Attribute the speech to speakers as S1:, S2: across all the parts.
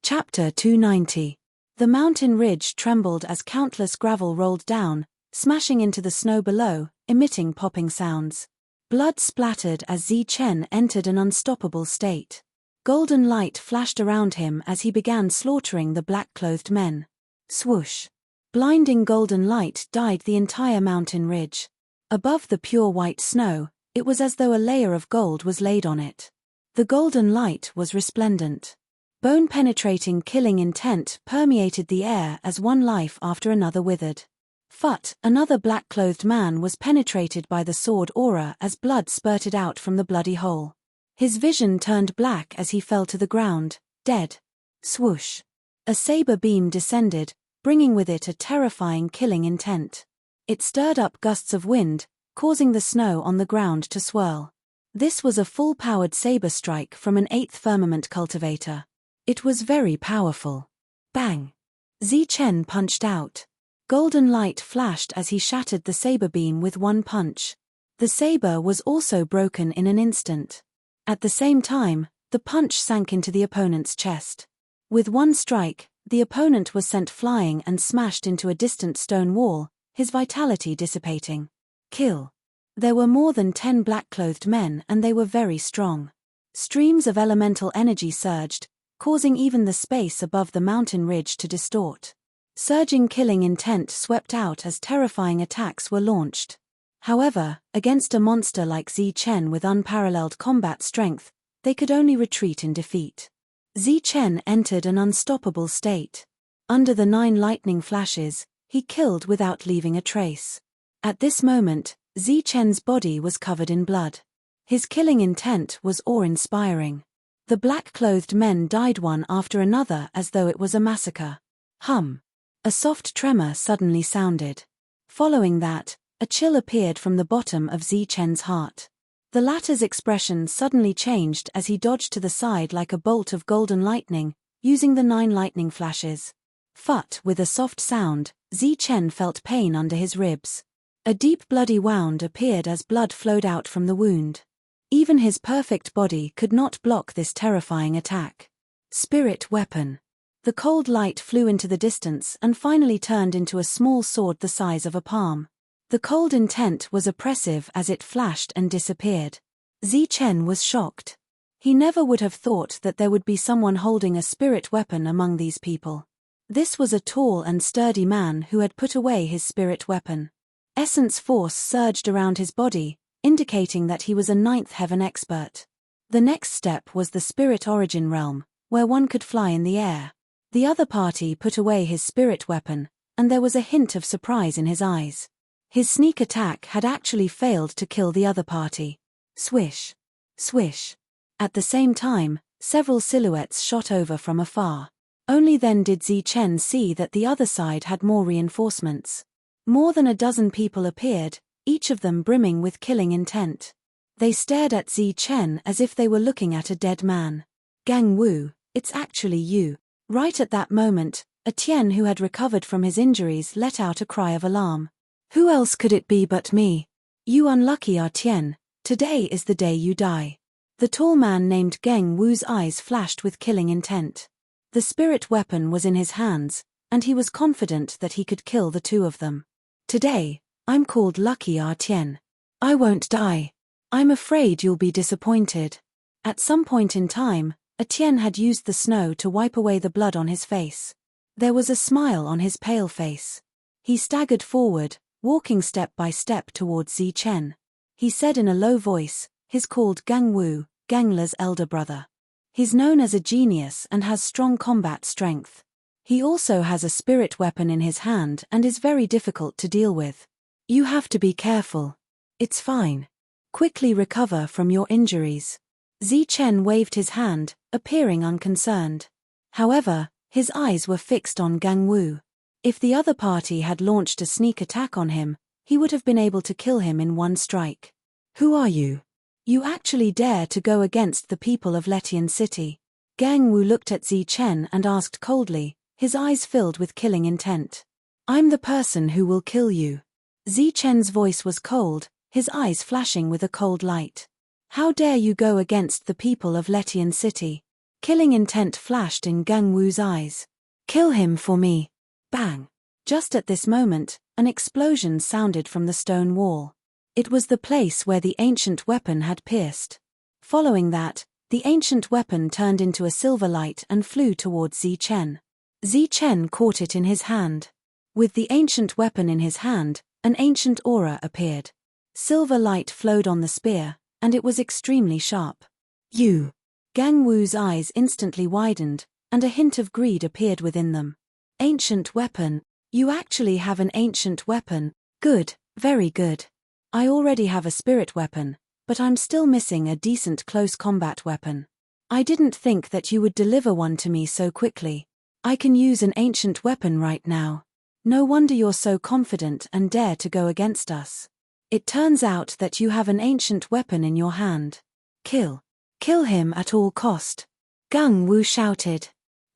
S1: Chapter 290. The mountain ridge trembled as countless gravel rolled down, smashing into the snow below, emitting popping sounds. Blood splattered as Chen entered an unstoppable state. Golden light flashed around him as he began slaughtering the black-clothed men. Swoosh! Blinding golden light dyed the entire mountain ridge. Above the pure white snow, it was as though a layer of gold was laid on it. The golden light was resplendent. Bone-penetrating killing intent permeated the air as one life after another withered. Another black-clothed man was penetrated by the sword aura as blood spurted out from the bloody hole. His vision turned black as he fell to the ground, dead. Swoosh! A saber beam descended, bringing with it a terrifying killing intent. It stirred up gusts of wind, causing the snow on the ground to swirl. This was a full-powered saber strike from an 8th firmament cultivator. It was very powerful. Bang! Chen punched out. Golden light flashed as he shattered the saber beam with one punch. The saber was also broken in an instant. At the same time, the punch sank into the opponent's chest. With one strike, the opponent was sent flying and smashed into a distant stone wall, his vitality dissipating. Kill. There were more than 10 black-clothed men and they were very strong. Streams of elemental energy surged, causing even the space above the mountain ridge to distort. Surging killing intent swept out as terrifying attacks were launched. However, against a monster like Chen with unparalleled combat strength, they could only retreat in defeat. Chen entered an unstoppable state. Under the 9 lightning flashes, he killed without leaving a trace. At this moment, Chen's body was covered in blood. His killing intent was awe-inspiring. The black-clothed men died one after another as though it was a massacre. Hum. A soft tremor suddenly sounded. Following that, a chill appeared from the bottom of Chen's heart. The latter's expression suddenly changed as he dodged to the side like a bolt of golden lightning, using the 9 lightning flashes. With a soft sound, Chen felt pain under his ribs. A deep bloody wound appeared as blood flowed out from the wound. Even his perfect body could not block this terrifying attack. Spirit weapon. The cold light flew into the distance and finally turned into a small sword the size of a palm. The cold intent was oppressive as it flashed and disappeared. Chen was shocked. He never would have thought that there would be someone holding a spirit weapon among these people. This was a tall and sturdy man who had put away his spirit weapon. Essence force surged around his body, indicating that he was a 9th heaven expert. The next step was the spirit origin realm, where one could fly in the air. The other party put away his spirit weapon, and there was a hint of surprise in his eyes. His sneak attack had actually failed to kill the other party. Swish. Swish. At the same time, several silhouettes shot over from afar. Only then did Chen see that the other side had more reinforcements. More than a dozen people appeared, each of them brimming with killing intent. They stared at Chen as if they were looking at a dead man. Gang Wu, it's actually you. Right at that moment, Etienne, who had recovered from his injuries, let out a cry of alarm. Who else could it be but me? You unlucky Etienne, today is the day you die. The tall man named Gang Wu's eyes flashed with killing intent. The spirit weapon was in his hands, and he was confident that he could kill the two of them. Today, I'm called Lucky Etienne. I won't die. I'm afraid you'll be disappointed. At some point in time, Etienne had used the snow to wipe away the blood on his face. There was a smile on his pale face. He staggered forward, walking step by step towards Chen. He said in a low voice, "He's called Gang Wu, Gangla's elder brother. He's known as a genius and has strong combat strength. He also has a spirit weapon in his hand and is very difficult to deal with. You have to be careful. It's fine. Quickly recover from your injuries." Chen waved his hand, appearing unconcerned. However, his eyes were fixed on Gang Wu. If the other party had launched a sneak attack on him, he would have been able to kill him in one strike. Who are you? You actually dare to go against the people of Letian City? Gang Wu looked at Chen and asked coldly, his eyes filled with killing intent. I'm the person who will kill you. Chen's voice was cold, his eyes flashing with a cold light. How dare you go against the people of Letian City? Killing intent flashed in Gang Wu's eyes. Kill him for me. Bang! Just at this moment, an explosion sounded from the stone wall. It was the place where the ancient weapon had pierced. Following that, the ancient weapon turned into a silver light and flew towards Zichen. Zichen caught it in his hand. With the ancient weapon in his hand, an ancient aura appeared. Silver light flowed on the spear, and it was extremely sharp. You! Gang Wu's eyes instantly widened, and a hint of greed appeared within them. Ancient weapon. You actually have an ancient weapon. Good, very good. I already have a spirit weapon, but I'm still missing a decent close combat weapon. I didn't think that you would deliver one to me so quickly. I can use an ancient weapon right now. No wonder you're so confident and dare to go against us. It turns out that you have an ancient weapon in your hand. Kill. Kill him at all cost. Gang Wu shouted.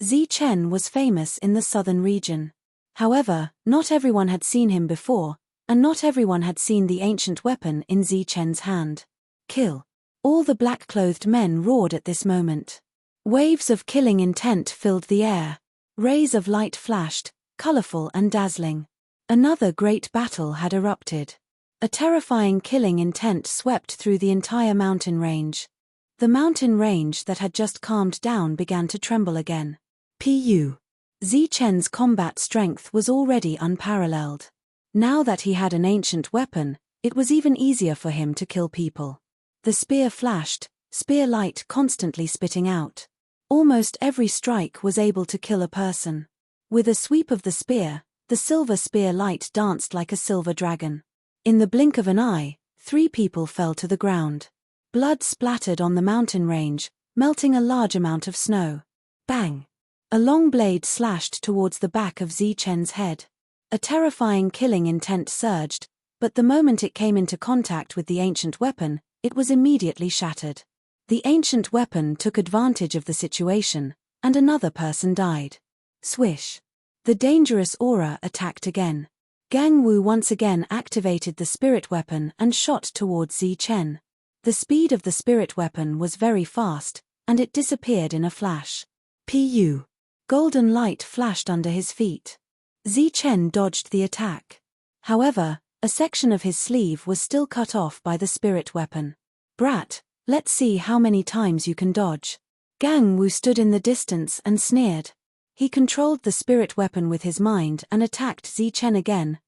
S1: Zichen was famous in the southern region. However, not everyone had seen him before, and not everyone had seen the ancient weapon in Zichen's hand. Kill. All the black-clothed men roared at this moment. Waves of killing intent filled the air. Rays of light flashed, colorful and dazzling. Another great battle had erupted. A terrifying killing intent swept through the entire mountain range. The mountain range that had just calmed down began to tremble again. Pu. Zichen's combat strength was already unparalleled. Now that he had an ancient weapon, it was even easier for him to kill people. The spear flashed, spear light constantly spitting out. Almost every strike was able to kill a person. With a sweep of the spear, the silver spear light danced like a silver dragon. In the blink of an eye, 3 people fell to the ground. Blood splattered on the mountain range, melting a large amount of snow. Bang! A long blade slashed towards the back of Zichen's head. A terrifying killing intent surged, but the moment it came into contact with the ancient weapon, it was immediately shattered. The ancient weapon took advantage of the situation, and another person died. Swish! The dangerous aura attacked again. Gang Wu once again activated the spirit weapon and shot towards Zichen. The speed of the spirit weapon was very fast, and it disappeared in a flash. Pu. Golden light flashed under his feet. Zichen dodged the attack. However, a section of his sleeve was still cut off by the spirit weapon. Brat, let's see how many times you can dodge. Gang Wu stood in the distance and sneered. He controlled the spirit weapon with his mind and attacked Zichen again,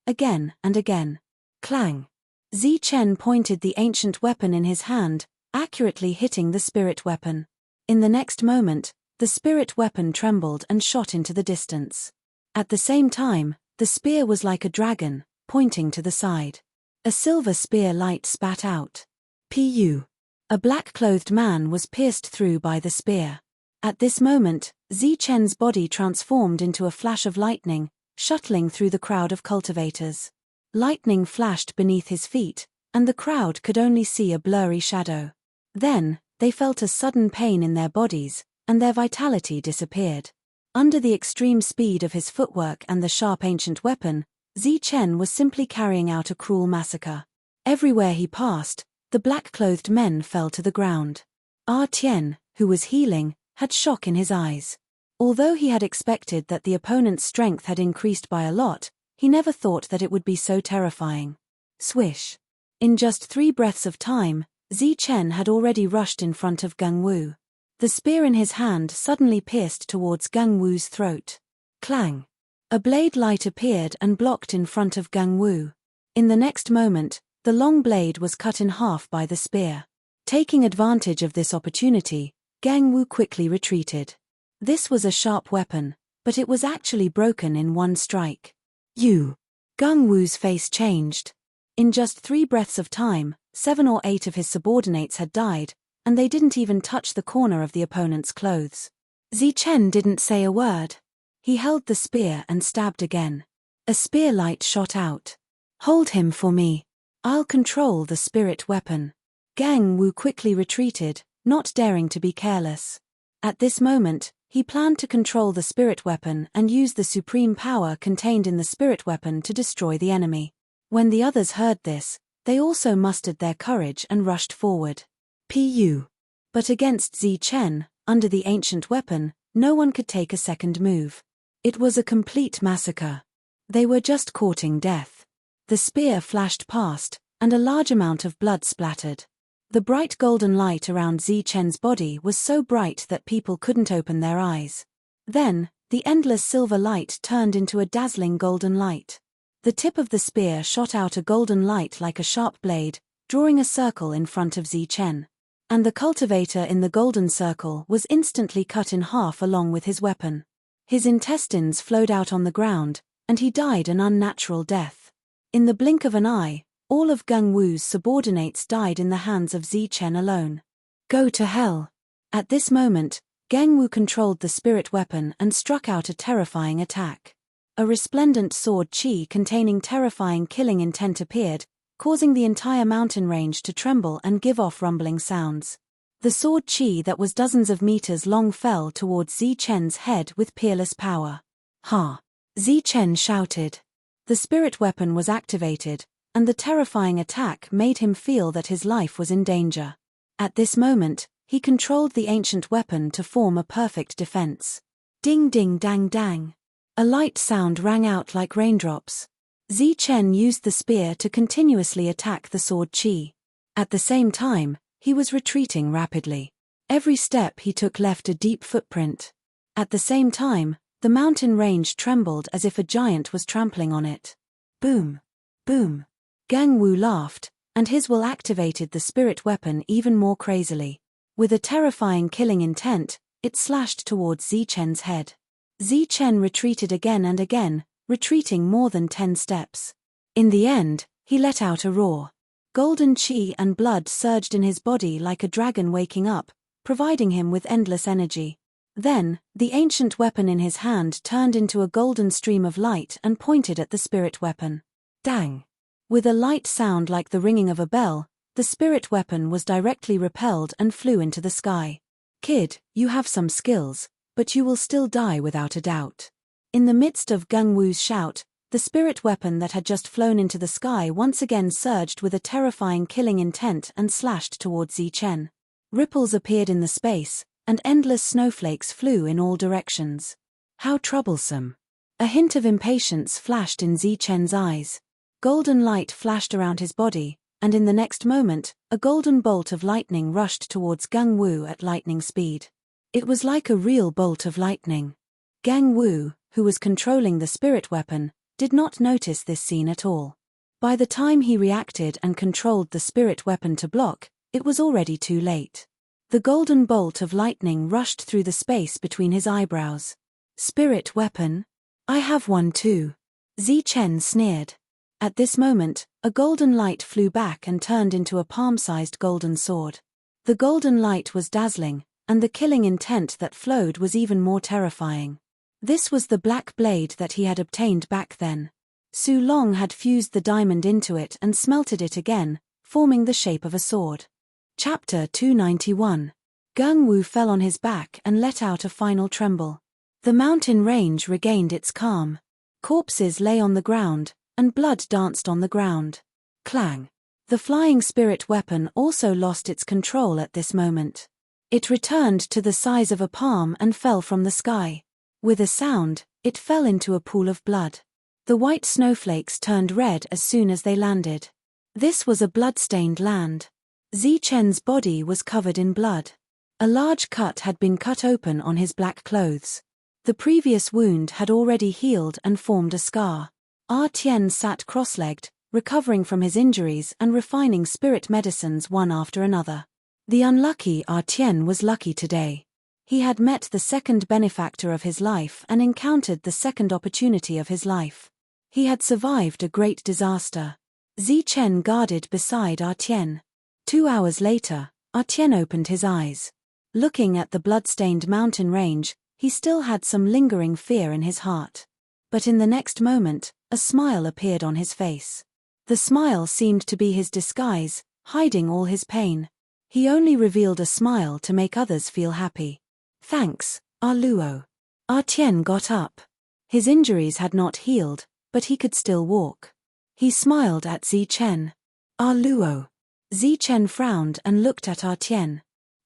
S1: and again. Clang! Zichen pointed the ancient weapon in his hand, accurately hitting the spirit weapon. In the next moment, the spirit weapon trembled and shot into the distance. At the same time, the spear was like a dragon, pointing to the side. A silver spear light spat out. Pu. A black-clothed man was pierced through by the spear. At this moment, Zichen's body transformed into a flash of lightning, shuttling through the crowd of cultivators. Lightning flashed beneath his feet, and the crowd could only see a blurry shadow. Then, they felt a sudden pain in their bodies, and their vitality disappeared. Under the extreme speed of his footwork and the sharp ancient weapon, Zichen was simply carrying out a cruel massacre. Everywhere he passed, the black-clothed men fell to the ground. Ah Tian, who was healing, had shock in his eyes. Although he had expected that the opponent's strength had increased by a lot, he never thought that it would be so terrifying. Swish! In just 3 breaths of time, Zichen had already rushed in front of Gang Wu. The spear in his hand suddenly pierced towards Gang Wu's throat. Clang! A blade light appeared and blocked in front of Gang Wu. In the next moment, the long blade was cut in half by the spear. Taking advantage of this opportunity, Gang Wu quickly retreated. This was a sharp weapon, but it was actually broken in one strike. You! Gang Wu's face changed. In just 3 breaths of time, 7 or 8 of his subordinates had died, and they didn't even touch the corner of the opponent's clothes. Zichen didn't say a word. He held the spear and stabbed again. A spear light shot out. Hold him for me. I'll control the spirit weapon. Gang Wu quickly retreated, not daring to be careless. At this moment, he planned to control the spirit weapon and use the supreme power contained in the spirit weapon to destroy the enemy. When the others heard this, they also mustered their courage and rushed forward. Pu. But against Zichen, under the ancient weapon, no one could take a second move. It was a complete massacre. They were just courting death. The spear flashed past, and a large amount of blood splattered. The bright golden light around Zichen's body was so bright that people couldn't open their eyes. Then, the endless silver light turned into a dazzling golden light. The tip of the spear shot out a golden light like a sharp blade, drawing a circle in front of Zichen. And the cultivator in the golden circle was instantly cut in half along with his weapon. His intestines flowed out on the ground, and he died an unnatural death. In the blink of an eye, all of Gung Wu's subordinates died in the hands of Zichen alone. Go to hell! At this moment, Geng Wu controlled the spirit weapon and struck out a terrifying attack. A resplendent sword qi containing terrifying killing intent appeared, causing the entire mountain range to tremble and give off rumbling sounds. The sword qi that was dozens of meters long fell towards Zichen's head with peerless power. Ha! Zichen shouted. The spirit weapon was activated, and the terrifying attack made him feel that his life was in danger. At this moment, he controlled the ancient weapon to form a perfect defense. Ding ding dang dang. A light sound rang out like raindrops. Zichen used the spear to continuously attack the sword qi. At the same time, he was retreating rapidly. Every step he took left a deep footprint. At the same time, the mountain range trembled as if a giant was trampling on it. Boom! Boom! Geng Wu laughed, and his will activated the spirit weapon even more crazily. With a terrifying killing intent, it slashed towards Zichen's head. Zichen retreated again and again, retreating more than 10 steps. In the end, he let out a roar. Golden qi and blood surged in his body like a dragon waking up, providing him with endless energy. Then, the ancient weapon in his hand turned into a golden stream of light and pointed at the spirit weapon. Dang! With a light sound like the ringing of a bell, the spirit weapon was directly repelled and flew into the sky. Kid, you have some skills, but you will still die without a doubt. In the midst of Geng Wu's shout, the spirit weapon that had just flown into the sky once again surged with a terrifying killing intent and slashed towards Zichen. Ripples appeared in the space, and endless snowflakes flew in all directions. How troublesome! A hint of impatience flashed in Zichen's eyes. Golden light flashed around his body, and in the next moment, a golden bolt of lightning rushed towards Geng Wu at lightning speed. It was like a real bolt of lightning. Geng Wu, who was controlling the spirit weapon, did not notice this scene at all. By the time he reacted and controlled the spirit weapon to block, it was already too late. The golden bolt of lightning rushed through the space between his eyebrows. Spirit weapon? I have one too. Zichen sneered. At this moment, a golden light flew back and turned into a palm-sized golden sword. The golden light was dazzling, and the killing intent that flowed was even more terrifying. This was the black blade that he had obtained back then. Su Long had fused the diamond into it and smelted it again, forming the shape of a sword. Chapter 291. Geng Wu fell on his back and let out a final tremble. The mountain range regained its calm. Corpses lay on the ground, and blood danced on the ground. Clang! The flying spirit weapon also lost its control at this moment. It returned to the size of a palm and fell from the sky. With a sound, it fell into a pool of blood. The white snowflakes turned red as soon as they landed. This was a blood-stained land. Zichen's body was covered in blood. A large cut had been cut open on his black clothes. The previous wound had already healed and formed a scar. Tian sat cross-legged, recovering from his injuries and refining spirit medicines one after another. The unlucky Tian was lucky today. He had met the second benefactor of his life and encountered the second opportunity of his life. He had survived a great disaster. Zichen guarded beside Tian. 2 hours later, Tian opened his eyes. Looking at the blood-stained mountain range, he still had some lingering fear in his heart. But in the next moment, a smile appeared on his face. The smile seemed to be his disguise, hiding all his pain. He only revealed a smile to make others feel happy. Thanks, Luo. Tian got up. His injuries had not healed, but he could still walk. He smiled at Zichen. Luo. Zichen frowned and looked at Tian.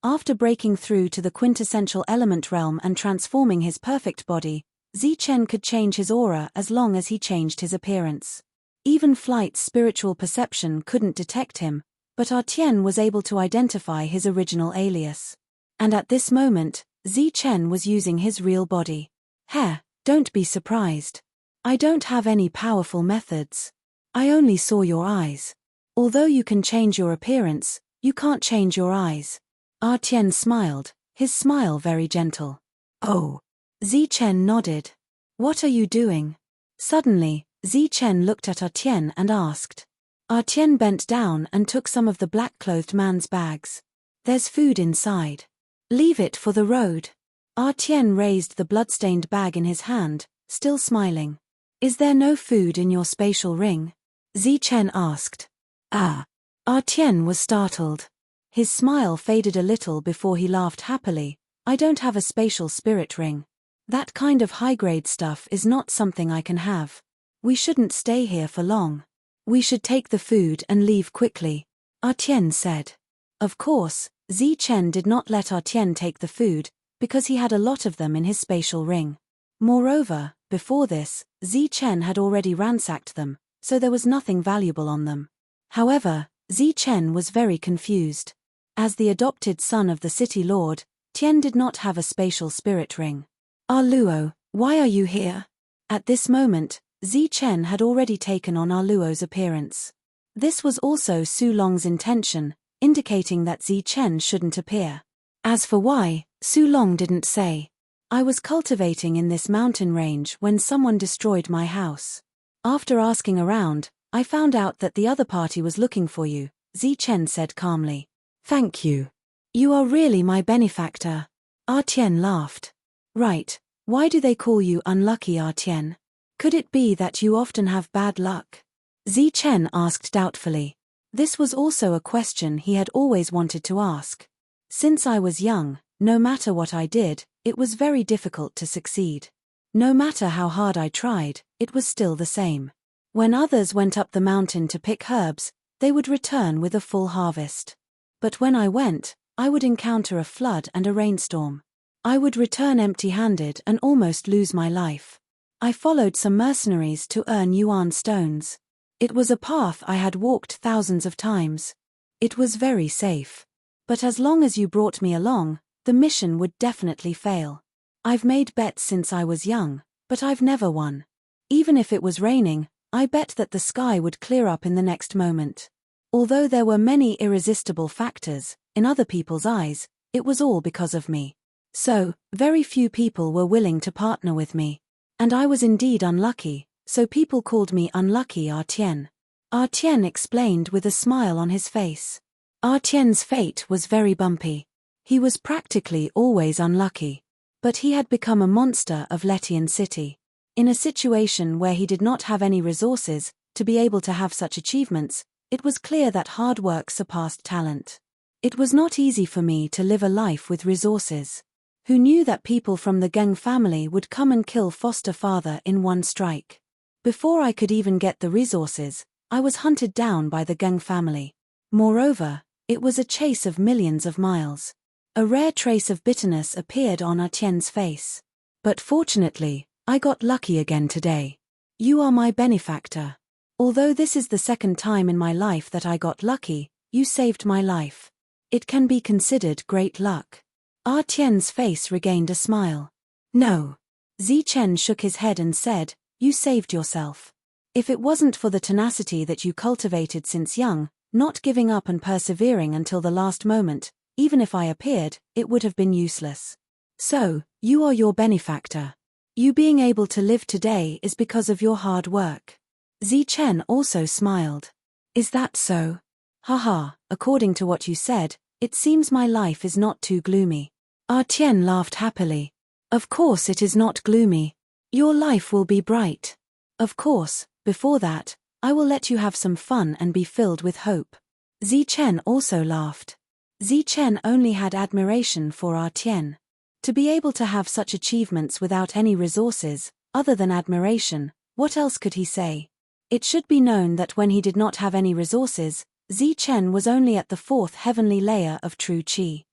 S1: After breaking through to the quintessential element realm and transforming his perfect body, Zichen could change his aura as long as he changed his appearance. Even Flight's spiritual perception couldn't detect him, but Artian was able to identify his original alias. And at this moment, Zichen was using his real body. Don't be surprised. I don't have any powerful methods. I only saw your eyes. Although you can change your appearance, you can't change your eyes. Artian smiled, his smile very gentle. Oh. Zichen nodded. What are you doing? Suddenly, Zichen looked at Artian and asked. Artian bent down and took some of the black-clothed man's bags. There's food inside. Leave it for the road. Artian raised the blood-stained bag in his hand, still smiling. Is there no food in your spatial ring? Zichen asked. Artian was startled. His smile faded a little before he laughed happily. I don't have a spatial spirit ring. That kind of high-grade stuff is not something I can have. We shouldn't stay here for long. We should take the food and leave quickly, Artian said. Of course, Zichen did not let Artian take the food, because he had a lot of them in his spatial ring. Moreover, before this, Zichen had already ransacked them, so there was nothing valuable on them. However, Zichen was very confused. As the adopted son of the city lord, Tian did not have a spatial spirit ring. Luo, why are you here? At this moment, Zichen had already taken on Luo's appearance. This was also Su Long's intention, indicating that Zichen shouldn't appear. As for why, Su Long didn't say. I was cultivating in this mountain range when someone destroyed my house. After asking around, I found out that the other party was looking for you, Zichen said calmly. Thank you. You are really my benefactor. Artian laughed. Right, why do they call you unlucky, Artian? Could it be that you often have bad luck? Zichen asked doubtfully. This was also a question he had always wanted to ask. Since I was young, no matter what I did, it was very difficult to succeed. No matter how hard I tried, it was still the same. When others went up the mountain to pick herbs, they would return with a full harvest. But when I went, I would encounter a flood and a rainstorm. I would return empty-handed and almost lose my life. I followed some mercenaries to earn yuan stones. It was a path I had walked thousands of times. It was very safe. But as long as you brought me along, the mission would definitely fail. I've made bets since I was young, but I've never won. Even if it was raining, I bet that the sky would clear up in the next moment. Although there were many irresistible factors, in other people's eyes, it was all because of me. So, very few people were willing to partner with me. And I was indeed unlucky, so people called me Unlucky Artian. Artian explained with a smile on his face. Artian's fate was very bumpy. He was practically always unlucky. But he had become a monster of Letian City. In a situation where he did not have any resources to be able to have such achievements, it was clear that hard work surpassed talent. It was not easy for me to live a life with resources. Who knew that people from the Geng family would come and kill foster father in one strike? Before I could even get the resources, I was hunted down by the Geng family. Moreover, it was a chase of millions of miles. A rare trace of bitterness appeared on Artien's face. But fortunately, I got lucky again today. You are my benefactor. Although this is the second time in my life that I got lucky, you saved my life. It can be considered great luck. Artien's face regained a smile. No. Zichen shook his head and said, you saved yourself. If it wasn't for the tenacity that you cultivated since young, not giving up and persevering until the last moment, even if I appeared, it would have been useless. So, you are your benefactor. You being able to live today is because of your hard work. Zichen also smiled. Is that so? Haha, according to what you said, it seems my life is not too gloomy. Artian laughed happily. Of course it is not gloomy. Your life will be bright. Of course, before that, I will let you have some fun and be filled with hope. Zichen also laughed. Zichen only had admiration for Artian. To be able to have such achievements without any resources, other than admiration, what else could he say? It should be known that when he did not have any resources, Zichen was only at the 4th heavenly layer of true Qi.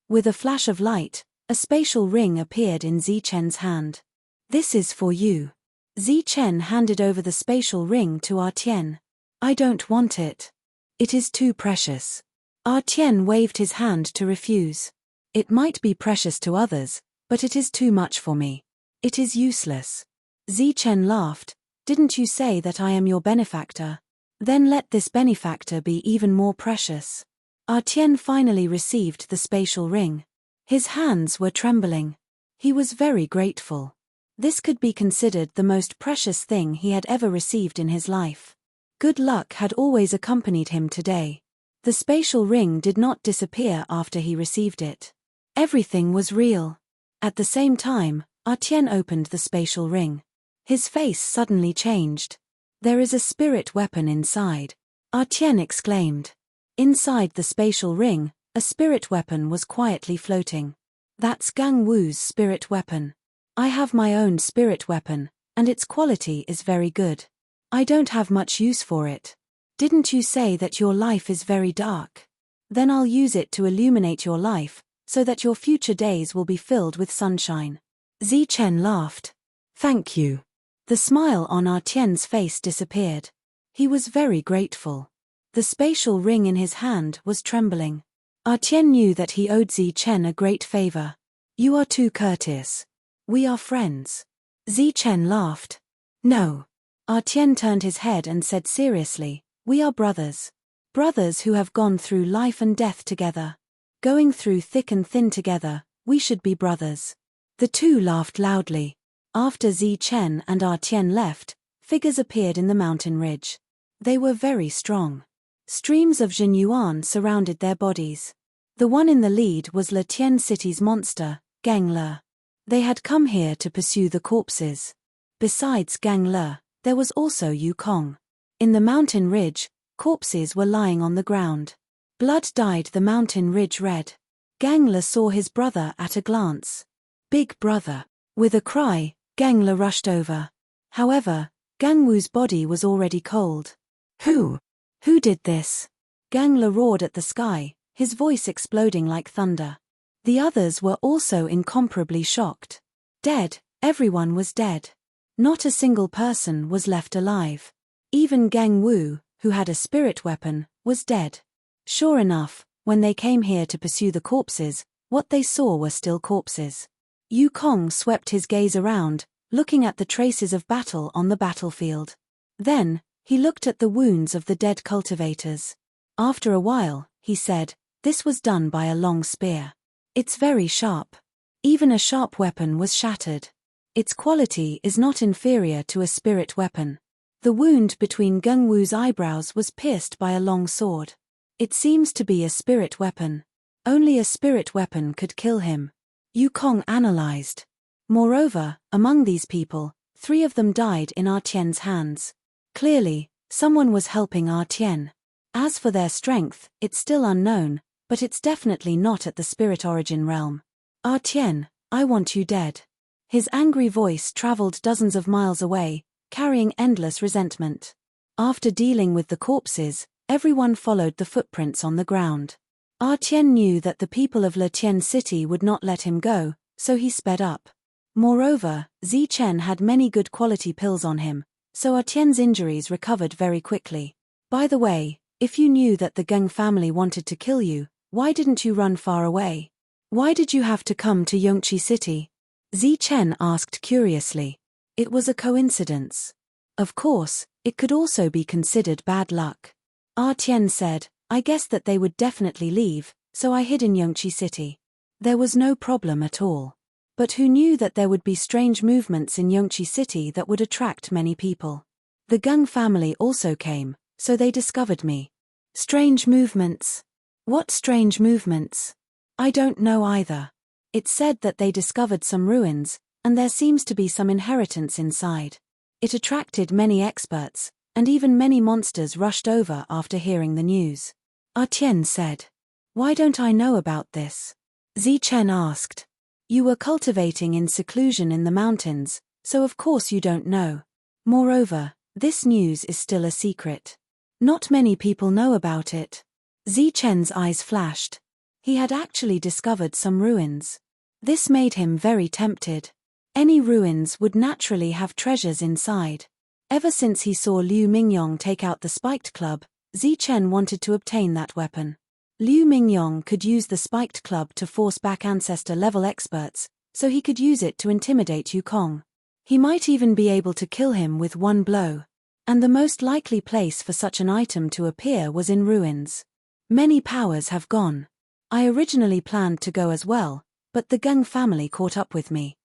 S1: With a flash of light, a spatial ring appeared in Zichen's hand. "This is for you." Zichen handed over the spatial ring to Artien. "I don't want it. It is too precious." Artien waved his hand to refuse. "It might be precious to others, but it is too much for me. It is useless." Zichen laughed. "Didn't you say that I am your benefactor? Then let this benefactor be even more precious." Artien finally received the spatial ring. His hands were trembling. He was very grateful. This could be considered the most precious thing he had ever received in his life. Good luck had always accompanied him today. The spatial ring did not disappear after he received it. Everything was real. At the same time, Artien opened the spatial ring. His face suddenly changed. "There is a spirit weapon inside," Artien exclaimed. Inside the spatial ring, a spirit weapon was quietly floating. "That's Gang Wu's spirit weapon. I have my own spirit weapon, and its quality is very good. I don't have much use for it. Didn't you say that your life is very dark? Then I'll use it to illuminate your life, so that your future days will be filled with sunshine." Zichen laughed. "Thank you." The smile on Artien's face disappeared. He was very grateful. The spatial ring in his hand was trembling. Artien knew that he owed Zichen a great favor. "You are too courteous. We are friends." Zichen laughed. "No." Artien turned his head and said seriously, "We are brothers. Brothers who have gone through life and death together. Going through thick and thin together, we should be brothers." The two laughed loudly. After Zichen and Artien left, figures appeared in the mountain ridge. They were very strong. Streams of Jinyuan surrounded their bodies. The one in the lead was Letian City's monster, Gang Le. They had come here to pursue the corpses. Besides Gang Le, there was also Yukong. In the mountain ridge, corpses were lying on the ground. Blood dyed the mountain ridge red. Gang Le saw his brother at a glance. "Big brother." With a cry, Gang Le rushed over. However, Gang Wu's body was already cold. Who did this?" Gang Le roared at the sky, his voice exploding like thunder. The others were also incomparably shocked. Dead, everyone was dead. Not a single person was left alive. Even Gang Wu, who had a spirit weapon, was dead. Sure enough, when they came here to pursue the corpses, what they saw were still corpses. Yukong swept his gaze around, looking at the traces of battle on the battlefield. Then, he looked at the wounds of the dead cultivators. After a while, he said, "This was done by a long spear. It's very sharp. Even a sharp weapon was shattered. Its quality is not inferior to a spirit weapon." The wound between Gang Wu's eyebrows was pierced by a long sword. It seems to be a spirit weapon. Only a spirit weapon could kill him. Yukong analyzed. Moreover, among these people, 3 of them died in Artien's hands. Clearly, someone was helping Artien. As for their strength, it's still unknown, but it's definitely not at the spirit origin realm. "Artien, I want you dead." His angry voice traveled dozens of miles away, carrying endless resentment. After dealing with the corpses, everyone followed the footprints on the ground. Artien knew that the people of Letian City would not let him go, so he sped up. Moreover, Zichen had many good quality pills on him, so Artien's injuries recovered very quickly. "By the way, if you knew that the Gang family wanted to kill you, why didn't you run far away? Why did you have to come to Yongqi City?" Zichen asked curiously. It was a coincidence. Of course, it could also be considered bad luck. Artien said, "I guessed that they would definitely leave, so I hid in Yongqi City. There was no problem at all. But who knew that there would be strange movements in Yongqi City that would attract many people? The Gang family also came, so they discovered me." "Strange movements? What strange movements?" "I don't know either. It said that they discovered some ruins, and there seems to be some inheritance inside. It attracted many experts, and even many monsters rushed over after hearing the news." Artien said. "Why don't I know about this?" Zichen asked. "You were cultivating in seclusion in the mountains, so of course you don't know. Moreover, this news is still a secret. Not many people know about it." Zichen's eyes flashed. He had actually discovered some ruins. This made him very tempted. Any ruins would naturally have treasures inside. Ever since he saw Liu Mingyong take out the spiked club, Zichen wanted to obtain that weapon. Liu Mingyong could use the spiked club to force back ancestor-level experts, so he could use it to intimidate Yukong. He might even be able to kill him with one blow. And the most likely place for such an item to appear was in ruins. Many powers have gone. I originally planned to go as well, but the Geng family caught up with me.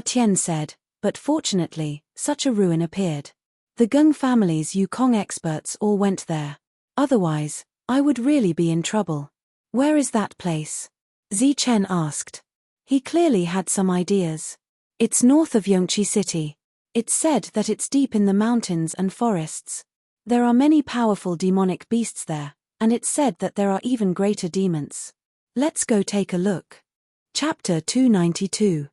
S1: Tian said, but fortunately, such a ruin appeared. The Geng family's Yukong experts all went there. Otherwise, I would really be in trouble. Where is that place? Zichen asked. He clearly had some ideas. It's north of Yongqi City. It's said that it's deep in the mountains and forests. There are many powerful demonic beasts there, and it's said that there are even greater demons. Let's go take a look. Chapter 292.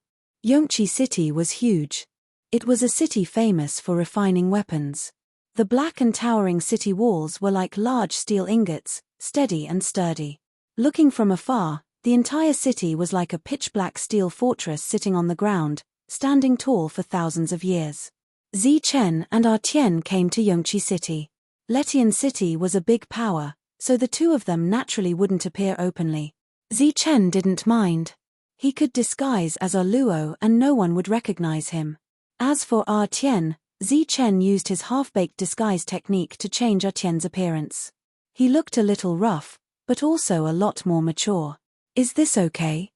S1: Yongqi City was huge. It was a city famous for refining weapons. The black and towering city walls were like large steel ingots, steady and sturdy. Looking from afar, the entire city was like a pitch-black steel fortress sitting on the ground, standing tall for thousands of years. Zichen and Tian came to Yongqi City. Letian City was a big power, so the two of them naturally wouldn't appear openly. Zichen didn't mind. He could disguise as Luo and no one would recognize him. As for Tian, Zichen used his half-baked disguise technique to change Tian's appearance. He looked a little rough, but also a lot more mature. Is this okay?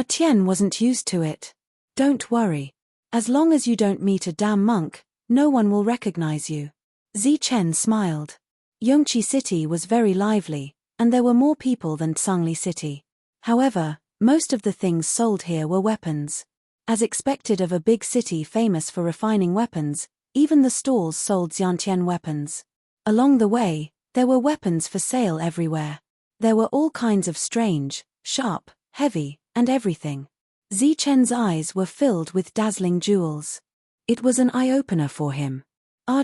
S1: Tian wasn't used to it. Don't worry. As long as you don't meet a damn monk, no one will recognize you. Zichen smiled. Yongqi City was very lively, and there were more people than Tsangli City. However, most of the things sold here were weapons. As expected of a big city famous for refining weapons, even the stalls sold Xiantian weapons. Along the way, there were weapons for sale everywhere. There were all kinds of strange, sharp, heavy, and everything. Zichen's eyes were filled with dazzling jewels. It was an eye-opener for him.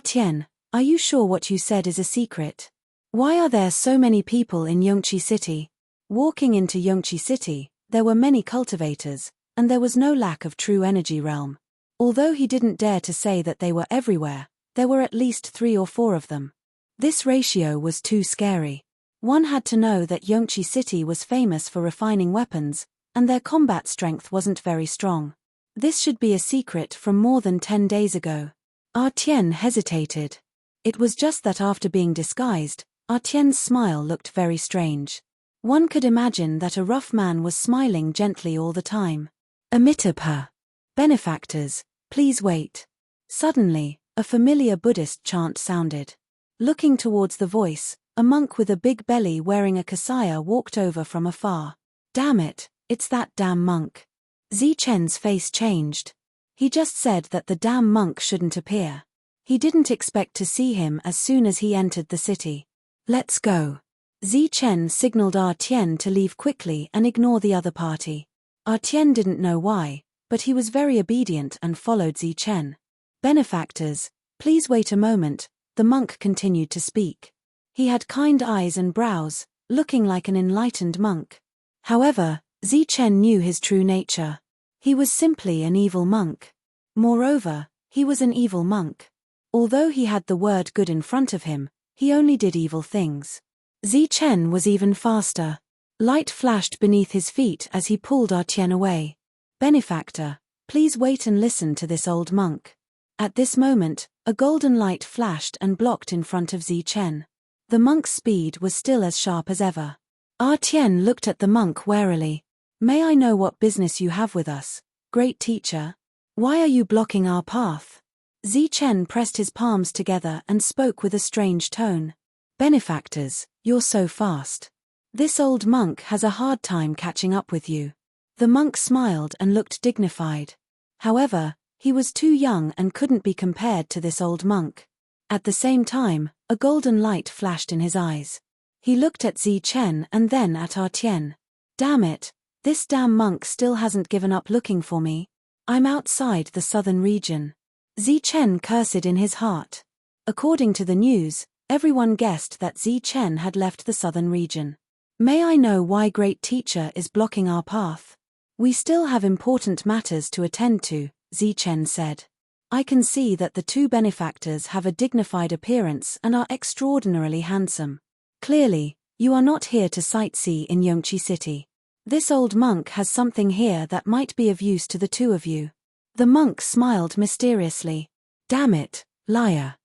S1: Tian, are you sure what you said is a secret? Why are there so many people in Yongqi City? Walking into Yongqi City, there were many cultivators, and there was no lack of true energy realm. Although he didn't dare to say that they were everywhere, there were at least 3 or 4 of them. This ratio was too scary. One had to know that Yongqi City was famous for refining weapons, and their combat strength wasn't very strong. This should be a secret from more than 10 days ago. Tian hesitated. It was just that after being disguised, Tian's smile looked very strange. One could imagine that a rough man was smiling gently all the time. Amitabha. Benefactors, please wait. Suddenly, a familiar Buddhist chant sounded. Looking towards the voice, a monk with a big belly wearing a kasaya walked over from afar. Damn it, it's that damn monk. Zichen's face changed. He just said that the damn monk shouldn't appear. He didn't expect to see him as soon as he entered the city. Let's go. Zichen signaled Tian to leave quickly and ignore the other party. Tian didn't know why, but he was very obedient and followed Zichen. Benefactors, please wait a moment, the monk continued to speak. He had kind eyes and brows, looking like an enlightened monk. However, Zichen knew his true nature. He was simply an evil monk. Moreover, he was an evil monk. Although he had the word good in front of him, he only did evil things. Zichen was even faster. Light flashed beneath his feet as he pulled Tian away. Benefactor, please wait and listen to this old monk. At this moment, a golden light flashed and blocked in front of Zichen. The monk's speed was still as sharp as ever. Tian looked at the monk warily. May I know what business you have with us, great teacher? Why are you blocking our path? Zichen pressed his palms together and spoke with a strange tone. Benefactors, you're so fast. This old monk has a hard time catching up with you. The monk smiled and looked dignified. However, he was too young and couldn't be compared to this old monk. At the same time, a golden light flashed in his eyes. He looked at Zichen and then at Tian. Damn it, this damn monk still hasn't given up looking for me. I'm outside the southern region. Zichen cursed in his heart. According to the news, everyone guessed that Zichen had left the southern region. May I know why great teacher is blocking our path? We still have important matters to attend to, Zichen said. I can see that the two benefactors have a dignified appearance and are extraordinarily handsome. Clearly, you are not here to sightsee in Yongqi City. This old monk has something here that might be of use to the two of you. The monk smiled mysteriously. Damn it, liar.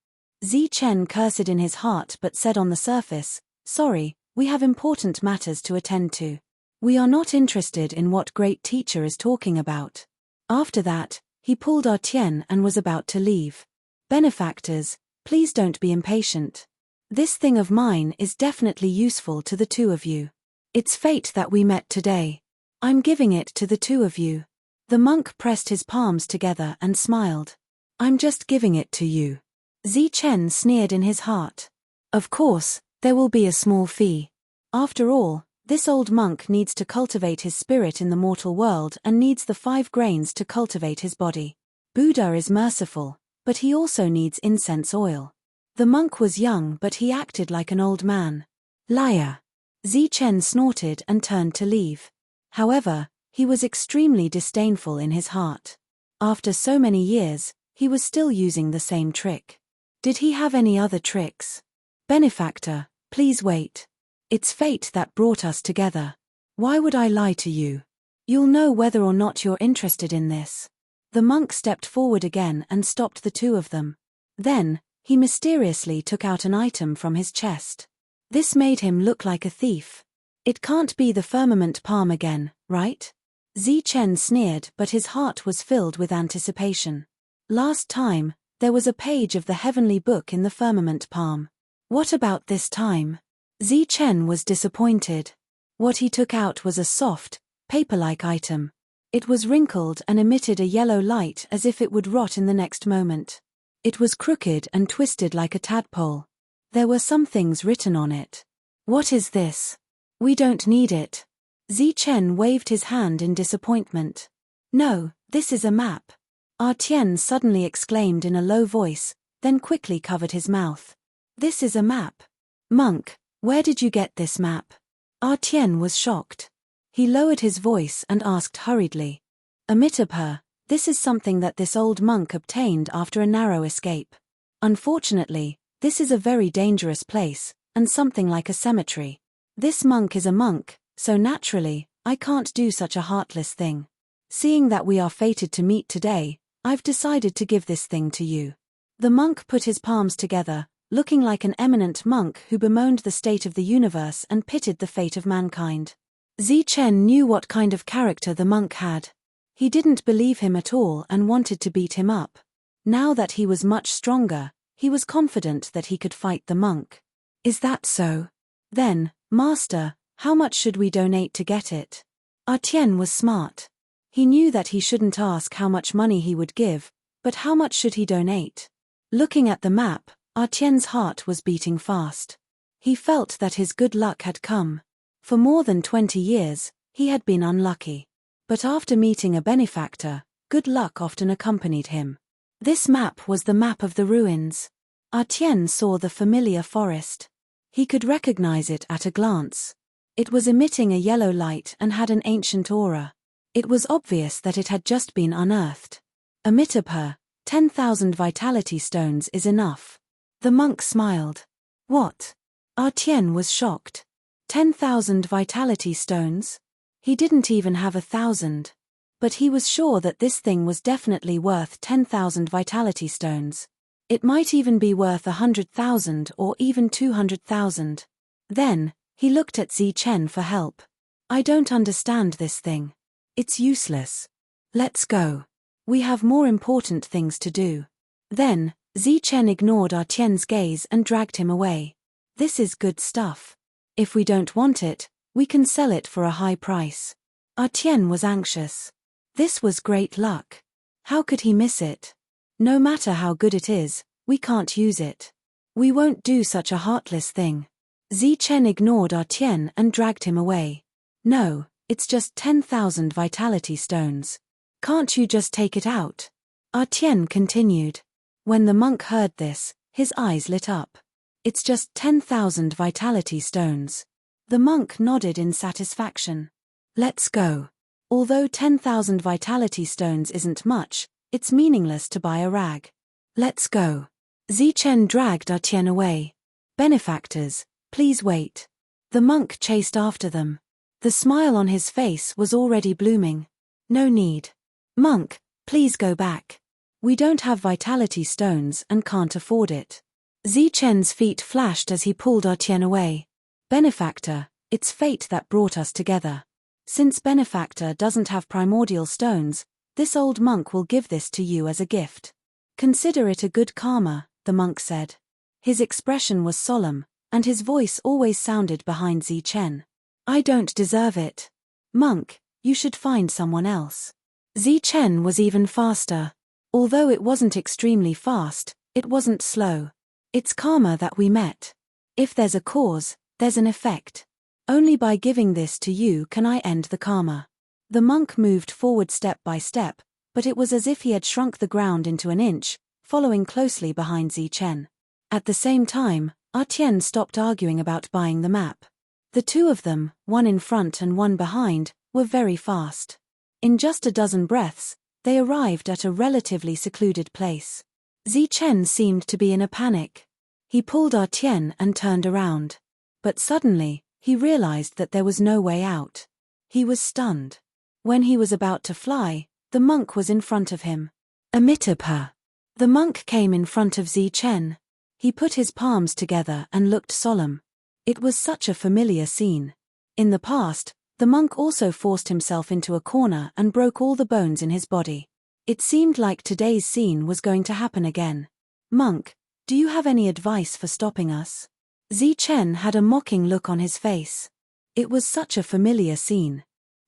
S1: Zichen cursed in his heart but said on the surface, sorry, we have important matters to attend to. We are not interested in what great teacher is talking about. After that, he pulled Artian and was about to leave. Benefactors, please don't be impatient. This thing of mine is definitely useful to the two of you. It's fate that we met today. I'm giving it to the two of you. The monk pressed his palms together and smiled. I'm just giving it to you. Zichen sneered in his heart. Of course, there will be a small fee. After all, this old monk needs to cultivate his spirit in the mortal world and needs the 5 grains to cultivate his body. Buddha is merciful, but he also needs incense oil. The monk was young but he acted like an old man. Liar. Zichen snorted and turned to leave. However, he was extremely disdainful in his heart. After so many years, he was still using the same trick. Did he have any other tricks? Benefactor, please wait. It's fate that brought us together. Why would I lie to you? You'll know whether or not you're interested in this. The monk stepped forward again and stopped the two of them. Then, he mysteriously took out an item from his chest. This made him look like a thief. It can't be the firmament palm again, right? Zichen sneered but his heart was filled with anticipation. Last time, there was a page of the heavenly book in the firmament palm. What about this time? Zichen was disappointed. What he took out was a soft, paper-like item. It was wrinkled and emitted a yellow light as if it would rot in the next moment. It was crooked and twisted like a tadpole. There were some things written on it. What is this? We don't need it. Zichen waved his hand in disappointment. No, this is a map. Artian suddenly exclaimed in a low voice, then quickly covered his mouth. This is a map. Monk, where did you get this map? Artian was shocked. He lowered his voice and asked hurriedly. Amitabha, this is something that this old monk obtained after a narrow escape. Unfortunately, this is a very dangerous place, and something like a cemetery. This monk is a monk, so naturally, I can't do such a heartless thing. Seeing that we are fated to meet today, I've decided to give this thing to you. The monk put his palms together, looking like an eminent monk who bemoaned the state of the universe and pitied the fate of mankind. Zichen knew what kind of character the monk had. He didn't believe him at all and wanted to beat him up. Now that he was much stronger, he was confident that he could fight the monk. Is that so? Then, Master, how much should we donate to get it? Artian was smart. He knew that he shouldn't ask how much money he would give, but how much should he donate? Looking at the map, Artien's heart was beating fast. He felt that his good luck had come. For more than 20 years, he had been unlucky. But after meeting a benefactor, good luck often accompanied him. This map was the map of the ruins. Artien saw the familiar forest. He could recognize it at a glance. It was emitting a yellow light and had an ancient aura. It was obvious that it had just been unearthed. Amitabha, 10,000 vitality stones is enough. The monk smiled. What? Artien was shocked. 10,000 vitality stones? He didn't even have 1,000. But he was sure that this thing was definitely worth 10,000 vitality stones. It might even be worth 100,000 or even 200,000. Then, he looked at Zichen for help. I don't understand this thing. It's useless. Let's go. We have more important things to do. Then, Zichen ignored Artien's gaze and dragged him away. This is good stuff. If we don't want it, we can sell it for a high price. Artien was anxious. This was great luck. How could he miss it? No matter how good it is, we can't use it. We won't do such a heartless thing. Zichen ignored Artien and dragged him away. No, it's just 10,000 vitality stones. Can't you just take it out? Artien continued. When the monk heard this, his eyes lit up. It's just 10,000 vitality stones. The monk nodded in satisfaction. Let's go. Although 10,000 vitality stones isn't much, it's meaningless to buy a rag. Let's go. Zichen dragged Etienne away. Benefactors, please wait. The monk chased after them. The smile on his face was already blooming. No need. Monk, please go back. We don't have vitality stones and can't afford it. Zichen's feet flashed as he pulled Etienne away. Benefactor, it's fate that brought us together. Since Benefactor doesn't have primordial stones, this old monk will give this to you as a gift. Consider it a good karma, the monk said. His expression was solemn, and his voice always sounded behind Zichen. I don't deserve it. Monk, you should find someone else. Zichen was even faster. Although it wasn't extremely fast, it wasn't slow. It's karma that we met. If there's a cause, there's an effect. Only by giving this to you can I end the karma. The monk moved forward step by step, but it was as if he had shrunk the ground into an inch, following closely behind Zichen. At the same time, Etienne stopped arguing about buying the map. The two of them, one in front and one behind, were very fast. In just a dozen breaths, they arrived at a relatively secluded place. Zichen seemed to be in a panic. He pulled Etienne and turned around. But suddenly, he realized that there was no way out. He was stunned. When he was about to fly, the monk was in front of him. Amitabha. The monk came in front of Zichen. He put his palms together and looked solemn. It was such a familiar scene. In the past, the monk also forced himself into a corner and broke all the bones in his body. It seemed like today's scene was going to happen again. Monk, do you have any advice for stopping us? Zichen had a mocking look on his face. It was such a familiar scene.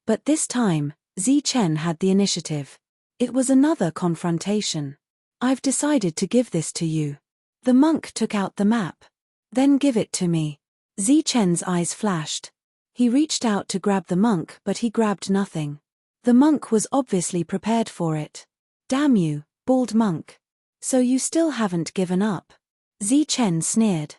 S1: But this time, Zichen had the initiative. It was another confrontation. I've decided to give this to you. The monk took out the map. Then give it to me. Zichen's eyes flashed. He reached out to grab the monk, but he grabbed nothing. The monk was obviously prepared for it. Damn you, bald monk. So you still haven't given up. Zichen sneered.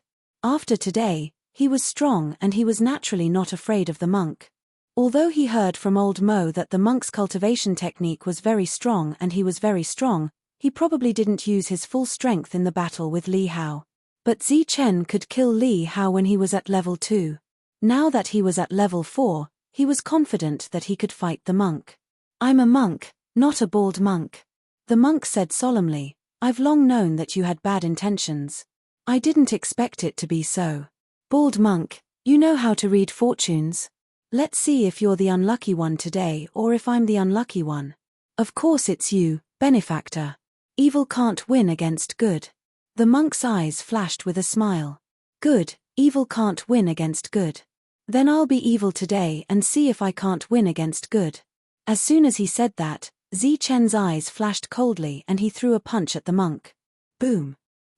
S1: After today, he was strong and he was naturally not afraid of the monk. Although he heard from old Mo that the monk's cultivation technique was very strong and he was very strong, he probably didn't use his full strength in the battle with Li Hao. But Zichen could kill Li Hao when he was at level 2. Now that he was at level 4, he was confident that he could fight the monk. I'm a monk, not a bald monk. The monk said solemnly, I've long known that you had bad intentions. I didn't expect it to be so. Bald monk, you know how to read fortunes. Let's see if you're the unlucky one today or if I'm the unlucky one. Of course it's you, benefactor. Evil can't win against good. The monk's eyes flashed with a smile. Good, evil can't win against good. Then I'll be evil today and see if I can't win against good. As soon as he said that, Zichen's eyes flashed coldly and he threw a punch at the monk. Boom.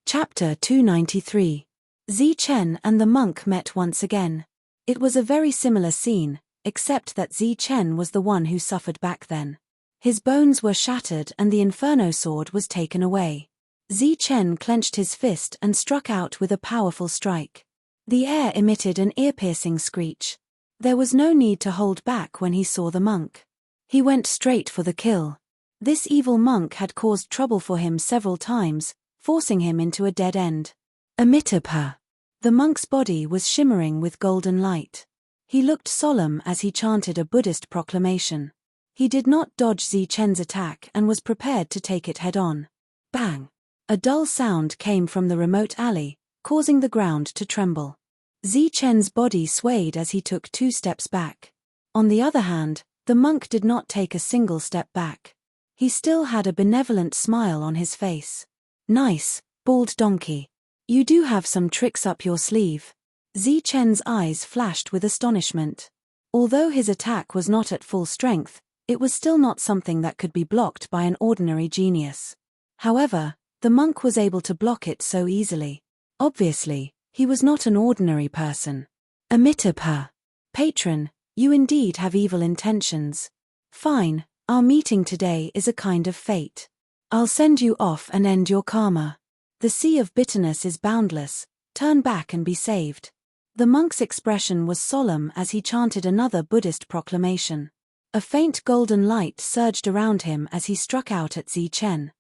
S1: Chapter 293. Zichen and the monk met once again. It was a very similar scene, except that Zichen was the one who suffered back then. His bones were shattered and the Inferno sword was taken away. Zichen clenched his fist and struck out with a powerful strike. The air emitted an ear-piercing screech. There was no need to hold back when he saw the monk. He went straight for the kill. This evil monk had caused trouble for him several times, forcing him into a dead end. Amitabha. The monk's body was shimmering with golden light. He looked solemn as he chanted a Buddhist proclamation. He did not dodge Zichen's attack and was prepared to take it head-on. Bang! A dull sound came from the remote alley, causing the ground to tremble. Zichen's body swayed as he took 2 steps back. On the other hand, the monk did not take a single step back. He still had a benevolent smile on his face. Nice, bald donkey. You do have some tricks up your sleeve. Zichen's eyes flashed with astonishment. Although his attack was not at full strength, it was still not something that could be blocked by an ordinary genius. However, the monk was able to block it so easily. Obviously, he was not an ordinary person. Amitabha. Patron, you indeed have evil intentions. Fine, our meeting today is a kind of fate. I'll send you off and end your karma. The sea of bitterness is boundless, turn back and be saved. The monk's expression was solemn as he chanted another Buddhist proclamation. A faint golden light surged around him as he struck out at Chen.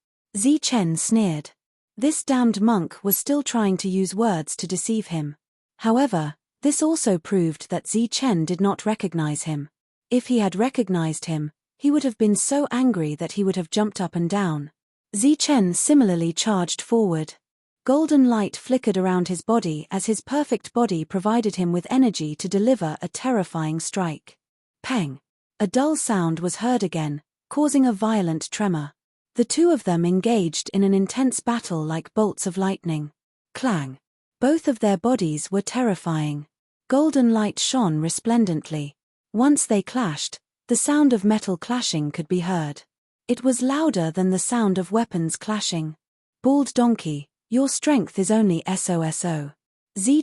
S1: Chen sneered. This damned monk was still trying to use words to deceive him. However, this also proved that Chen did not recognize him. If he had recognized him, he would have been so angry that he would have jumped up and down. Chen similarly charged forward. Golden light flickered around his body as his perfect body provided him with energy to deliver a terrifying strike. Pang! A dull sound was heard again, causing a violent tremor. The two of them engaged in an intense battle like bolts of lightning. Clang! Both of their bodies were terrifying. Golden light shone resplendently. Once they clashed, the sound of metal clashing could be heard. It was louder than the sound of weapons clashing. Bald donkey, your strength is only SOSO.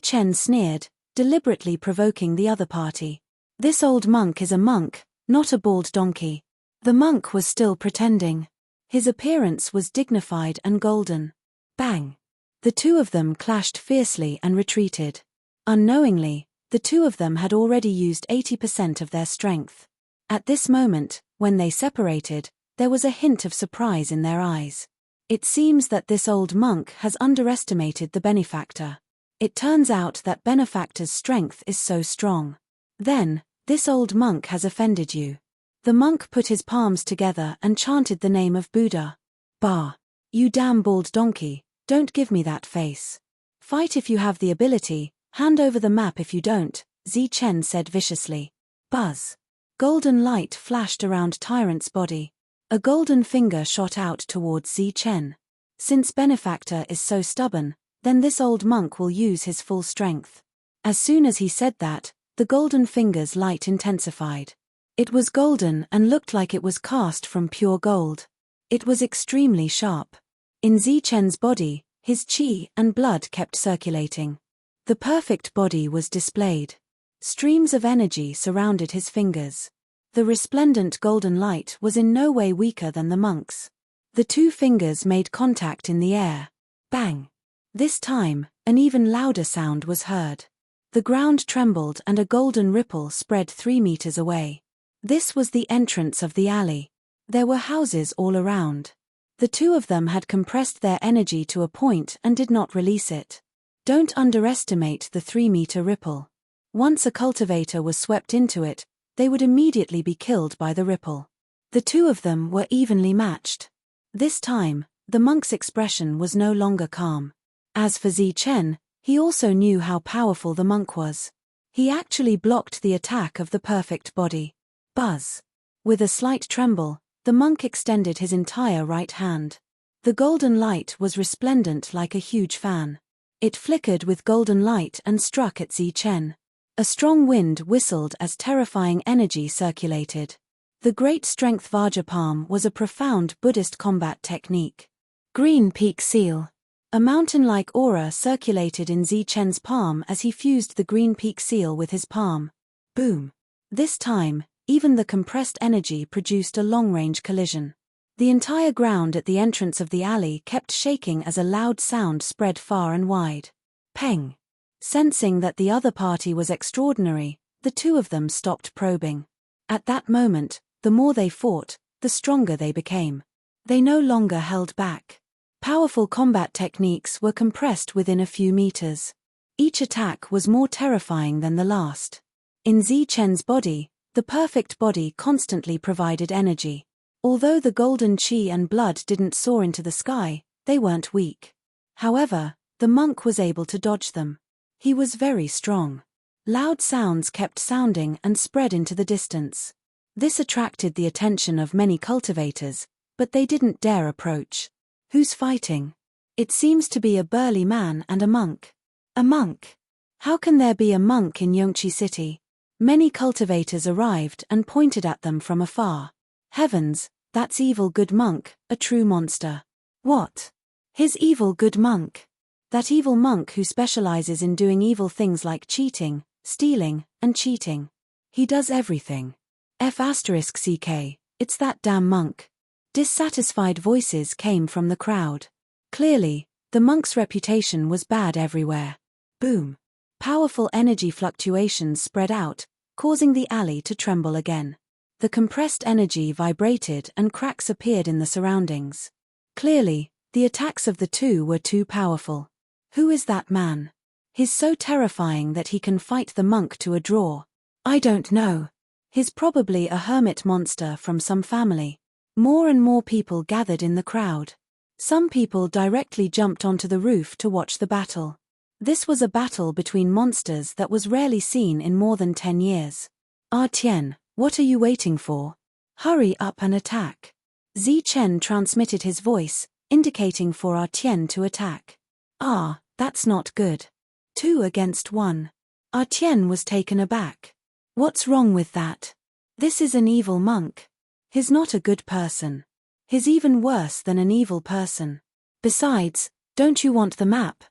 S1: Chen sneered, deliberately provoking the other party. This old monk is a monk, not a bald donkey. The monk was still pretending. His appearance was dignified and golden. Bang! The two of them clashed fiercely and retreated. Unknowingly, the two of them had already used 80% of their strength. At this moment, when they separated, there was a hint of surprise in their eyes. It seems that this old monk has underestimated the benefactor. It turns out that benefactor's strength is so strong. Then, this old monk has offended you. The monk put his palms together and chanted the name of Buddha. Bah! You damn bald donkey, don't give me that face. Fight if you have the ability, hand over the map if you don't, Chen said viciously. Buzz! Golden light flashed around Tyrant's body. A golden finger shot out towards Chen. Since benefactor is so stubborn, then this old monk will use his full strength. As soon as he said that, the golden finger's light intensified. It was golden and looked like it was cast from pure gold. It was extremely sharp. In Chen's body, his qi and blood kept circulating. The perfect body was displayed. Streams of energy surrounded his fingers. The resplendent golden light was in no way weaker than the monk's. The two fingers made contact in the air. Bang! This time, an even louder sound was heard. The ground trembled and a golden ripple spread 3 meters away. This was the entrance of the alley. There were houses all around. The two of them had compressed their energy to a point and did not release it. Don't underestimate the 3-meter ripple. Once a cultivator was swept into it, they would immediately be killed by the ripple. The two of them were evenly matched. This time, the monk's expression was no longer calm. As for Chen, he also knew how powerful the monk was. He actually blocked the attack of the perfect body. Buzz! With a slight tremble, the monk extended his entire right hand. The golden light was resplendent like a huge fan. It flickered with golden light and struck at Chen. A strong wind whistled as terrifying energy circulated. The great strength Vajrapalm was a profound Buddhist combat technique. Green peak seal. A mountain-like aura circulated in Chen's palm as he fused the green peak seal with his palm. Boom! This time, even the compressed energy produced a long-range collision. The entire ground at the entrance of the alley kept shaking as a loud sound spread far and wide. Peng! Sensing that the other party was extraordinary, the two of them stopped probing. At that moment, the more they fought, the stronger they became. They no longer held back. Powerful combat techniques were compressed within a few meters. Each attack was more terrifying than the last. In Chen's body, the perfect body constantly provided energy. Although the golden qi and blood didn't soar into the sky, they weren't weak. However, the monk was able to dodge them. He was very strong. Loud sounds kept sounding and spread into the distance. This attracted the attention of many cultivators, but they didn't dare approach. Who's fighting? It seems to be a burly man and a monk. A monk? How can there be a monk in Yongqi City? Many cultivators arrived and pointed at them from afar. Heavens, that's evil good monk, a true monster. What? His evil good monk? That evil monk who specializes in doing evil things like cheating, stealing, and cheating. He does everything. F*ck, it's that damn monk. Dissatisfied voices came from the crowd. Clearly, the monk's reputation was bad everywhere. Boom. Powerful energy fluctuations spread out, causing the alley to tremble again. The compressed energy vibrated and cracks appeared in the surroundings. Clearly, the attacks of the two were too powerful. Who is that man? He's so terrifying that he can fight the monk to a draw. I don't know. He's probably a hermit monster from some family. More and more people gathered in the crowd. Some people directly jumped onto the roof to watch the battle. This was a battle between monsters that was rarely seen in more than 10 years. Ah Tian, what are you waiting for? Hurry up and attack. Zi Chen transmitted his voice, indicating for Ah Tian to attack. Ah, that's not good. 2 against 1. Ah Tian was taken aback. What's wrong with that? This is an evil monk. He's not a good person. He's even worse than an evil person. Besides, don't you want the map?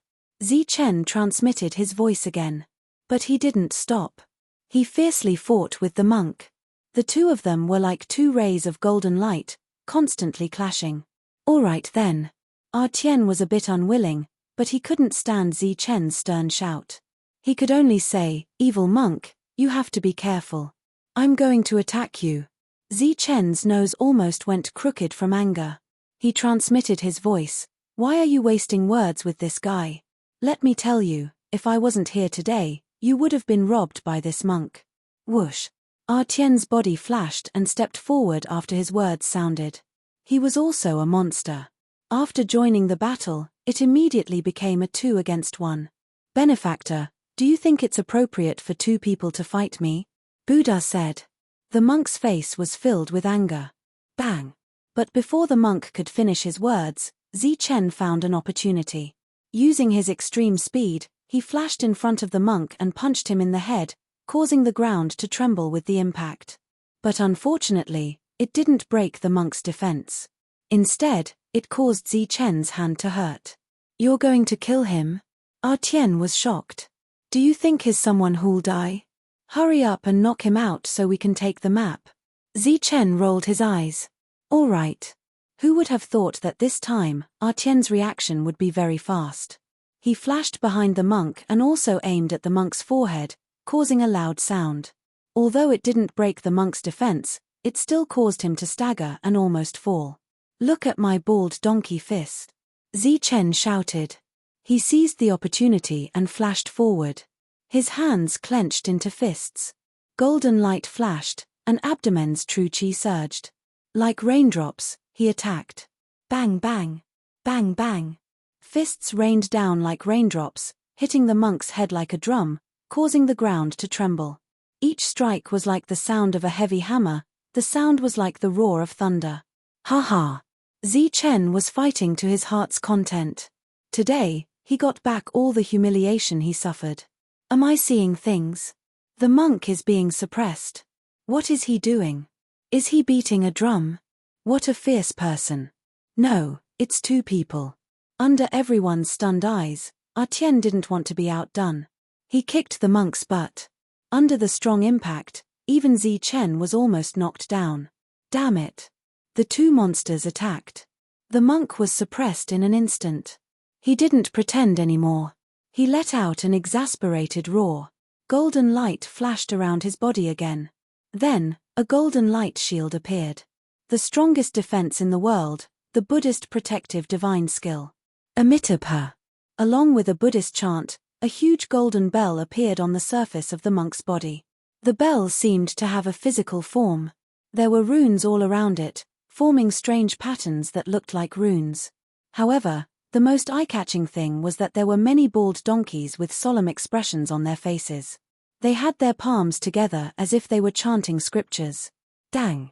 S1: Zi Chen transmitted his voice again. But he didn't stop. He fiercely fought with the monk. The two of them were like 2 rays of golden light, constantly clashing. All right then. Ah Tian was a bit unwilling, but he couldn't stand Zi Chen's stern shout. He could only say, "Evil monk, you have to be careful. I'm going to attack you." Zi Chen's nose almost went crooked from anger. He transmitted his voice. "Why are you wasting words with this guy? Let me tell you, if I wasn't here today, you would have been robbed by this monk." Whoosh. Ah Tian's body flashed and stepped forward after his words sounded. He was also a monster. After joining the battle, it immediately became a 2 against 1. "Benefactor, do you think it's appropriate for 2 people to fight me?" Buddha said. The monk's face was filled with anger. Bang! But before the monk could finish his words, Zi Chen found an opportunity. Using his extreme speed, he flashed in front of the monk and punched him in the head, causing the ground to tremble with the impact. But unfortunately, it didn't break the monk's defense. Instead, it caused Zi Chen's hand to hurt. "You're going to kill him?" Ah Tian was shocked. "Do you think he's someone who'll die? Hurry up and knock him out so we can take the map." Zi Chen rolled his eyes. All right. Who would have thought that this time, Ah Tian's reaction would be very fast. He flashed behind the monk and also aimed at the monk's forehead, causing a loud sound. Although it didn't break the monk's defense, it still caused him to stagger and almost fall. "Look at my bald donkey fist," Zi Chen shouted. He seized the opportunity and flashed forward. His hands clenched into fists. Golden light flashed, and abdomen's true qi surged. Like raindrops, he attacked. Bang bang. Bang bang. Fists rained down like raindrops, hitting the monk's head like a drum, causing the ground to tremble. Each strike was like the sound of a heavy hammer, the sound was like the roar of thunder. Ha ha. Zi Chen was fighting to his heart's content. Today, he got back all the humiliation he suffered. Am I seeing things? The monk is being suppressed. What is he doing? Is he beating a drum? What a fierce person. No, it's 2 people. Under everyone's stunned eyes, Ah Tian didn't want to be outdone. He kicked the monk's butt. Under the strong impact, even Zi Chen was almost knocked down. Damn it. The 2 monsters attacked. The monk was suppressed in an instant. He didn't pretend anymore. He let out an exasperated roar. Golden light flashed around his body again. Then, a golden light shield appeared. The strongest defense in the world, the Buddhist protective divine skill. Amitabha. Along with a Buddhist chant, a huge golden bell appeared on the surface of the monk's body. The bell seemed to have a physical form. There were runes all around it, forming strange patterns that looked like runes. However, the most eye-catching thing was that there were many bald donkeys with solemn expressions on their faces. They had their palms together as if they were chanting scriptures. Dang!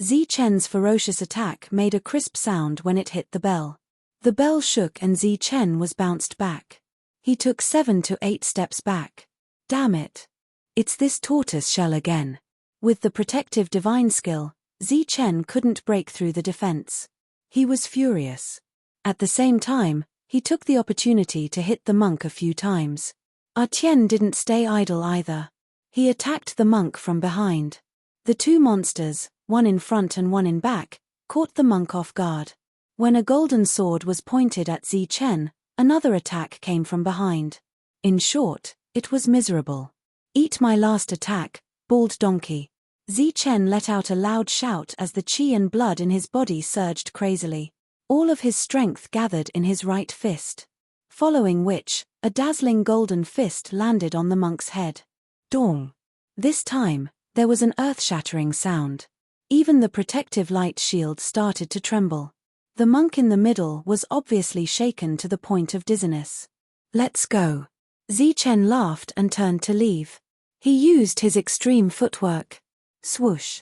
S1: Zi Chen's ferocious attack made a crisp sound when it hit the bell. The bell shook and Zi Chen was bounced back. He took 7 to 8 steps back. Damn it! It's this tortoise shell again. With the protective divine skill, Zi Chen couldn't break through the defense. He was furious. At the same time, he took the opportunity to hit the monk a few times. Ah Tian didn't stay idle either. He attacked the monk from behind. The 2 monsters, one in front and one in back, caught the monk off guard. When a golden sword was pointed at Zi Chen, another attack came from behind. In short, It was miserable. Eat my last attack, bald donkey. Zichen let out a loud shout as the chi and blood in his body surged crazily. All of his strength gathered in his right fist. Following which, a dazzling golden fist landed on the monk's head. Dong! This time, there was an earth-shattering sound. Even the protective light shield started to tremble. The monk in the middle was obviously shaken to the point of dizziness. Let's go. Zichen laughed and turned to leave. He used his extreme footwork. Swoosh.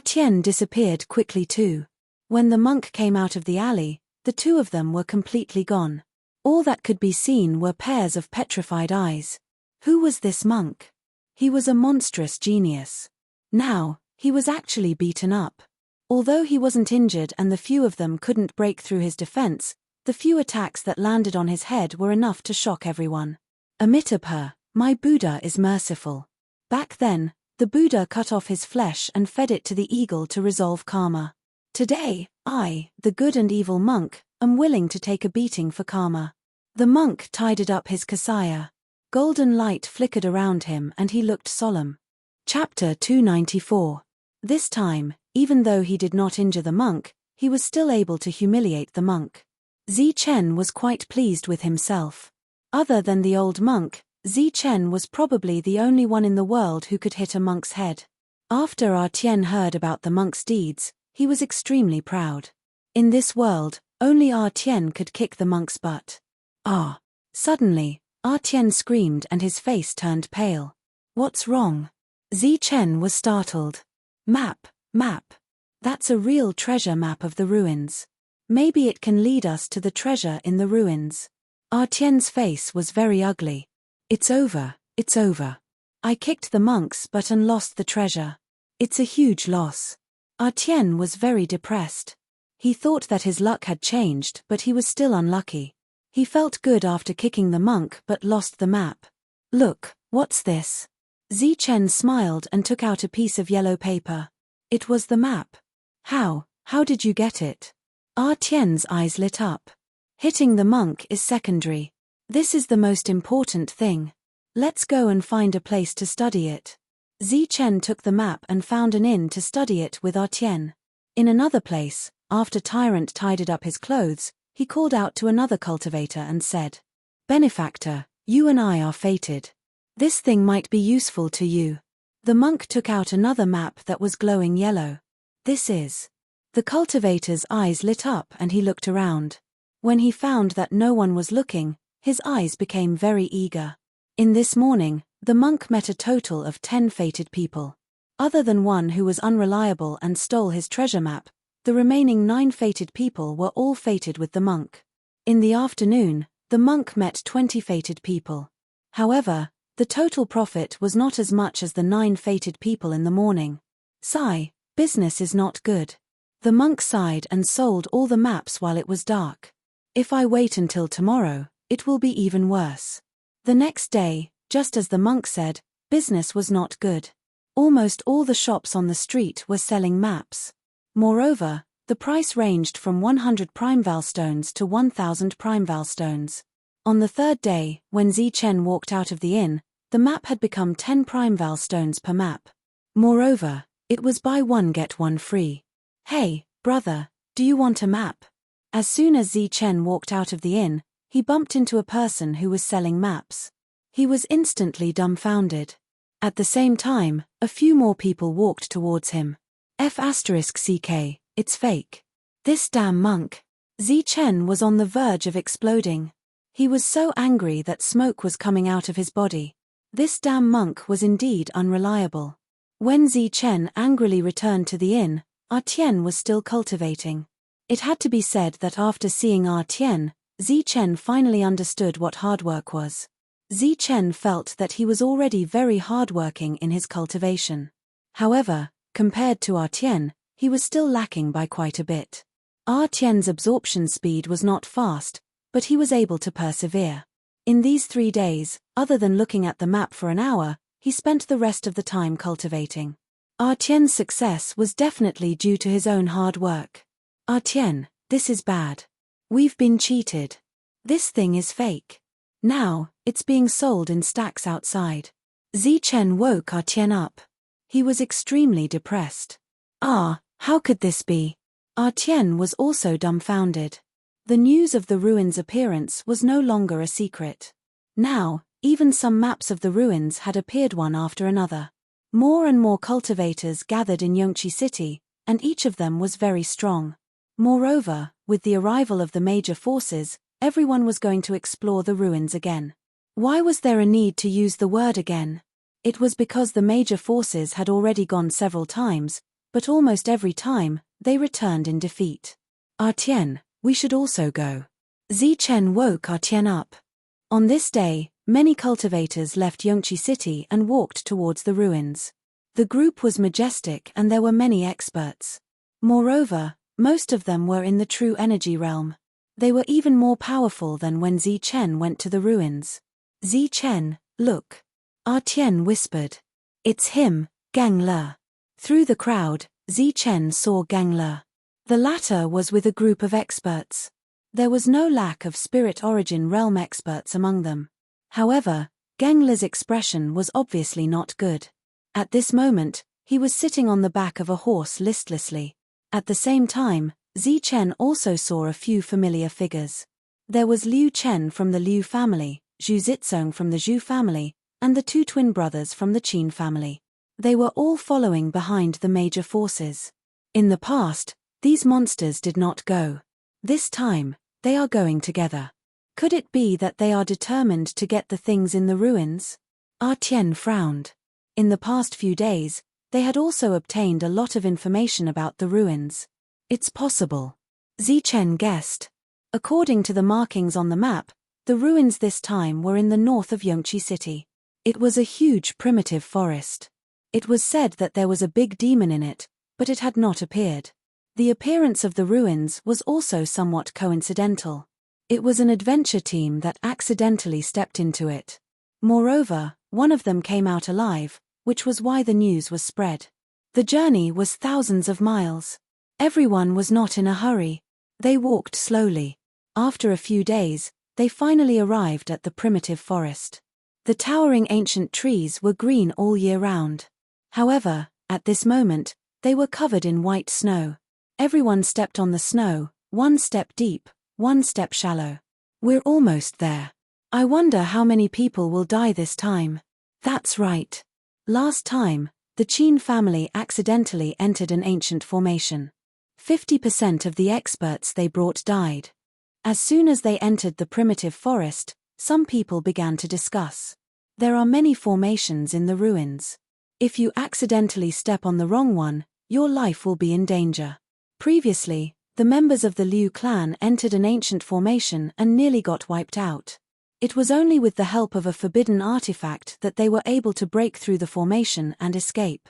S1: Tian disappeared quickly too. When the monk came out of the alley, the two of them were completely gone. All that could be seen were pairs of petrified eyes. Who was this monk? He was a monstrous genius. Now, he was actually beaten up. Although he wasn't injured and the few of them couldn't break through his defense, the few attacks that landed on his head were enough to shock everyone. Amitabha, my Buddha is merciful. Back then, the Buddha cut off his flesh and fed it to the eagle to resolve karma. Today, I, the good and evil monk, am willing to take a beating for karma. The monk tidied up his kasaya. Golden light flickered around him and he looked solemn. Chapter 294. This time, even though he did not injure the monk, he was still able to humiliate the monk. Zichen was quite pleased with himself. Other than the old monk, Zichen was probably the only one in the world who could hit a monk's head. After Tian heard about the monk's deeds, he was extremely proud. In this world, only Tian could kick the monk's butt. Suddenly, Tian screamed and his face turned pale. What's wrong? Zichen was startled. Map. That's a real treasure map of the ruins. Maybe it can lead us to the treasure in the ruins. Tian's face was very ugly. It's over. I kicked the monks but lost the treasure. It's a huge loss. Tian was very depressed. He thought that his luck had changed but he was still unlucky. He felt good after kicking the monk but lost the map. Look, what's this? Zichen smiled and took out a piece of yellow paper. It was the map. How did you get it? Tian's eyes lit up. Hitting the monk is secondary. This is the most important thing. Let's go and find a place to study it. Zichen took the map and found an inn to study it with Tian. In another place, after Tyrant tidied up his clothes, he called out to another cultivator and said, Benefactor, you and I are fated. This thing might be useful to you. The monk took out another map that was glowing yellow. This is. The cultivator's eyes lit up and he looked around. When he found that no one was looking, his eyes became very eager. In this morning, the monk met a total of 10 fated people. Other than one who was unreliable and stole his treasure map, the remaining 9 fated people were all fated with the monk. In the afternoon, the monk met 20 fated people. However, the total profit was not as much as the 9 fated people in the morning. Sigh, business is not good. The monk sighed and sold all the maps while it was dark. If I wait until tomorrow, it will be even worse. The next day, just as the monk said, business was not good. Almost all the shops on the street were selling maps. Moreover, the price ranged from 100 primeval stones to 1,000 primeval stones. On the third day, when Zichen walked out of the inn, the map had become 10 primeval stones per map. Moreover, it was buy one get one free. Hey, brother, do you want a map? As soon as Zichen walked out of the inn, he bumped into a person who was selling maps. He was instantly dumbfounded. At the same time, a few more people walked towards him. F***ck, it's fake. This damn monk. Zichen was on the verge of exploding. He was so angry that smoke was coming out of his body. This damn monk was indeed unreliable. When Zichen angrily returned to the inn, Tian was still cultivating. It had to be said that after seeing Tian, Zichen finally understood what hard work was. Zichen felt that he was already very hardworking in his cultivation. However, compared to Tian, he was still lacking by quite a bit. Tian's absorption speed was not fast, but he was able to persevere. In these 3 days, other than looking at the map for an hour, he spent the rest of the time cultivating. Tian's success was definitely due to his own hard work. Tian, this is bad. We've been cheated. This thing is fake. Now, It's being sold in stacks outside. Zichen woke Etienne up. He was extremely depressed. Ah, how could this be? Etienne was also dumbfounded. The news of the ruins' appearance was no longer a secret. Now, even some maps of the ruins had appeared one after another. More and more cultivators gathered in Yongqi City, and each of them was very strong. Moreover, with the arrival of the major forces, everyone was going to explore the ruins again. Why was there a need to use the word again? It was because the major forces had already gone several times, but almost every time, they returned in defeat. Etienne, we should also go. Zichen woke Etienne up. On this day, many cultivators left Yongqi City and walked towards the ruins. The group was majestic and there were many experts. Moreover, most of them were in the true energy realm. They were even more powerful than when Zichen went to the ruins. Zichen, look. Etienne whispered. It's him, Gang Le. Through the crowd, Zichen saw Gang Le. The latter was with a group of experts. There was no lack of spirit origin realm experts among them. However, Gang Le's expression was obviously not good. At this moment, he was sitting on the back of a horse listlessly. At the same time, Zichen also saw a few familiar figures. There was Liu Chen from the Liu family, Zhu Zizong from the Zhu family, and the two twin brothers from the Qin family. They were all following behind the major forces. In the past, these monsters did not go. This time, they are going together. Could it be that they are determined to get the things in the ruins? Etienne frowned. In the past few days, they had also obtained a lot of information about the ruins. It's possible. Zichen guessed. According to the markings on the map, the ruins this time were in the north of Yongqi City. It was a huge primitive forest. It was said that there was a big demon in it, but it had not appeared. The appearance of the ruins was also somewhat coincidental. It was an adventure team that accidentally stepped into it. Moreover, one of them came out alive, which was why the news was spread. The journey was thousands of miles. Everyone was not in a hurry. They walked slowly. After a few days, they finally arrived at the primitive forest. The towering ancient trees were green all year round. However, at this moment, they were covered in white snow. Everyone stepped on the snow, one step deep, one step shallow. We're almost there. I wonder how many people will die this time. That's right. Last time, the Qin family accidentally entered an ancient formation. 50% of the experts they brought died. As soon as they entered the primitive forest, some people began to discuss. There are many formations in the ruins. If you accidentally step on the wrong one, your life will be in danger. Previously, the members of the Liu clan entered an ancient formation and nearly got wiped out. It was only with the help of a forbidden artifact that they were able to break through the formation and escape.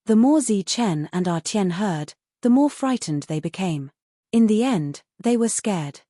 S1: The more Zichen and Etienne heard, the more frightened they became. In the end, they were scared.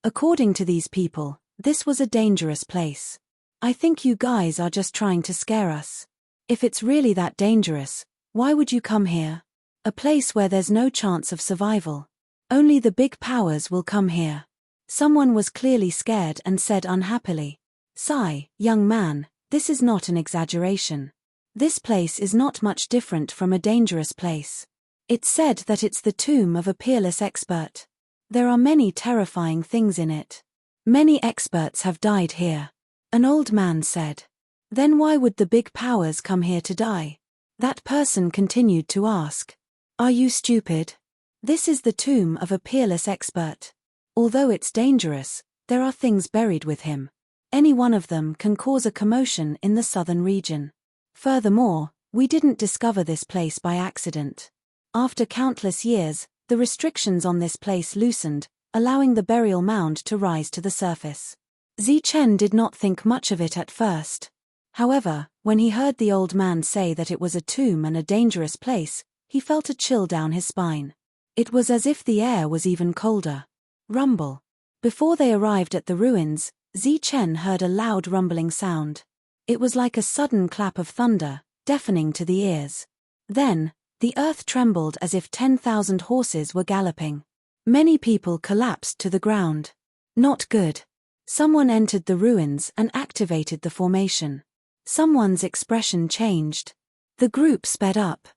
S1: According to these people, this was a dangerous place. I think you guys are just trying to scare us. If it's really that dangerous, why would you come here? A place where there's no chance of survival. Only the big powers will come here. Someone was clearly scared and said unhappily. Sigh, young man, this is not an exaggeration. This place is not much different from a dangerous place. It's said that it's the tomb of a peerless expert. There are many terrifying things in it. Many experts have died here. An old man said. Then why would the big powers come here to die? That person continued to ask. Are you stupid? This is the tomb of a peerless expert. Although it's dangerous, there are things buried with him. Any one of them can cause a commotion in the southern region. Furthermore, we didn't discover this place by accident. After countless years, the restrictions on this place loosened, allowing the burial mound to rise to the surface. Zichen did not think much of it at first. However, when he heard the old man say that it was a tomb and a dangerous place, he felt a chill down his spine. It was as if the air was even colder. Rumble. Before they arrived at the ruins, Zichen heard a loud rumbling sound. It was like a sudden clap of thunder, deafening to the ears. Then, the earth trembled as if 10,000 horses were galloping. Many people collapsed to the ground. Not good. Someone entered the ruins and activated the formation. Someone's expression changed. The group sped up.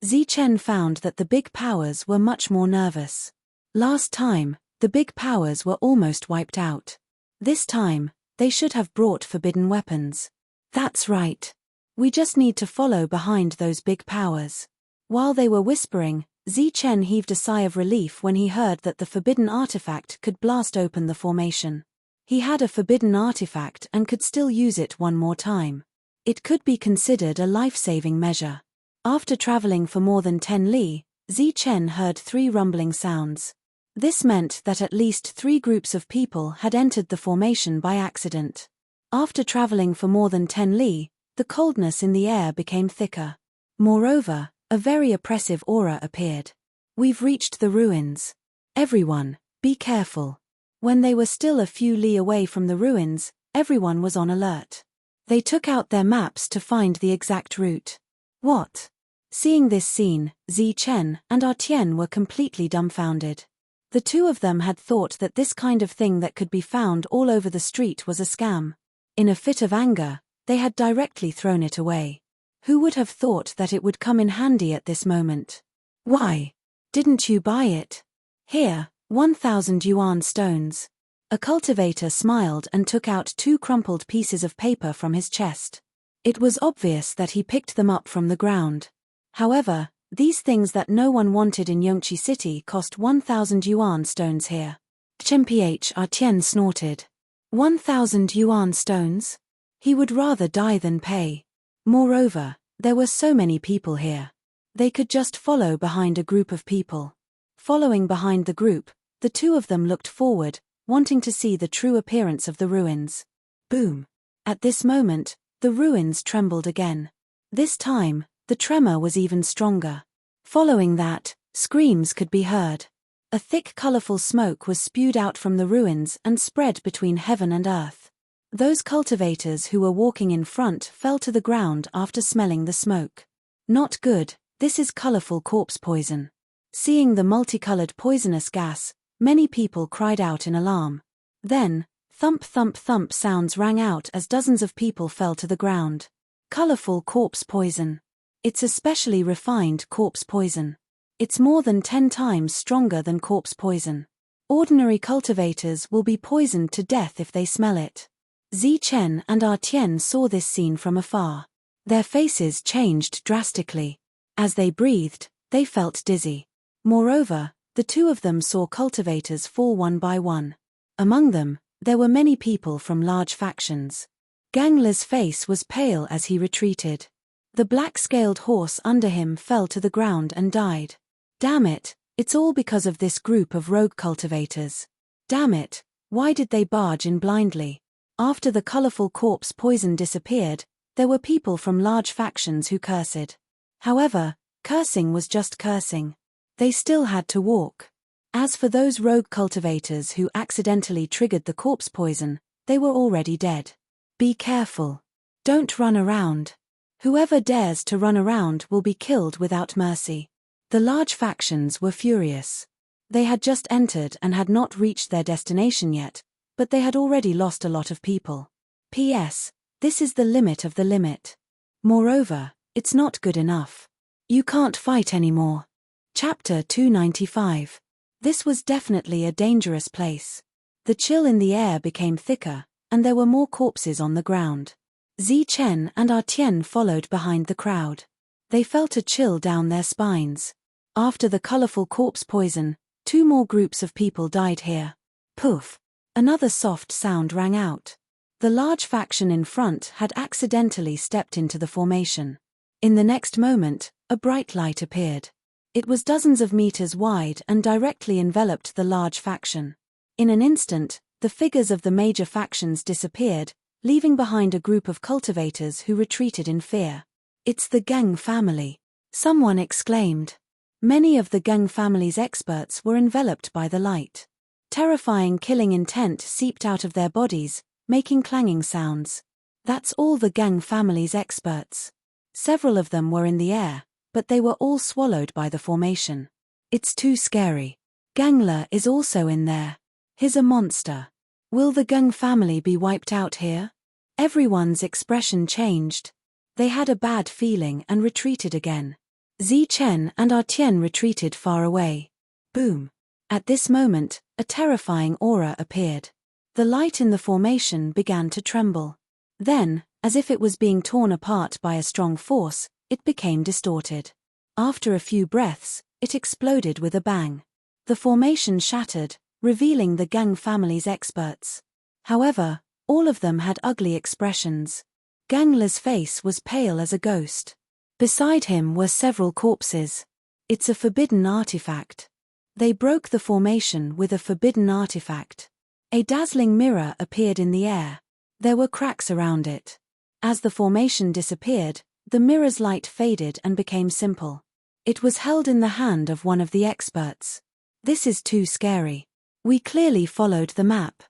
S1: Zichen found that the big powers were much more nervous. Last time, the big powers were almost wiped out. This time, they should have brought forbidden weapons. That's right. We just need to follow behind those big powers. While they were whispering, Zichen heaved a sigh of relief when he heard that the forbidden artifact could blast open the formation. He had a forbidden artifact and could still use it one more time. It could be considered a life-saving measure. After traveling for more than 10 li, Zichen heard 3 rumbling sounds. This meant that at least 3 groups of people had entered the formation by accident. After traveling for more than 10 li, the coldness in the air became thicker. Moreover, a very oppressive aura appeared. We've reached the ruins. Everyone, be careful. When they were still a few li away from the ruins, everyone was on alert. They took out their maps to find the exact route. What? Seeing this scene, Zichen and Artian were completely dumbfounded. The two of them had thought that this kind of thing that could be found all over the street was a scam. In a fit of anger, they had directly thrown it away. Who would have thought that it would come in handy at this moment? Why? Didn't you buy it? Here, 1,000 yuan stones. A cultivator smiled and took out 2 crumpled pieces of paper from his chest. It was obvious that he picked them up from the ground. However, these things that no one wanted in Yongqi City cost 1,000 yuan stones here. Chmph Artian snorted. 1,000 yuan stones? He would rather die than pay. Moreover, there were so many people here. They could just follow behind a group of people. Following behind the group, the two of them looked forward, wanting to see the true appearance of the ruins. Boom! At this moment, the ruins trembled again. This time, the tremor was even stronger. Following that, screams could be heard. A thick colorful smoke was spewed out from the ruins and spread between heaven and earth. Those cultivators who were walking in front fell to the ground after smelling the smoke. Not good, this is colorful corpse poison. Seeing the multicolored poisonous gas, many people cried out in alarm. Then, thump thump thump sounds rang out as dozens of people fell to the ground. Colorful corpse poison. It's especially refined corpse poison. It's more than 10 times stronger than corpse poison. Ordinary cultivators will be poisoned to death if they smell it. Zichen and Artian saw this scene from afar. Their faces changed drastically. As they breathed, they felt dizzy. Moreover, the two of them saw cultivators fall one by one. Among them, there were many people from large factions. Gangler's face was pale as he retreated. The black-scaled horse under him fell to the ground and died. Damn it, it's all because of this group of rogue cultivators. Damn it, why did they barge in blindly? After the colorful corpse poison disappeared, there were people from large factions who cursed. However, cursing was just cursing. They still had to walk. As for those rogue cultivators who accidentally triggered the corpse poison, they were already dead. Be careful. Don't run around. Whoever dares to run around will be killed without mercy. The large factions were furious. They had just entered and had not reached their destination yet, but they had already lost a lot of people. P.S. This is the limit of the limit. Moreover, it's not good enough. You can't fight anymore. Chapter 295. This was definitely a dangerous place. The chill in the air became thicker, and there were more corpses on the ground. Zichen and Artian followed behind the crowd. They felt a chill down their spines. After the colorful corpse poison, 2 more groups of people died here. Poof! Another soft sound rang out. The large faction in front had accidentally stepped into the formation. In the next moment, a bright light appeared. It was dozens of meters wide and directly enveloped the large faction. In an instant, the figures of the major factions disappeared, leaving behind a group of cultivators who retreated in fear. It's the Geng family, someone exclaimed. Many of the Geng family's experts were enveloped by the light. Terrifying killing intent seeped out of their bodies, making clanging sounds. That's all the Geng family's experts. Several of them were in the air, but they were all swallowed by the formation. It's too scary. Gangler is also in there. He's a monster. Will the Gung family be wiped out here? Everyone's expression changed. They had a bad feeling and retreated again. Zichen and Artian retreated far away. Boom. At this moment, a terrifying aura appeared. The light in the formation began to tremble. Then, as if it was being torn apart by a strong force, it became distorted. After a few breaths, it exploded with a bang. The formation shattered, revealing the Gung family's experts. However, all of them had ugly expressions. Gangla's face was pale as a ghost. Beside him were several corpses. It's a forbidden artifact. They broke the formation with a forbidden artifact. A dazzling mirror appeared in the air. There were cracks around it. As the formation disappeared, the mirror's light faded and became simple. It was held in the hand of one of the experts. This is too scary. We clearly followed the map.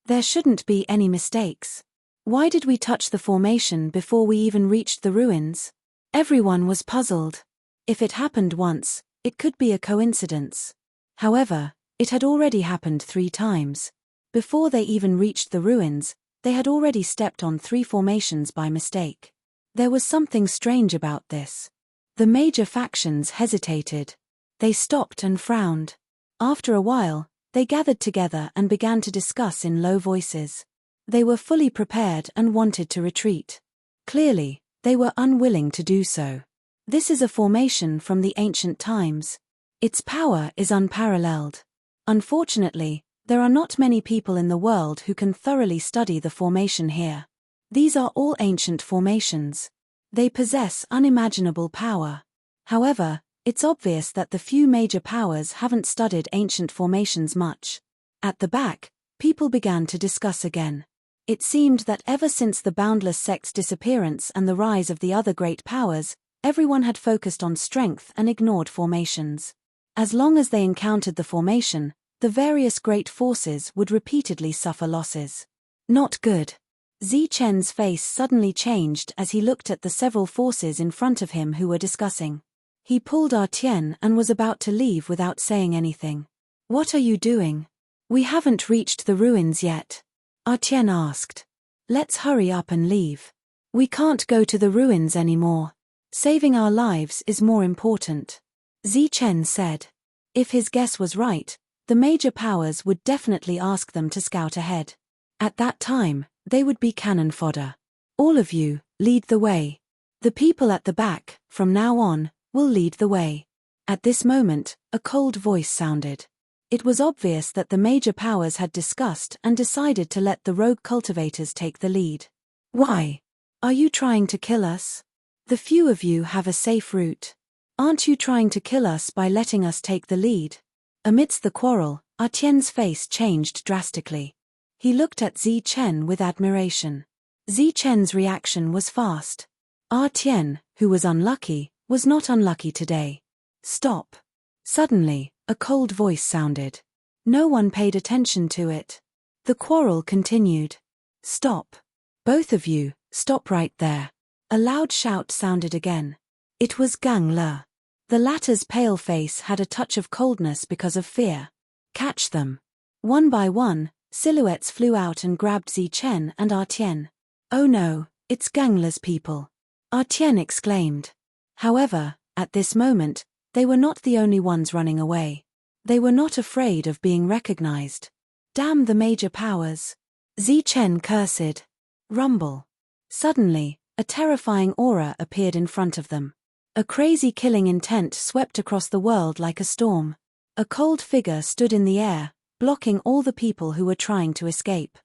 S1: There shouldn't be any mistakes. Why did we touch the formation before we even reached the ruins? Everyone was puzzled. If it happened once, it could be a coincidence. However, it had already happened 3 times. Before they even reached the ruins, they had already stepped on 3 formations by mistake. There was something strange about this. The major factions hesitated. They stopped and frowned. After a while, they gathered together and began to discuss in low voices. They were fully prepared and wanted to retreat. Clearly, they were unwilling to do so. This is a formation from the ancient times. Its power is unparalleled. Unfortunately, there are not many people in the world who can thoroughly study the formation here. These are all ancient formations. They possess unimaginable power. However, it's obvious that the few major powers haven't studied ancient formations much. At the back, people began to discuss again. It seemed that ever since the Boundless sect's disappearance and the rise of the other great powers, everyone had focused on strength and ignored formations. As long as they encountered the formation, the various great forces would repeatedly suffer losses. Not good. Zichen's face suddenly changed as he looked at the several forces in front of him who were discussing. He pulled Artian and was about to leave without saying anything. What are you doing? We haven't reached the ruins yet. Artian asked. Let's hurry up and leave. We can't go to the ruins anymore. Saving our lives is more important. Zichen said. If his guess was right, the major powers would definitely ask them to scout ahead. At that time, they would be cannon fodder. All of you, lead the way. The people at the back, from now on, will lead the way. At this moment, a cold voice sounded. It was obvious that the major powers had discussed and decided to let the rogue cultivators take the lead. Why? Are you trying to kill us? The few of you have a safe route. Aren't you trying to kill us by letting us take the lead? Amidst the quarrel, Artien's face changed drastically. He looked at Zichen with admiration. Zichen's reaction was fast. Artien, who was unlucky, was not unlucky today. Stop. Suddenly, a cold voice sounded. No one paid attention to it. The quarrel continued. Stop. Both of you, stop right there. A loud shout sounded again. It was Gang Le. The latter's pale face had a touch of coldness because of fear. Catch them. One by one, silhouettes flew out and grabbed Zichen and Artien. Oh no, it's Gang Le's people. Artien exclaimed. However, at this moment, they were not the only ones running away. They were not afraid of being recognized. Damn the major powers. Zichen cursed. Rumble. Suddenly, a terrifying aura appeared in front of them. A crazy killing intent swept across the world like a storm. A cold figure stood in the air, blocking all the people who were trying to escape.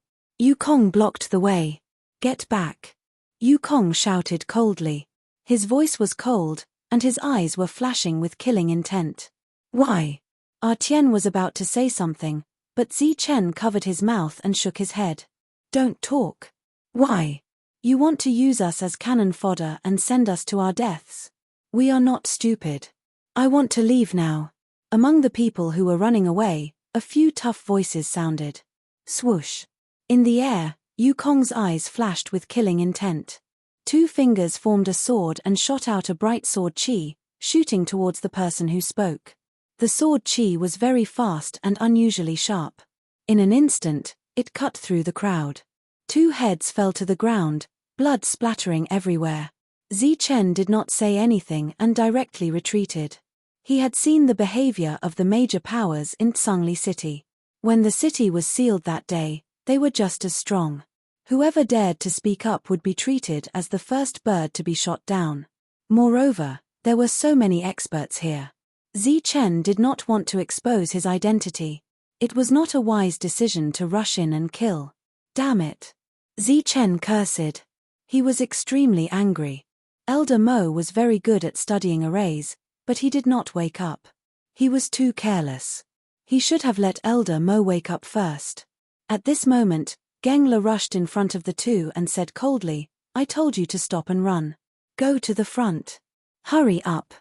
S1: Yukong blocked the way. Get back. Yukong shouted coldly. His voice was cold, and his eyes were flashing with killing intent. Why? Artien was about to say something, but Zichen covered his mouth and shook his head. Don't talk. Why? You want to use us as cannon fodder and send us to our deaths. We are not stupid. I want to leave now. Among the people who were running away, a few tough voices sounded. Swoosh. In the air, Yukong's eyes flashed with killing intent. 2 fingers formed a sword and shot out a bright sword chi, shooting towards the person who spoke. The sword chi was very fast and unusually sharp. In an instant, It cut through the crowd. 2 heads fell to the ground, blood splattering everywhere. Zichen did not say anything and directly retreated. He had seen the behavior of the major powers in Tsungli City. When the city was sealed that day, they were just as strong. Whoever dared to speak up would be treated as the first bird to be shot down. Moreover, there were so many experts here. Zichen did not want to expose his identity. It was not a wise decision to rush in and kill. Damn it. Zichen cursed. He was extremely angry. Elder Mo was very good at studying arrays, but he did not wake up. He was too careless. He should have let Elder Mo wake up first. At this moment, Gengla rushed in front of the two and said coldly, "I told you to stop and run. Go to the front. Hurry up."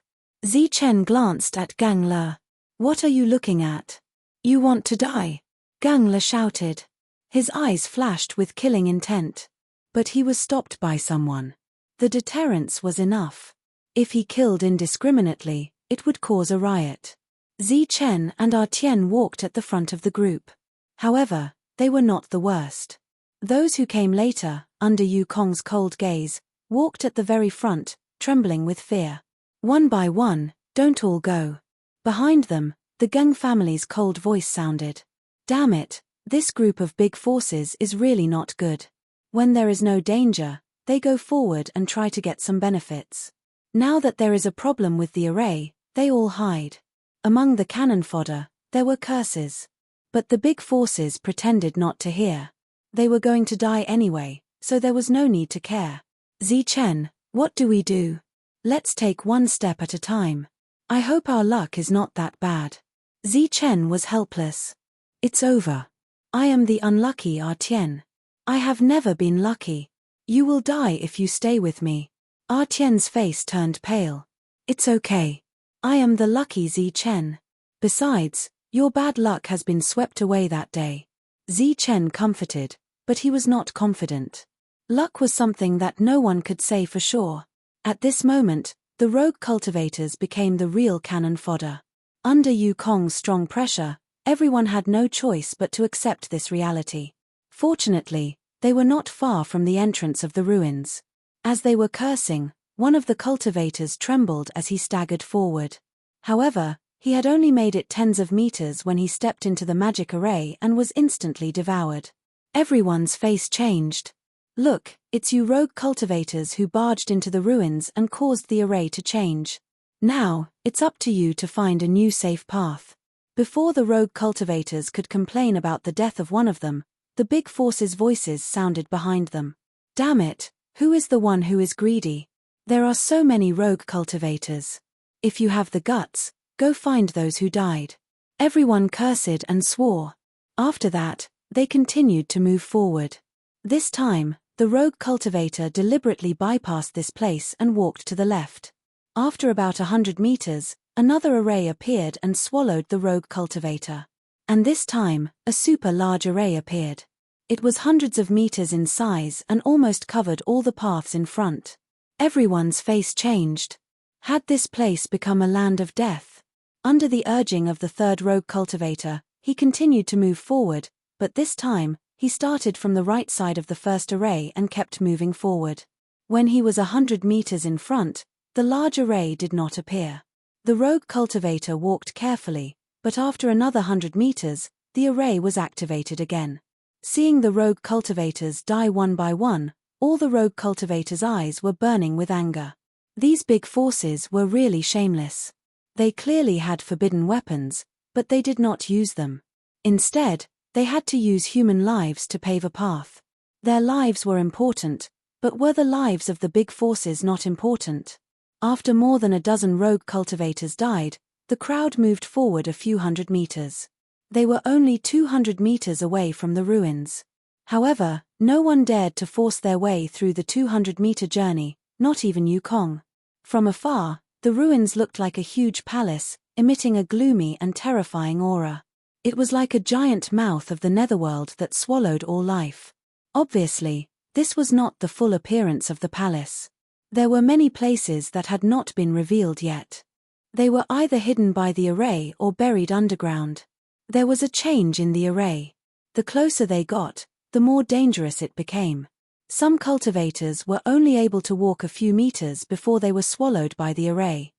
S1: Zichen glanced at Gengla. "What are you looking at? You want to die?" Gengla shouted. His eyes flashed with killing intent. But he was stopped by someone. The deterrence was enough. If he killed indiscriminately, it would cause a riot. Zichen and Artian walked at the front of the group. However, they were not the worst. Those who came later, under Yukong's cold gaze, walked at the very front, trembling with fear. One by one, "Don't all go." Behind them, the Geng family's cold voice sounded. "Damn it, this group of big forces is really not good. When there is no danger, they go forward and try to get some benefits. Now that there is a problem with the array, they all hide." Among the cannon fodder, there were curses. But the big forces pretended not to hear. They were going to die anyway, so there was no need to care. "Zichen, what do we do? Let's take one step at a time. I hope our luck is not that bad." Zichen was helpless. "It's over. I am the unlucky Artian. I have never been lucky. You will die if you stay with me." Artian's face turned pale. "It's okay. I am the lucky Zichen. Besides, your bad luck has been swept away that day." Zichen comforted, but he was not confident. Luck was something that no one could say for sure. At this moment, the rogue cultivators became the real cannon fodder. Under Yukong's strong pressure, everyone had no choice but to accept this reality. Fortunately, they were not far from the entrance of the ruins. As they were cursing, one of the cultivators trembled as he staggered forward. However, he had only made it tens of meters when he stepped into the magic array and was instantly devoured. Everyone's face changed. "Look, it's you rogue cultivators who barged into the ruins and caused the array to change. Now, it's up to you to find a new safe path." Before the rogue cultivators could complain about the death of one of them, the big force's voices sounded behind them. "Damn it, who is the one who is greedy? There are so many rogue cultivators. If you have the guts, go find those who died." Everyone cursed and swore. After that, they continued to move forward. This time, the rogue cultivator deliberately bypassed this place and walked to the left. After about 100 meters, another array appeared and swallowed the rogue cultivator. And this time, a super large array appeared. It was hundreds of meters in size and almost covered all the paths in front. Everyone's face changed. Had this place become a land of death? Under the urging of the third rogue cultivator, he continued to move forward, but this time, he started from the right side of the first array and kept moving forward. When he was 100 meters in front, the large array did not appear. The rogue cultivator walked carefully, but after another 100 meters, the array was activated again. Seeing the rogue cultivators die one by one, all the rogue cultivators' eyes were burning with anger. These big forces were really shameless. They clearly had forbidden weapons, but they did not use them. Instead, they had to use human lives to pave a path. Their lives were important, but were the lives of the big forces not important? After more than a dozen rogue cultivators died, the crowd moved forward a few hundred meters. They were only 200 meters away from the ruins. However, no one dared to force their way through the 200-meter journey, not even Yukong. From afar, the ruins looked like a huge palace, emitting a gloomy and terrifying aura. It was like a giant mouth of the netherworld that swallowed all life. Obviously, this was not the full appearance of the palace. There were many places that had not been revealed yet. They were either hidden by the array or buried underground. There was a change in the array. The closer they got, the more dangerous it became. Some cultivators were only able to walk a few meters before they were swallowed by the array.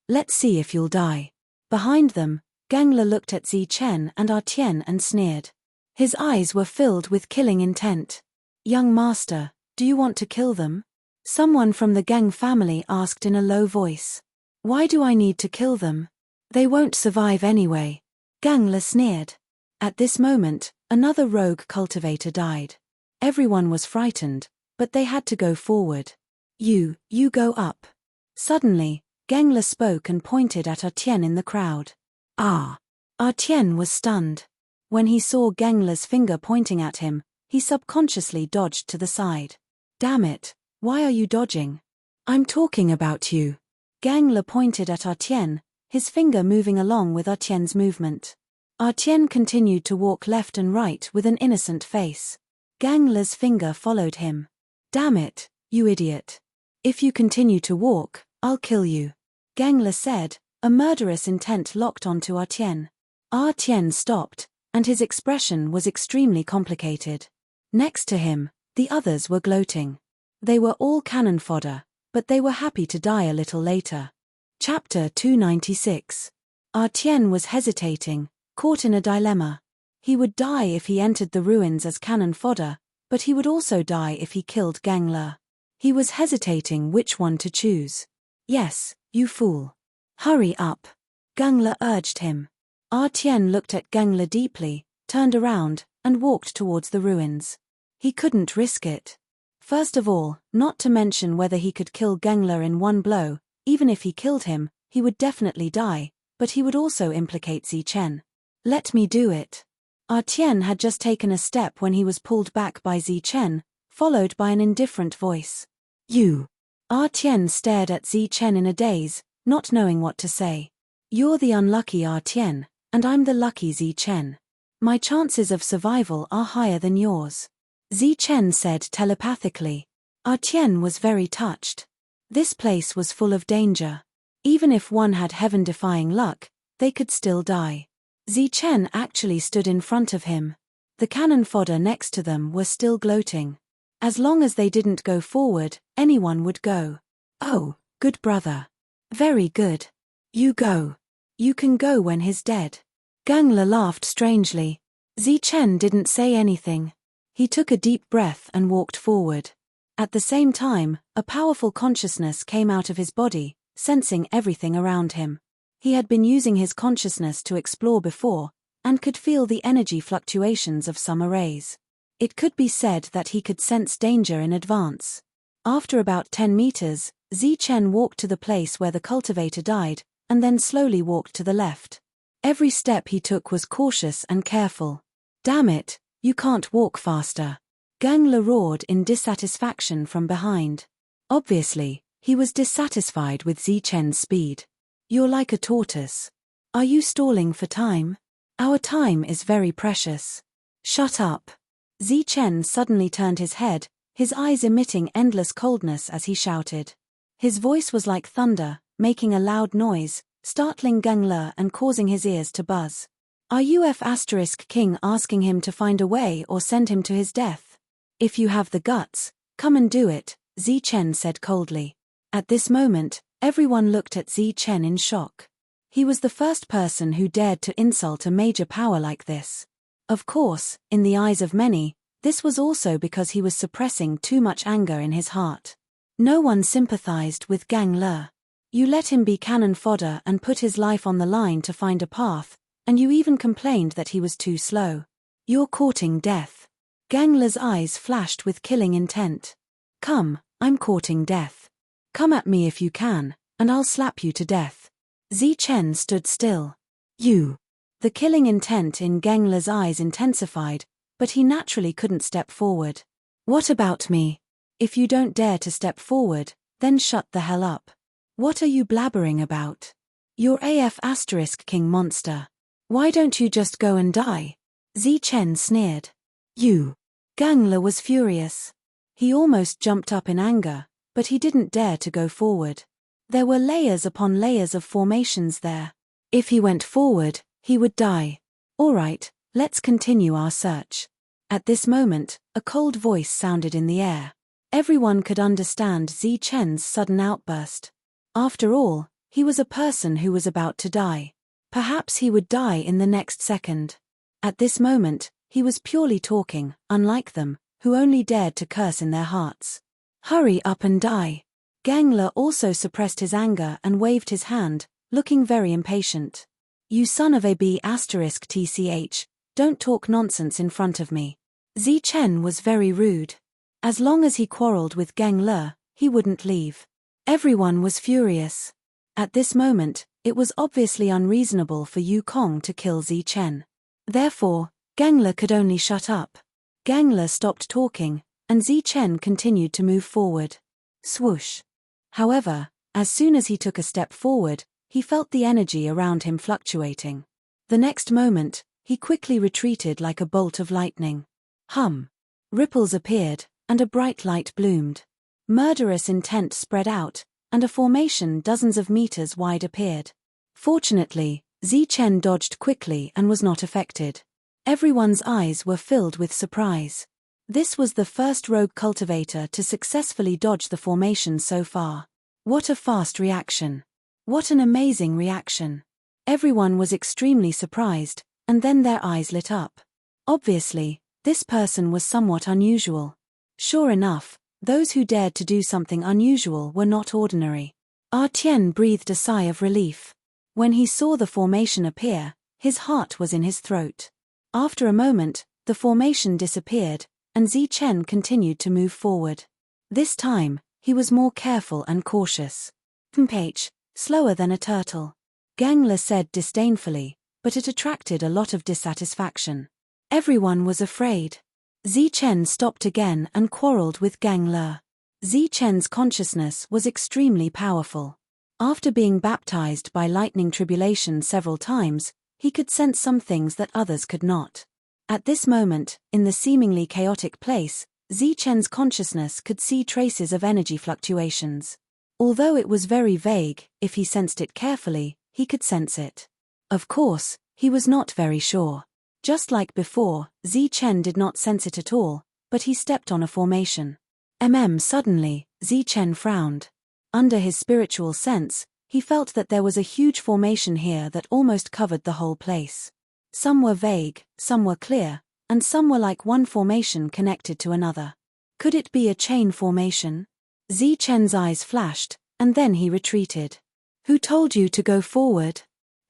S1: Let's see if you'll die. Behind them, Gangler looked at Zichen and Artian and sneered. His eyes were filled with killing intent. Young master, do you want to kill them? Someone from the Gang family asked in a low voice. Why do I need to kill them? They won't survive anyway. Gangler sneered. At this moment, another rogue cultivator died. Everyone was frightened, but they had to go forward. You go up. Suddenly, Gangler spoke and pointed at Artian in the crowd. Ah! Artian was stunned. When he saw Gangler's finger pointing at him, he subconsciously dodged to the side. Damn it, why are you dodging? I'm talking about you. Gangler pointed at Artian, his finger moving along with Artien's movement. Artian continued to walk left and right with an innocent face. Gangler's finger followed him. Damn it, you idiot. If you continue to walk, I'll kill you. Gangler said, a murderous intent locked onto Artian. Artian stopped, and his expression was extremely complicated. Next to him, the others were gloating. They were all cannon fodder, but they were happy to die a little later. Chapter 296. Artian was hesitating, caught in a dilemma. He would die if he entered the ruins as cannon fodder, but he would also die if he killed Gangler. He was hesitating which one to choose. Yes, you fool. Hurry up. Gangler urged him. Artian looked at Gangler deeply, turned around, and walked towards the ruins. He couldn't risk it. First of all, not to mention whether he could kill Gangler in one blow. Even if he killed him, he would definitely die, but he would also implicate Zichen. Let me do it. Artian had just taken a step when he was pulled back by Zichen, followed by an indifferent voice. You. Artian stared at Zichen in a daze, not knowing what to say. You're the unlucky Artian, and I'm the lucky Zichen. My chances of survival are higher than yours. Zichen said telepathically. Artian was very touched. This place was full of danger. Even if one had heaven-defying luck, they could still die. Zichen actually stood in front of him. The cannon fodder next to them were still gloating. As long as they didn't go forward, anyone would go. Oh, good brother. Very good. You go. You can go when he's dead. Gangler laughed strangely. Zichen didn't say anything. He took a deep breath and walked forward. At the same time, a powerful consciousness came out of his body, sensing everything around him. He had been using his consciousness to explore before, and could feel the energy fluctuations of some arrays. It could be said that he could sense danger in advance. After about 10 meters, Zichen walked to the place where the cultivator died, and then slowly walked to the left. Every step he took was cautious and careful. Damn it, you can't walk faster. Gangler roared in dissatisfaction from behind. Obviously, he was dissatisfied with Zichen's speed. You're like a tortoise. Are you stalling for time? Our time is very precious. Shut up. Zichen suddenly turned his head, his eyes emitting endless coldness as he shouted. His voice was like thunder, making a loud noise, startling Gangler and causing his ears to buzz. Are you King asking him to find a way or send him to his death? If you have the guts, come and do it, Zichen said coldly. At this moment, everyone looked at Zichen in shock. He was the first person who dared to insult a major power like this. Of course, in the eyes of many, this was also because he was suppressing too much anger in his heart. No one sympathized with Gangler. You let him be cannon fodder and put his life on the line to find a path, and you even complained that he was too slow. You're courting death. Gangler's eyes flashed with killing intent. Come, I'm courting death. Come at me if you can, and I'll slap you to death. Zichen stood still. You. The killing intent in Gangler's eyes intensified, but he naturally couldn't step forward. What about me? If you don't dare to step forward, then shut the hell up. What are you blabbering about? You're King monster. Why don't you just go and die? Zichen sneered. You. Gangler was furious. He almost jumped up in anger, but he didn't dare to go forward. There were layers upon layers of formations there. If he went forward, he would die. All right, Let's continue our search. At this moment, a cold voice sounded in the air. Everyone could understand Zi Chen's sudden outburst. After all, he was a person who was about to die. Perhaps he would die in the next second. At this moment, he was purely talking, unlike them, who only dared to curse in their hearts. Hurry up and die. Gangler also suppressed his anger and waved his hand, looking very impatient. You son of a b*tch, don't talk nonsense in front of me. Zi Chen was very rude. As long as he quarreled with Gangler, he wouldn't leave. Everyone was furious. At this moment, it was obviously unreasonable for Yu Kong to kill Zi Chen. Therefore, Gangler could only shut up. Gangler stopped talking, and Zi Chen continued to move forward. Swoosh. However, as soon as he took a step forward, he felt the energy around him fluctuating. The next moment, he quickly retreated like a bolt of lightning. Hum. Ripples appeared, and a bright light bloomed. Murderous intent spread out, and a formation dozens of meters wide appeared. Fortunately, Zi Chen dodged quickly and was not affected. Everyone's eyes were filled with surprise. This was the first rogue cultivator to successfully dodge the formation so far. What a fast reaction. What an amazing reaction. Everyone was extremely surprised, and then their eyes lit up. Obviously, this person was somewhat unusual. Sure enough, those who dared to do something unusual were not ordinary. Ah Tian breathed a sigh of relief. When he saw the formation appear, his heart was in his throat. After a moment, the formation disappeared, and Zi Chen continued to move forward. This time, he was more careful and cautious. Mph, slower than a turtle. Gangler said disdainfully, but it attracted a lot of dissatisfaction. Everyone was afraid. Zi Chen stopped again and quarreled with Gangler. Zi Chen's consciousness was extremely powerful. After being baptized by lightning tribulation several times, he could sense some things that others could not. At this moment, in the seemingly chaotic place, Zi Chen's consciousness could see traces of energy fluctuations. Although it was very vague, if he sensed it carefully, he could sense it. Of course, he was not very sure. Just like before, Zi Chen did not sense it at all, but he stepped on a formation. Suddenly, Zi Chen frowned. Under his spiritual sense, he felt that there was a huge formation here that almost covered the whole place. Some were vague, some were clear, and some were like one formation connected to another. Could it be a chain formation? Zi Chen's eyes flashed, and then he retreated. Who told you to go forward?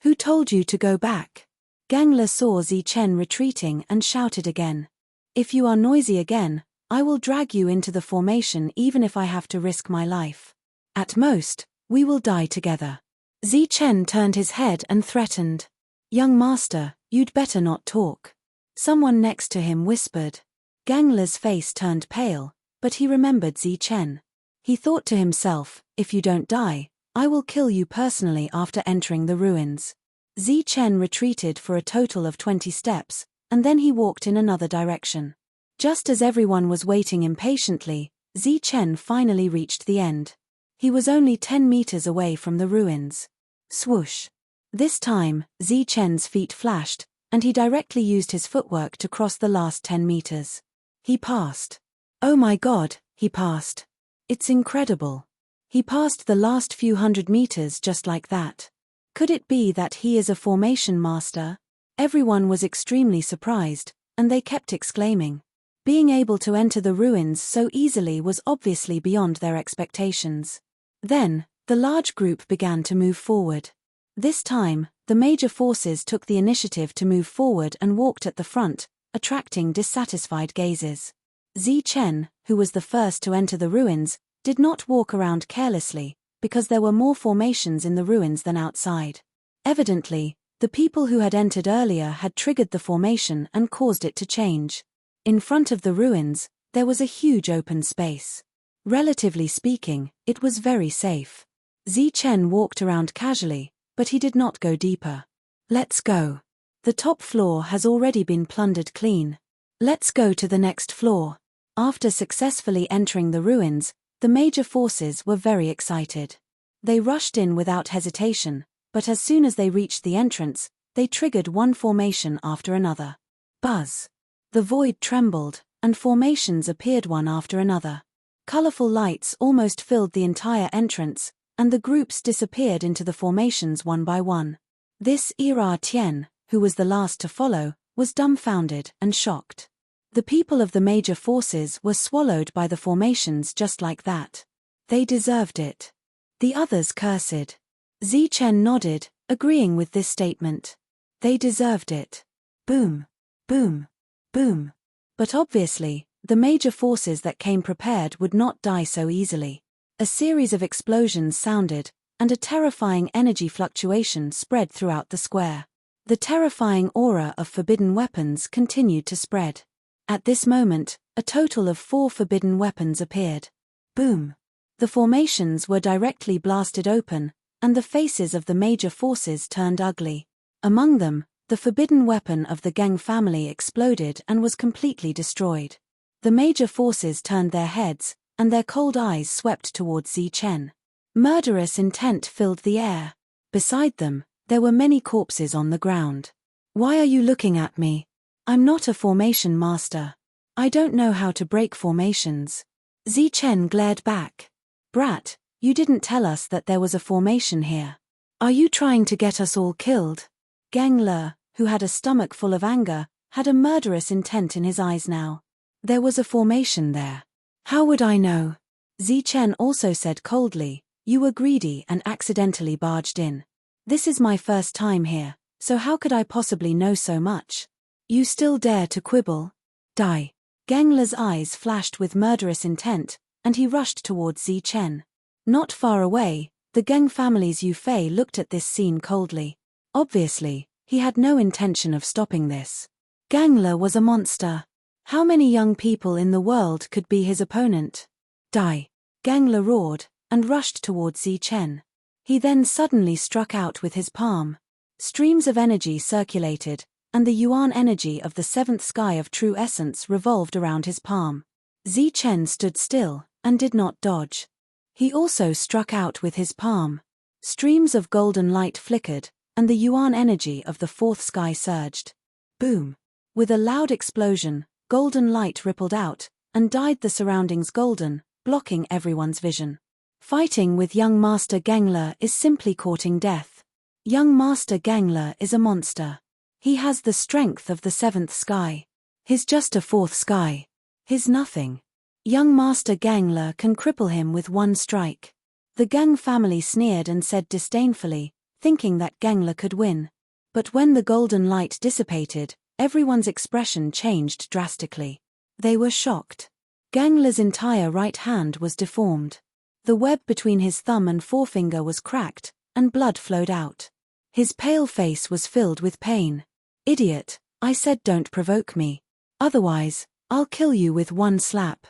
S1: Who told you to go back? Gangler saw Zi Chen retreating and shouted again. If you are noisy again, I will drag you into the formation even if I have to risk my life. At most, we will die together. Zi Chen turned his head and threatened. Young master, you'd better not talk. Someone next to him whispered. Gangler's face turned pale, but he remembered Zi Chen. He thought to himself, if you don't die, I will kill you personally after entering the ruins. Zi Chen retreated for a total of 20 steps, and then he walked in another direction. Just as everyone was waiting impatiently, Zi Chen finally reached the end. He was only 10 meters away from the ruins. Swoosh. This time, Zi Chen's feet flashed, and he directly used his footwork to cross the last 10 meters. He passed. Oh my God, he passed. It's incredible. He passed the last few hundred meters just like that. Could it be that he is a formation master? Everyone was extremely surprised, and they kept exclaiming. Being able to enter the ruins so easily was obviously beyond their expectations. Then, the large group began to move forward. This time, the major forces took the initiative to move forward and walked at the front, attracting dissatisfied gazes. Zi Chen, who was the first to enter the ruins, did not walk around carelessly, because there were more formations in the ruins than outside. Evidently, the people who had entered earlier had triggered the formation and caused it to change. In front of the ruins, there was a huge open space. Relatively speaking, it was very safe. Zi Chen walked around casually, but he did not go deeper. Let's go. The top floor has already been plundered clean. Let's go to the next floor. After successfully entering the ruins, the major forces were very excited. They rushed in without hesitation, but as soon as they reached the entrance, they triggered one formation after another. Buzz. The void trembled, and formations appeared one after another. Colorful lights almost filled the entire entrance, and the groups disappeared into the formations one by one. This Era Tien, who was the last to follow, was dumbfounded and shocked. The people of the major forces were swallowed by the formations just like that. They deserved it. The others cursed. Zichen nodded, agreeing with this statement. They deserved it. Boom. Boom. Boom. But obviously, the major forces that came prepared would not die so easily. A series of explosions sounded, and a terrifying energy fluctuation spread throughout the square. The terrifying aura of forbidden weapons continued to spread. At this moment, a total of 4 forbidden weapons appeared. Boom. The formations were directly blasted open, and the faces of the major forces turned ugly. Among them, the forbidden weapon of the Geng family exploded and was completely destroyed. The major forces turned their heads, and their cold eyes swept towards Zichen. Murderous intent filled the air. Beside them, there were many corpses on the ground. Why are you looking at me? I'm not a formation master. I don't know how to break formations. Zichen glared back. Brat, you didn't tell us that there was a formation here. Are you trying to get us all killed? Geng Le, who had a stomach full of anger, had a murderous intent in his eyes now. There was a formation there. How would I know? Zichen also said coldly, you were greedy and accidentally barged in. This is my first time here, so how could I possibly know so much? You still dare to quibble? Die. Geng Le's eyes flashed with murderous intent, and he rushed towards Zichen. Not far away, the Geng family's Yu Fei looked at this scene coldly. Obviously, he had no intention of stopping this. Geng Le was a monster. How many young people in the world could be his opponent? Die. Geng Le roared, and rushed towards Zichen. He then suddenly struck out with his palm. Streams of energy circulated, and the yuan energy of the 7th sky of true essence revolved around his palm. Zichen stood still, and did not dodge. He also struck out with his palm. Streams of golden light flickered, and the yuan energy of the 4th sky surged. Boom. With a loud explosion, golden light rippled out, and dyed the surroundings golden, blocking everyone's vision. Fighting with young Master Geng Le is simply courting death. Young Master Geng Le is a monster. He has the strength of the 7th sky. He's just a 4th sky. He's nothing. Young Master Geng Le can cripple him with one strike. The Geng family sneered and said disdainfully, thinking that Geng Le could win. But when the golden light dissipated, everyone's expression changed drastically. They were shocked. Geng Le's entire right hand was deformed. The web between his thumb and forefinger was cracked, and blood flowed out. His pale face was filled with pain. Idiot, I said don't provoke me. Otherwise, I'll kill you with one slap.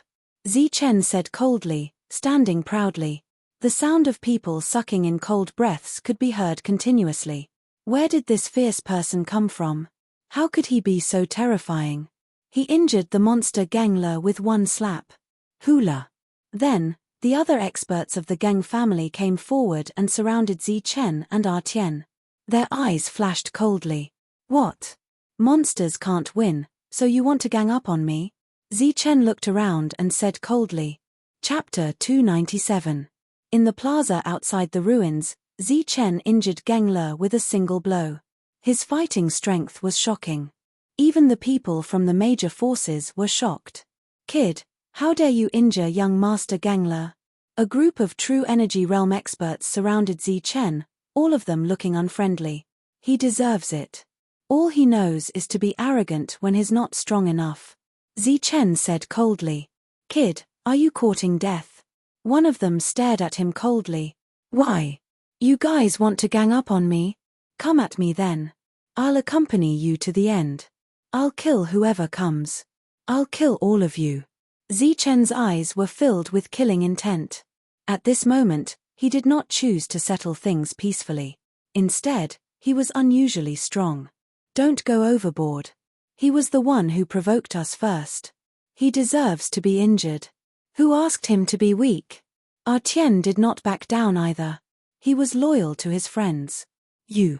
S1: Zichen said coldly, standing proudly. The sound of people sucking in cold breaths could be heard continuously. Where did this fierce person come from? How could he be so terrifying? He injured the monster Geng Le with one slap. Hula. Then, the other experts of the Geng family came forward and surrounded Zichen and Tien. Their eyes flashed coldly. What? Monsters can't win, so you want to gang up on me? Zichen looked around and said coldly. Chapter 297. In the plaza outside the ruins, Zichen injured Geng Le with a single blow. His fighting strength was shocking. Even the people from the major forces were shocked. Kid, how dare you injure young Master Geng Le? A group of true energy realm experts surrounded Zichen, all of them looking unfriendly. He deserves it. All he knows is to be arrogant when he's not strong enough. Zichen said coldly. Kid, are you courting death? One of them stared at him coldly. Why? You guys want to gang up on me? Come at me then. I'll accompany you to the end. I'll kill whoever comes. I'll kill all of you. Zichen's eyes were filled with killing intent. At this moment, he did not choose to settle things peacefully. Instead, he was unusually strong. Don't go overboard. He was the one who provoked us first. He deserves to be injured. Who asked him to be weak? Tien did not back down either. He was loyal to his friends. The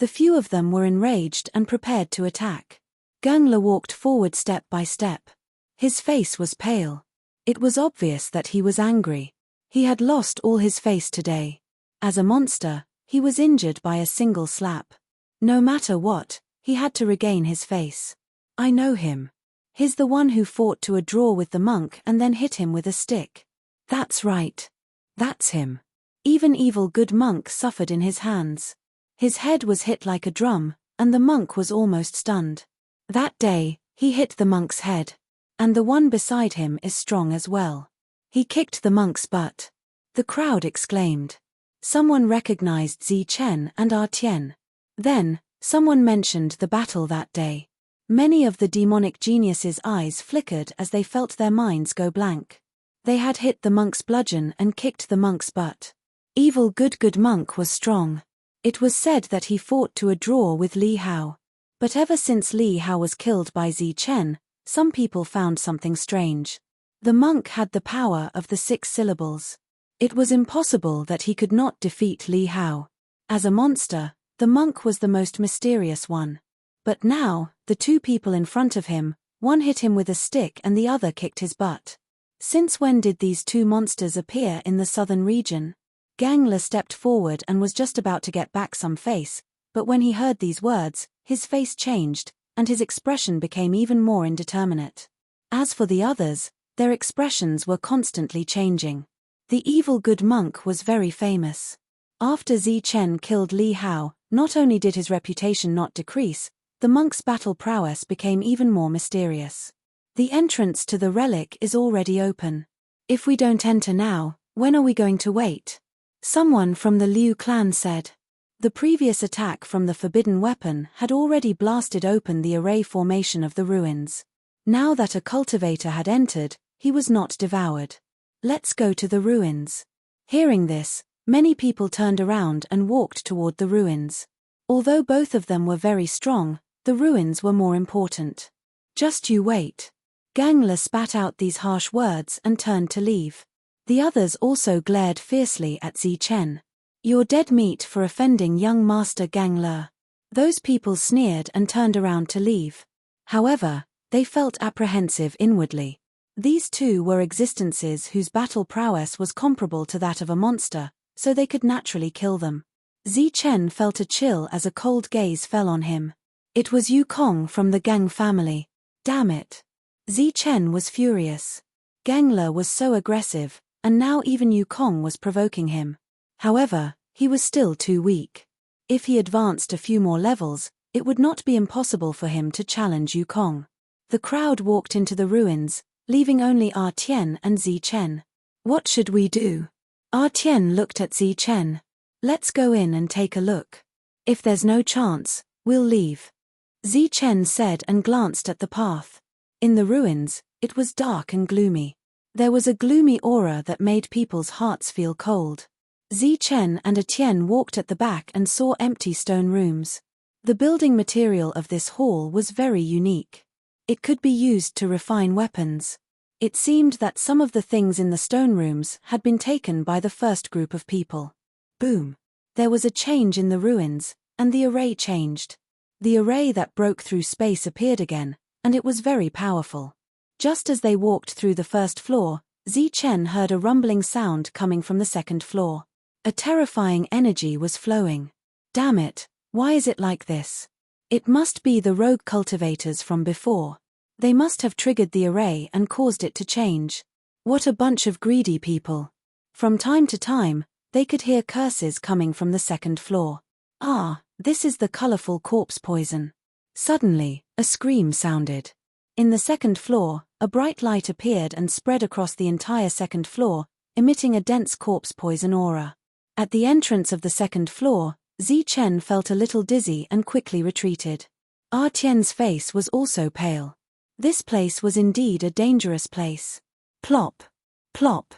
S1: few of them were enraged and prepared to attack. Gangler walked forward step by step. His face was pale. It was obvious that he was angry. He had lost all his face today. As a monster, he was injured by a single slap. No matter what, he had to regain his face. I know him. He's the one who fought to a draw with the monk and then hit him with a stick. That's right. That's him. Even evil good monk suffered in his hands. His head was hit like a drum, and the monk was almost stunned. That day, he hit the monk's head. And the one beside him is strong as well. He kicked the monk's butt. The crowd exclaimed. Someone recognized Zi Chen and Ah Tian. Then, someone mentioned the battle that day. Many of the demonic geniuses' eyes flickered as they felt their minds go blank. They had hit the monk's bludgeon and kicked the monk's butt. Evil good monk was strong. It was said that he fought to a draw with Li Hao. But ever since Li Hao was killed by Zi Chen, some people found something strange. The monk had the power of the 6 syllables. It was impossible that he could not defeat Li Hao. As a monster, the monk was the most mysterious one. But now, the 2 people in front of him, one hit him with a stick and the other kicked his butt. Since when did these 2 monsters appear in the southern region? Gangler stepped forward and was just about to get back some face, but when he heard these words, his face changed, and his expression became even more indeterminate. As for the others, their expressions were constantly changing. The evil good monk was very famous. After Zi Chen killed Li Hao, not only did his reputation not decrease, the monk's battle prowess became even more mysterious. The entrance to the relic is already open. If we don't enter now, when are we going to wait? Someone from the Liu clan said. The previous attack from the forbidden weapon had already blasted open the array formation of the ruins. Now that a cultivator had entered, he was not devoured. Let's go to the ruins. Hearing this, many people turned around and walked toward the ruins. Although both of them were very strong, the ruins were more important. Just you wait. Gangler spat out these harsh words and turned to leave. The others also glared fiercely at Zi Chen. You're dead meat for offending young Master Gangler. Those people sneered and turned around to leave. However, they felt apprehensive inwardly. These 2 were existences whose battle prowess was comparable to that of a monster, so they could naturally kill them. Zi Chen felt a chill as a cold gaze fell on him. It was Yu Kong from the Gang family. Damn it. Zi Chen was furious. Gangler was so aggressive, and now even Yu Kong was provoking him. However, he was still too weak. If he advanced a few more levels, it would not be impossible for him to challenge Yu Kong. The crowd walked into the ruins, leaving only Ah Tian and Zi Chen. What should we do? Ah Tian looked at Zi Chen. Let's go in and take a look. If there's no chance, we'll leave. Zi Chen said and glanced at the path. In the ruins, it was dark and gloomy. There was a gloomy aura that made people's hearts feel cold. Zi Chen and Etienne walked at the back and saw empty stone rooms. The building material of this hall was very unique. It could be used to refine weapons. It seemed that some of the things in the stone rooms had been taken by the first group of people. Boom! There was a change in the ruins, and the array changed. The array that broke through space appeared again, and it was very powerful. Just as they walked through the first floor, Zi Chen heard a rumbling sound coming from the second floor. A terrifying energy was flowing. Damn it, why is it like this? It must be the rogue cultivators from before. They must have triggered the array and caused it to change. What a bunch of greedy people. From time to time, they could hear curses coming from the second floor. Ah, this is the colorful corpse poison. Suddenly, a scream sounded. In the second floor, a bright light appeared and spread across the entire second floor, emitting a dense corpse poison aura. At the entrance of the second floor, Zi Chen felt a little dizzy and quickly retreated. Ah Tian's face was also pale. This place was indeed a dangerous place. Plop! Plop!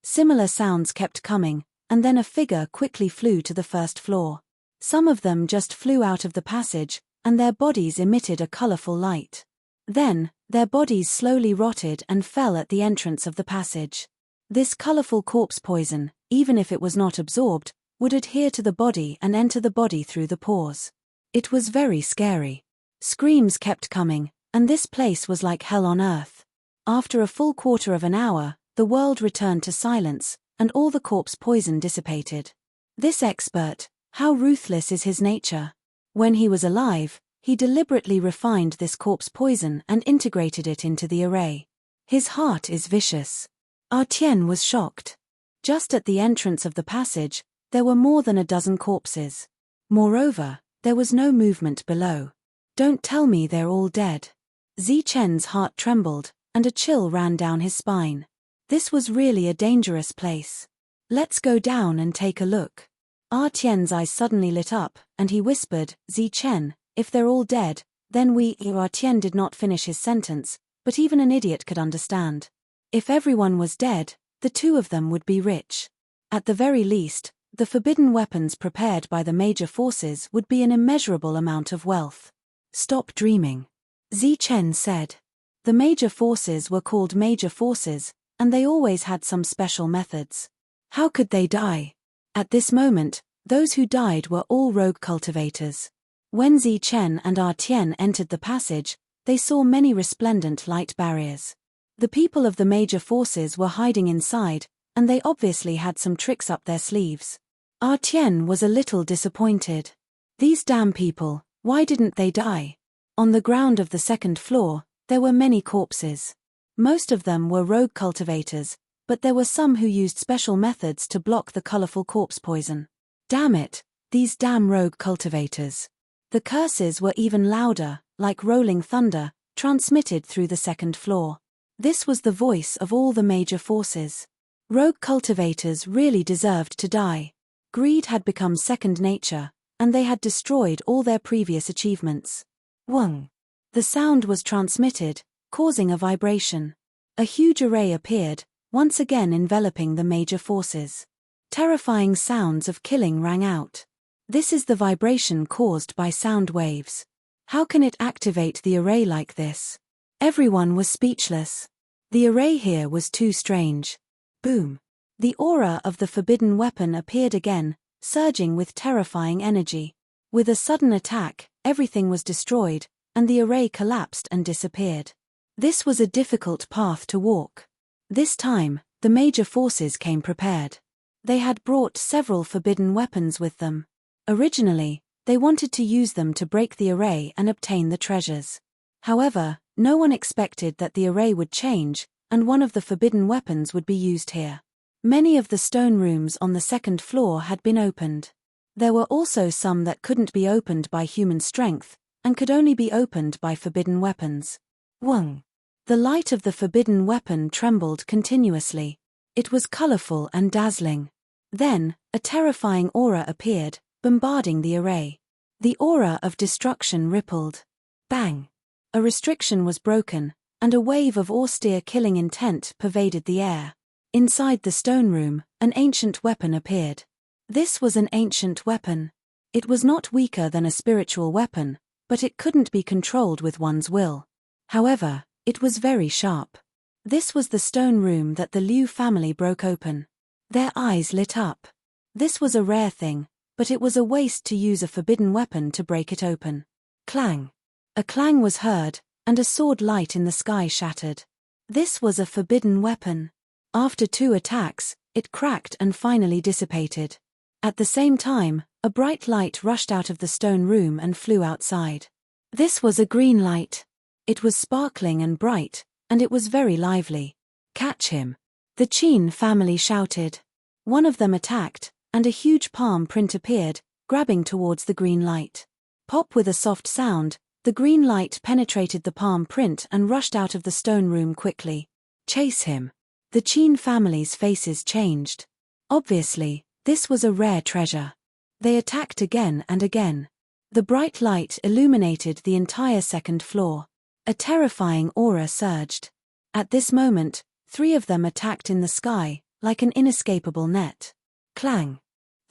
S1: Similar sounds kept coming, and then a figure quickly flew to the first floor. Some of them just flew out of the passage, and their bodies emitted a colorful light. Then, their bodies slowly rotted and fell at the entrance of the passage. This colorful corpse poison, even if it was not absorbed, would adhere to the body and enter the body through the pores. It was very scary. Screams kept coming, and this place was like hell on earth. After a full quarter of an hour, the world returned to silence, and all the corpse poison dissipated. This expert, how ruthless is his nature? When he was alive, he deliberately refined this corpse poison and integrated it into the array. His heart is vicious. Etienne was shocked. Just at the entrance of the passage, there were more than a dozen corpses. Moreover, there was no movement below. Don't tell me they're all dead. Zichen's heart trembled, and a chill ran down his spine. This was really a dangerous place. Let's go down and take a look. Etienne's eyes suddenly lit up, and he whispered, Zichen, if they're all dead, then we. Etienne did not finish his sentence, but even an idiot could understand. If everyone was dead, the two of them would be rich. At the very least, the forbidden weapons prepared by the major forces would be an immeasurable amount of wealth. Stop dreaming. Zichen said. The major forces were called major forces, and they always had some special methods. How could they die? At this moment, those who died were all rogue cultivators. When Zichen and Etienne entered the passage, they saw many resplendent light barriers. The people of the major forces were hiding inside, and they obviously had some tricks up their sleeves. Etienne was a little disappointed. These damn people, why didn't they die? On the ground of the second floor, there were many corpses. Most of them were rogue cultivators, but there were some who used special methods to block the colorful corpse poison. Damn it, these damn rogue cultivators. The curses were even louder, like rolling thunder, transmitted through the second floor. This was the voice of all the major forces. Rogue cultivators really deserved to die. Greed had become second nature, and they had destroyed all their previous achievements. Wung. The sound was transmitted, causing a vibration. A huge array appeared, once again enveloping the major forces. Terrifying sounds of killing rang out. This is the vibration caused by sound waves. How can it activate the array like this? Everyone was speechless. The array here was too strange. Boom. The aura of the forbidden weapon appeared again, surging with terrifying energy. With a sudden attack, everything was destroyed, and the array collapsed and disappeared. This was a difficult path to walk. This time, the major forces came prepared. They had brought several forbidden weapons with them. Originally, they wanted to use them to break the array and obtain the treasures. However, no one expected that the array would change, and one of the forbidden weapons would be used here. Many of the stone rooms on the second floor had been opened. There were also some that couldn't be opened by human strength, and could only be opened by forbidden weapons. Wung. The light of the forbidden weapon trembled continuously. It was colorful and dazzling. Then, a terrifying aura appeared, bombarding the array. The aura of destruction rippled. Bang! A restriction was broken, and a wave of austere killing intent pervaded the air. Inside the stone room, an ancient weapon appeared. This was an ancient weapon. It was not weaker than a spiritual weapon, but it couldn't be controlled with one's will. However, it was very sharp. This was the stone room that the Liu family broke open. Their eyes lit up. This was a rare thing, but it was a waste to use a forbidden weapon to break it open. Clang. A clang was heard, and a sword light in the sky shattered. This was a forbidden weapon. After 2 attacks, it cracked and finally dissipated. At the same time, a bright light rushed out of the stone room and flew outside. This was a green light. It was sparkling and bright, and it was very lively. Catch him! The Qin family shouted. One of them attacked, and a huge palm print appeared, grabbing towards the green light. Pop! With a soft sound, the green light penetrated the palm print and rushed out of the stone room quickly. Chase him! The Qin family's faces changed. Obviously, this was a rare treasure. They attacked again and again. The bright light illuminated the entire second floor. A terrifying aura surged. At this moment, 3 of them attacked in the sky, like an inescapable net. Clang!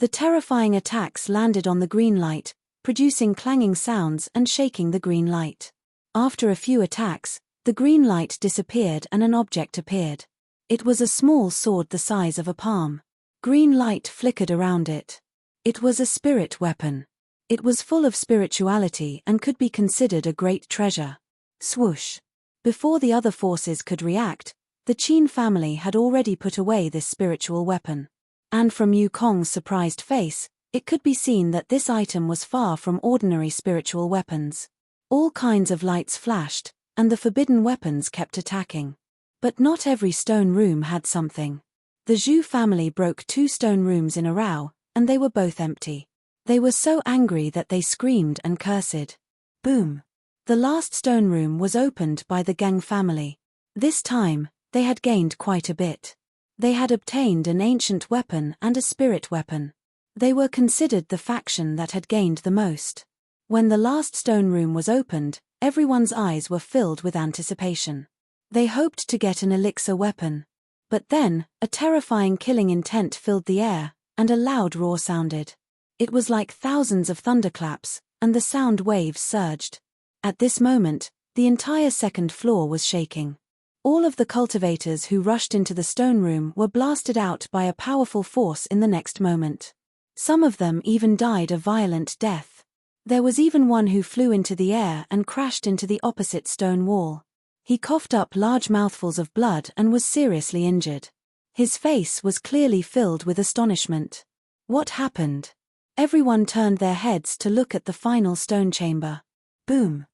S1: The terrifying attacks landed on the green light, producing clanging sounds and shaking the green light. After a few attacks, the green light disappeared and an object appeared. It was a small sword the size of a palm. Green light flickered around it. It was a spirit weapon. It was full of spirituality and could be considered a great treasure. Swoosh. Before the other forces could react, the Qin family had already put away this spiritual weapon. And from Yukong's surprised face, it could be seen that this item was far from ordinary spiritual weapons. All kinds of lights flashed, and the forbidden weapons kept attacking. But not every stone room had something. The Zhu family broke 2 stone rooms in a row, and they were both empty. They were so angry that they screamed and cursed. Boom! The last stone room was opened by the Geng family. This time, they had gained quite a bit. They had obtained an ancient weapon and a spirit weapon. They were considered the faction that had gained the most. When the last stone room was opened, everyone's eyes were filled with anticipation. They hoped to get an elixir weapon. But then, a terrifying killing intent filled the air, and a loud roar sounded. It was like thousands of thunderclaps, and the sound waves surged. At this moment, the entire second floor was shaking. All of the cultivators who rushed into the stone room were blasted out by a powerful force in the next moment. Some of them even died a violent death. There was even one who flew into the air and crashed into the opposite stone wall. He coughed up large mouthfuls of blood and was seriously injured. His face was clearly filled with astonishment. What happened? Everyone turned their heads to look at the final stone chamber. Boom.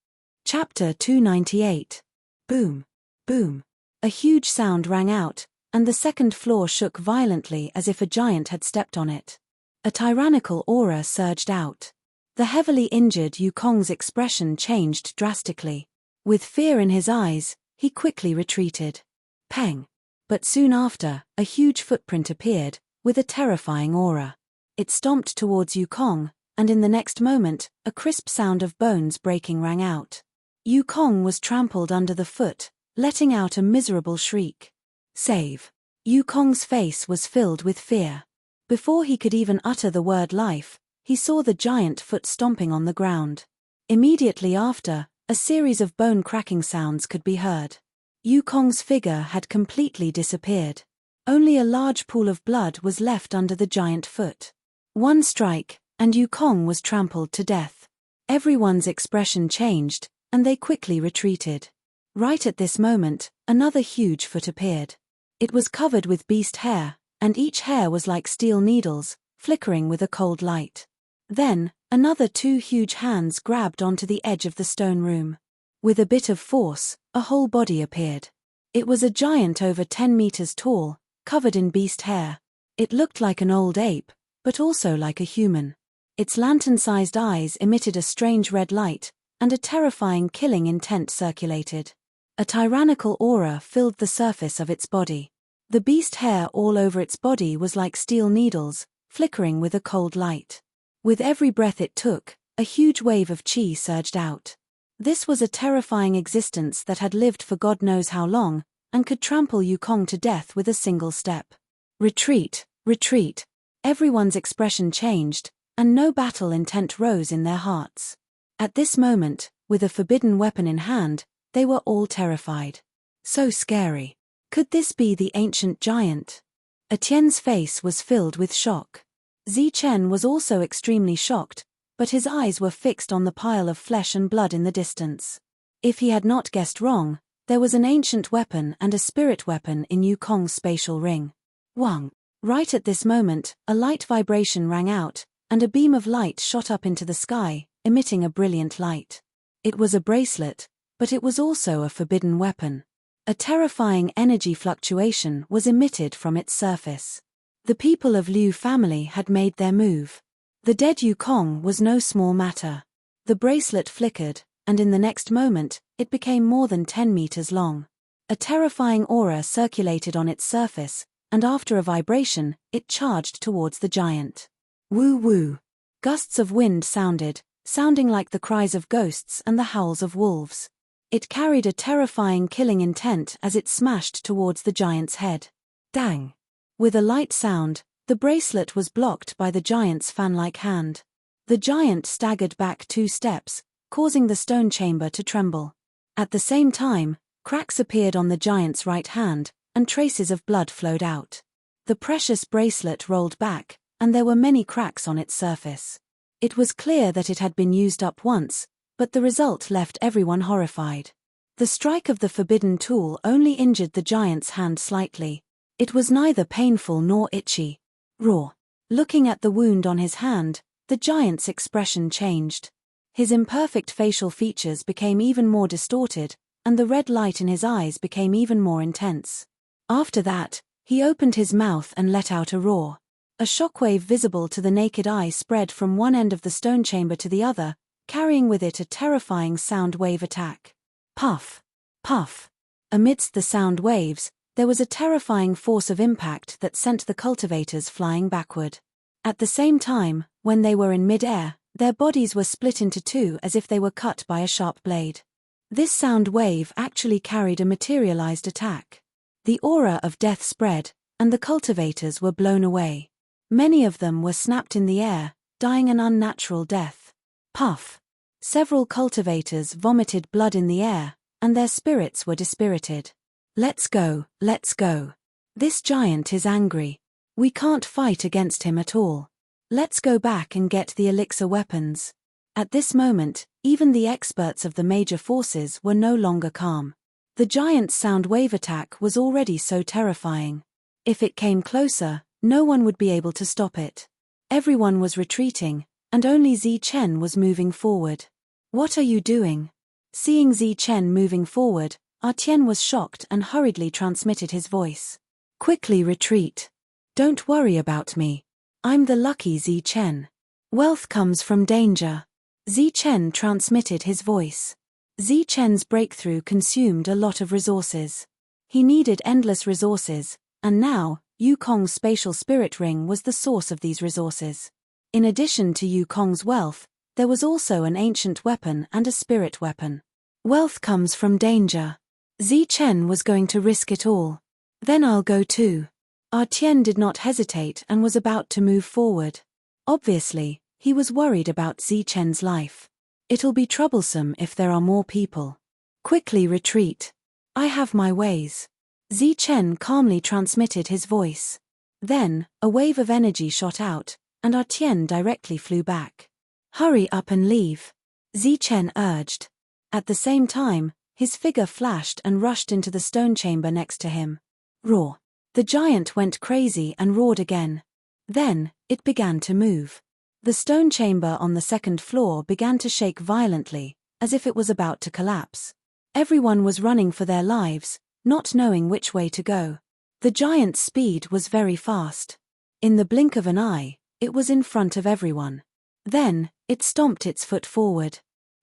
S1: Chapter 298. Boom. Boom. A huge sound rang out, and the second floor shook violently as if a giant had stepped on it. A tyrannical aura surged out. The heavily injured Yukong's expression changed drastically. With fear in his eyes, he quickly retreated. Peng! But soon after, a huge footprint appeared, with a terrifying aura. It stomped towards Yukong, and in the next moment, a crisp sound of bones breaking rang out. Yukong was trampled under the foot, letting out a miserable shriek. Save! Yukong's face was filled with fear. Before he could even utter the word life, he saw the giant foot stomping on the ground. Immediately after, a series of bone-cracking sounds could be heard. Yukong's figure had completely disappeared. Only a large pool of blood was left under the giant foot. One strike, and Yukong was trampled to death. Everyone's expression changed, and they quickly retreated. Right at this moment, another huge foot appeared. It was covered with beast hair, and each hair was like steel needles, flickering with a cold light. Then, another 2 huge hands grabbed onto the edge of the stone room. With a bit of force, a whole body appeared. It was a giant over 10 meters tall, covered in beast hair. It looked like an old ape, but also like a human. Its lantern-sized eyes emitted a strange red light, and a terrifying killing intent circulated. A tyrannical aura filled the surface of its body. The beast hair all over its body was like steel needles, flickering with a cold light. With every breath it took, a huge wave of qi surged out. This was a terrifying existence that had lived for God knows how long, and could trample Yukong to death with a single step. Retreat, retreat. Everyone's expression changed, and no battle intent rose in their hearts. At this moment, with a forbidden weapon in hand, they were all terrified. So scary. Could this be the ancient giant? Etienne's face was filled with shock. Zichen was also extremely shocked, but his eyes were fixed on the pile of flesh and blood in the distance. If he had not guessed wrong, there was an ancient weapon and a spirit weapon in Yukong's spatial ring. Wang! Right at this moment, a light vibration rang out, and a beam of light shot up into the sky, emitting a brilliant light. It was a bracelet, but it was also a forbidden weapon. A terrifying energy fluctuation was emitted from its surface. The people of Liu family had made their move. The dead Yukong was no small matter. The bracelet flickered, and in the next moment, it became more than 10 meters long. A terrifying aura circulated on its surface, and after a vibration, it charged towards the giant. Woo-woo! Gusts of wind sounding like the cries of ghosts and the howls of wolves. It carried a terrifying killing intent as it smashed towards the giant's head. Dang! With a light sound, the bracelet was blocked by the giant's fan-like hand. The giant staggered back 2 steps, causing the stone chamber to tremble. At the same time, cracks appeared on the giant's right hand, and traces of blood flowed out. The precious bracelet rolled back, and there were many cracks on its surface. It was clear that it had been used up once, but the result left everyone horrified. The strike of the forbidden tool only injured the giant's hand slightly. It was neither painful nor itchy. Raw. Looking at the wound on his hand, the giant's expression changed. His imperfect facial features became even more distorted, and the red light in his eyes became even more intense. After that, he opened his mouth and let out a roar. A shockwave visible to the naked eye spread from one end of the stone chamber to the other, carrying with it a terrifying sound wave attack. Puff! Puff! Amidst the sound waves, there was a terrifying force of impact that sent the cultivators flying backward. At the same time, when they were in mid-air, their bodies were split into two as if they were cut by a sharp blade. This sound wave actually carried a materialized attack. The aura of death spread, and the cultivators were blown away. Many of them were snapped in the air, dying an unnatural death. Puff! Several cultivators vomited blood in the air, and their spirits were dispirited. Let's go, let's go. This giant is angry. We can't fight against him at all. Let's go back and get the elixir weapons. At this moment, even the experts of the major forces were no longer calm. The giant's sound wave attack was already so terrifying. If it came closer, no one would be able to stop it. Everyone was retreating, and only Zichen was moving forward. What are you doing? Seeing Zichen moving forward, Etienne was shocked and hurriedly transmitted his voice. Quickly retreat. Don't worry about me. I'm the lucky Zichen. Wealth comes from danger. Zichen transmitted his voice. Zichen's breakthrough consumed a lot of resources. He needed endless resources, and now, Yukong's spatial spirit ring was the source of these resources. In addition to Yukong's wealth, there was also an ancient weapon and a spirit weapon. Wealth comes from danger. Zichen was going to risk it all. Then I'll go too. Etienne did not hesitate and was about to move forward. Obviously, he was worried about Zichen's life. It'll be troublesome if there are more people. Quickly retreat. I have my ways. Zichen calmly transmitted his voice. Then, a wave of energy shot out, and Etienne directly flew back. Hurry up and leave. Zichen urged. At the same time, his figure flashed and rushed into the stone chamber next to him. Roar. The giant went crazy and roared again. Then, it began to move. The stone chamber on the second floor began to shake violently, as if it was about to collapse. Everyone was running for their lives, not knowing which way to go. The giant's speed was very fast. In the blink of an eye, it was in front of everyone. Then, it stomped its foot forward.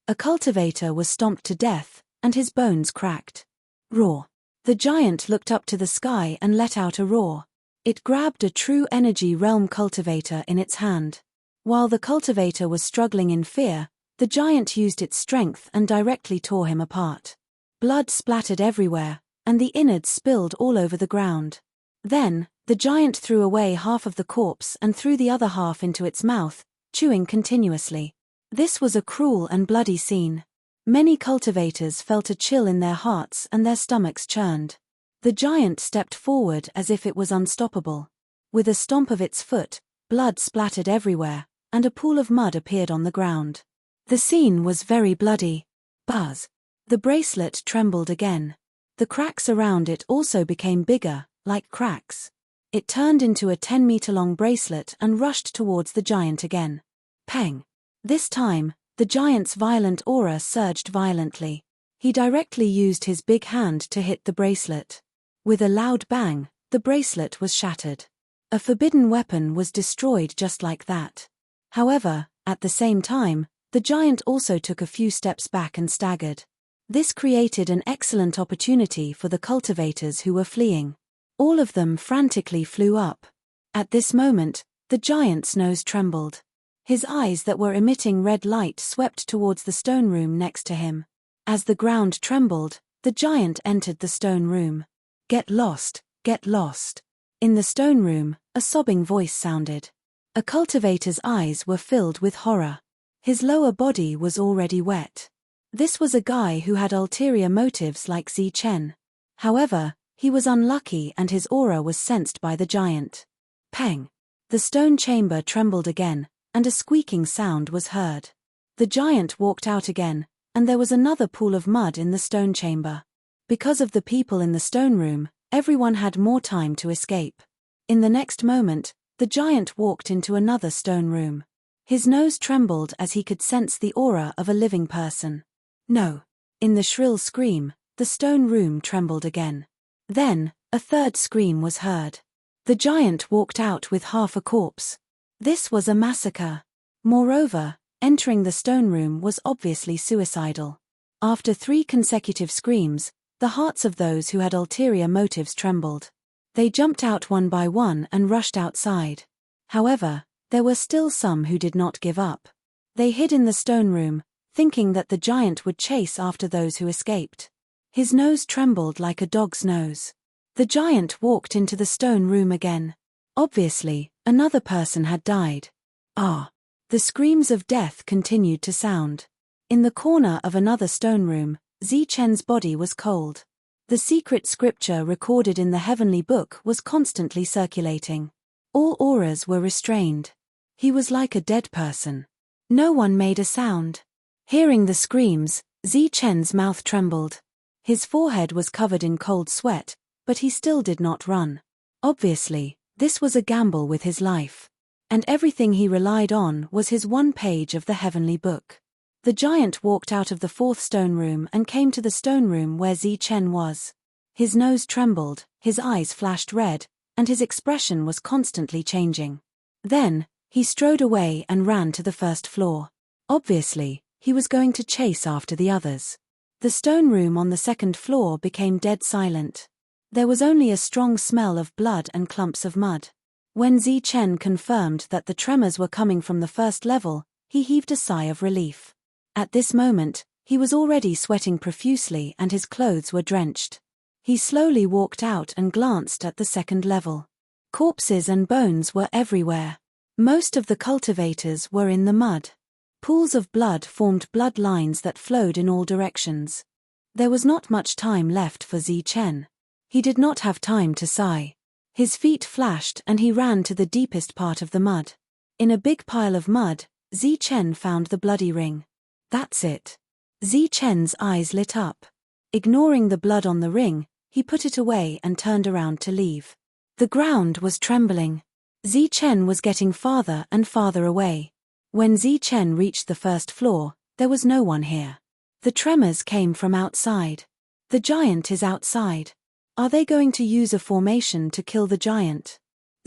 S1: A cultivator was stomped to death, and his bones cracked. Roar. The giant looked up to the sky and let out a roar. It grabbed a true energy realm cultivator in its hand. While the cultivator was struggling in fear, the giant used its strength and directly tore him apart. Blood splattered everywhere, and the innards spilled all over the ground. Then, the giant threw away half of the corpse and threw the other half into its mouth, chewing continuously. This was a cruel and bloody scene. Many cultivators felt a chill in their hearts and their stomachs churned. The giant stepped forward as if it was unstoppable. With a stomp of its foot, blood splattered everywhere, and a pool of mud appeared on the ground. The scene was very bloody. Buzz. The bracelet trembled again. The cracks around it also became bigger, like cracks. It turned into a 10-meter-long bracelet and rushed towards the giant again. Peng. This time, the giant's violent aura surged violently. He directly used his big hand to hit the bracelet. With a loud bang, the bracelet was shattered. A forbidden weapon was destroyed just like that. However, at the same time, the giant also took a few steps back and staggered. This created an excellent opportunity for the cultivators who were fleeing. All of them frantically flew up. At this moment, the giant's nose trembled. His eyes that were emitting red light swept towards the stone room next to him. As the ground trembled, the giant entered the stone room. Get lost, get lost. In the stone room, a sobbing voice sounded. A cultivator's eyes were filled with horror. His lower body was already wet. This was a guy who had ulterior motives like Zichen. However, he was unlucky and his aura was sensed by the giant. Peng. The stone chamber trembled again, and a squeaking sound was heard. The giant walked out again, and there was another pool of mud in the stone chamber. Because of the people in the stone room, everyone had more time to escape. In the next moment, the giant walked into another stone room. His nose trembled as he could sense the aura of a living person. No. In the shrill scream, the stone room trembled again. Then, a third scream was heard. The giant walked out with half a corpse. This was a massacre. Moreover, entering the stone room was obviously suicidal. After 3 consecutive screams, the hearts of those who had ulterior motives trembled. They jumped out one by one and rushed outside. However, there were still some who did not give up. They hid in the stone room, thinking that the giant would chase after those who escaped. His nose trembled like a dog's nose. The giant walked into the stone room again. Obviously, another person had died. Ah! The screams of death continued to sound. In the corner of another stone room, Zichen's body was cold. The secret scripture recorded in the heavenly book was constantly circulating. All auras were restrained. He was like a dead person. No one made a sound. Hearing the screams, Zichen's mouth trembled. His forehead was covered in cold sweat, but he still did not run. Obviously, this was a gamble with his life. And everything he relied on was his one page of the heavenly book. The giant walked out of the 4th stone room and came to the stone room where Zichen was. His nose trembled, his eyes flashed red, and his expression was constantly changing. Then, he strode away and ran to the 1st floor. Obviously, he was going to chase after the others. The stone room on the 2nd floor became dead silent. There was only a strong smell of blood and clumps of mud. When Zichen confirmed that the tremors were coming from the 1st level, he heaved a sigh of relief. At this moment, he was already sweating profusely and his clothes were drenched. He slowly walked out and glanced at the 2nd level. Corpses and bones were everywhere. Most of the cultivators were in the mud. Pools of blood formed blood lines that flowed in all directions. There was not much time left for Zichen. He did not have time to sigh. His feet flashed and he ran to the deepest part of the mud. In a big pile of mud, Zichen found the bloody ring. That's it. Zichen's eyes lit up. Ignoring the blood on the ring, he put it away and turned around to leave. The ground was trembling. Zichen was getting farther and farther away. When Zichen reached the 1st floor, there was no one here. The tremors came from outside. The giant is outside. Are they going to use a formation to kill the giant?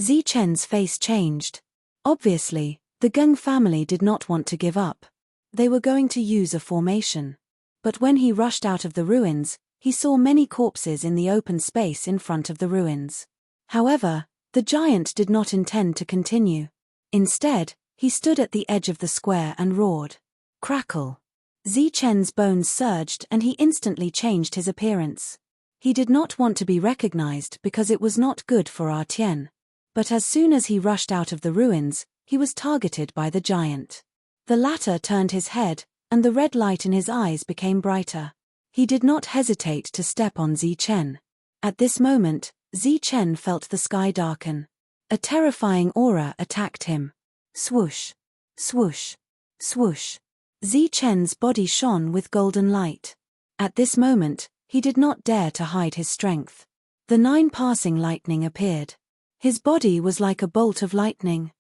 S1: Zichen's face changed. Obviously, the Geng family did not want to give up. They were going to use a formation. But when he rushed out of the ruins, he saw many corpses in the open space in front of the ruins. However, the giant did not intend to continue. Instead, he stood at the edge of the square and roared. Crackle! Zichen's bones surged and he instantly changed his appearance. He did not want to be recognized because it was not good for Artian. But as soon as he rushed out of the ruins, he was targeted by the giant. The latter turned his head, and the red light in his eyes became brighter. He did not hesitate to step on Zichen. At this moment, Zichen felt the sky darken. A terrifying aura attacked him. Swoosh! Swoosh! Swoosh! Zichen's body shone with golden light. At this moment, he did not dare to hide his strength. The 9 passing lightning appeared. His body was like a bolt of lightning.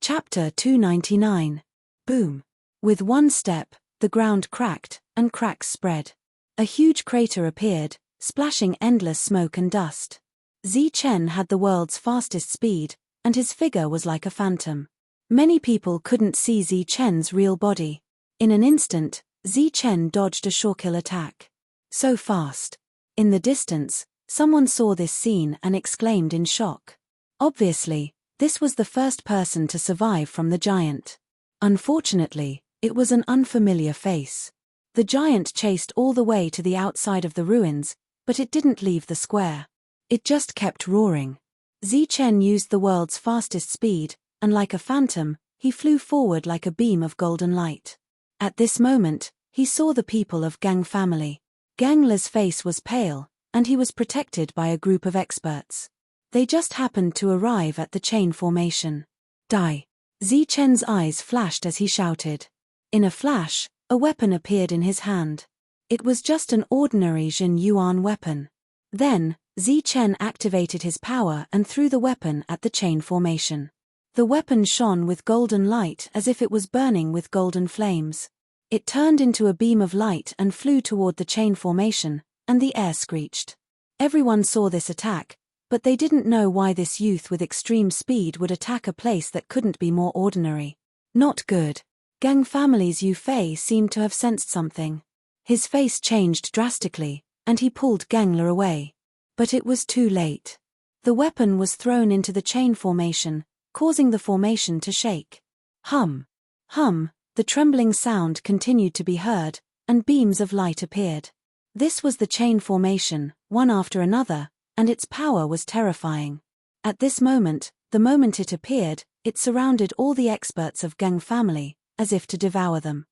S1: Chapter 299. Boom! With one step, the ground cracked, and cracks spread. A huge crater appeared, splashing endless smoke and dust. Zichen had the world's fastest speed, and his figure was like a phantom. Many people couldn't see Zichen's real body. In an instant, Zichen dodged a shortkill attack. So fast. In the distance, someone saw this scene and exclaimed in shock. Obviously, this was the first person to survive from the giant. Unfortunately, it was an unfamiliar face. The giant chased all the way to the outside of the ruins, but it didn't leave the square. It just kept roaring. Zichen used the world's fastest speed, and like a phantom, he flew forward like a beam of golden light. At this moment, he saw the people of Geng family. Gengla's face was pale, and he was protected by a group of experts. They just happened to arrive at the chain formation. Die! Zichen's eyes flashed as he shouted. In a flash, a weapon appeared in his hand. It was just an ordinary Jin Yuan weapon. Then, Zichen activated his power and threw the weapon at the chain formation. The weapon shone with golden light as if it was burning with golden flames. It turned into a beam of light and flew toward the chain formation, and the air screeched. Everyone saw this attack, but they didn't know why this youth with extreme speed would attack a place that couldn't be more ordinary. Not good. Gang family's Yu Fei seemed to have sensed something. His face changed drastically, and he pulled Gangler away. But it was too late. The weapon was thrown into the chain formation, causing the formation to shake. Hum. Hum, the trembling sound continued to be heard, and beams of light appeared. This was the chain formation, one after another, and its power was terrifying. At this moment, the moment it appeared, it surrounded all the experts of Gang family, as if to devour them.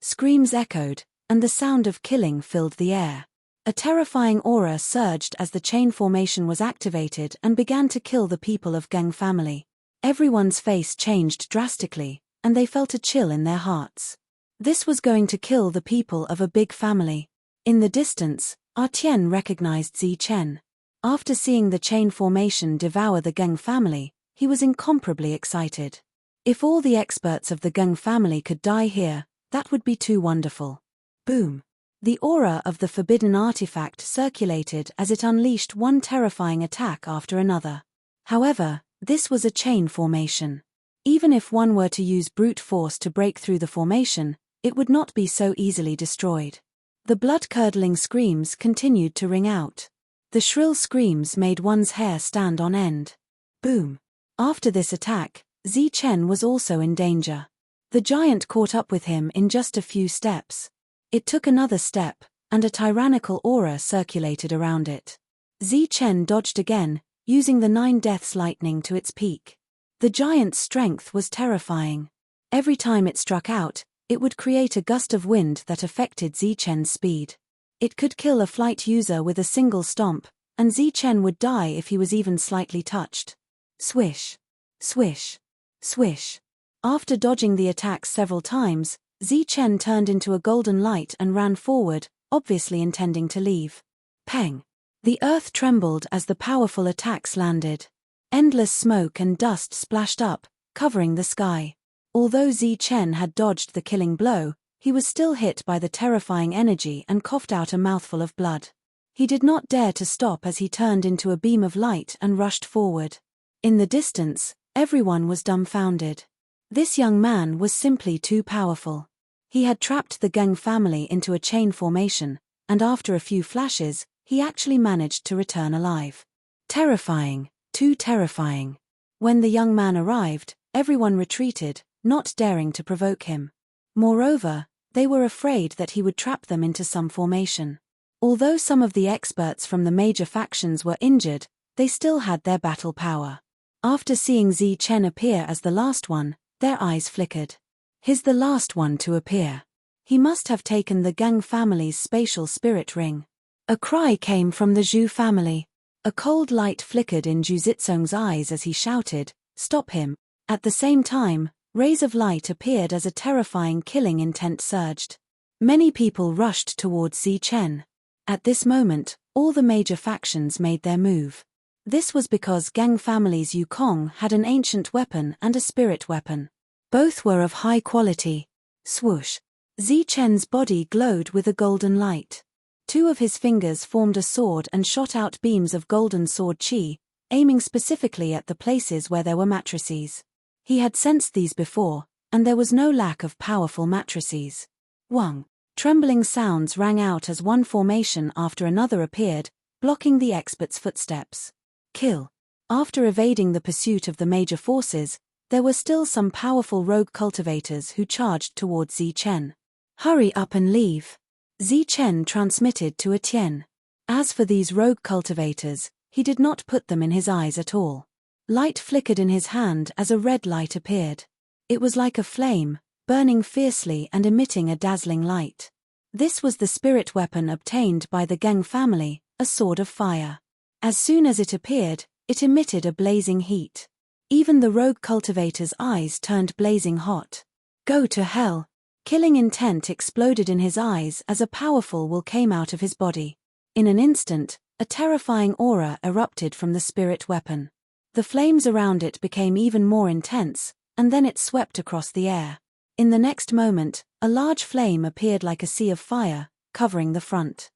S1: Screams echoed, and the sound of killing filled the air. A terrifying aura surged as the chain formation was activated and began to kill the people of Gang family. Everyone's face changed drastically, and they felt a chill in their hearts. This was going to kill the people of a big family. In the distance, Tian recognized Zichen. After seeing the chain formation devour the Gang family, he was incomparably excited. If all the experts of the Gang family could die here, that would be too wonderful. Boom. The aura of the forbidden artifact circulated as it unleashed one terrifying attack after another. However, this was a chain formation. Even if one were to use brute force to break through the formation, it would not be so easily destroyed. The blood-curdling screams continued to ring out. The shrill screams made one's hair stand on end. Boom. After this attack, Zichen was also in danger. The giant caught up with him in just a few steps. It took another step, and a tyrannical aura circulated around it. Zichen dodged again, using the 9 Deaths lightning to its peak. The giant's strength was terrifying. Every time it struck out, it would create a gust of wind that affected Zichen's speed. It could kill a flight user with a single stomp, and Zichen would die if he was even slightly touched. Swish. Swish. Swish. After dodging the attacks several times, Zichen turned into a golden light and ran forward, obviously intending to leave. Peng. The earth trembled as the powerful attacks landed. Endless smoke and dust splashed up, covering the sky. Although Zichen had dodged the killing blow, he was still hit by the terrifying energy and coughed out a mouthful of blood. He did not dare to stop as he turned into a beam of light and rushed forward. In the distance, everyone was dumbfounded. This young man was simply too powerful. He had trapped the Gang family into a chain formation, and after a few flashes, he actually managed to return alive. Terrifying, too terrifying. When the young man arrived, everyone retreated, not daring to provoke him. Moreover, they were afraid that he would trap them into some formation. Although some of the experts from the major factions were injured, they still had their battle power. After seeing Zichen appear as the last one, their eyes flickered. He's the last one to appear. He must have taken the Gang family's spatial spirit ring. A cry came from the Zhu family. A cold light flickered in Zhu Zizong's eyes as he shouted, "Stop him." At the same time, rays of light appeared as a terrifying killing intent surged. Many people rushed towards Zichen. At this moment, all the major factions made their move. This was because Gang family's Yukong had an ancient weapon and a spirit weapon. Both were of high quality. Swoosh. Zichen's body glowed with a golden light. 2 of his fingers formed a sword and shot out beams of golden sword chi, aiming specifically at the places where there were matrices. He had sensed these before, and there was no lack of powerful matrices. Wang. Trembling sounds rang out as one formation after another appeared, blocking the expert's footsteps. Kill. After evading the pursuit of the major forces, there were still some powerful rogue cultivators who charged towards Zichen. Hurry up and leave. Zichen transmitted to Etienne. As for these rogue cultivators, he did not put them in his eyes at all. Light flickered in his hand as a red light appeared. It was like a flame, burning fiercely and emitting a dazzling light. This was the spirit weapon obtained by the Gang family, a sword of fire. As soon as it appeared, it emitted a blazing heat. Even the rogue cultivator's eyes turned blazing hot. Go to hell! Killing intent exploded in his eyes as a powerful will came out of his body. In an instant, a terrifying aura erupted from the spirit weapon. The flames around it became even more intense, and then it swept across the air. In the next moment, a large flame appeared like a sea of fire, covering the front.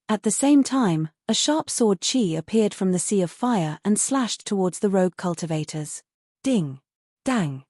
S1: At the same time, a sharp sword chi appeared from the sea of fire and slashed towards the rogue cultivators. Ding! Dang!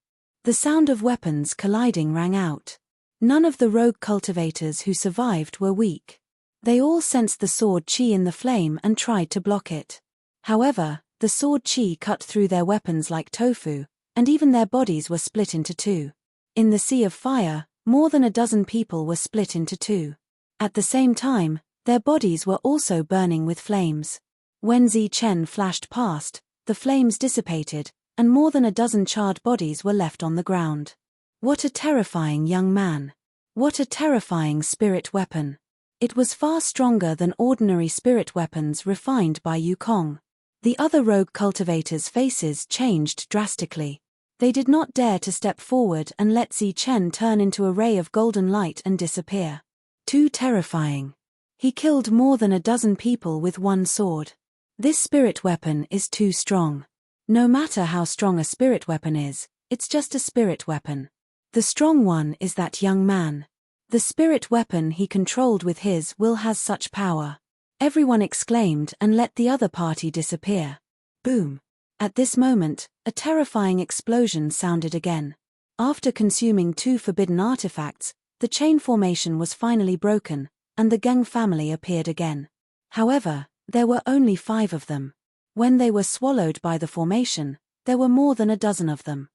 S1: The sound of weapons colliding rang out. None of the rogue cultivators who survived were weak. They all sensed the sword chi in the flame and tried to block it. However, the sword chi cut through their weapons like tofu, and even their bodies were split into two. In the sea of fire, more than a dozen people were split into two. At the same time, their bodies were also burning with flames. When Zichen flashed past, the flames dissipated, and more than a dozen charred bodies were left on the ground. What a terrifying young man! What a terrifying spirit weapon! It was far stronger than ordinary spirit weapons refined by Yukong. The other rogue cultivators' faces changed drastically. They did not dare to step forward and let Zichen turn into a ray of golden light and disappear. Too terrifying. He killed more than a dozen people with one sword. This spirit weapon is too strong. No matter how strong a spirit weapon is, it's just a spirit weapon. The strong one is that young man. The spirit weapon he controlled with his will has such power. Everyone exclaimed and let the other party disappear. Boom! At this moment, a terrifying explosion sounded again. After consuming 2 forbidden artifacts, the chain formation was finally broken, and the Geng family appeared again. However, there were only 5 of them. When they were swallowed by the formation, there were more than a dozen of them.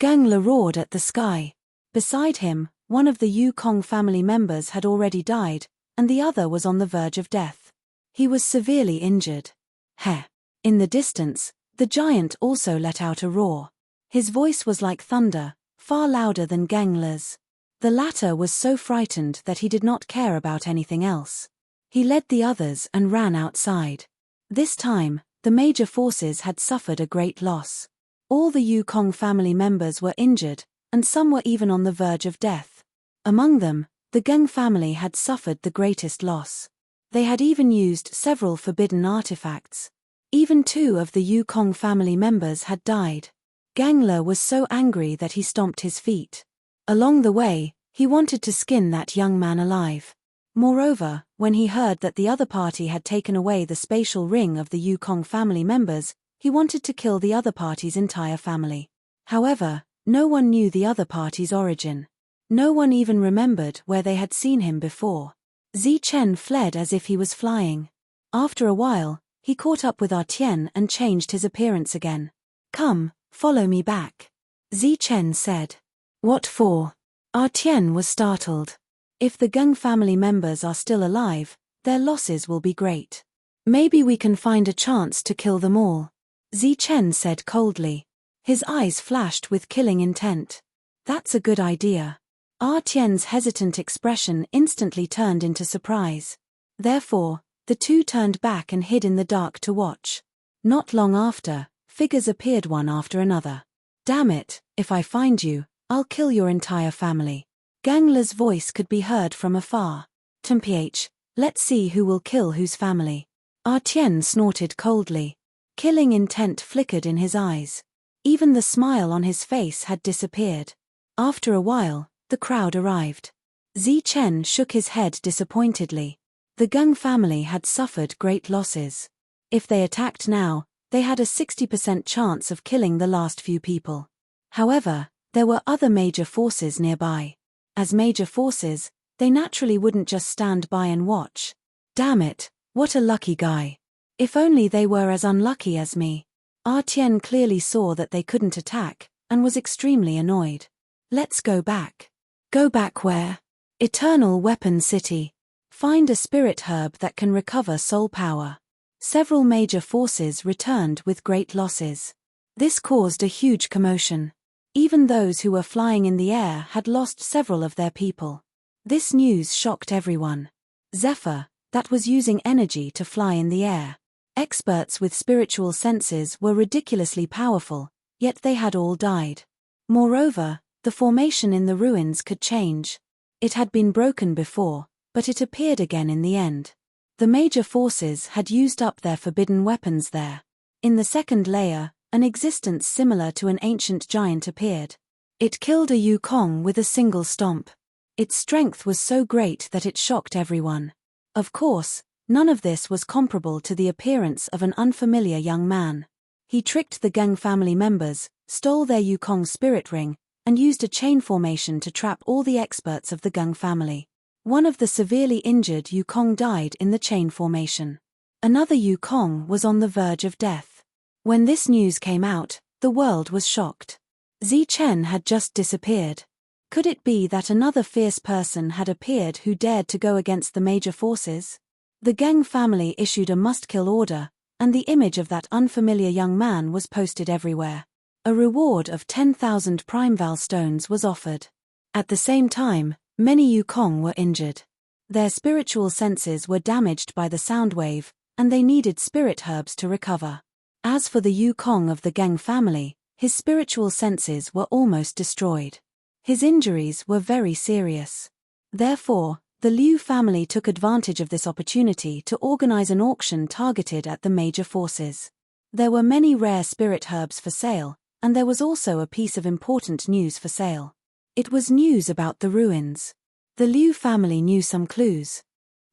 S1: Geng Le roared at the sky. Beside him, one of the Yukong family members had already died, and the other was on the verge of death. He was severely injured. Heh! In the distance, the giant also let out a roar. His voice was like thunder, far louder than Geng Le's. The latter was so frightened that he did not care about anything else. He led the others and ran outside. This time, the major forces had suffered a great loss. All the Yukong family members were injured, and some were even on the verge of death. Among them, the Geng family had suffered the greatest loss. They had even used several forbidden artifacts. Even 2 of the Yukong family members had died. Geng Le was so angry that he stomped his feet. Along the way, he wanted to skin that young man alive. Moreover, when he heard that the other party had taken away the spatial ring of the Yukong family members, he wanted to kill the other party's entire family. However, no one knew the other party's origin. No one even remembered where they had seen him before. Zichen fled as if he was flying. After a while, he caught up with Artian and changed his appearance again. Come, follow me back. Zichen said. What for? Artian was startled. If the Geng family members are still alive, their losses will be great. Maybe we can find a chance to kill them all. Zichen said coldly. His eyes flashed with killing intent. That's a good idea. Artian's hesitant expression instantly turned into surprise. Therefore, the 2 turned back and hid in the dark to watch. Not long after, figures appeared one after another. Damn it, if I find you, I'll kill your entire family. Geng Le's voice could be heard from afar. Temph, let's see who will kill whose family. Artian snorted coldly. Killing intent flickered in his eyes. Even the smile on his face had disappeared. After a while, the crowd arrived. Zichen shook his head disappointedly. The Geng family had suffered great losses. If they attacked now, they had a 60% chance of killing the last few people. However, there were other major forces nearby. As major forces, they naturally wouldn't just stand by and watch. Damn it, what a lucky guy. If only they were as unlucky as me. Artian clearly saw that they couldn't attack, and was extremely annoyed. Let's go back. Go back where? Eternal Weapon City. Find a spirit herb that can recover soul power. Several major forces returned with great losses. This caused a huge commotion. Even those who were flying in the air had lost several of their people. This news shocked everyone. Zephyr, that was using energy to fly in the air. Experts with spiritual senses were ridiculously powerful, yet they had all died. Moreover, the formation in the ruins could change. It had been broken before, but it appeared again in the end. The major forces had used up their forbidden weapons there. In the second layer, an existence similar to an ancient giant appeared. It killed a Yukong with a single stomp. Its strength was so great that it shocked everyone. Of course, none of this was comparable to the appearance of an unfamiliar young man. He tricked the gang family members, stole their Yukong spirit ring, and used a chain formation to trap all the experts of the gang family. One of the severely injured Yukong died in the chain formation. Another Yukong was on the verge of death. When this news came out, the world was shocked. Zi Chen had just disappeared. Could it be that another fierce person had appeared who dared to go against the major forces? The gang family issued a must-kill order, and the image of that unfamiliar young man was posted everywhere. A reward of 10,000 Primeval stones was offered. At the same time, many Yukong were injured. Their spiritual senses were damaged by the sound wave, and they needed spirit herbs to recover. As for the Yukong of the gang family, his spiritual senses were almost destroyed. His injuries were very serious. Therefore, the Liu family took advantage of this opportunity to organize an auction targeted at the major forces. There were many rare spirit herbs for sale, and there was also a piece of important news for sale. It was news about the ruins. The Liu family knew some clues.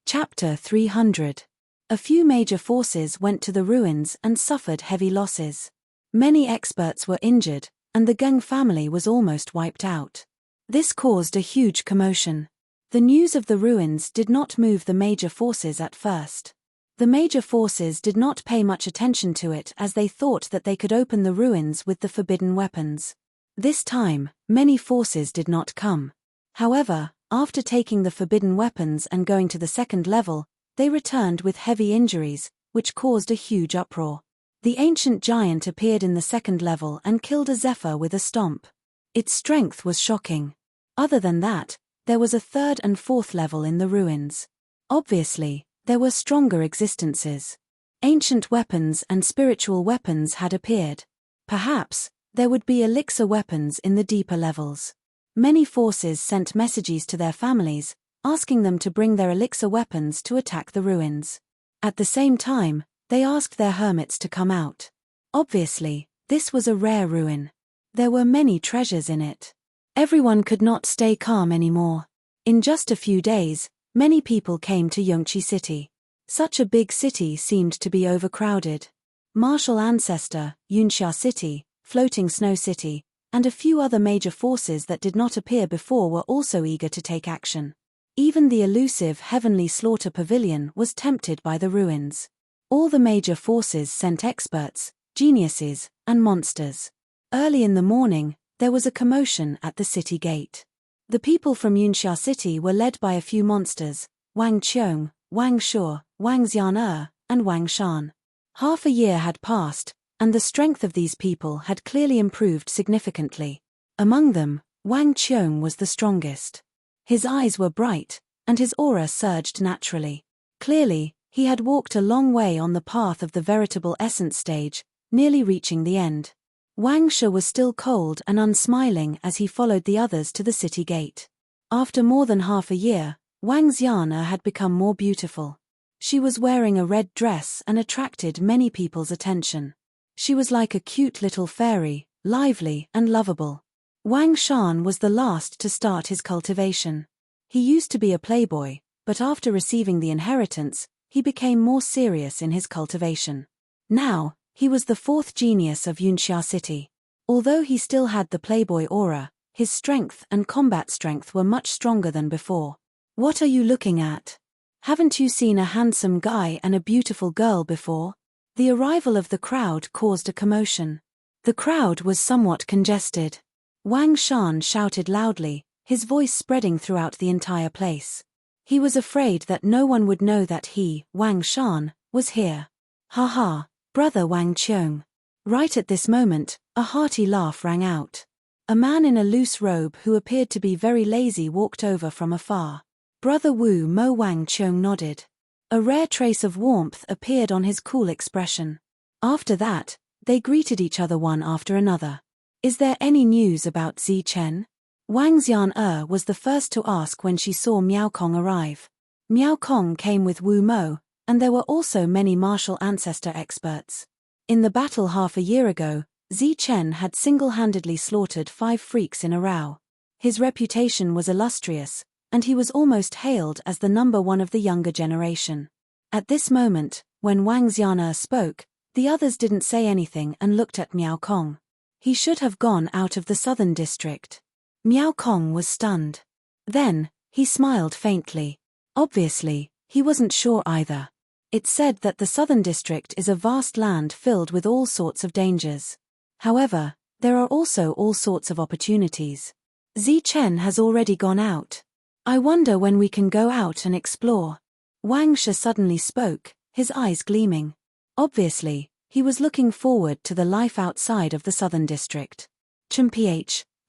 S1: Chapter 300. A few major forces went to the ruins and suffered heavy losses. Many experts were injured, and the gang family was almost wiped out. This caused a huge commotion. The news of the ruins did not move the major forces at first. The major forces did not pay much attention to it as they thought that they could open the ruins with the forbidden weapons. This time, many forces did not come. However, after taking the forbidden weapons and going to the second level, they returned with heavy injuries, which caused a huge uproar. The ancient giant appeared in the second level and killed a Zephyr with a stomp. Its strength was shocking. Other than that, there was a third and fourth level in the ruins. Obviously, there were stronger existences. Ancient weapons and spiritual weapons had appeared. Perhaps, there would be elixir weapons in the deeper levels. Many forces sent messages to their families, asking them to bring their elixir weapons to attack the ruins. At the same time, they asked their hermits to come out. Obviously, this was a rare ruin. There were many treasures in it. Everyone could not stay calm anymore. In just a few days, many people came to Yongqi City. Such a big city seemed to be overcrowded. Martial Ancestor, Yunxia City, Floating Snow City, and a few other major forces that did not appear before were also eager to take action. Even the elusive Heavenly Slaughter Pavilion was tempted by the ruins. All the major forces sent experts, geniuses, and monsters. Early in the morning, there was a commotion at the city gate. The people from Yunxia City were led by a few monsters, Wang Qiong, Wang Shuo, Wang Xian'er, and Wang Shan. Half a year had passed, and the strength of these people had clearly improved significantly. Among them, Wang Qiong was the strongest. His eyes were bright, and his aura surged naturally. Clearly, he had walked a long way on the path of the veritable essence stage, nearly reaching the end. Wang Sha was still cold and unsmiling as he followed the others to the city gate. After more than half a year, Wang Xian'er had become more beautiful. She was wearing a red dress and attracted many people's attention. She was like a cute little fairy, lively and lovable. Wang Shan was the last to start his cultivation. He used to be a playboy, but after receiving the inheritance, he became more serious in his cultivation. Now, he was the fourth genius of Yunxia City. Although he still had the playboy aura, his strength and combat strength were much stronger than before. What are you looking at? Haven't you seen a handsome guy and a beautiful girl before? The arrival of the crowd caused a commotion. The crowd was somewhat congested. Wang Shan shouted loudly, his voice spreading throughout the entire place. He was afraid that no one would know that he, Wang Shan, was here. Ha ha, brother Wang Qiong. Right at this moment, a hearty laugh rang out. A man in a loose robe who appeared to be very lazy walked over from afar. Brother Wu Mo Wang Qiong nodded. A rare trace of warmth appeared on his cool expression. After that, They greeted each other one after another. Is there any news about Zi Chen? Wang Xian was the first to ask when she saw Miao Kong arrive. Miao Kong came with Wu Mo, and there were also many martial ancestor experts. In the battle half a year ago, Zi Chen had single-handedly slaughtered 5 freaks in a row. His reputation was illustrious, and he was almost hailed as the number one of the younger generation. At this moment, when Wang Xian spoke, the others didn't say anything and looked at Miao Kong. He should have gone out of the southern district. Miao Kong was stunned. Then, he smiled faintly. Obviously, he wasn't sure either. It's said that the southern district is a vast land filled with all sorts of dangers. However, there are also all sorts of opportunities. Zi Chen has already gone out. I wonder when we can go out and explore. Wang Shi suddenly spoke, his eyes gleaming. Obviously, he was looking forward to the life outside of the southern district.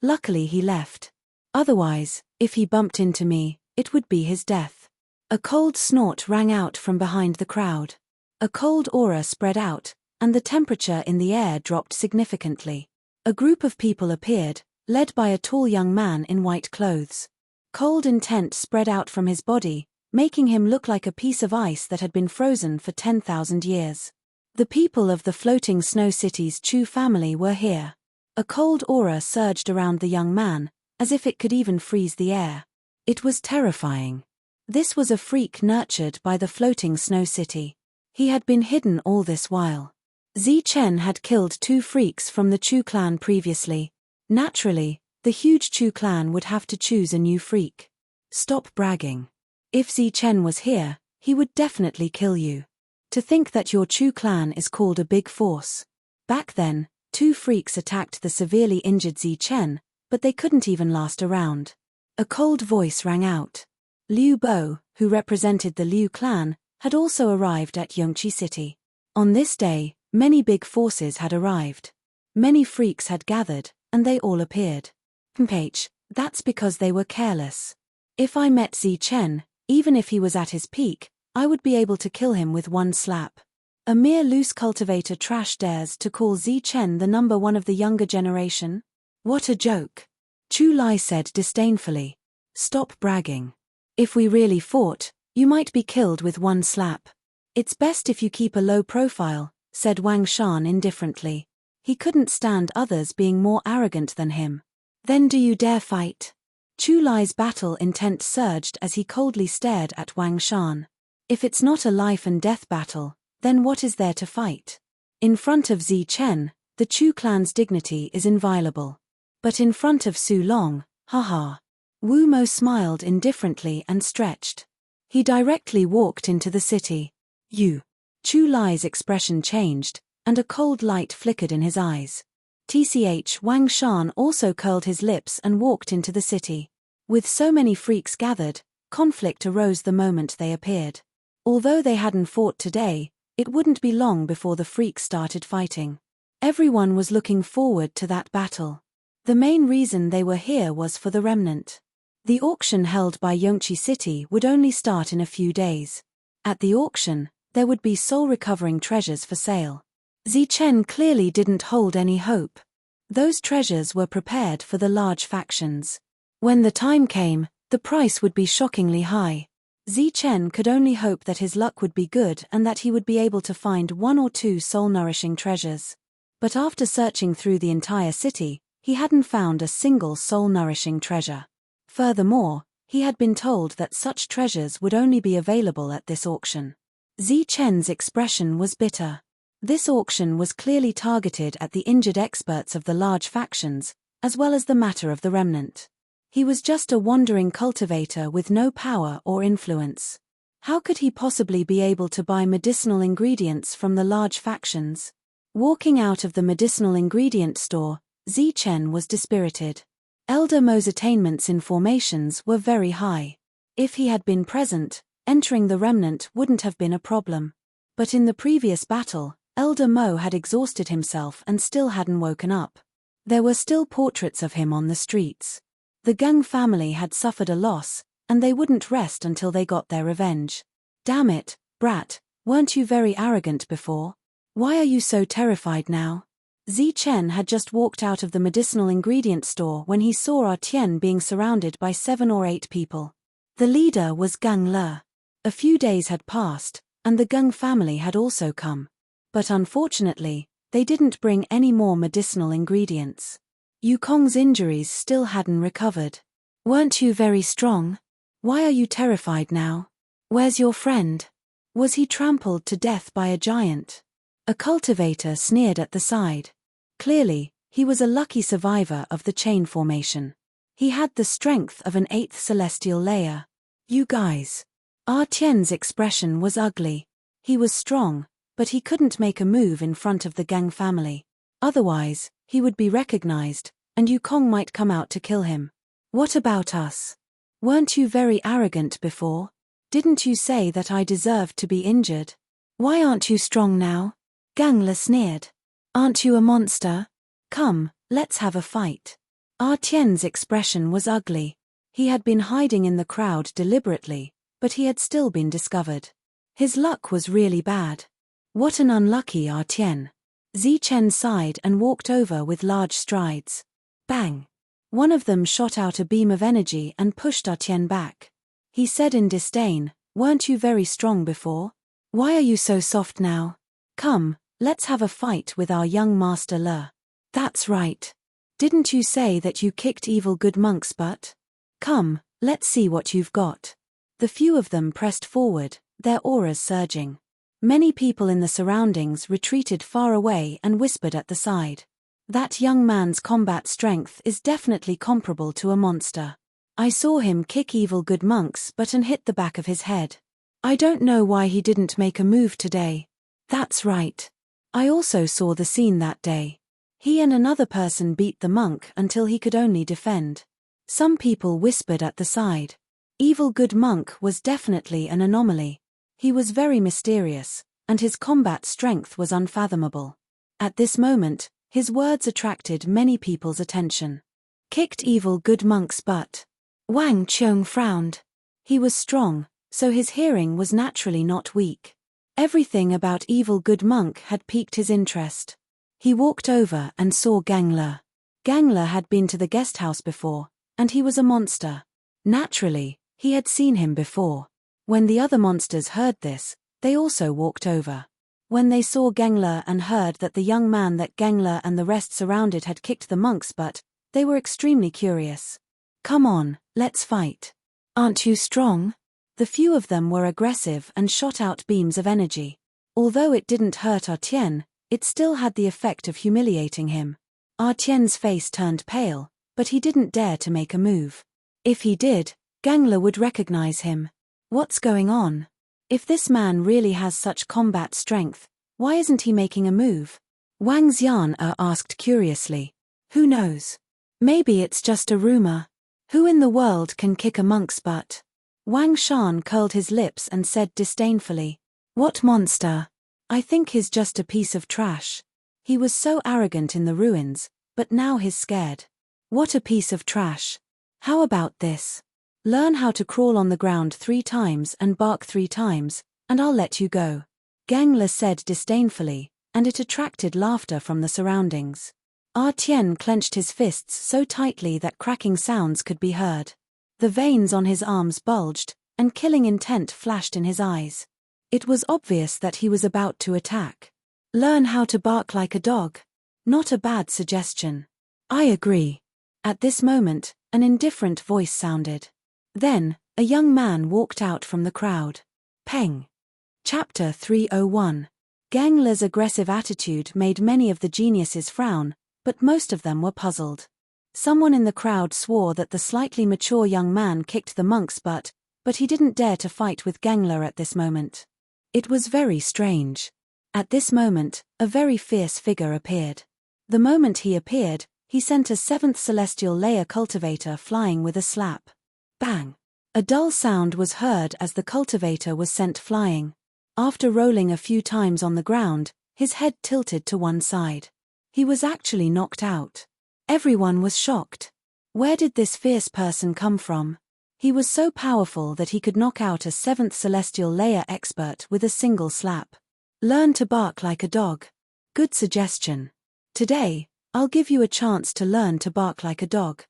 S1: Luckily he left. Otherwise, if he bumped into me, it would be his death. A cold snort rang out from behind the crowd. A cold aura spread out, and the temperature in the air dropped significantly. A group of people appeared, led by a tall young man in white clothes. Cold intent spread out from his body, making him look like a piece of ice that had been frozen for 10,000 years. The people of the floating snow city's Chu family were here. A cold aura surged around the young man, as if it could even freeze the air. It was terrifying. This was a freak nurtured by the floating snow city. He had been hidden all this while. Zi Chen had killed 2 freaks from the Chu clan previously. Naturally, the huge Chu clan would have to choose a new freak. Stop bragging. If Zi Chen was here, he would definitely kill you. To think that your Chu clan is called a big force. Back then, 2 freaks attacked the severely injured Zi Chen, but they couldn't even last a round. A cold voice rang out. Liu Bo, who represented the Liu clan, had also arrived at Yongqi City. On this day, many big forces had arrived. Many freaks had gathered, and they all appeared. That's because they were careless. If I met Zi Chen, even if he was at his peak, I would be able to kill him with one slap. A mere loose cultivator trash dares to call Zi Chen the number one of the younger generation? What a joke. Chu Lai said disdainfully. Stop bragging. If we really fought, you might be killed with one slap. It's best if you keep a low profile, said Wang Shan indifferently. He couldn't stand others being more arrogant than him. Then do you dare fight? Chu Lai's battle intent surged as he coldly stared at Wang Shan. If it's not a life and death battle, then what is there to fight? In front of Zi Chen, the Chu clan's dignity is inviolable. But in front of Su Long, haha. Wu Mo smiled indifferently and stretched. He directly walked into the city. You. Chu Lai's expression changed, and a cold light flickered in his eyes. Wang Shan also curled his lips and walked into the city. With so many freaks gathered, conflict arose the moment they appeared. Although they hadn't fought today, it wouldn't be long before the freaks started fighting. Everyone was looking forward to that battle. The main reason they were here was for the remnant. The auction held by Yongqi City would only start in a few days. At the auction, there would be soul-recovering treasures for sale. Zi Chen clearly didn't hold any hope. Those treasures were prepared for the large factions. When the time came, the price would be shockingly high. Zi Chen could only hope that his luck would be good and that he would be able to find 1 or 2 soul-nourishing treasures. But after searching through the entire city, he hadn't found a single soul-nourishing treasure. Furthermore, he had been told that such treasures would only be available at this auction. Zi Chen's expression was bitter. This auction was clearly targeted at the injured experts of the large factions, as well as the matter of the remnant. He was just a wandering cultivator with no power or influence. How could he possibly be able to buy medicinal ingredients from the large factions? Walking out of the medicinal ingredient store, Zi Chen was dispirited. Elder Mo's attainments in formations were very high. If he had been present, entering the remnant wouldn't have been a problem. But in the previous battle, Elder Mo had exhausted himself and still hadn't woken up. There were still portraits of him on the streets. The Gung family had suffered a loss, and they wouldn't rest until they got their revenge. Damn it, brat, weren't you very arrogant before? Why are you so terrified now? Chen had just walked out of the medicinal ingredient store when he saw Artian being surrounded by 7 or 8 people. The leader was Gang Le. A few days had passed, and the Gang family had also come. But unfortunately, they didn't bring any more medicinal ingredients. Yukong's injuries still hadn't recovered. Weren't you very strong? Why are you terrified now? Where's your friend? Was he trampled to death by a giant? A cultivator sneered at the side. Clearly, he was a lucky survivor of the chain formation. He had the strength of an 8th celestial layer. You guys. Tian's expression was ugly. He was strong, but he couldn't make a move in front of the Gang family. Otherwise, he would be recognized, and Yukong might come out to kill him. What about us? Weren't you very arrogant before? Didn't you say that I deserved to be injured? Why aren't you strong now? Gang Le sneered. Aren't you a monster? Come, let's have a fight. Tian's expression was ugly. He had been hiding in the crowd deliberately, but he had still been discovered. His luck was really bad. What an unlucky Tian. Chen sighed and walked over with large strides. Bang! One of them shot out a beam of energy and pushed Tian back. He said in disdain, weren't you very strong before? Why are you so soft now? Come, let's have a fight with our young master Le. That's right. Didn't you say that you kicked evil good monk's butt? Come, let's see what you've got. The few of them pressed forward, their auras surging. Many people in the surroundings retreated far away and whispered at the side. That young man's combat strength is definitely comparable to a monster. I saw him kick evil good monk's butt and hit the back of his head. I don't know why he didn't make a move today. That's right. I also saw the scene that day. He and another person beat the monk until he could only defend. Some people whispered at the side. Evil good monk was definitely an anomaly. He was very mysterious, and his combat strength was unfathomable. At this moment, his words attracted many people's attention. Kicked evil good monk's butt. Wang Qiong frowned. He was strong, so his hearing was naturally not weak. Everything about evil good monk had piqued his interest. He walked over and saw Gang Le. Gang Le had been to the guest house before, and he was a monster. Naturally, he had seen him before. When the other monsters heard this, they also walked over. When they saw Gang Le and heard that the young man that Gang Le and the rest surrounded had kicked the monk's butt, they were extremely curious. Come on, let's fight. Aren't you strong? The few of them were aggressive and shot out beams of energy. Although it didn't hurt Tian, it still had the effect of humiliating him. Tian's face turned pale, but he didn't dare to make a move. If he did, Gang Le would recognize him. What's going on? If this man really has such combat strength, why isn't he making a move? Wang Xian asked curiously. Who knows? Maybe it's just a rumor. Who in the world can kick a monk's butt? Wang Shan curled his lips and said disdainfully. What monster? I think he's just a piece of trash. He was so arrogant in the ruins, but now he's scared. What a piece of trash. How about this? Learn how to crawl on the ground 3 times and bark 3 times, and I'll let you go. Gang Le said disdainfully, and it attracted laughter from the surroundings. Tian clenched his fists so tightly that cracking sounds could be heard. The veins on his arms bulged, and killing intent flashed in his eyes. It was obvious that he was about to attack. Learn how to bark like a dog. Not a bad suggestion. I agree. At this moment, an indifferent voice sounded. Then, a young man walked out from the crowd. Peng. Chapter 301. Gang Le's aggressive attitude made many of the geniuses frown, but most of them were puzzled. Someone in the crowd swore that the slightly mature young man kicked the monk's butt, but he didn't dare to fight with Gang Le at this moment. It was very strange. At this moment, a very fierce figure appeared. The moment he appeared, he sent a 7th celestial layer cultivator flying with a slap. Bang! A dull sound was heard as the cultivator was sent flying. After rolling a few times on the ground, his head tilted to one side. He was actually knocked out. Everyone was shocked. Where did this fierce person come from? He was so powerful that he could knock out a 7th celestial layer expert with a single slap. Learn to bark like a dog. Good suggestion. Today, I'll give you a chance to learn to bark like a dog.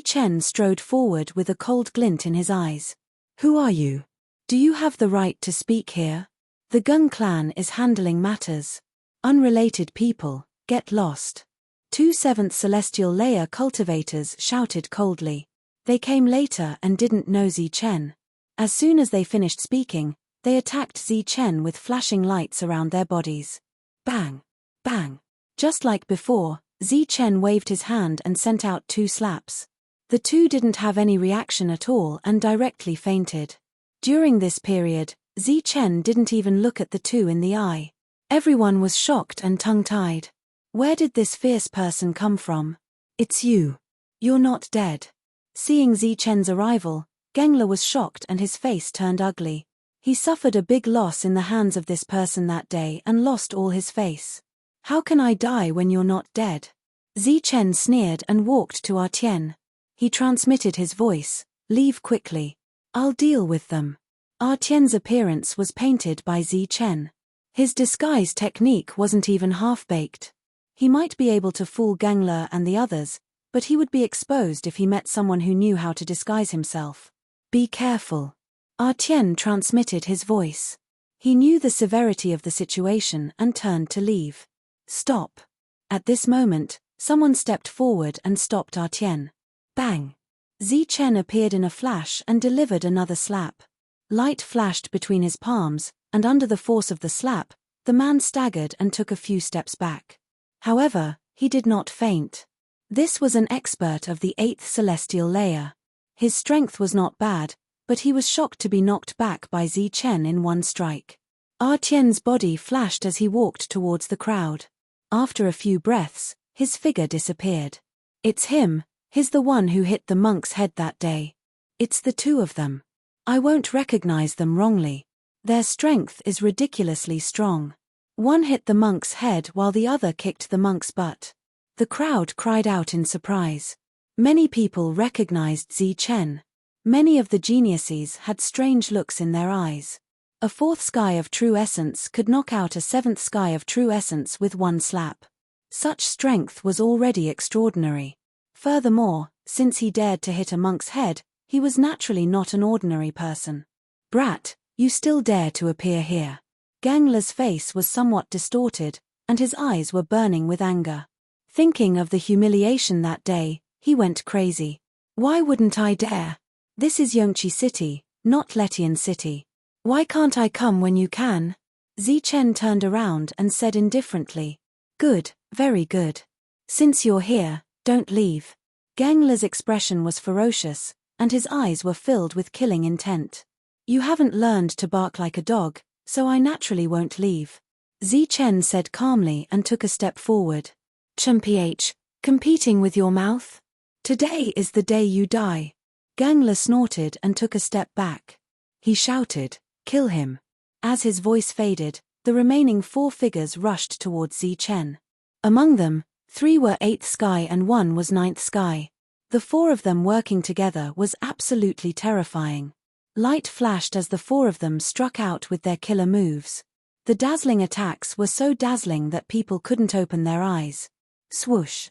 S1: Chen strode forward with a cold glint in his eyes. Who are you? Do you have the right to speak here? The Gung clan is handling matters. Unrelated people, get lost. 2 7th celestial layer cultivators shouted coldly. They came later and didn't know Chen. As soon as they finished speaking, they attacked Chen with flashing lights around their bodies. Bang! Bang! Just like before, Chen waved his hand and sent out 2 slaps. The 2 didn't have any reaction at all and directly fainted. During this period, Chen didn't even look at the 2 in the eye. Everyone was shocked and tongue-tied. Where did this fierce person come from? It's you. You're not dead. Seeing Chen's arrival, Gengler was shocked and his face turned ugly. He suffered a big loss in the hands of this person that day and lost all his face. How can I die when you're not dead? Chen sneered and walked to Artian. He transmitted his voice, leave quickly. I'll deal with them. Artian's appearance was painted by Chen. His disguise technique wasn't even half-baked. He might be able to fool Gengler and the others, but he would be exposed if he met someone who knew how to disguise himself. Be careful. Artian transmitted his voice. He knew the severity of the situation and turned to leave. Stop. At this moment, someone stepped forward and stopped Artian. Bang! Chen appeared in a flash and delivered another slap. Light flashed between his palms, and under the force of the slap, the man staggered and took a few steps back. However, he did not faint. This was an expert of the 8th celestial layer. His strength was not bad, but he was shocked to be knocked back by Chen in one strike. Artian's body flashed as he walked towards the crowd. After a few breaths, his figure disappeared. It's him, he's the one who hit the monk's head that day. It's the 2 of them. I won't recognize them wrongly. Their strength is ridiculously strong. One hit the monk's head while the other kicked the monk's butt. The crowd cried out in surprise. Many people recognized Chen. Many of the geniuses had strange looks in their eyes. A 4th sky of true essence could knock out a 7th sky of true essence with one slap. Such strength was already extraordinary. Furthermore, since he dared to hit a monk's head, he was naturally not an ordinary person. Brat, you still dare to appear here. Gengler's face was somewhat distorted, and his eyes were burning with anger. Thinking of the humiliation that day, he went crazy. Why wouldn't I dare? This is Yongqi City, not Letian City. Why can't I come when you can? Chen turned around and said indifferently. Good, very good. Since you're here, don't leave. Gengler's expression was ferocious, and his eyes were filled with killing intent. You haven't learned to bark like a dog, so I naturally won't leave. Chen said calmly and took a step forward. Chumph, competing with your mouth? Today is the day you die. Gengler snorted and took a step back. He shouted, kill him. As his voice faded, the remaining 4 figures rushed towards Chen. Among them, 3 were 8th sky and 1 was 9th sky. The 4 of them working together was absolutely terrifying. Light flashed as the 4 of them struck out with their killer moves. The dazzling attacks were so dazzling that people couldn't open their eyes. Swoosh!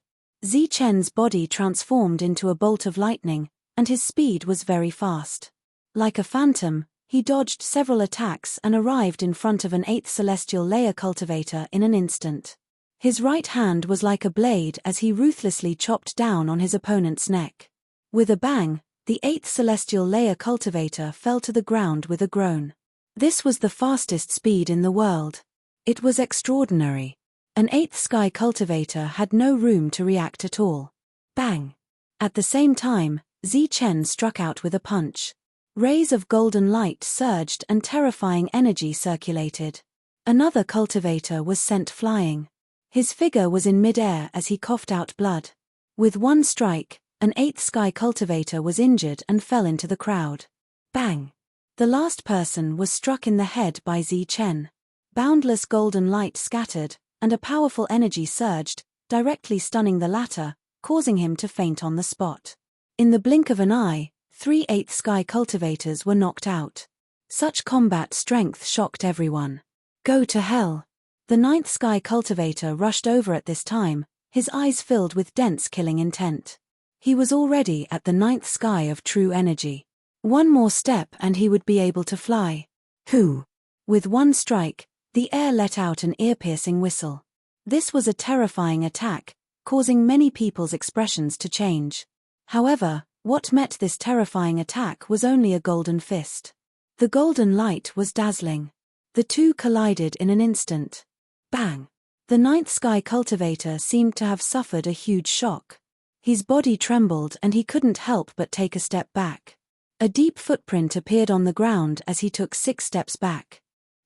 S1: Chen's body transformed into a bolt of lightning, and his speed was very fast. Like a phantom, he dodged several attacks and arrived in front of an 8th celestial layer cultivator in an instant. His right hand was like a blade as he ruthlessly chopped down on his opponent's neck. With a bang, the 8th celestial layer cultivator fell to the ground with a groan. This was the fastest speed in the world. It was extraordinary. An 8th sky cultivator had no room to react at all. Bang! At the same time, Chen struck out with a punch. Rays of golden light surged and terrifying energy circulated. Another cultivator was sent flying. His figure was in mid-air as he coughed out blood. With one strike, an 8th sky cultivator was injured and fell into the crowd. Bang! The last person was struck in the head by Chen. Boundless golden light scattered, and a powerful energy surged, directly stunning the latter, causing him to faint on the spot. In the blink of an eye, 3 8th sky cultivators were knocked out. Such combat strength shocked everyone. Go to hell. The ninth sky cultivator rushed over at this time, his eyes filled with dense killing intent. He was already at the ninth sky of true energy. One more step and he would be able to fly. Hoo! With one strike, the air let out an ear-piercing whistle. This was a terrifying attack, causing many people's expressions to change. However, what met this terrifying attack was only a golden fist. The golden light was dazzling. The two collided in an instant. Bang! The ninth sky cultivator seemed to have suffered a huge shock. His body trembled and he couldn't help but take a step back. A deep footprint appeared on the ground as he took 6 steps back.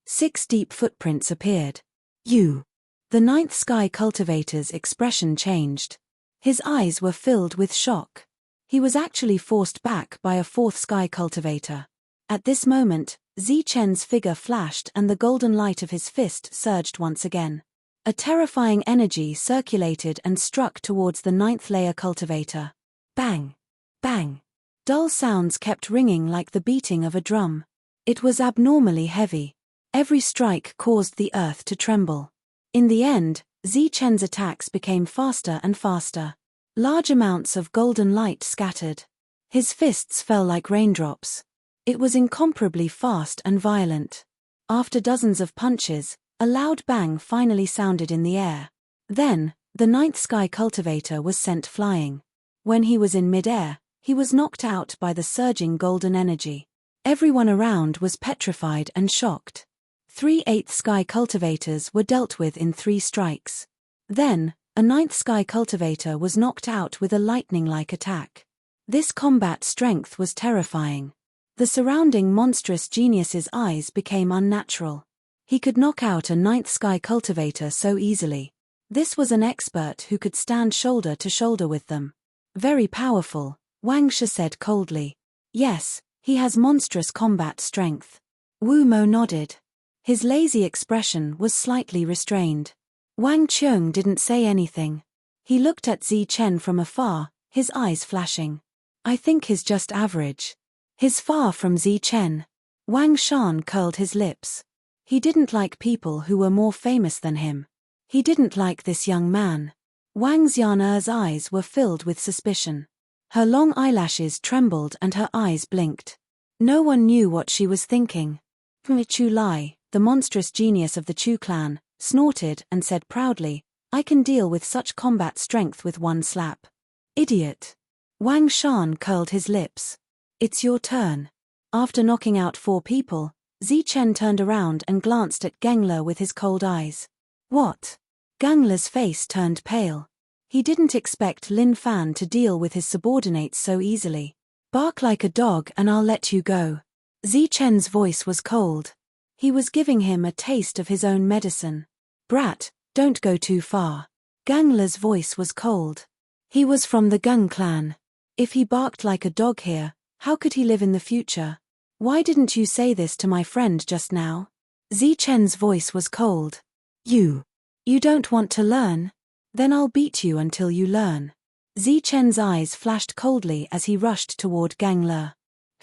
S1: 6 deep footprints appeared. You! The ninth sky cultivator's expression changed. His eyes were filled with shock. He was actually forced back by a 4th sky cultivator. At this moment, Zi Chen's figure flashed and the golden light of his fist surged once again. A terrifying energy circulated and struck towards the 9th layer cultivator. Bang! Bang! Dull sounds kept ringing like the beating of a drum. It was abnormally heavy. Every strike caused the earth to tremble. In the end, Zi Chen's attacks became faster and faster. Large amounts of golden light scattered. His fists fell like raindrops. It was incomparably fast and violent. After dozens of punches, a loud bang finally sounded in the air. Then, the 9th sky cultivator was sent flying. When he was in mid-air, he was knocked out by the surging golden energy. Everyone around was petrified and shocked. 3 8th sky cultivators were dealt with in 3 strikes. Then, a 9th sky cultivator was knocked out with a lightning-like attack. This combat strength was terrifying. The surrounding monstrous genius's eyes became unnatural. He could knock out a 9th sky cultivator so easily. This was an expert who could stand shoulder to shoulder with them. Very powerful, Wang Shi said coldly. Yes, he has monstrous combat strength. Wu Mo nodded. His lazy expression was slightly restrained. Wang Qiong didn't say anything. He looked at Zi Chen from afar, his eyes flashing. I think he's just average. He's far from Zi Chen. Wang Shan curled his lips. He didn't like people who were more famous than him. He didn't like this young man. Wang Xianer's eyes were filled with suspicion. Her long eyelashes trembled and her eyes blinked. No one knew what she was thinking. Chu Lai, the monstrous genius of the Chu clan, snorted and said proudly, I can deal with such combat strength with one slap. Idiot. Wang Shan curled his lips. It's your turn. After knocking out 4 people, Zi Chen turned around and glanced at Gengla with his cold eyes. What? Gengla's face turned pale. He didn't expect Lin Fan to deal with his subordinates so easily. Bark like a dog and I'll let you go. Zi Chen's voice was cold. He was giving him a taste of his own medicine. Brat, don't go too far. Gengla's voice was cold. He was from the Gung clan. If he barked like a dog here, how could he live in the future? Why didn't you say this to my friend just now? Zi Chen's voice was cold. You don't want to learn? Then I'll beat you until you learn. Zi Chen's eyes flashed coldly as he rushed toward Gengla.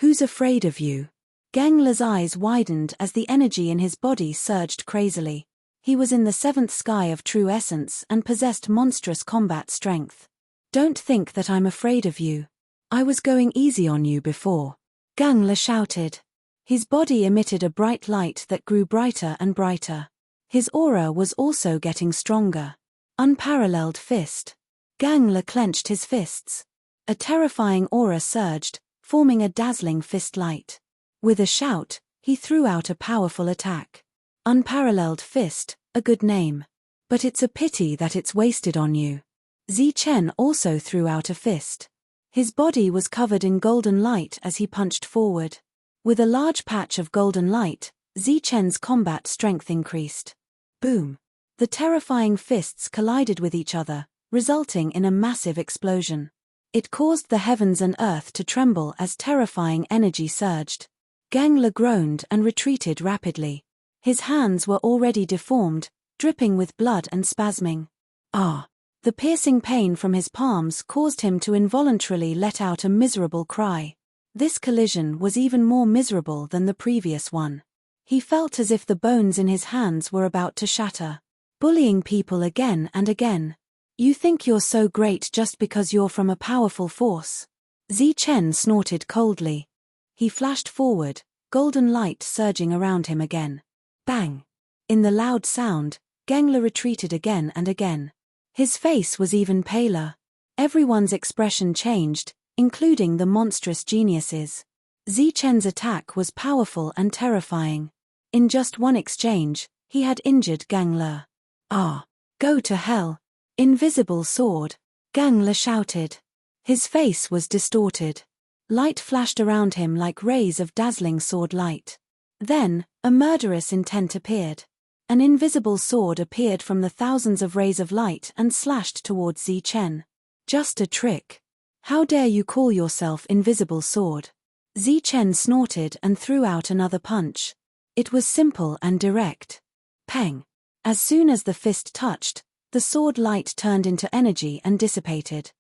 S1: Who's afraid of you? Gengla's eyes widened as the energy in his body surged crazily. He was in the 7th sky of true essence and possessed monstrous combat strength. Don't think that I'm afraid of you. I was going easy on you before. Gengla shouted. His body emitted a bright light that grew brighter and brighter. His aura was also getting stronger. Unparalleled fist. Gengla clenched his fists. A terrifying aura surged, forming a dazzling fist light. With a shout, he threw out a powerful attack. Unparalleled fist, a good name. But it's a pity that it's wasted on you. Zi Chen also threw out a fist. His body was covered in golden light as he punched forward. With a large patch of golden light, Zi Chen's combat strength increased. Boom! The terrifying fists collided with each other, resulting in a massive explosion. It caused the heavens and earth to tremble as terrifying energy surged. Gengla groaned and retreated rapidly. His hands were already deformed, dripping with blood and spasming. Ah! The piercing pain from his palms caused him to involuntarily let out a miserable cry. This collision was even more miserable than the previous one. He felt as if the bones in his hands were about to shatter. bullying people again and again. You think you're so great just because you're from a powerful force. Zichen snorted coldly. He flashed forward, golden light surging around him again. Bang! In the loud sound, Gengla retreated again and again. His face was even paler. Everyone's expression changed, including the monstrous geniuses. Zichen's attack was powerful and terrifying. In just one exchange, he had injured Gangla. Ah! Go to hell! Invisible sword! Gangla shouted. His face was distorted. Light flashed around him like rays of dazzling sword light. Then, a murderous intent appeared. An invisible sword appeared from the thousands of rays of light and slashed towards Zichen. Just a trick. How dare you call yourself invisible sword? Zichen snorted and threw out another punch. It was simple and direct. Peng! As soon as the fist touched, the sword light turned into energy and dissipated.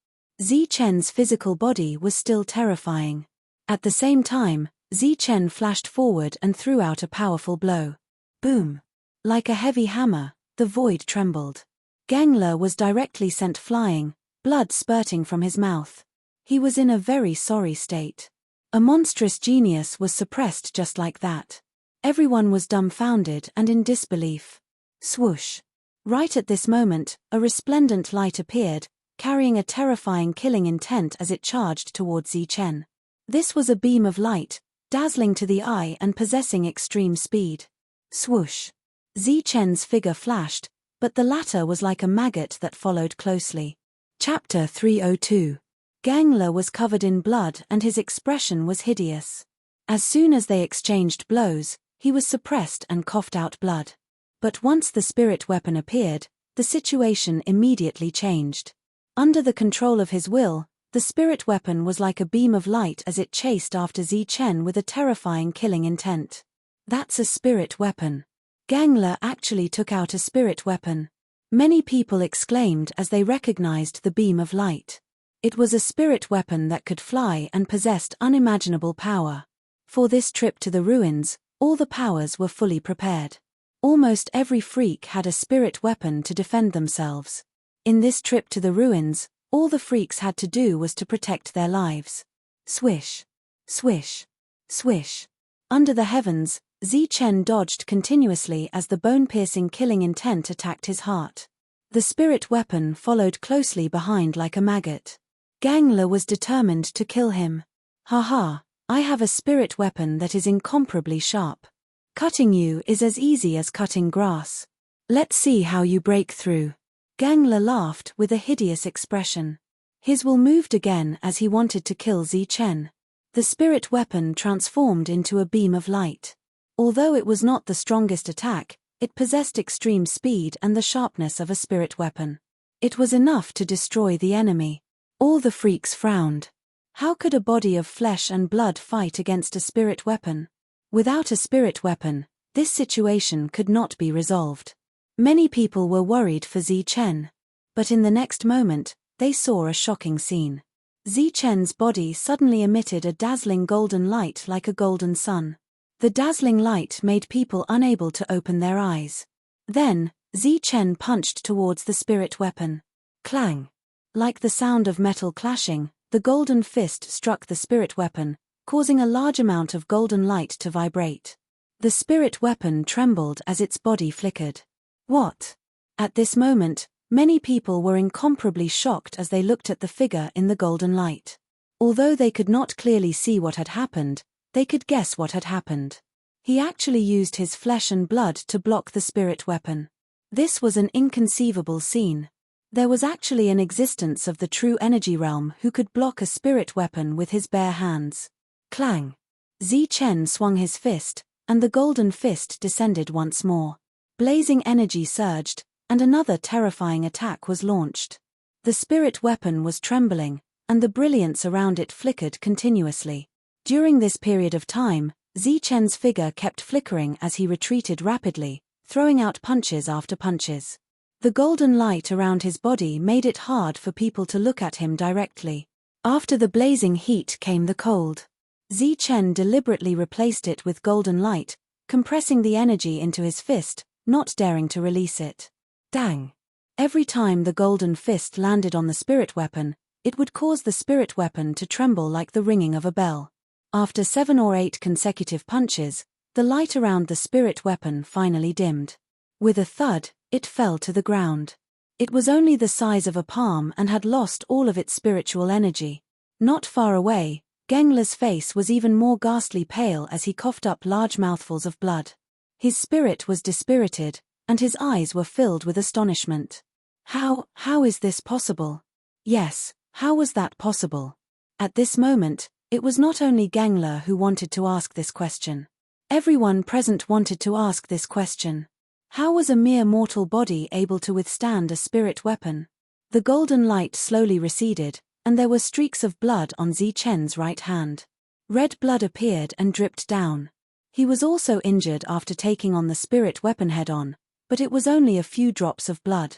S1: Zichen's physical body was still terrifying. At the same time, Zichen flashed forward and threw out a powerful blow. Boom! Like a heavy hammer, the void trembled. Gengla was directly sent flying, blood spurting from his mouth. He was in a very sorry state. A monstrous genius was suppressed just like that. Everyone was dumbfounded and in disbelief. Swoosh! Right at this moment, a resplendent light appeared, carrying a terrifying killing intent as it charged towards Zichen. This was a beam of light, dazzling to the eye and possessing extreme speed. Swoosh! Zichen's figure flashed, but the latter was like a maggot that followed closely. Chapter 302. Gangla was covered in blood and his expression was hideous. As soon as they exchanged blows, he was suppressed and coughed out blood. But once the spirit weapon appeared, the situation immediately changed. Under the control of his will, the spirit weapon was like a beam of light as it chased after Zichen with a terrifying killing intent. That's a spirit weapon. Gangla actually took out a spirit weapon. Many people exclaimed as they recognized the beam of light. It was a spirit weapon that could fly and possessed unimaginable power. For this trip to the ruins, all the powers were fully prepared. Almost every freak had a spirit weapon to defend themselves. In this trip to the ruins, all the freaks had to do was to protect their lives. Swish! Swish! Swish! Under the heavens, Zichen dodged continuously as the bone-piercing killing intent attacked his heart. The spirit weapon followed closely behind like a maggot. Gangla was determined to kill him. Ha! I have a spirit weapon that is incomparably sharp. Cutting you is as easy as cutting grass. Let's see how you break through. Gangla laughed with a hideous expression. His will moved again as he wanted to kill Zichen. The spirit weapon transformed into a beam of light. Although it was not the strongest attack, it possessed extreme speed and the sharpness of a spirit weapon. It was enough to destroy the enemy. All the freaks frowned. How could a body of flesh and blood fight against a spirit weapon? Without a spirit weapon, this situation could not be resolved. Many people were worried for Zichen. But in the next moment, they saw a shocking scene. Zichen's body suddenly emitted a dazzling golden light like a golden sun. The dazzling light made people unable to open their eyes. Then, Zichen punched towards the spirit weapon. Clang! Like the sound of metal clashing, the golden fist struck the spirit weapon, causing a large amount of golden light to vibrate. The spirit weapon trembled as its body flickered. What? At this moment, many people were incomparably shocked as they looked at the figure in the golden light. Although they could not clearly see what had happened, they could guess what had happened. He actually used his flesh and blood to block the spirit weapon. This was an inconceivable scene. There was actually an existence of the true energy realm who could block a spirit weapon with his bare hands. Clang! Zichen swung his fist, and the golden fist descended once more. Blazing energy surged, and another terrifying attack was launched. The spirit weapon was trembling, and the brilliance around it flickered continuously. During this period of time, Zichen's figure kept flickering as he retreated rapidly, throwing out punches after punches. The golden light around his body made it hard for people to look at him directly. After the blazing heat came the cold. Zichen deliberately replaced it with golden light, compressing the energy into his fist, not daring to release it. Dang! Every time the golden fist landed on the spirit weapon, it would cause the spirit weapon to tremble like the ringing of a bell. After 7 or 8 consecutive punches, the light around the spirit weapon finally dimmed. With a thud, it fell to the ground. It was only the size of a palm and had lost all of its spiritual energy. Not far away, Gengla's face was even more ghastly pale as he coughed up large mouthfuls of blood. His spirit was dispirited, and his eyes were filled with astonishment. How is this possible? Yes, how was that possible? At this moment, it was not only Gengla who wanted to ask this question. Everyone present wanted to ask this question. How was a mere mortal body able to withstand a spirit weapon? The golden light slowly receded, and there were streaks of blood on Zichen's right hand. Red blood appeared and dripped down. He was also injured after taking on the spirit weapon head-on, but it was only a few drops of blood.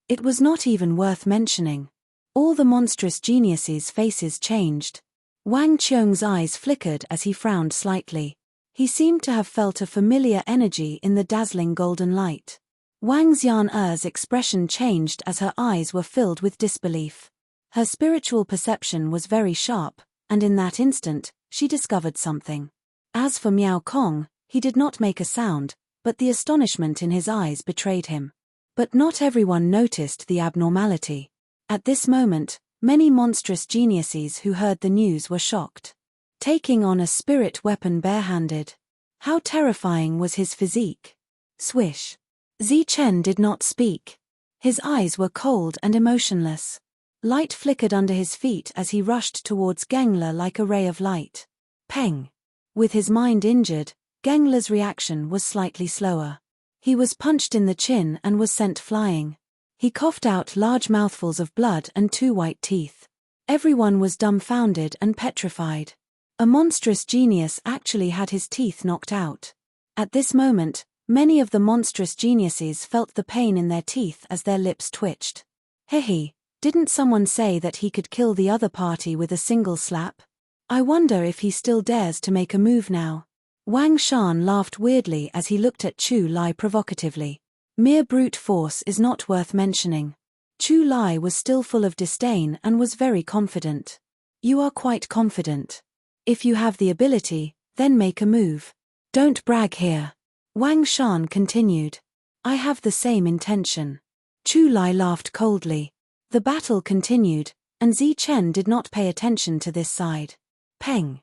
S1: It was not even worth mentioning. All the monstrous geniuses' faces changed. Wang Qiong's eyes flickered as he frowned slightly. He seemed to have felt a familiar energy in the dazzling golden light. Wang Xian'er's expression changed as her eyes were filled with disbelief. Her spiritual perception was very sharp, and in that instant, she discovered something. As for Miao Kong, he did not make a sound, but the astonishment in his eyes betrayed him. But not everyone noticed the abnormality. At this moment, many monstrous geniuses who heard the news were shocked. Taking on a spirit weapon barehanded. How terrifying was his physique. Swish. Zichen did not speak. His eyes were cold and emotionless. Light flickered under his feet as he rushed towards Gengla like a ray of light. Peng. With his mind injured, Gengla's reaction was slightly slower. He was punched in the chin and was sent flying. He coughed out large mouthfuls of blood and 2 white teeth. Everyone was dumbfounded and petrified. A monstrous genius actually had his teeth knocked out. At this moment, many of the monstrous geniuses felt the pain in their teeth as their lips twitched. Hehe, didn't someone say that he could kill the other party with a single slap? I wonder if he still dares to make a move now. Wang Shan laughed weirdly as he looked at Chu Lai provocatively. Mere brute force is not worth mentioning. Chu Lai was still full of disdain and was very confident. You are quite confident. If you have the ability, then make a move. Don't brag here. Wang Shan continued. I have the same intention. Chu Lai laughed coldly. The battle continued, and Zichen did not pay attention to this side. Peng.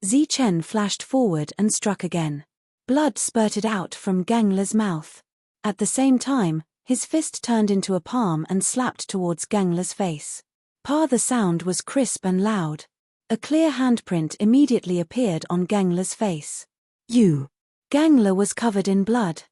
S1: Zichen flashed forward and struck again. Blood spurted out from Gengla's mouth. At the same time, his fist turned into a palm and slapped towards Gengla's face. The sound was crisp and loud. A clear handprint immediately appeared on Gengla's face. Gengla was covered in blood.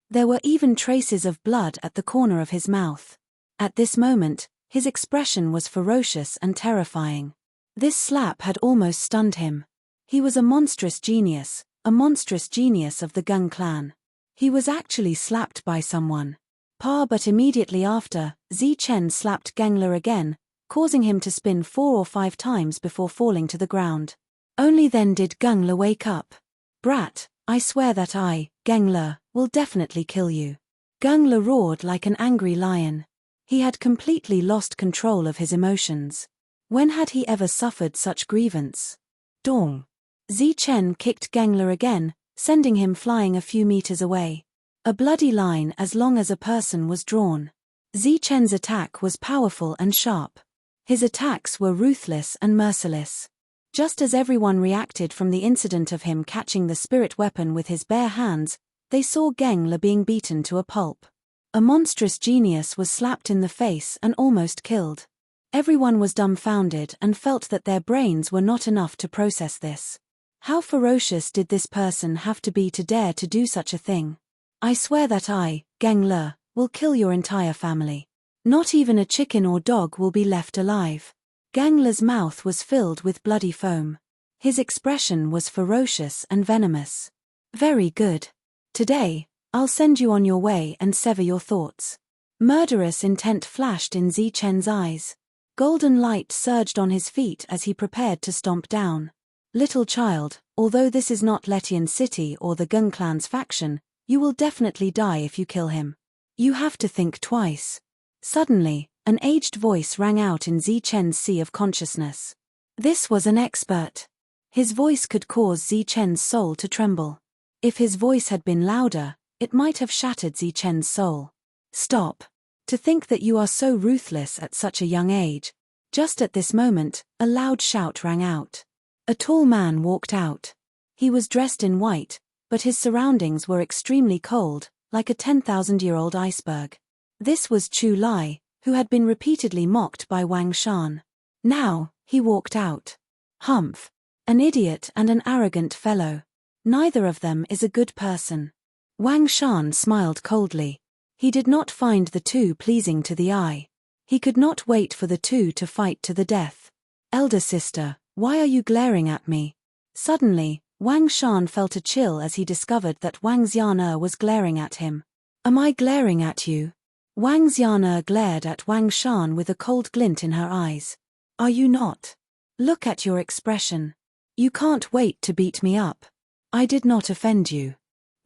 S1: There were even traces of blood at the corner of his mouth. At this moment, his expression was ferocious and terrifying. This slap had almost stunned him. He was a monstrous genius of the Gung clan. He was actually slapped by someone. But immediately after, Zichen slapped Gengla again, causing him to spin 4 or 5 times before falling to the ground. Only then did Gengla wake up. Brat, I swear that I, Gengla, will definitely kill you. Gengla roared like an angry lion. He had completely lost control of his emotions. When had he ever suffered such grievance? Dong. Zichen kicked Gengla again, sending him flying a few meters away. A bloody line as long as a person was drawn. Zichen's attack was powerful and sharp. His attacks were ruthless and merciless. Just as everyone reacted from the incident of him catching the spirit weapon with his bare hands, they saw Gengla being beaten to a pulp. A monstrous genius was slapped in the face and almost killed. Everyone was dumbfounded and felt that their brains were not enough to process this. How ferocious did this person have to be to dare to do such a thing? I swear that I, Gengla, will kill your entire family. Not even a chicken or dog will be left alive. Gengla's mouth was filled with bloody foam. His expression was ferocious and venomous. Very good. Today, I'll send you on your way and sever your thoughts. Murderous intent flashed in Zichen's eyes. Golden light surged on his feet as he prepared to stomp down. Little child, although this is not Letian City or the Gung clan's faction, you will definitely die if you kill him. You have to think twice. Suddenly, an aged voice rang out in Zi Chen's sea of consciousness. This was an expert. His voice could cause Zi Chen's soul to tremble. If his voice had been louder, it might have shattered Zi Chen's soul. Stop. To think that you are so ruthless at such a young age. Just at this moment, a loud shout rang out. A tall man walked out. He was dressed in white, but his surroundings were extremely cold, like a 10,000-year-old iceberg. This was Chu Lai, who had been repeatedly mocked by Wang Shan. Now, he walked out. Humph. An idiot and an arrogant fellow. Neither of them is a good person. Wang Shan smiled coldly. He did not find the two pleasing to the eye. He could not wait for the two to fight to the death. Elder sister, why are you glaring at me? Suddenly, Wang Shan felt a chill as he discovered that Wang Xian'er was glaring at him. Am I glaring at you? Wang Xian'er glared at Wang Shan with a cold glint in her eyes. Are you not? Look at your expression. You can't wait to beat me up. I did not offend you.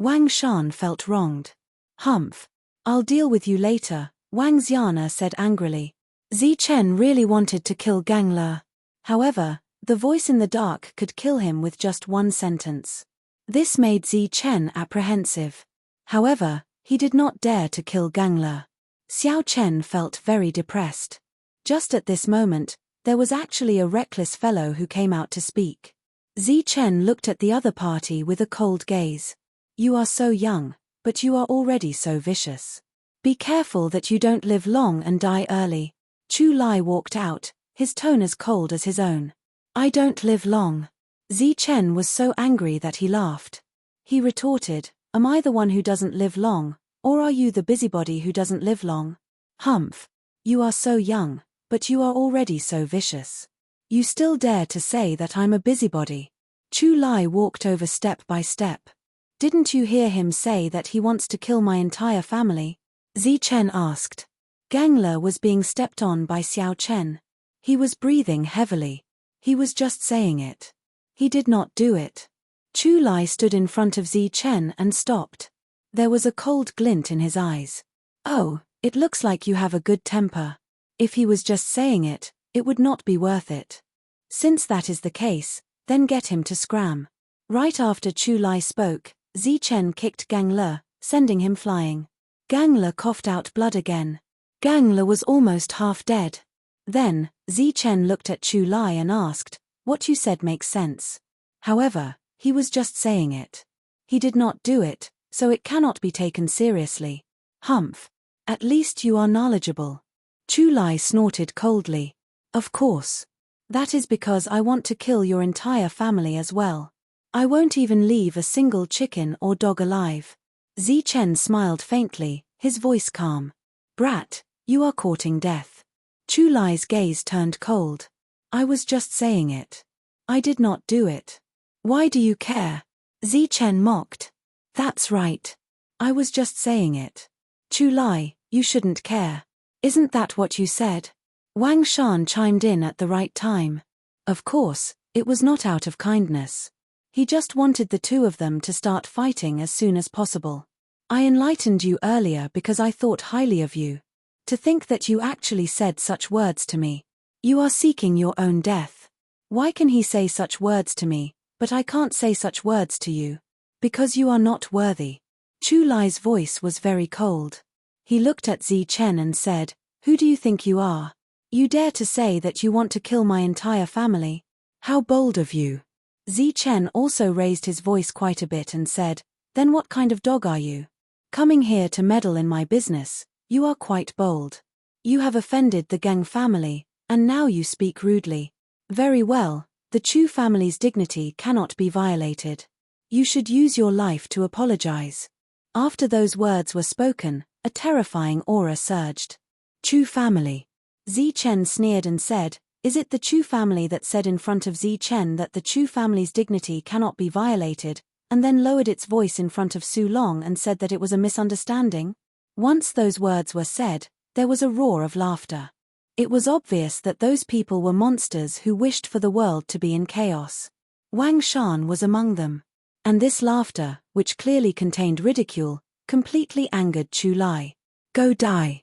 S1: Wang Shan felt wronged. Humph. I'll deal with you later, Wang Xian'er said angrily. Zi Chen really wanted to kill Gang Le. However, the voice in the dark could kill him with just one sentence. This made Zi Chen apprehensive. However, he did not dare to kill Gang Le. Xiao Chen felt very depressed. Just at this moment, there was actually a reckless fellow who came out to speak. Zi Chen looked at the other party with a cold gaze. You are so young, but you are already so vicious. Be careful that you don't live long and die early. Chu Lai walked out, his tone as cold as his own. I don't live long. Zi Chen was so angry that he laughed. He retorted, am I the one who doesn't live long, or are you the busybody who doesn't live long? Humph. You are so young, but you are already so vicious. You still dare to say that I'm a busybody. Chu Lai walked over step by step. Didn't you hear him say that he wants to kill my entire family? Zi Chen asked. Gang Le was being stepped on by Xiao Chen. He was breathing heavily. He was just saying it. He did not do it. Chu Lai stood in front of Zi Chen and stopped. There was a cold glint in his eyes. Oh, it looks like you have a good temper. If he was just saying it, it would not be worth it. Since that is the case, then get him to scram. Right after Chu Lai spoke, Zi Chen kicked Gang Le, sending him flying. Gang Le coughed out blood again. Gang Le was almost half dead. Then, Zi Chen looked at Chu Lai and asked, what you said makes sense. However, he was just saying it. He did not do it, so it cannot be taken seriously. Humph. At least you are knowledgeable. Chu Lai snorted coldly. Of course. That is because I want to kill your entire family as well. I won't even leave a single chicken or dog alive. Zi Chen smiled faintly, his voice calm. Brat, you are courting death. Chu Lai's gaze turned cold. I was just saying it. I did not do it. Why do you care? Zi Chen mocked. That's right. I was just saying it. Chu Lai, you shouldn't care. Isn't that what you said? Wang Shan chimed in at the right time. Of course, it was not out of kindness. He just wanted the two of them to start fighting as soon as possible. I enlightened you earlier because I thought highly of you. To think that you actually said such words to me. You are seeking your own death. Why can he say such words to me, but I can't say such words to you? Because you are not worthy. Chu Lai's voice was very cold. He looked at Zi Chen and said, who do you think you are? You dare to say that you want to kill my entire family? How bold of you. Zi Chen also raised his voice quite a bit and said, then what kind of dog are you? Coming here to meddle in my business, you are quite bold. You have offended the Gang family, and now you speak rudely. Very well, the Chu family's dignity cannot be violated. You should use your life to apologize. After those words were spoken, a terrifying aura surged. Chu family. Zi Chen sneered and said, is it the Chu family that said in front of Zi Chen that the Chu family's dignity cannot be violated, and then lowered its voice in front of Su Long and said that it was a misunderstanding? Once those words were said, there was a roar of laughter. It was obvious that those people were monsters who wished for the world to be in chaos. Wang Shan was among them. And this laughter, which clearly contained ridicule, completely angered Chu Lai. Go die.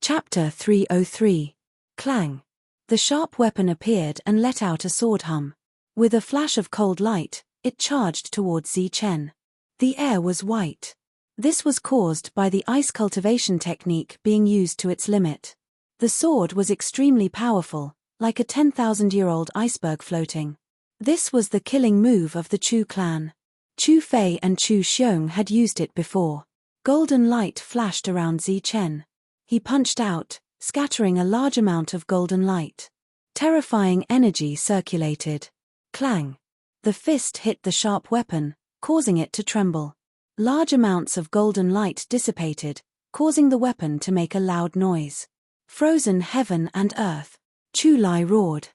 S1: Chapter 303. Clang. The sharp weapon appeared and let out a sword hum. With a flash of cold light, it charged towards Zi Chen. The air was white. This was caused by the ice cultivation technique being used to its limit. The sword was extremely powerful, like a 10,000-year-old iceberg floating. This was the killing move of the Chu clan. Chu Fei and Chu Xiong had used it before. Golden light flashed around Zi Chen. He punched out, scattering a large amount of golden light. Terrifying energy circulated. Clang. The fist hit the sharp weapon, causing it to tremble. Large amounts of golden light dissipated, causing the weapon to make a loud noise. Frozen heaven and earth. Chu Lai roared.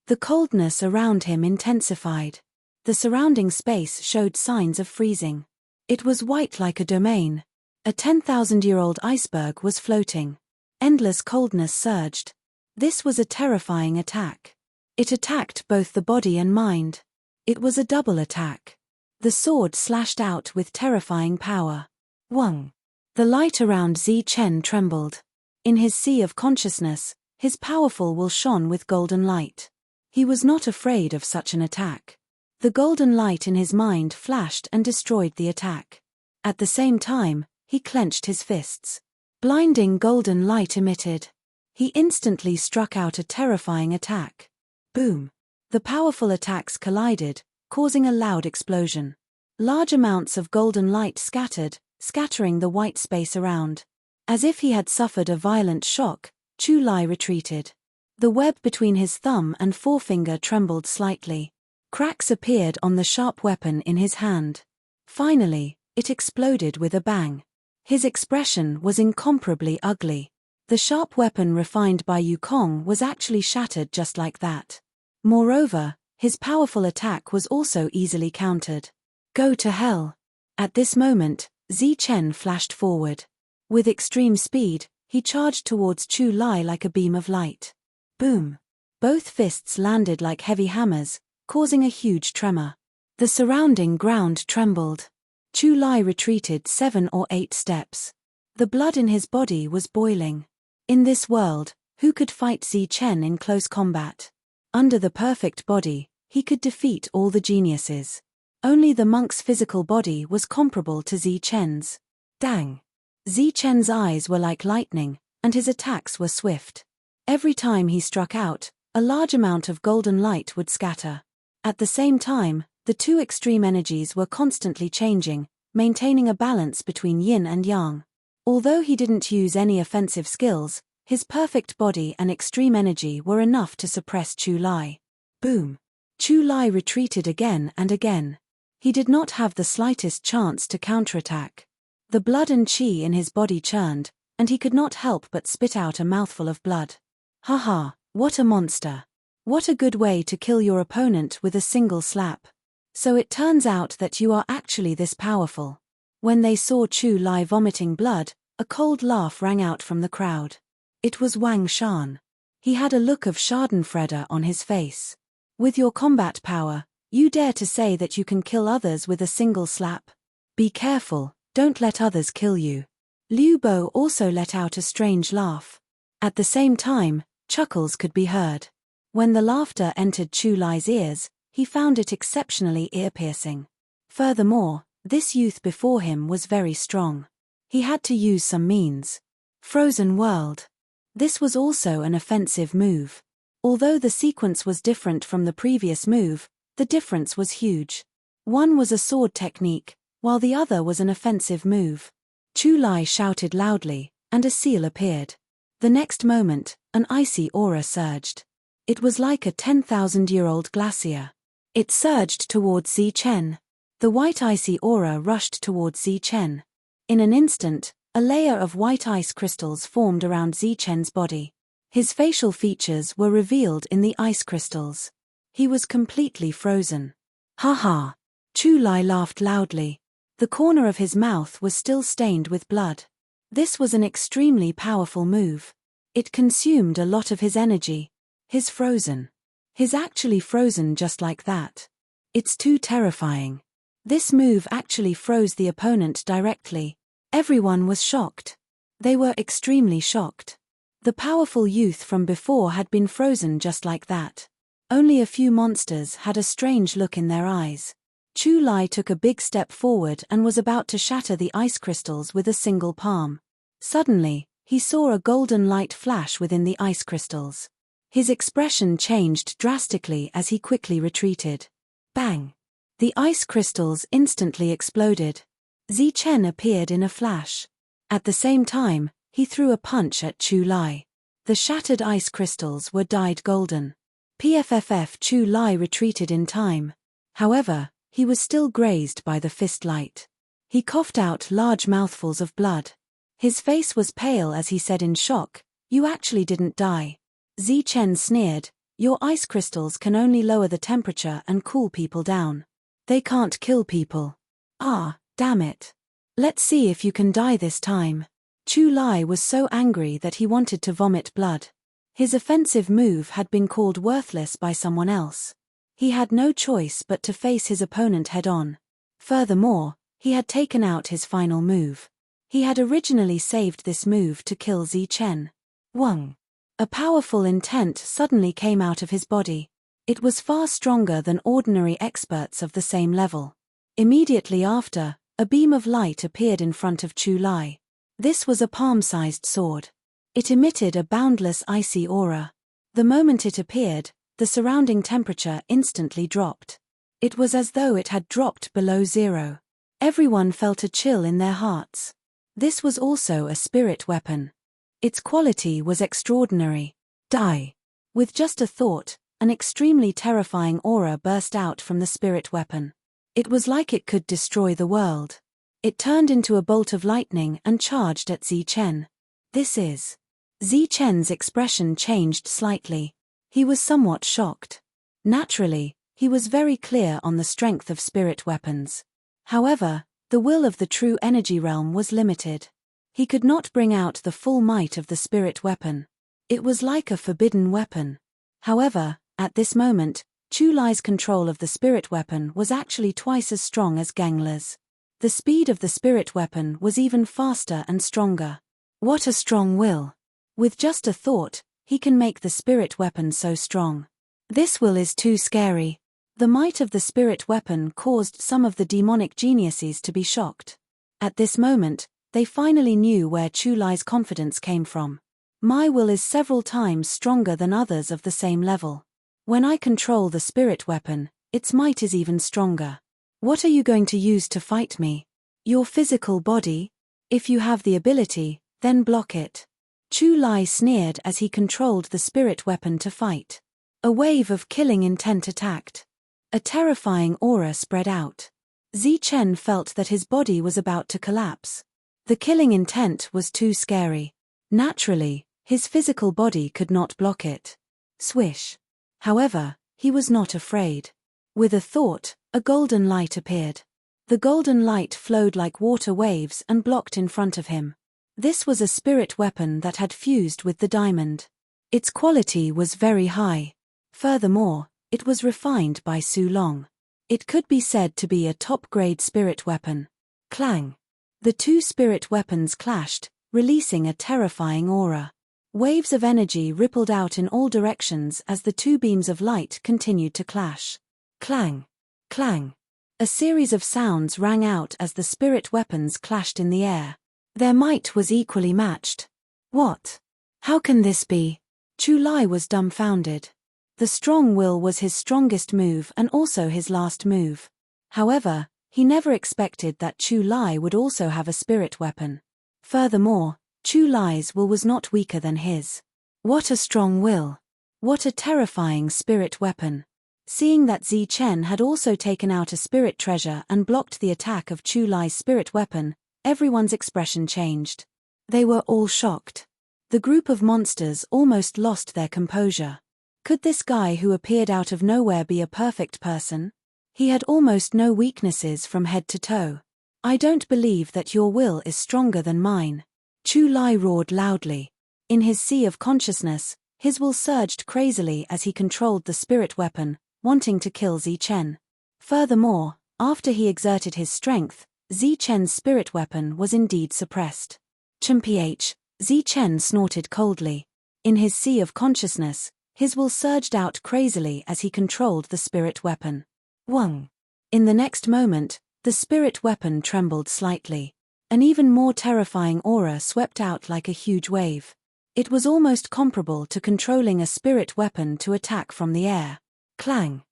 S1: The coldness around him intensified. The surrounding space showed signs of freezing. It was white like a domain. A 10,000-year-old iceberg was floating. Endless coldness surged. This was a terrifying attack. It attacked both the body and mind. It was a double attack. The sword slashed out with terrifying power. Wang. The light around Zi Chen trembled. In his sea of consciousness, his powerful will shone with golden light. He was not afraid of such an attack. The golden light in his mind flashed and destroyed the attack. At the same time, he clenched his fists. Blinding golden light emitted. He instantly struck out a terrifying attack. Boom. The powerful attacks collided, causing a loud explosion. Large amounts of golden light scattered, scattering the white space around. As if he had suffered a violent shock, Chu Lai retreated. The web between his thumb and forefinger trembled slightly. Cracks appeared on the sharp weapon in his hand. Finally, it exploded with a bang. His expression was incomparably ugly. The sharp weapon refined by Yukong was actually shattered just like that. Moreover, his powerful attack was also easily countered. Go to hell. At this moment, Zi Chen flashed forward. With extreme speed, he charged towards Chu Lai like a beam of light. Boom. Both fists landed like heavy hammers, causing a huge tremor. The surrounding ground trembled. Chu Lai retreated 7 or 8 steps. The blood in his body was boiling. In this world, who could fight Zi Chen in close combat? Under the perfect body, he could defeat all the geniuses. Only the monk's physical body was comparable to Zi Chen's. Dang! Zi Chen's eyes were like lightning, and his attacks were swift. Every time he struck out, a large amount of golden light would scatter. At the same time, the two extreme energies were constantly changing, maintaining a balance between yin and yang. Although he didn't use any offensive skills, his perfect body and extreme energy were enough to suppress Chu Lai. Boom! Chu Lai retreated again and again. He did not have the slightest chance to counterattack. The blood and qi in his body churned, and he could not help but spit out a mouthful of blood. Haha, what a monster! What a good way to kill your opponent with a single slap. So it turns out that you are actually this powerful. When they saw Chu Lai vomiting blood, a cold laugh rang out from the crowd. It was Wang Shan. He had a look of schadenfreude on his face. With your combat power, you dare to say that you can kill others with a single slap? Be careful, don't let others kill you. Liu Bo also let out a strange laugh. At the same time, chuckles could be heard. When the laughter entered Chu Lai's ears, he found it exceptionally ear-piercing. Furthermore, this youth before him was very strong. He had to use some means. Frozen world. This was also an offensive move. Although the sequence was different from the previous move, the difference was huge. One was a sword technique, while the other was an offensive move. Chu Lai shouted loudly, and a seal appeared. The next moment, an icy aura surged. It was like a 10,000-year-old glacier. It surged towards Zi Chen. The white icy aura rushed towards Zi Chen. In an instant, a layer of white ice crystals formed around Zi Chen's body. His facial features were revealed in the ice crystals. He was completely frozen. Ha ha! Chu Lai laughed loudly. The corner of his mouth was still stained with blood. This was an extremely powerful move. It consumed a lot of his energy. He's frozen. He's actually frozen just like that. It's too terrifying. This move actually froze the opponent directly. Everyone was shocked. They were extremely shocked. The powerful youth from before had been frozen just like that. Only a few monsters had a strange look in their eyes. Chu Lai took a big step forward and was about to shatter the ice crystals with a single palm. Suddenly, he saw a golden light flash within the ice crystals. His expression changed drastically as he quickly retreated. Bang! The ice crystals instantly exploded. Zichen appeared in a flash. At the same time, he threw a punch at Chu Lai. The shattered ice crystals were dyed golden. PFFF Chu Lai retreated in time. However, he was still grazed by the fist light. He coughed out large mouthfuls of blood. His face was pale as he said in shock, "You actually didn't die." Zichen sneered, "Your ice crystals can only lower the temperature and cool people down. They can't kill people." "Ah, damn it. Let's see if you can die this time." Chu Lai was so angry that he wanted to vomit blood. His offensive move had been called worthless by someone else. He had no choice but to face his opponent head-on. Furthermore, he had taken out his final move. He had originally saved this move to kill Zichen. Wang. A powerful intent suddenly came out of his body. It was far stronger than ordinary experts of the same level. Immediately after, a beam of light appeared in front of Chu Lai. This was a palm-sized sword. It emitted a boundless icy aura. The moment it appeared, the surrounding temperature instantly dropped. It was as though it had dropped below zero. Everyone felt a chill in their hearts. This was also a spirit weapon. Its quality was extraordinary. Die. With just a thought, an extremely terrifying aura burst out from the spirit weapon. It was like it could destroy the world. It turned into a bolt of lightning and charged at Zichen. This is. Zichen's expression changed slightly. He was somewhat shocked. Naturally, he was very clear on the strength of spirit weapons. However, the will of the true energy realm was limited. He could not bring out the full might of the spirit weapon. It was like a forbidden weapon. However, at this moment, Chu Lai's control of the spirit weapon was actually twice as strong as Gangla's. The speed of the spirit weapon was even faster and stronger. What a strong will! With just a thought, he can make the spirit weapon so strong. This will is too scary. The might of the spirit weapon caused some of the demonic geniuses to be shocked. At this moment, they finally knew where Chu Lai's confidence came from. My will is several times stronger than others of the same level. When I control the spirit weapon, its might is even stronger. What are you going to use to fight me? Your physical body? If you have the ability, then block it. Chu Lai sneered as he controlled the spirit weapon to fight. A wave of killing intent attacked. A terrifying aura spread out. Zichen felt that his body was about to collapse. The killing intent was too scary. Naturally, his physical body could not block it. Swish. However, he was not afraid. With a thought, a golden light appeared. The golden light flowed like water waves and blocked in front of him. This was a spirit weapon that had fused with the diamond. Its quality was very high. Furthermore, it was refined by Su Long. It could be said to be a top-grade spirit weapon. Clang. The two spirit weapons clashed, releasing a terrifying aura. Waves of energy rippled out in all directions as the two beams of light continued to clash. Clang. Clang. A series of sounds rang out as the spirit weapons clashed in the air. Their might was equally matched. What? How can this be? Chu Lai was dumbfounded. The strong will was his strongest move and also his last move. However, he never expected that Chu Lai would also have a spirit weapon. Furthermore, Chu Lai's will was not weaker than his. What a strong will! What a terrifying spirit weapon! Seeing that Zichen had also taken out a spirit treasure and blocked the attack of Chu Lai's spirit weapon, everyone's expression changed. They were all shocked. The group of monsters almost lost their composure. Could this guy who appeared out of nowhere be a perfect person? He had almost no weaknesses from head to toe. I don't believe that your will is stronger than mine. Chu Lai roared loudly. In his sea of consciousness, his will surged crazily as he controlled the spirit weapon, wanting to kill Zichen. Furthermore, after he exerted his strength, Zichen's spirit weapon was indeed suppressed. Ch. Zi Chen snorted coldly. In his sea of consciousness, his will surged out crazily as he controlled the spirit weapon. Wang. In the next moment, the spirit weapon trembled slightly. An even more terrifying aura swept out like a huge wave. It was almost comparable to controlling a spirit weapon to attack from the air. Clang!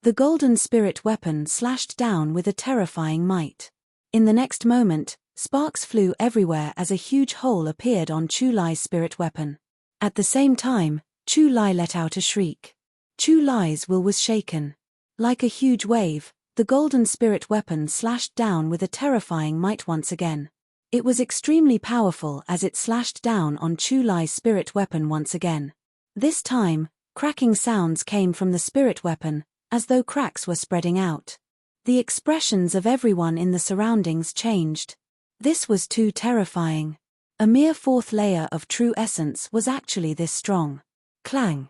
S1: The golden spirit weapon slashed down with a terrifying might. In the next moment, sparks flew everywhere as a huge hole appeared on Chu Lai's spirit weapon. At the same time, Chu Lai let out a shriek. Chu Lai's will was shaken. Like a huge wave, the golden spirit weapon slashed down with a terrifying might once again. It was extremely powerful as it slashed down on Chu Lai's spirit weapon once again. This time, cracking sounds came from the spirit weapon, as though cracks were spreading out. The expressions of everyone in the surroundings changed. This was too terrifying. A mere fourth layer of true essence was actually this strong. Clang!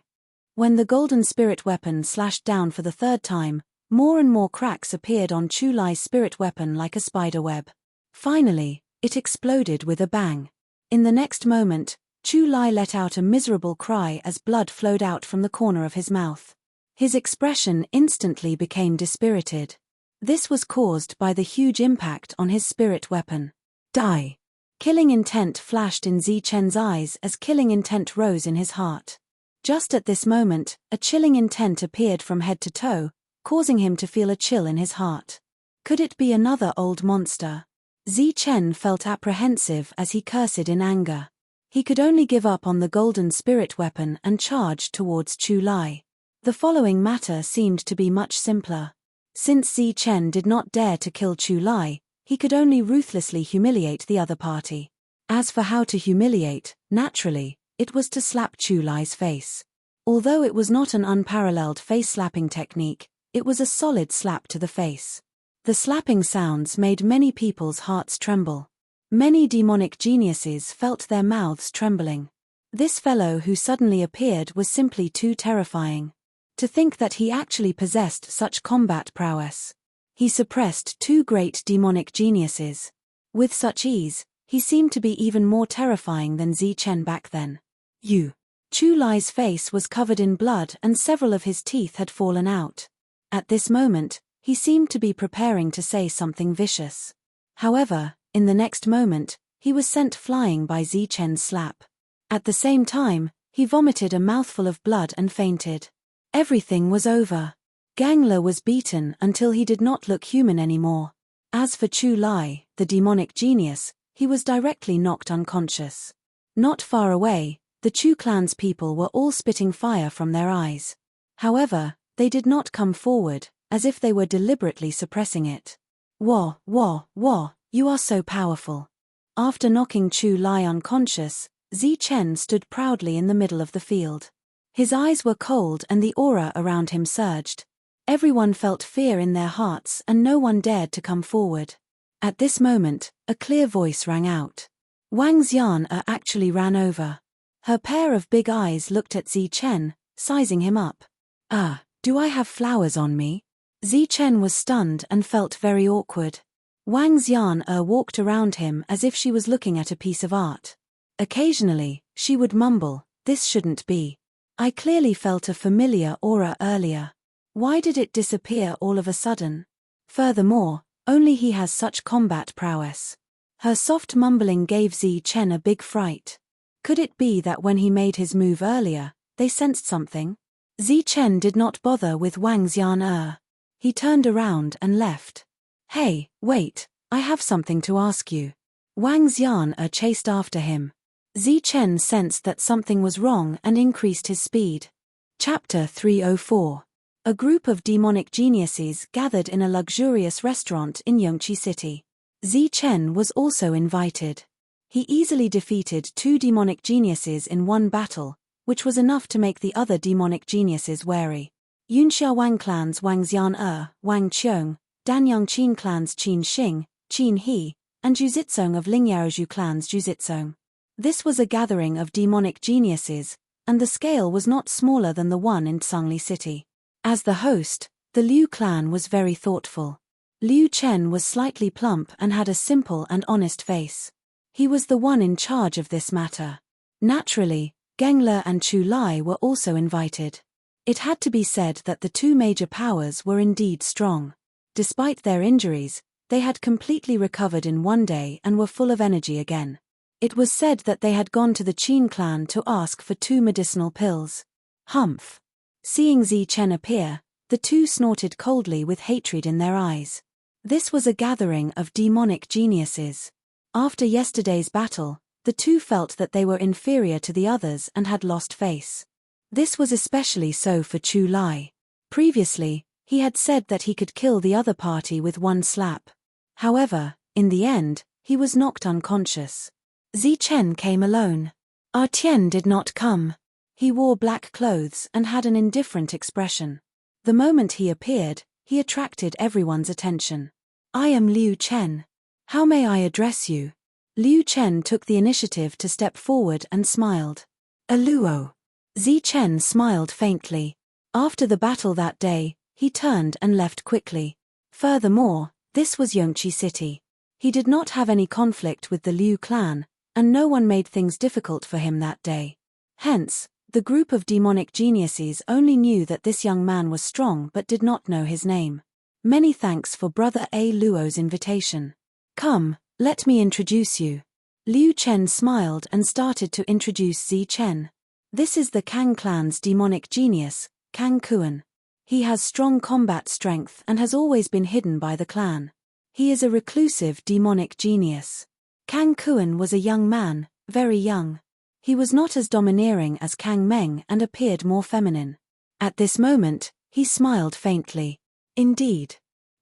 S1: When the golden spirit weapon slashed down for the third time, more and more cracks appeared on Chu Lai's spirit weapon like a spider web. Finally, it exploded with a bang. In the next moment, Chu Lai let out a miserable cry as blood flowed out from the corner of his mouth. His expression instantly became dispirited. This was caused by the huge impact on his spirit weapon. Die! Killing intent flashed in Zi Chen's eyes as killing intent rose in his heart. Just at this moment, a chilling intent appeared from head to toe, causing him to feel a chill in his heart. Could it be another old monster? Zi Chen felt apprehensive as he cursed in anger. He could only give up on the golden spirit weapon and charged towards Chu Lai. The following matter seemed to be much simpler. Since Zi Chen did not dare to kill Chu Lai, he could only ruthlessly humiliate the other party. As for how to humiliate, naturally, it was to slap Chu Lai's face. Although it was not an unparalleled face-slapping technique, it was a solid slap to the face. The slapping sounds made many people's hearts tremble. Many demonic geniuses felt their mouths trembling. This fellow who suddenly appeared was simply too terrifying. To think that he actually possessed such combat prowess. He suppressed two great demonic geniuses. With such ease, he seemed to be even more terrifying than Zi Chen back then. Chu Lai's face was covered in blood and several of his teeth had fallen out. At this moment, he seemed to be preparing to say something vicious. However, in the next moment, he was sent flying by Zi Chen's slap. At the same time, he vomited a mouthful of blood and fainted. Everything was over. Gangler was beaten until he did not look human anymore. As for Chu Lai, the demonic genius, he was directly knocked unconscious. Not far away, the Chu clan's people were all spitting fire from their eyes. However, they did not come forward, as if they were deliberately suppressing it. Wah, you are so powerful. After knocking Chu Lai unconscious, Zi Chen stood proudly in the middle of the field. His eyes were cold and the aura around him surged. Everyone felt fear in their hearts and no one dared to come forward. At this moment, a clear voice rang out. Wang Xian actually ran over. Her pair of big eyes looked at Zi Chen, sizing him up. Do I have flowers on me? Zi Chen was stunned and felt very awkward. Wang Xian walked around him as if she was looking at a piece of art. Occasionally, she would mumble, "This shouldn't be. I clearly felt a familiar aura earlier. Why did it disappear all of a sudden? Furthermore, only he has such combat prowess." Her soft mumbling gave Zi Chen a big fright. Could it be that when he made his move earlier, they sensed something? Zi Chen did not bother with Wang Xian. He turned around and left. "Hey, wait, I have something to ask you." Wang Xian chased after him. Zi Chen sensed that something was wrong and increased his speed. Chapter 304. A group of demonic geniuses gathered in a luxurious restaurant in Yongqi City. Zi Chen was also invited. He easily defeated two demonic geniuses in one battle, which was enough to make the other demonic geniuses wary. Yunxia Wang clan's Wang Xian, Wang Qiong, Danyang Qin clan's Qin Xing, Qin He, and Juzitsong of Lingyaozhu clan's Juzitsong. This was a gathering of demonic geniuses, and the scale was not smaller than the one in Tsangli City. As the host, the Liu clan was very thoughtful. Liu Chen was slightly plump and had a simple and honest face. He was the one in charge of this matter. Naturally, Gengla and Chu Lai were also invited. It had to be said that the two major powers were indeed strong. Despite their injuries, they had completely recovered in one day and were full of energy again. It was said that they had gone to the Qin clan to ask for 2 medicinal pills. Humph! Seeing Zi Chen appear, the two snorted coldly with hatred in their eyes. This was a gathering of demonic geniuses. After yesterday's battle, the two felt that they were inferior to the others and had lost face. This was especially so for Chu Lai. Previously, he had said that he could kill the other party with one slap. However, in the end, he was knocked unconscious. Zi Chen came alone. Tian did not come. He wore black clothes and had an indifferent expression. The moment he appeared, he attracted everyone's attention. I am Liu Chen. How may I address you? Liu Chen took the initiative to step forward and smiled. Aluo. Zi Chen smiled faintly. After the battle that day, he turned and left quickly. Furthermore, this was Yongqi City. He did not have any conflict with the Liu clan, and no one made things difficult for him that day. Hence, the group of demonic geniuses only knew that this young man was strong but did not know his name. Many thanks for Brother A. Luo's invitation. Come, let me introduce you. Liu Chen smiled and started to introduce Zi Chen. This is the Kang clan's demonic genius, Kang Kuan. He has strong combat strength and has always been hidden by the clan. He is a reclusive demonic genius. Kang Kuan was a young man, very young. He was not as domineering as Kang Meng and appeared more feminine. At this moment, he smiled faintly. Indeed.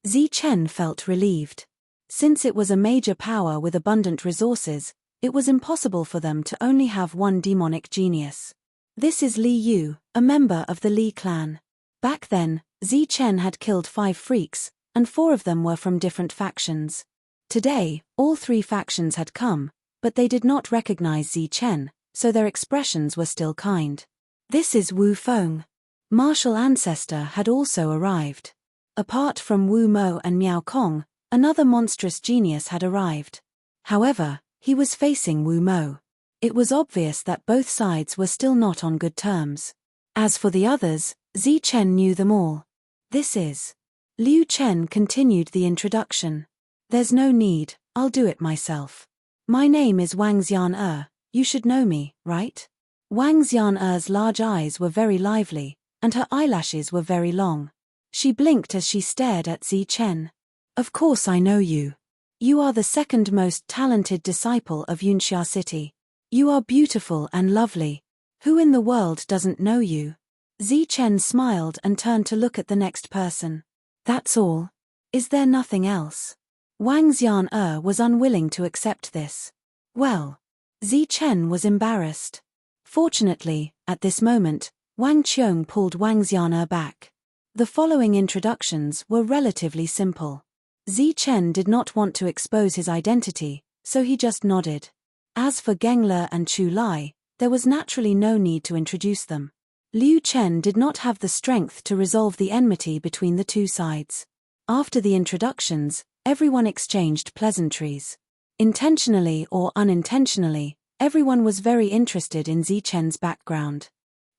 S1: Zi Chen felt relieved. Since it was a major power with abundant resources, it was impossible for them to only have one demonic genius. This is Li Yu, a member of the Li clan. Back then, Zi Chen had killed 5 freaks, and 4 of them were from different factions. Today, all 3 factions had come, but they did not recognize Zi Chen, so their expressions were still kind. This is Wu Feng. Martial ancestor had also arrived. Apart from Wu Mo and Miao Kong, another monstrous genius had arrived. However, he was facing Wu Mo. It was obvious that both sides were still not on good terms. As for the others, Zi Chen knew them all. This is. Liu Chen continued the introduction. There's no need, I'll do it myself. My name is Wang Xian. You should know me, right? Wang Xian's large eyes were very lively, and her eyelashes were very long. She blinked as she stared at Zi Chen. Of course I know you. You are the second most talented disciple of Yunxia City. You are beautiful and lovely. Who in the world doesn't know you? Zi Chen smiled and turned to look at the next person. That's all. Is there nothing else? Wang Xian was unwilling to accept this. Well. Zi Chen was embarrassed. Fortunately, at this moment, Wang Qiong pulled Wang Xian back. The following introductions were relatively simple. Zi Chen did not want to expose his identity, so he just nodded. As for Gengla and Chu Lai, there was naturally no need to introduce them. Liu Chen did not have the strength to resolve the enmity between the two sides. After the introductions, everyone exchanged pleasantries. Intentionally or unintentionally, everyone was very interested in Zi Chen's background.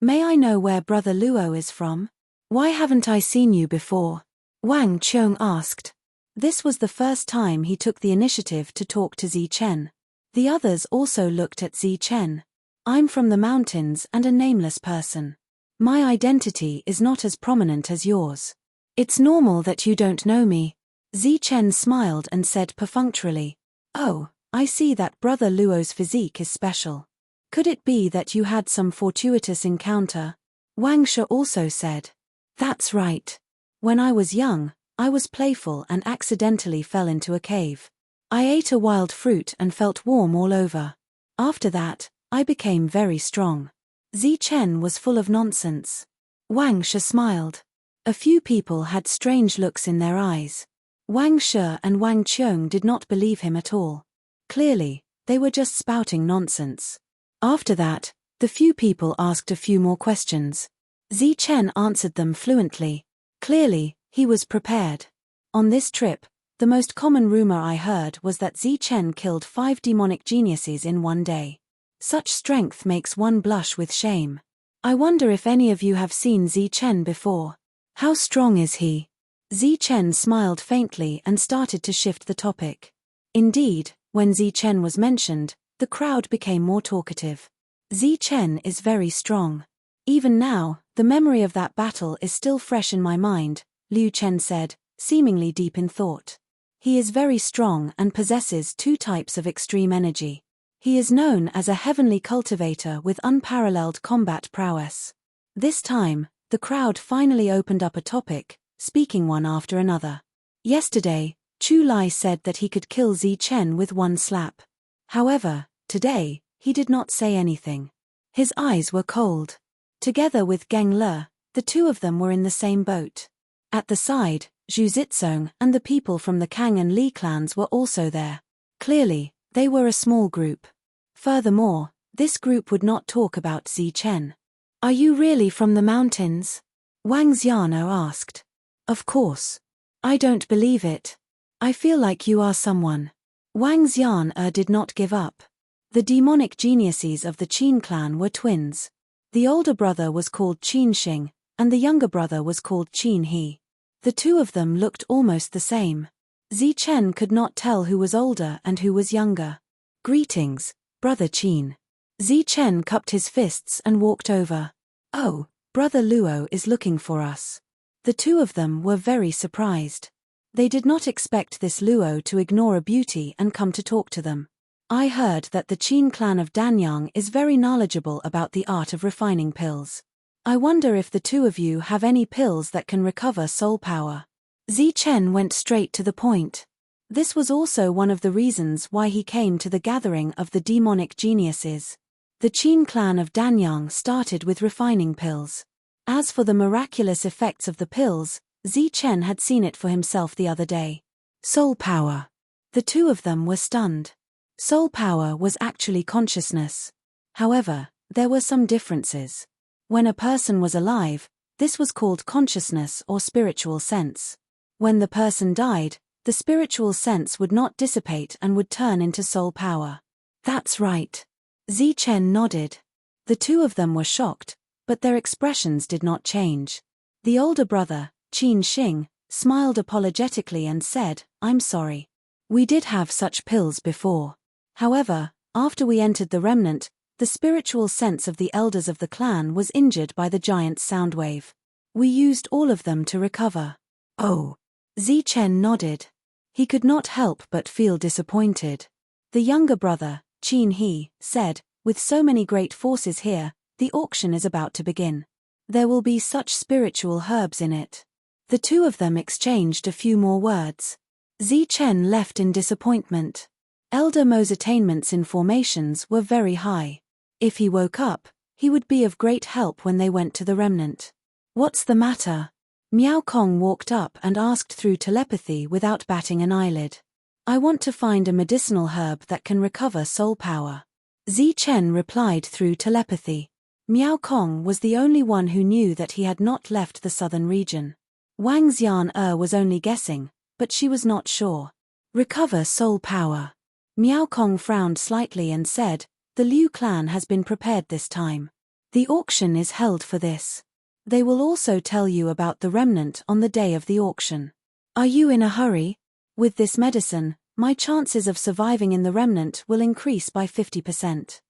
S1: May I know where Brother Luo is from? Why haven't I seen you before? Wang Qiong asked. This was the first time he took the initiative to talk to Zi Chen. The others also looked at Zi Chen. I'm from the mountains and a nameless person. My identity is not as prominent as yours. It's normal that you don't know me. Zi Chen smiled and said perfunctorily. Oh, I see that Brother Luo's physique is special. Could it be that you had some fortuitous encounter? Wang Shi also said. That's right. When I was young, I was playful and accidentally fell into a cave. I ate a wild fruit and felt warm all over. After that, I became very strong. Zi Chen was full of nonsense. Wang Shi smiled. A few people had strange looks in their eyes. Wang Shi and Wang Qiong did not believe him at all. Clearly, they were just spouting nonsense. After that, the few people asked a few more questions. Zi Chen answered them fluently. Clearly, he was prepared. On this trip, The most common rumor I heard was that Chen killed 5 demonic geniuses in one day. Such strength makes one blush with shame. I wonder if any of you have seen Chen before. How strong is he? Chen smiled faintly and started to shift the topic. Indeed, when Chen was mentioned, the crowd became more talkative. Chen is very strong. Even now, the memory of that battle is still fresh in my mind, Liu Chen said, seemingly deep in thought. He is very strong and possesses 2 types of extreme energy. He is known as a heavenly cultivator with unparalleled combat prowess. This time, the crowd finally opened up a topic, speaking one after another. Yesterday, Chu Lai said that he could kill Chen with one slap. However, today, he did not say anything. His eyes were cold. Together with Geng Le, the 2 of them were in the same boat. At the side, Zhu Zitsong and the people from the Kang and Li clans were also there. Clearly, they were a small group. Furthermore, this group would not talk about Chen. Are you really from the mountains? Wang Xiano asked. Of course. I don't believe it. I feel like you are someone. Wang Xian did not give up. The demonic geniuses of the Qin clan were twins. The older brother was called Qin Xing, and the younger brother was called Qin He. The 2 of them looked almost the same. Chen could not tell who was older and who was younger. Greetings, Brother Qin. Chen cupped his fists and walked over. Oh, Brother Luo is looking for us. The 2 of them were very surprised. They did not expect this Luo to ignore a beauty and come to talk to them. I heard that the Qin clan of Danyang is very knowledgeable about the art of refining pills. I wonder if the 2 of you have any pills that can recover soul power. Chen went straight to the point. This was also one of the reasons why he came to the gathering of the demonic geniuses. The Qin clan of Danyang started with refining pills. As for the miraculous effects of the pills, Chen had seen it for himself the other day. Soul power. The 2 of them were stunned. Soul power was actually consciousness. However, there were some differences. When a person was alive, this was called consciousness or spiritual sense. When the person died, the spiritual sense would not dissipate and would turn into soul power. That's right. Chen nodded. The 2 of them were shocked, but their expressions did not change. The older brother, Qin Xing, smiled apologetically and said, I'm sorry. We did have such pills before. However, after we entered the remnant, the spiritual sense of the elders of the clan was injured by the giant's sound wave. We used all of them to recover. Oh. Chen nodded. He could not help but feel disappointed. The younger brother, Qin He, said, with so many great forces here, the auction is about to begin. There will be such spiritual herbs in it. The 2 of them exchanged a few more words. Chen left in disappointment. Elder Mo's attainments in formations were very high. If he woke up, he would be of great help when they went to the remnant. What's the matter? Miao Kong walked up and asked through telepathy without batting an eyelid. I want to find a medicinal herb that can recover soul power. Chen replied through telepathy. Miao Kong was the only one who knew that he had not left the southern region. Wang Xian was only guessing, but she was not sure. Recover soul power. Miao Kong frowned slightly and said, the Liu clan has been prepared this time. The auction is held for this. They will also tell you about the remnant on the day of the auction. Are you in a hurry? With this medicine, my chances of surviving in the remnant will increase by 50%.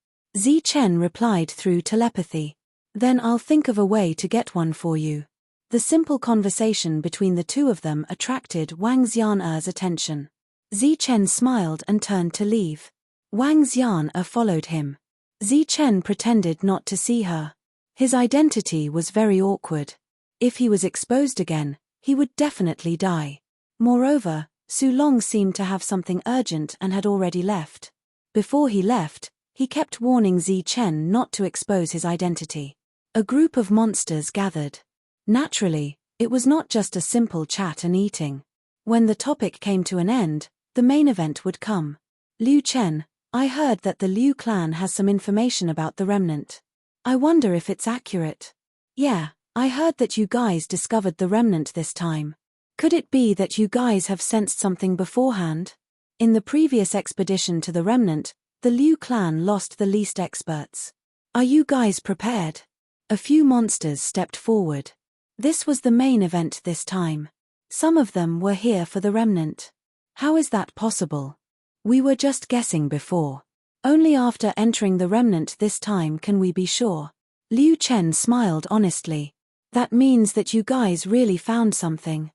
S1: Chen replied through telepathy. Then I'll think of a way to get one for you. The simple conversation between the 2 of them attracted Wang Xian's attention. Chen smiled and turned to leave. Wang Xian followed him. Chen pretended not to see her. His identity was very awkward. If he was exposed again, he would definitely die. Moreover, Su Long seemed to have something urgent and had already left. Before he left, he kept warning Chen not to expose his identity. A group of monsters gathered. Naturally, it was not just a simple chat and eating. When the topic came to an end, the main event would come. Liu Chen, I heard that the Liu clan has some information about the remnant. I wonder if it's accurate. Yeah, I heard that you guys discovered the remnant this time. Could it be that you guys have sensed something beforehand? In the previous expedition to the remnant, the Liu clan lost the least experts. Are you guys prepared? A few monsters stepped forward. This was the main event this time. Some of them were here for the remnant. How is that possible? We were just guessing before. Only after entering the remnant this time can we be sure. Liu Chen smiled honestly. That means that you guys really found something.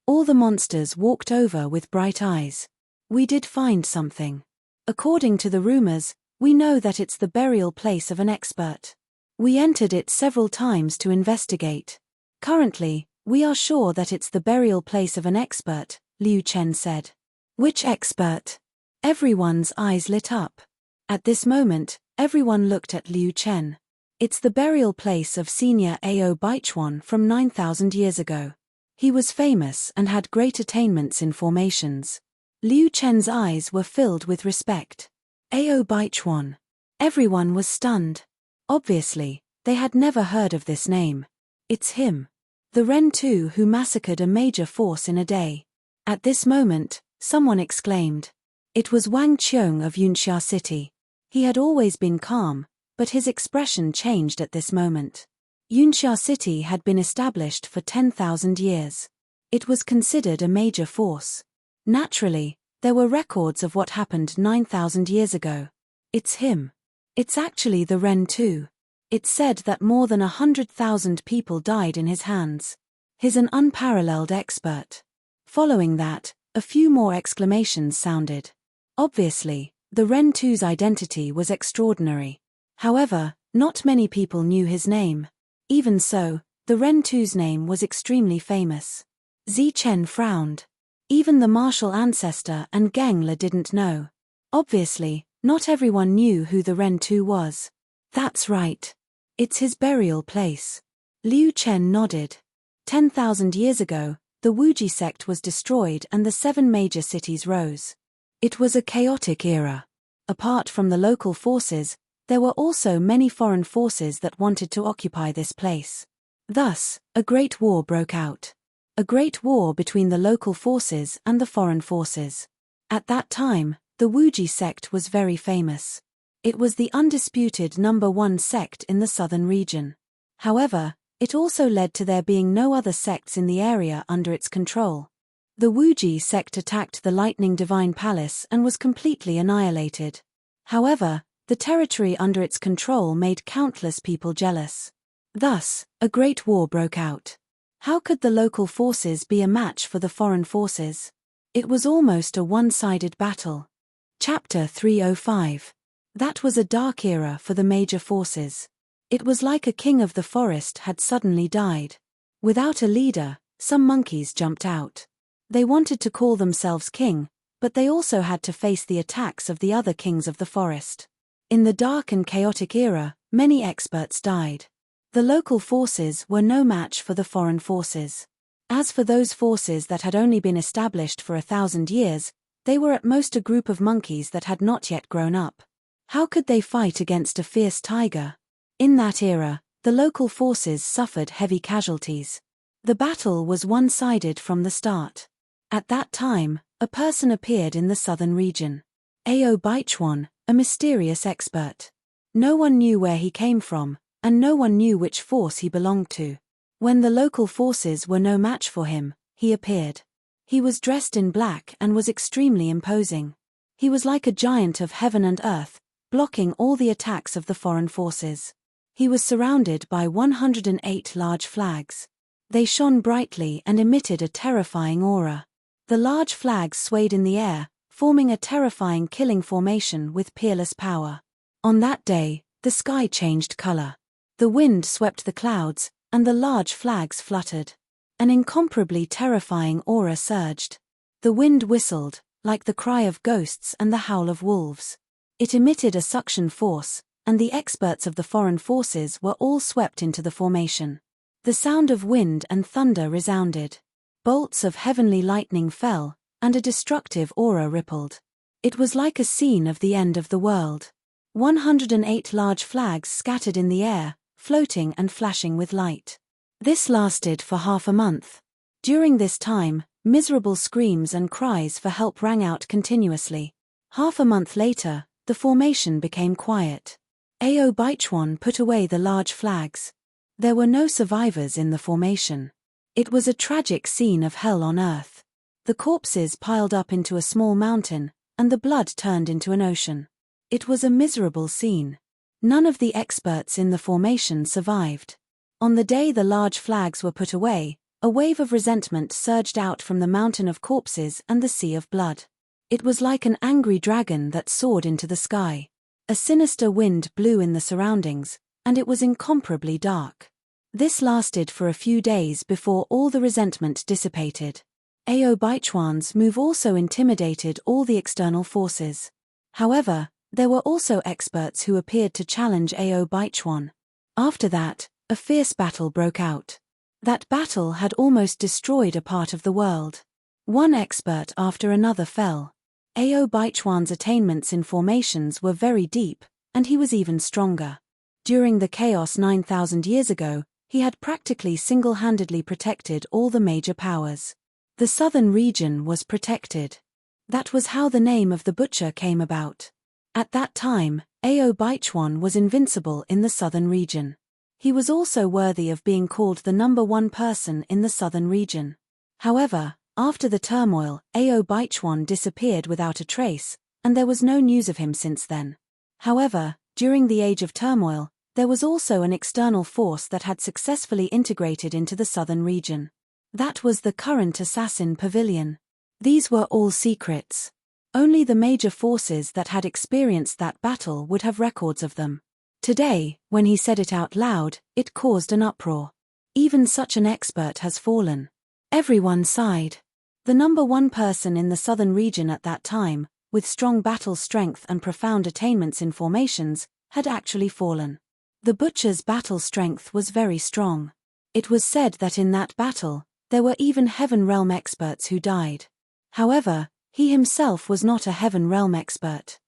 S1: All the monsters walked over with bright eyes. We did find something. According to the rumors, we know that it's the burial place of an expert. We entered it several times to investigate. Currently, we are sure that it's the burial place of an expert, Liu Chen said. Which expert? Everyone's eyes lit up. At this moment, everyone looked at Liu Chen. It's the burial place of senior Ao Baichuan from 9,000 years ago. He was famous and had great attainments in formations. Liu Chen's eyes were filled with respect. Ao Baichuan. Everyone was stunned. Obviously, they had never heard of this name. It's him. The Ren 2 who massacred a major force in a day. At this moment, someone exclaimed. It was Wang Qiong of Yunxia City. He had always been calm, but his expression changed at this moment. Yunxia City had been established for 10,000 years. It was considered a major force. Naturally, there were records of what happened 9,000 years ago. It's him. It's actually the Ren 2. It's said that more than 100,000 people died in his hands. He's an unparalleled expert. Following that, a few more exclamations sounded. Obviously, the Ren 2's identity was extraordinary. However, not many people knew his name. Even so, the Ren 2's name was extremely famous. Zi Chen frowned. Even the martial ancestor and Gengla didn't know. Obviously, not everyone knew who the Ren 2 was. That's right. It's his burial place. Liu Chen nodded. 10,000 years ago, the Wuji sect was destroyed and the 7 major cities rose. It was a chaotic era. Apart from the local forces, there were also many foreign forces that wanted to occupy this place. Thus, a great war broke out. A great war between the local forces and the foreign forces. At that time, the Wuji sect was very famous. It was the undisputed #1 sect in the southern region. However, it also led to there being no other sects in the area under its control. The Wuji sect attacked the Lightning Divine Palace and was completely annihilated. However, the territory under its control made countless people jealous. Thus, a great war broke out. How could the local forces be a match for the foreign forces? It was almost a one-sided battle. Chapter 305. That was a dark era for the major forces. It was like a king of the forest had suddenly died. Without a leader, some monkeys jumped out. They wanted to call themselves king, but they also had to face the attacks of the other kings of the forest. In the dark and chaotic era, many experts died. The local forces were no match for the foreign forces. As for those forces that had only been established for 1,000 years, they were at most a group of monkeys that had not yet grown up. How could they fight against a fierce tiger? In that era, the local forces suffered heavy casualties. The battle was one-sided from the start. At that time, a person appeared in the southern region. Ao Baichuan, a mysterious expert. No one knew where he came from, and no one knew which force he belonged to. When the local forces were no match for him, he appeared. He was dressed in black and was extremely imposing. He was like a giant of heaven and earth, blocking all the attacks of the foreign forces. He was surrounded by 108 large flags. They shone brightly and emitted a terrifying aura. The large flags swayed in the air, forming a terrifying killing formation with peerless power. On that day, the sky changed color. The wind swept the clouds, and the large flags fluttered. An incomparably terrifying aura surged. The wind whistled, like the cry of ghosts and the howl of wolves. It emitted a suction force, and the experts of the foreign forces were all swept into the formation. The sound of wind and thunder resounded. Bolts of heavenly lightning fell, and a destructive aura rippled. It was like a scene of the end of the world. 108 large flags scattered in the air, floating and flashing with light. This lasted for half a month. During this time, Miserable screams and cries for help rang out continuously. Half a month later, the formation became quiet. Ao Baichuan put away the large flags. There were no survivors in the formation. It was a tragic scene of hell on earth. The corpses piled up into a small mountain, and the blood turned into an ocean. It was a miserable scene. None of the experts in the formation survived. On the day the large flags were put away, a wave of resentment surged out from the mountain of corpses and the sea of blood. It was like an angry dragon that soared into the sky. A sinister wind blew in the surroundings, and it was incomparably dark. This lasted for a few days before all the resentment dissipated. Ao Baichuan's move also intimidated all the external forces. However, there were also experts who appeared to challenge Ao Baichuan. After that, a fierce battle broke out. That battle had almost destroyed a part of the world. One expert after another fell. Ao Baichuan's attainments in formations were very deep, and he was even stronger. During the chaos 9,000 years ago, he had practically single-handedly protected all the major powers. The southern region was protected. That was how the name of the butcher came about. At that time, Ao Baichuan was invincible in the southern region. He was also worthy of being called the #1 person in the southern region. However, after the turmoil, Ao Baichuan disappeared without a trace, and there was no news of him since then. However, during the age of turmoil, there was also an external force that had successfully integrated into the southern region. That was the current assassin pavilion. These were all secrets. Only the major forces that had experienced that battle would have records of them. Today, when he said it out loud, it caused an uproar. Even such an expert has fallen. Everyone sighed. The #1 person in the southern region at that time, with strong battle strength and profound attainments in formations, had actually fallen. The butcher's battle strength was very strong. It was said that in that battle, there were even Heaven Realm experts who died. However, he himself was not a Heaven Realm expert.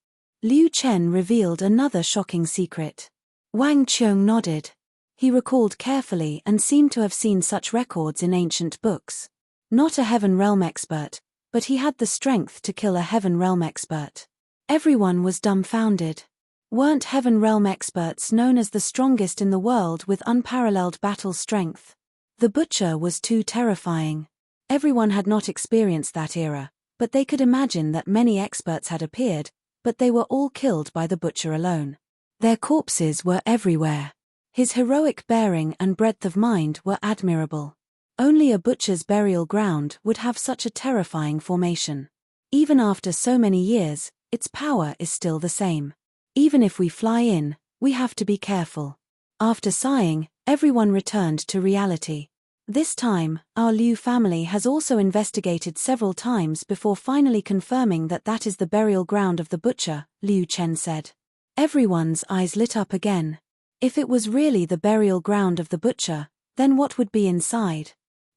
S1: Liu Chen revealed another shocking secret. Wang Qiong nodded. He recalled carefully and seemed to have seen such records in ancient books. Not a Heaven Realm expert, but he had the strength to kill a Heaven Realm expert. Everyone was dumbfounded. Weren't Heaven Realm experts known as the strongest in the world with unparalleled battle strength? The butcher was too terrifying. Everyone had not experienced that era, but they could imagine that many experts had appeared, but they were all killed by the butcher alone. Their corpses were everywhere. His heroic bearing and breadth of mind were admirable. Only a butcher's burial ground would have such a terrifying formation. Even after so many years, its power is still the same. Even if we fly in, we have to be careful. After sighing, everyone returned to reality. This time, our Liu family has also investigated several times before finally confirming that that is the burial ground of the butcher, Liu Chen said. Everyone's eyes lit up again. If it was really the burial ground of the butcher, then what would be inside?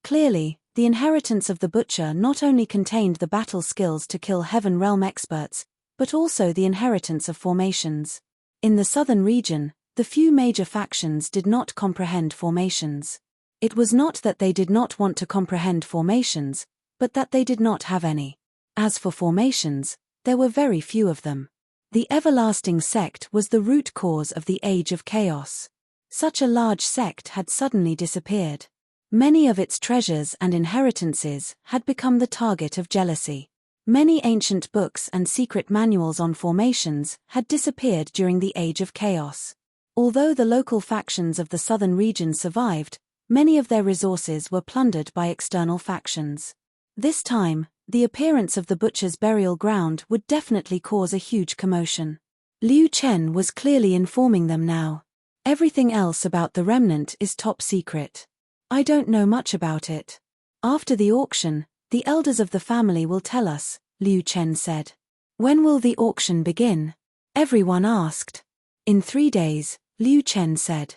S1: Clearly, the inheritance of the butcher not only contained the battle skills to kill Heaven Realm experts, but also the inheritance of formations. In the southern region, the few major factions did not comprehend formations. It was not that they did not want to comprehend formations, but that they did not have any. As for formations, there were very few of them. The everlasting sect was the root cause of the age of chaos. Such a large sect had suddenly disappeared. Many of its treasures and inheritances had become the target of jealousy. Many ancient books and secret manuals on formations had disappeared during the age of chaos. Although the local factions of the southern region survived, many of their resources were plundered by external factions. This time, the appearance of the butcher's burial ground would definitely cause a huge commotion. Liu Chen was clearly informing them now. Everything else about the remnant is top secret. I don't know much about it. After the auction, the elders of the family will tell us, Liu Chen said. When will the auction begin? Everyone asked. In 3 days, Liu Chen said.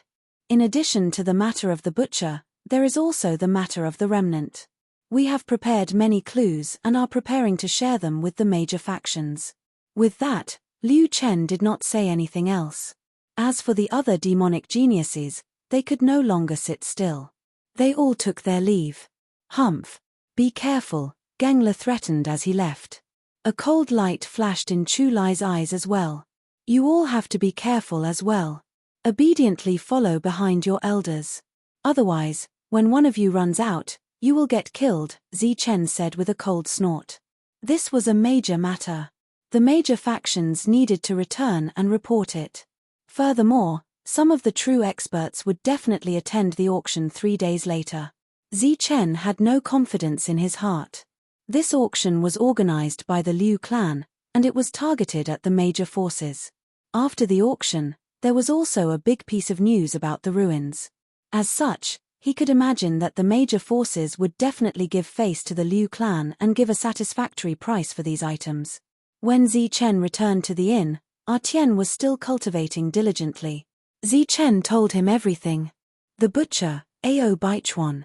S1: In addition to the matter of the butcher, there is also the matter of the remnant. We have prepared many clues and are preparing to share them with the major factions. With that, Liu Chen did not say anything else. As for the other demonic geniuses, they could no longer sit still. They all took their leave. Humph. Be careful, Gengla threatened as he left. A cold light flashed in Chu Lai's eyes as well. You all have to be careful as well. Obediently follow behind your elders. Otherwise, when one of you runs out, you will get killed, Zi Chen said with a cold snort. This was a major matter. The major factions needed to return and report it. Furthermore, some of the true experts would definitely attend the auction 3 days later. Zi Chen had no confidence in his heart. This auction was organized by the Liu clan, and it was targeted at the major forces. After the auction, there was also a big piece of news about the ruins. As such, he could imagine that the major forces would definitely give face to the Liu clan and give a satisfactory price for these items. When Zi Chen returned to the inn, Tian was still cultivating diligently. Zi Chen told him everything. The butcher, Ao Baichuan.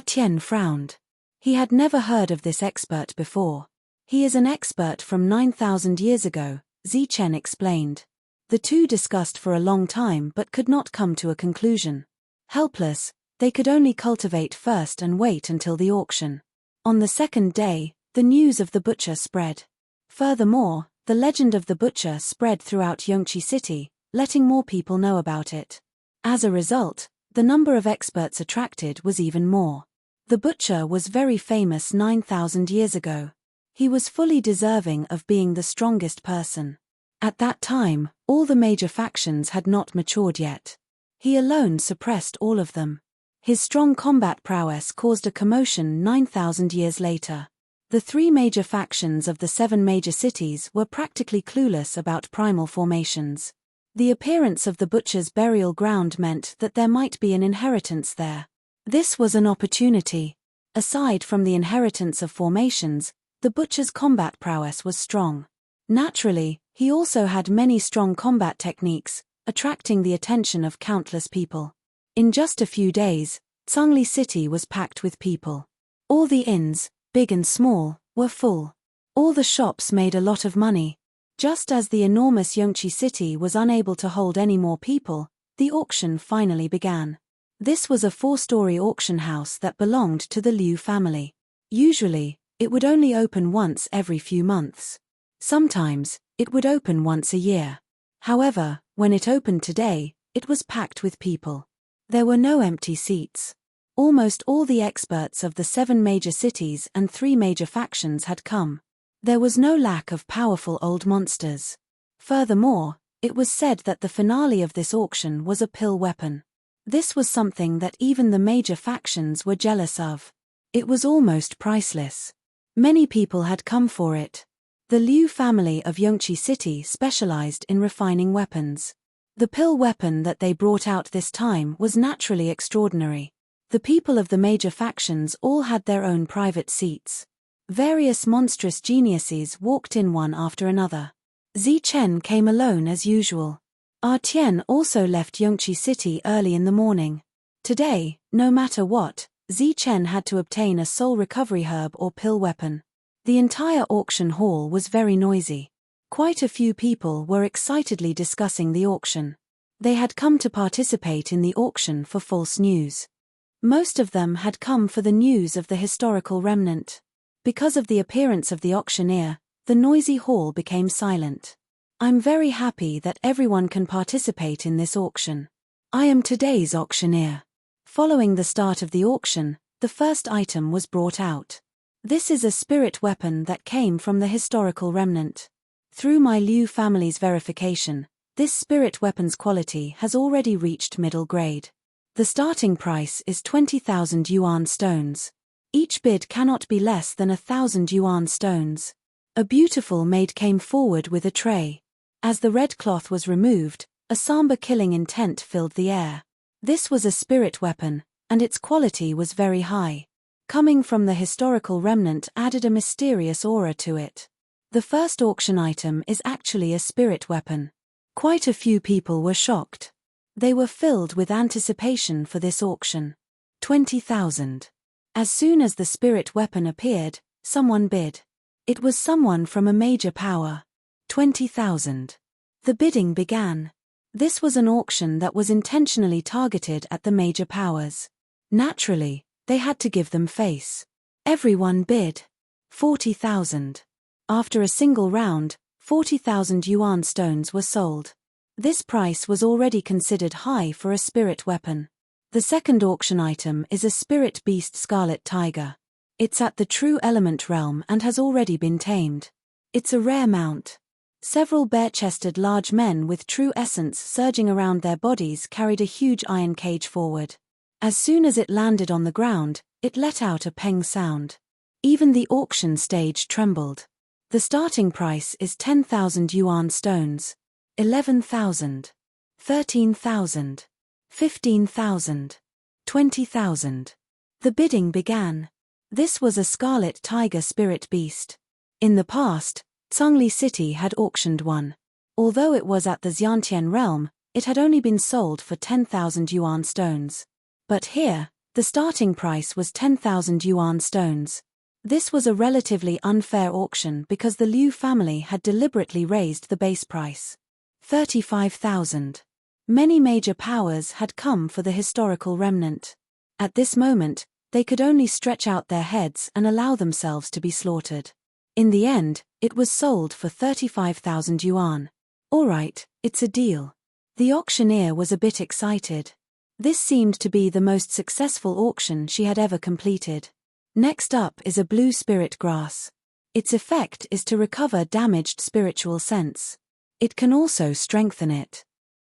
S1: Tian frowned. He had never heard of this expert before. He is an expert from 9,000 years ago, Zi Chen explained. The two discussed for a long time but could not come to a conclusion. Helpless, they could only cultivate first and wait until the auction. On the second day, the news of the butcher spread. Furthermore, the legend of the butcher spread throughout Yongqi City, letting more people know about it. As a result, the number of experts attracted was even more. The butcher was very famous 9,000 years ago. He was fully deserving of being the strongest person. At that time, all the major factions had not matured yet. He alone suppressed all of them. His strong combat prowess caused a commotion 9,000 years later. The 3 major factions of the 7 major cities were practically clueless about primal formations. The appearance of the butcher's burial ground meant that there might be an inheritance there. This was an opportunity. Aside from the inheritance of formations, the butcher's combat prowess was strong. Naturally, he also had many strong combat techniques, attracting the attention of countless people. In just a few days, Zhongli City was packed with people. All the inns, big and small, were full. All the shops made a lot of money. Just as the enormous Yongqi City was unable to hold any more people, the auction finally began. This was a 4-story auction house that belonged to the Liu family. Usually, it would only open once every few months. Sometimes, it would open once a year. However, when it opened today, it was packed with people. There were no empty seats. Almost all the experts of the 7 major cities and 3 major factions had come. There was no lack of powerful old monsters. Furthermore, it was said that the finale of this auction was a pill weapon. This was something that even the major factions were jealous of. It was almost priceless. Many people had come for it. The Liu family of Yongqi City specialized in refining weapons. The pill weapon that they brought out this time was naturally extraordinary. The people of the major factions all had their own private seats. Various monstrous geniuses walked in one after another. Zi Chen came alone as usual. Tian also left Yongqi City early in the morning. Today, no matter what, Zi Chen had to obtain a soul recovery herb or pill weapon. The entire auction hall was very noisy. Quite a few people were excitedly discussing the auction. They had come to participate in the auction for false news. Most of them had come for the news of the historical remnant. Because of the appearance of the auctioneer, the noisy hall became silent. I'm very happy that everyone can participate in this auction. I am today's auctioneer. Following the start of the auction, the first item was brought out. This is a spirit weapon that came from the historical remnant. Through my Liu family's verification, this spirit weapon's quality has already reached middle grade. The starting price is 20,000 yuan stones. Each bid cannot be less than 1,000 yuan stones. A beautiful maid came forward with a tray. As the red cloth was removed, a somber killing intent filled the air. This was a spirit weapon, and its quality was very high. Coming from the historical remnant added a mysterious aura to it. The first auction item is actually a spirit weapon. Quite a few people were shocked. They were filled with anticipation for this auction. 20,000. As soon as the spirit weapon appeared, someone bid. It was someone from a major power. 20,000. The bidding began. This was an auction that was intentionally targeted at the major powers. Naturally, they had to give them face. Everyone bid. 40,000. After a single round, 40,000 yuan stones were sold. This price was already considered high for a spirit weapon. The second auction item is a spirit beast scarlet tiger. It's at the true element realm and has already been tamed. It's a rare mount. Several bare-chested large men with true essence surging around their bodies carried a huge iron cage forward. As soon as it landed on the ground, it let out a peng sound. Even the auction stage trembled. The starting price is 10,000 yuan stones. 11,000. 13,000. 15,000. 20,000. The bidding began. This was a scarlet tiger spirit beast. In the past, Zhongli City had auctioned one. Although it was at the Xiantian realm, it had only been sold for 10,000 yuan stones. But here, the starting price was 10,000 yuan stones. This was a relatively unfair auction because the Liu family had deliberately raised the base price. 35,000. Many major powers had come for the historical remnant. At this moment, they could only stretch out their heads and allow themselves to be slaughtered. In the end, it was sold for 35,000 yuan. All right, it's a deal. The auctioneer was a bit excited. This seemed to be the most successful auction she had ever completed. Next up is a blue spirit grass. Its effect is to recover damaged spiritual sense. It can also strengthen it.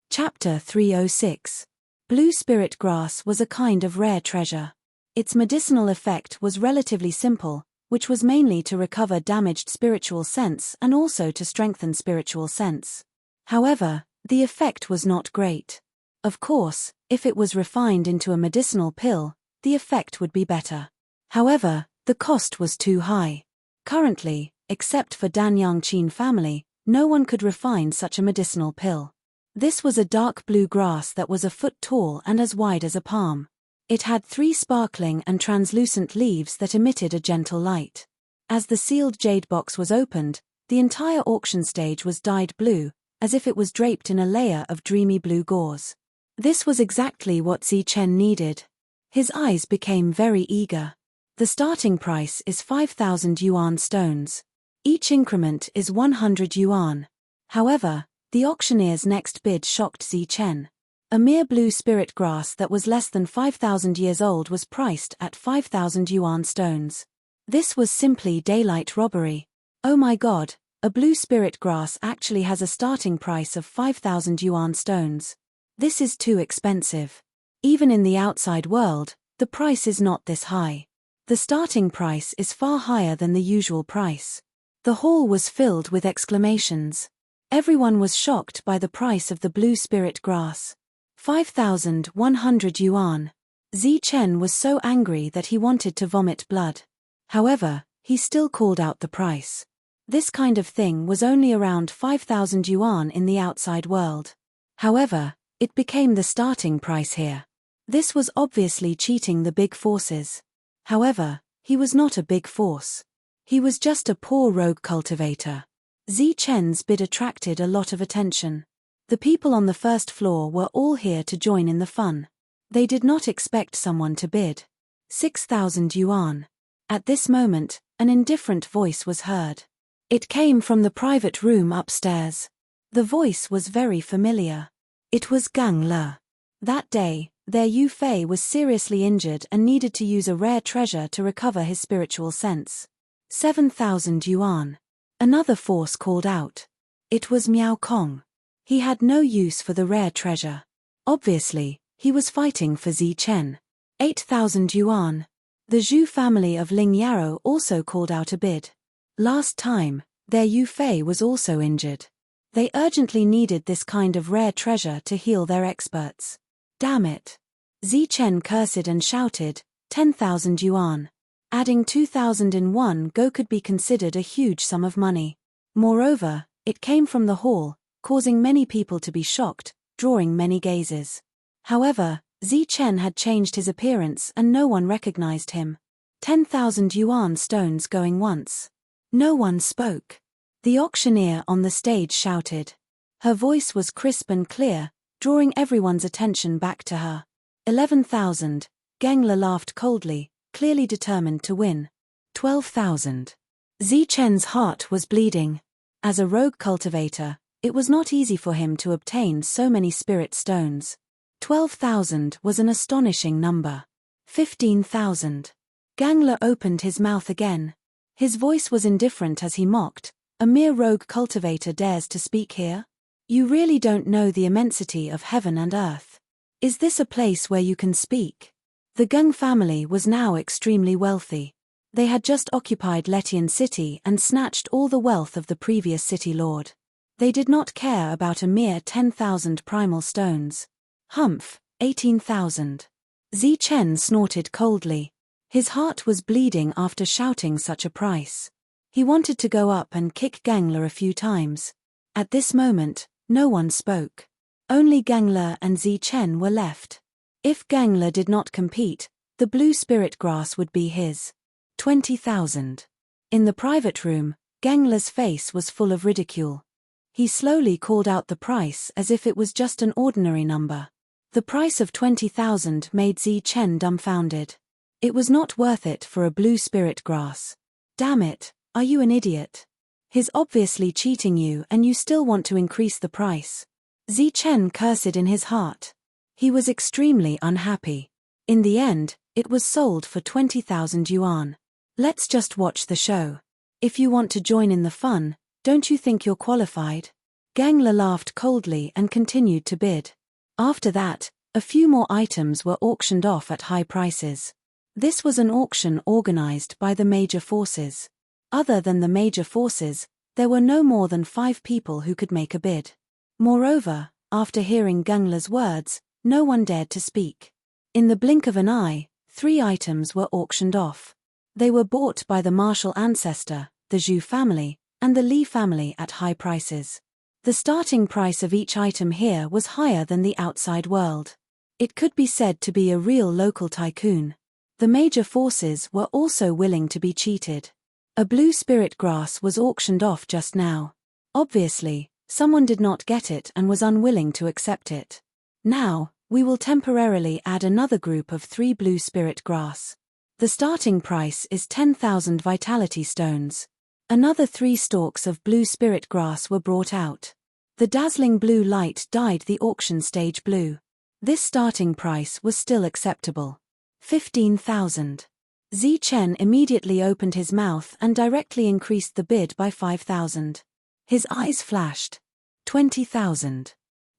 S1: Chapter 306. Blue spirit grass was a kind of rare treasure. Its medicinal effect was relatively simple, which was mainly to recover damaged spiritual sense and also to strengthen spiritual sense. However, the effect was not great. Of course, if it was refined into a medicinal pill, the effect would be better. However, the cost was too high. Currently, except for Dan Yangqin family, no one could refine such a medicinal pill. This was a dark blue grass that was a foot tall and as wide as a palm. It had 3 sparkling and translucent leaves that emitted a gentle light. As the sealed jade box was opened, the entire auction stage was dyed blue, as if it was draped in a layer of dreamy blue gauze. This was exactly what Zi Chen needed. His eyes became very eager. The starting price is 5,000 yuan stones. Each increment is 100 yuan. However, the auctioneer's next bid shocked Zi Chen. A mere blue spirit grass that was less than 5,000 years old was priced at 5,000 yuan stones. This was simply daylight robbery. Oh my god, a blue spirit grass actually has a starting price of 5,000 yuan stones. This is too expensive. Even in the outside world, the price is not this high. The starting price is far higher than the usual price. The hall was filled with exclamations. Everyone was shocked by the price of the blue spirit grass. 5,100 yuan. Zi Chen was so angry that he wanted to vomit blood. However, he still called out the price. This kind of thing was only around 5,000 yuan in the outside world. However, it became the starting price here. This was obviously cheating the big forces. However, he was not a big force. He was just a poor rogue cultivator. Zi Chen's bid attracted a lot of attention. The people on the first floor were all here to join in the fun. They did not expect someone to bid 6,000 yuan. At this moment, an indifferent voice was heard. It came from the private room upstairs. The voice was very familiar. It was Gang Le. That day, their Yu Fei was seriously injured and needed to use a rare treasure to recover his spiritual sense. 7,000 yuan. Another force called out. It was Miao Kong. He had no use for the rare treasure. Obviously, he was fighting for Zi Chen. 8,000 yuan. The Zhu family of Ling Yarrow also called out a bid. Last time, their Yu Fei was also injured. They urgently needed this kind of rare treasure to heal their experts. Damn it. Zi Chen cursed and shouted, 10,000 yuan. Adding 2,000 in one go could be considered a huge sum of money. Moreover, it came from the hall, causing many people to be shocked, drawing many gazes. However, Zi Chen had changed his appearance and no one recognized him. 10,000 yuan stones going once. No one spoke. The auctioneer on the stage shouted. Her voice was crisp and clear, drawing everyone's attention back to her. 11,000. Gengla laughed coldly, clearly determined to win. 12,000. Zichen's heart was bleeding. As a rogue cultivator, it was not easy for him to obtain so many spirit stones. 12,000 was an astonishing number. 15,000. Gangler opened his mouth again. His voice was indifferent as he mocked, "A mere rogue cultivator dares to speak here? You really don't know the immensity of heaven and earth. Is this a place where you can speak?" The Gung family was now extremely wealthy. They had just occupied Letian city and snatched all the wealth of the previous city lord. They did not care about a mere 10,000 primal stones. Humph, 18,000. Zichen snorted coldly. His heart was bleeding after shouting such a price. He wanted to go up and kick Gangler a few times. At this moment, no one spoke. Only Gangler and Zichen were left. If Gangler did not compete, the blue spirit grass would be his. 20,000. In the private room, Gangler's face was full of ridicule. He slowly called out the price as if it was just an ordinary number. The price of 20,000 made Zichen dumbfounded. It was not worth it for a blue spirit grass. Damn it, are you an idiot? He's obviously cheating you and you still want to increase the price. Zichen cursed in his heart. He was extremely unhappy. In the end, it was sold for 20,000 yuan. Let's just watch the show. If you want to join in the fun, don't you think you're qualified? Gangler laughed coldly and continued to bid. After that, a few more items were auctioned off at high prices. This was an auction organized by the major forces. Other than the major forces, there were no more than 5 people who could make a bid. Moreover, after hearing Gangler's words, no one dared to speak. In the blink of an eye, 3 items were auctioned off. They were bought by the martial ancestor, the Zhu family, and the Li family at high prices. The starting price of each item here was higher than the outside world. It could be said to be a real local tycoon. The major forces were also willing to be cheated. A blue spirit grass was auctioned off just now. Obviously, someone did not get it and was unwilling to accept it. Now, we will temporarily add another group of 3 blue spirit grass. The starting price is 10,000 vitality stones. Another 3 stalks of blue spirit grass were brought out. The dazzling blue light dyed the auction stage blue. This starting price was still acceptable. 15,000. Zichen immediately opened his mouth and directly increased the bid by 5,000. His eyes flashed. 20,000.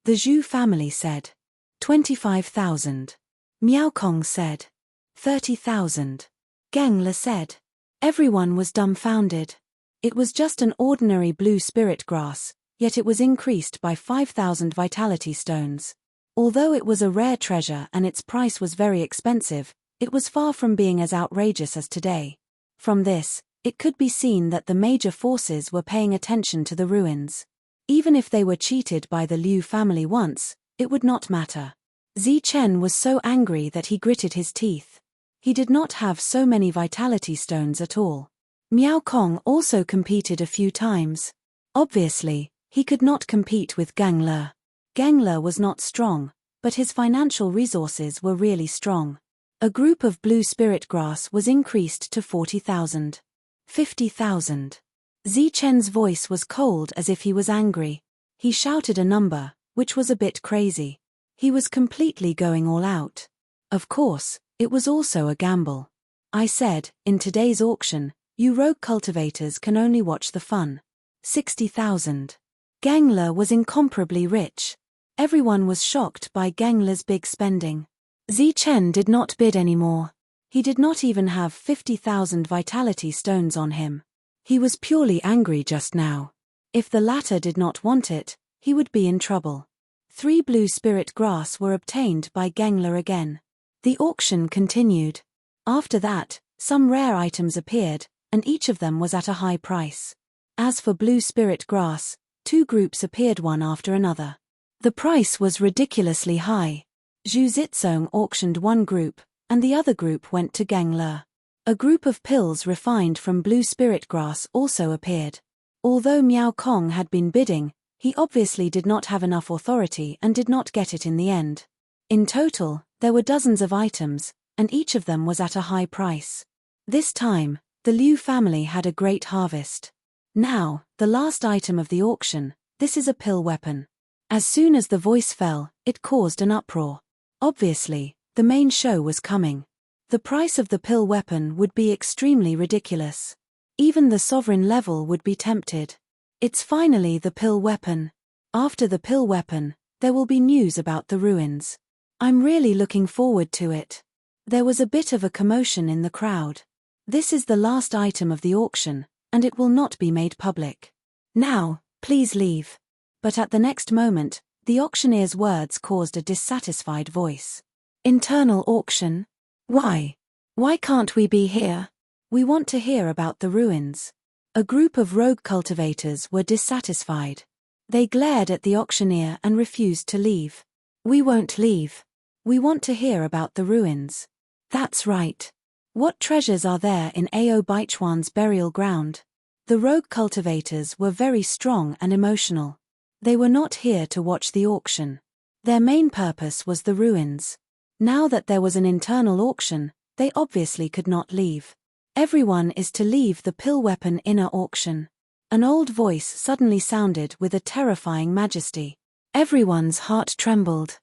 S1: The Zhu family said. 25,000. Miao Kong said. 30,000. Gangler said. Everyone was dumbfounded. It was just an ordinary blue spirit grass, yet it was increased by 5,000 vitality stones. Although it was a rare treasure and its price was very expensive, it was far from being as outrageous as today. From this, it could be seen that the major forces were paying attention to the ruins. Even if they were cheated by the Liu family once, it would not matter. Zichen was so angry that he gritted his teeth. He did not have so many vitality stones at all. Miao Kong also competed a few times. Obviously, he could not compete with Gangler. Gangler was not strong, but his financial resources were really strong. A group of blue spirit grass was increased to 40,000. 50,000. Zichen's voice was cold as if he was angry. He shouted a number, which was a bit crazy. He was completely going all out. Of course, it was also a gamble. I said, in today's auction, you rogue cultivators can only watch the fun. 60,000. Gangler was incomparably rich. Everyone was shocked by Gangler's big spending. Zichen did not bid anymore. He did not even have 50,000 vitality stones on him. He was purely angry just now. If the latter did not want it, he would be in trouble. 3 blue spirit grass were obtained by Gangler again. The auction continued. After that, some rare items appeared, and each of them was at a high price. As for blue spirit grass, 2 groups appeared one after another. The price was ridiculously high. Zhu Zizong auctioned one group, and the other group went to Gangler. A group of pills refined from blue spirit grass also appeared. Although Miao Kong had been bidding, he obviously did not have enough authority and did not get it in the end. In total, there were dozens of items, and each of them was at a high price. This time, The Liu family had a great harvest. Now, the last item of the auction, this is a pill weapon. As soon as the voice fell, it caused an uproar. Obviously, the main show was coming. The price of the pill weapon would be extremely ridiculous. Even the sovereign level would be tempted. It's finally the pill weapon. After the pill weapon, there will be news about the ruins. I'm really looking forward to it. There was a bit of a commotion in the crowd. This is the last item of the auction, and it will not be made public. Now, please leave. But at the next moment, the auctioneer's words caused a dissatisfied voice. Internal auction? Why? Why can't we be here? We want to hear about the ruins. A group of rogue cultivators were dissatisfied. They glared at the auctioneer and refused to leave. We won't leave. We want to hear about the ruins. That's right. What treasures are there in Ao Baichuan's burial ground? The rogue cultivators were very strong and emotional. They were not here to watch the auction. Their main purpose was the ruins. Now that there was an internal auction, they obviously could not leave. Everyone is to leave the pill weapon inner auction. An old voice suddenly sounded with a terrifying majesty. Everyone's heart trembled.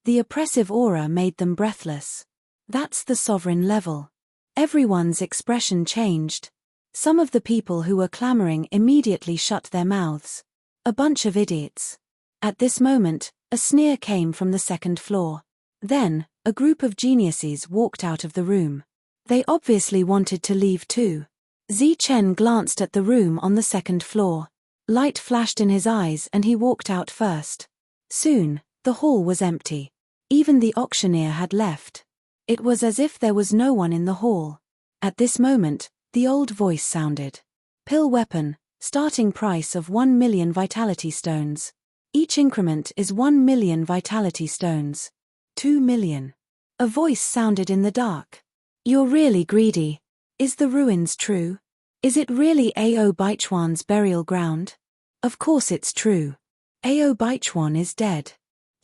S1: The oppressive aura made them breathless. That's the sovereign level. Everyone's expression changed. Some of the people who were clamoring immediately shut their mouths. A bunch of idiots. At this moment, a sneer came from the second floor. Then, a group of geniuses walked out of the room. They obviously wanted to leave too. Zi Chen glanced at the room on the second floor. Light flashed in his eyes and he walked out first. Soon, the hall was empty. Even the auctioneer had left. It was as if there was no one in the hall. At this moment, the old voice sounded. Pill weapon, starting price of 1 million vitality stones. Each increment is 1 million vitality stones. 2 million. A voice sounded in the dark. You're really greedy. Is the ruins true? Is it really Ao Baichuan's burial ground? Of course it's true. Ao Baichuan is dead.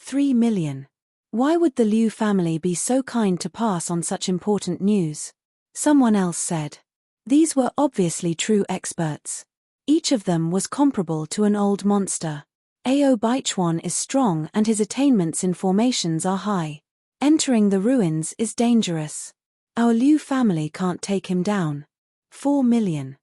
S1: 3 million. Why would the Liu family be so kind to pass on such important news? Someone else said. These were obviously true experts. Each of them was comparable to an old monster. Ao Baichuan is strong and his attainments in formations are high. Entering the ruins is dangerous. Our Liu family can't take him down. 4 million.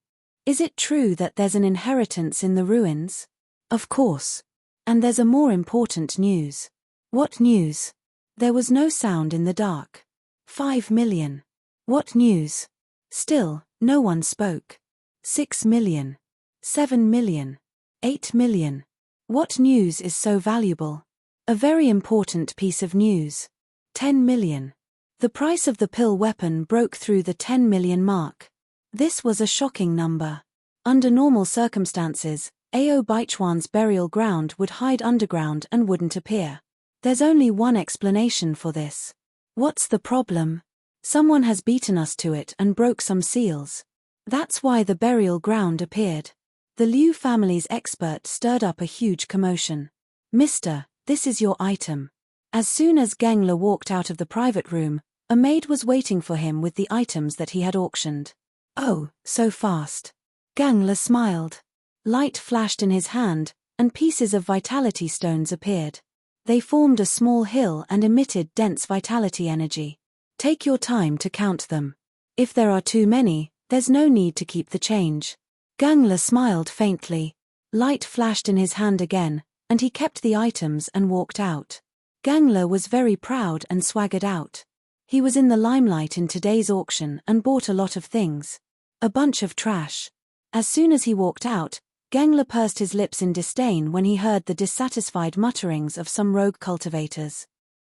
S1: Is it true that there's an inheritance in the ruins? Of course. And there's a more important news. What news? There was no sound in the dark. 5 million. What news? Still, no one spoke. 6 million. 7 million. 8 million. What news is so valuable? A very important piece of news. 10 million. The price of the pill weapon broke through the 10 million mark. This was a shocking number. Under normal circumstances, Ao Baichuan's burial ground would hide underground and wouldn't appear. There's only one explanation for this. What's the problem? Someone has beaten us to it and broke some seals. That's why the burial ground appeared. The Liu family's expert stirred up a huge commotion. Mister, this is your item. As soon as Gengla walked out of the private room, a maid was waiting for him with the items that he had auctioned. Oh, so fast. Gengla smiled. Light flashed in his hand, and pieces of vitality stones appeared. They formed a small hill and emitted dense vitality energy. Take your time to count them. If there are too many, there's no need to keep the change. Gengla smiled faintly. Light flashed in his hand again, and he kept the items and walked out. Gengla was very proud and swaggered out. He was in the limelight in today's auction and bought a lot of things. A bunch of trash. As soon as he walked out, Gengla pursed his lips in disdain when he heard the dissatisfied mutterings of some rogue cultivators.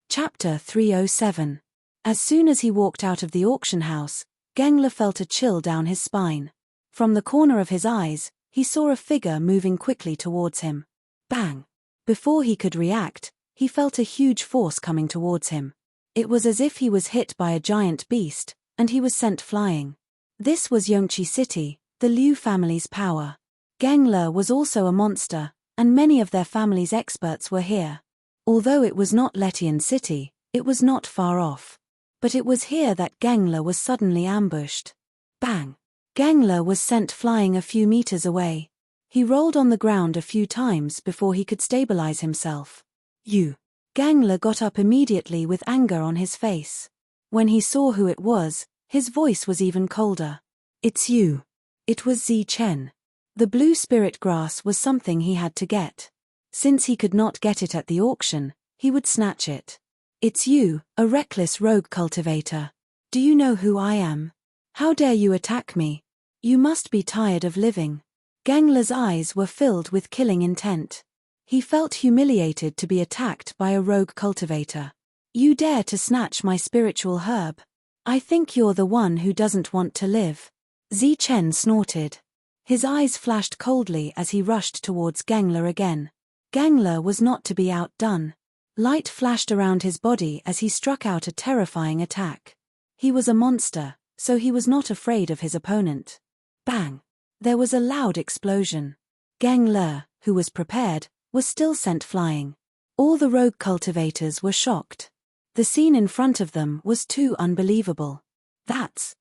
S1: Chapter 307. As soon as he walked out of the auction house, Gengla felt a chill down his spine. From the corner of his eyes, he saw a figure moving quickly towards him. Bang! Before he could react, he felt a huge force coming towards him. It was as if he was hit by a giant beast, and he was sent flying. This was Yongqi City, the Liu family's power. Gengla was also a monster, and many of their family's experts were here. Although it was not Letian City, it was not far off. But it was here that Gengla was suddenly ambushed. Bang! Gangler was sent flying a few meters away. He rolled on the ground a few times before he could stabilize himself. You. Gangler got up immediately with anger on his face. When he saw who it was, his voice was even colder. It's you. It was Zi Chen. The blue spirit grass was something he had to get. Since he could not get it at the auction, he would snatch it. It's you, a reckless rogue cultivator. Do you know who I am? How dare you attack me? You must be tired of living. Gangler's eyes were filled with killing intent. He felt humiliated to be attacked by a rogue cultivator. You dare to snatch my spiritual herb? I think you're the one who doesn't want to live. Zi Chen snorted. His eyes flashed coldly as he rushed towards Gangler again. Gangler was not to be outdone. Light flashed around his body as he struck out a terrifying attack. He was a monster, so he was not afraid of his opponent. Bang! There was a loud explosion. Gangler, who was prepared, was still sent flying. All the rogue cultivators were shocked. The scene in front of them was too unbelievable. That's.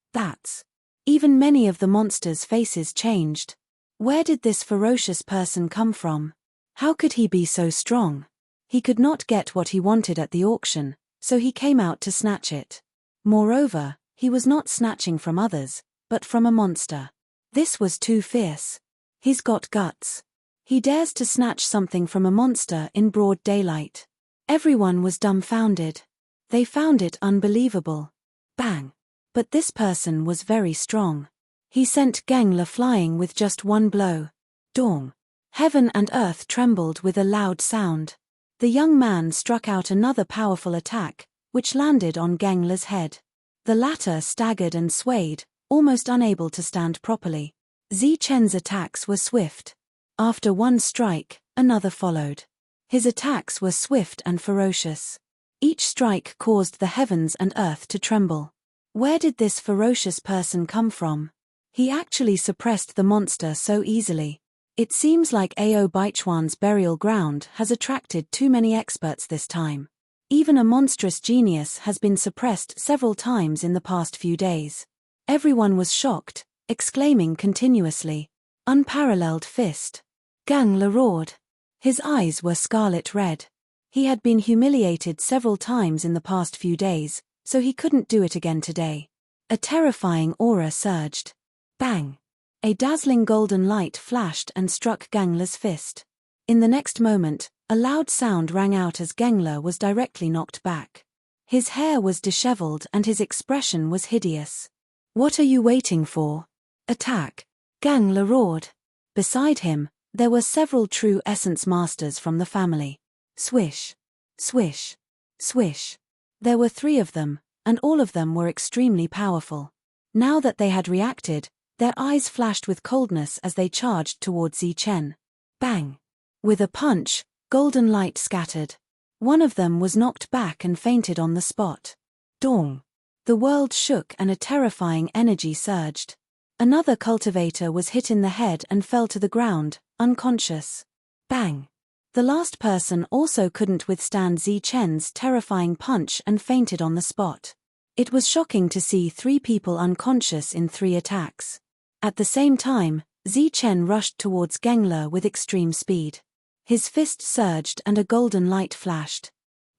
S1: Even many of the monsters' faces changed. Where did this ferocious person come from? How could he be so strong? He could not get what he wanted at the auction, so he came out to snatch it. Moreover, he was not snatching from others, but from a monster. This was too fierce. He's got guts. He dares to snatch something from a monster in broad daylight. Everyone was dumbfounded. They found it unbelievable. Bang! But this person was very strong. He sent Gangler flying with just one blow. Dong! Heaven and earth trembled with a loud sound. The young man struck out another powerful attack, which landed on Gangler's head. The latter staggered and swayed, almost unable to stand properly. Zi Chen's attacks were swift. After one strike, another followed. His attacks were swift and ferocious. Each strike caused the heavens and earth to tremble. Where did this ferocious person come from? He actually suppressed the monster so easily. It seems like Ao Baichuan's burial ground has attracted too many experts this time. Even a monstrous genius has been suppressed several times in the past few days. Everyone was shocked, exclaiming continuously, "Unparalleled fist." Gangler roared. His eyes were scarlet red. He had been humiliated several times in the past few days, so he couldn't do it again today. A terrifying aura surged. Bang! A dazzling golden light flashed and struck Gangler's fist. In the next moment, a loud sound rang out as Gangler was directly knocked back. His hair was disheveled and his expression was hideous. "What are you waiting for? Attack!" Gangler roared. Beside him, there were several true essence masters from the family. Swish! Swish! Swish! There were 3 of them, and all of them were extremely powerful. Now that they had reacted, their eyes flashed with coldness as they charged towards Zi Chen. Bang! With a punch, golden light scattered. One of them was knocked back and fainted on the spot. Dong! The world shook and a terrifying energy surged. Another cultivator was hit in the head and fell to the ground, unconscious. Bang! The last person also couldn't withstand Zi Chen's terrifying punch and fainted on the spot. It was shocking to see 3 people unconscious in 3 attacks. At the same time, Zi Chen rushed towards Gangler with extreme speed. His fist surged and a golden light flashed.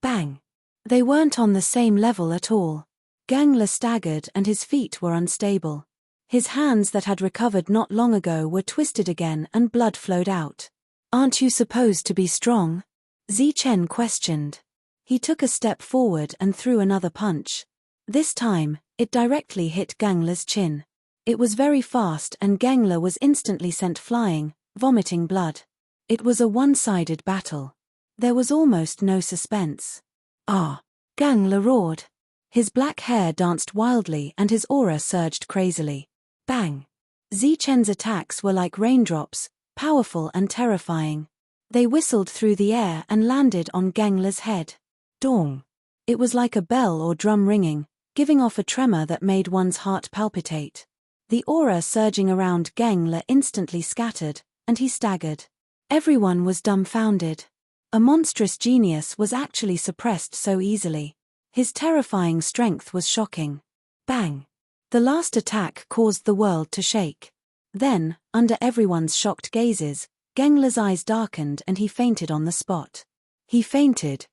S1: Bang! They weren't on the same level at all. Gangler staggered and his feet were unstable. His hands that had recovered not long ago were twisted again and blood flowed out. "Aren't you supposed to be strong?" Zi Chen questioned. He took a step forward and threw another punch. This time, it directly hit Gangler's chin. It was very fast and Gangler was instantly sent flying, vomiting blood. It was a one-sided battle. There was almost no suspense. "Ah!" Gangler roared. His black hair danced wildly and his aura surged crazily. Bang! Zi Chen's attacks were like raindrops, powerful and terrifying. They whistled through the air and landed on Gangler's head. Dong! It was like a bell or drum ringing, giving off a tremor that made one's heart palpitate. The aura surging around Gangler instantly scattered, and he staggered. Everyone was dumbfounded. A monstrous genius was actually suppressed so easily. His terrifying strength was shocking. Bang! The last attack caused the world to shake. Then, under everyone's shocked gazes, Gengler's eyes darkened and he fainted on the spot. He fainted.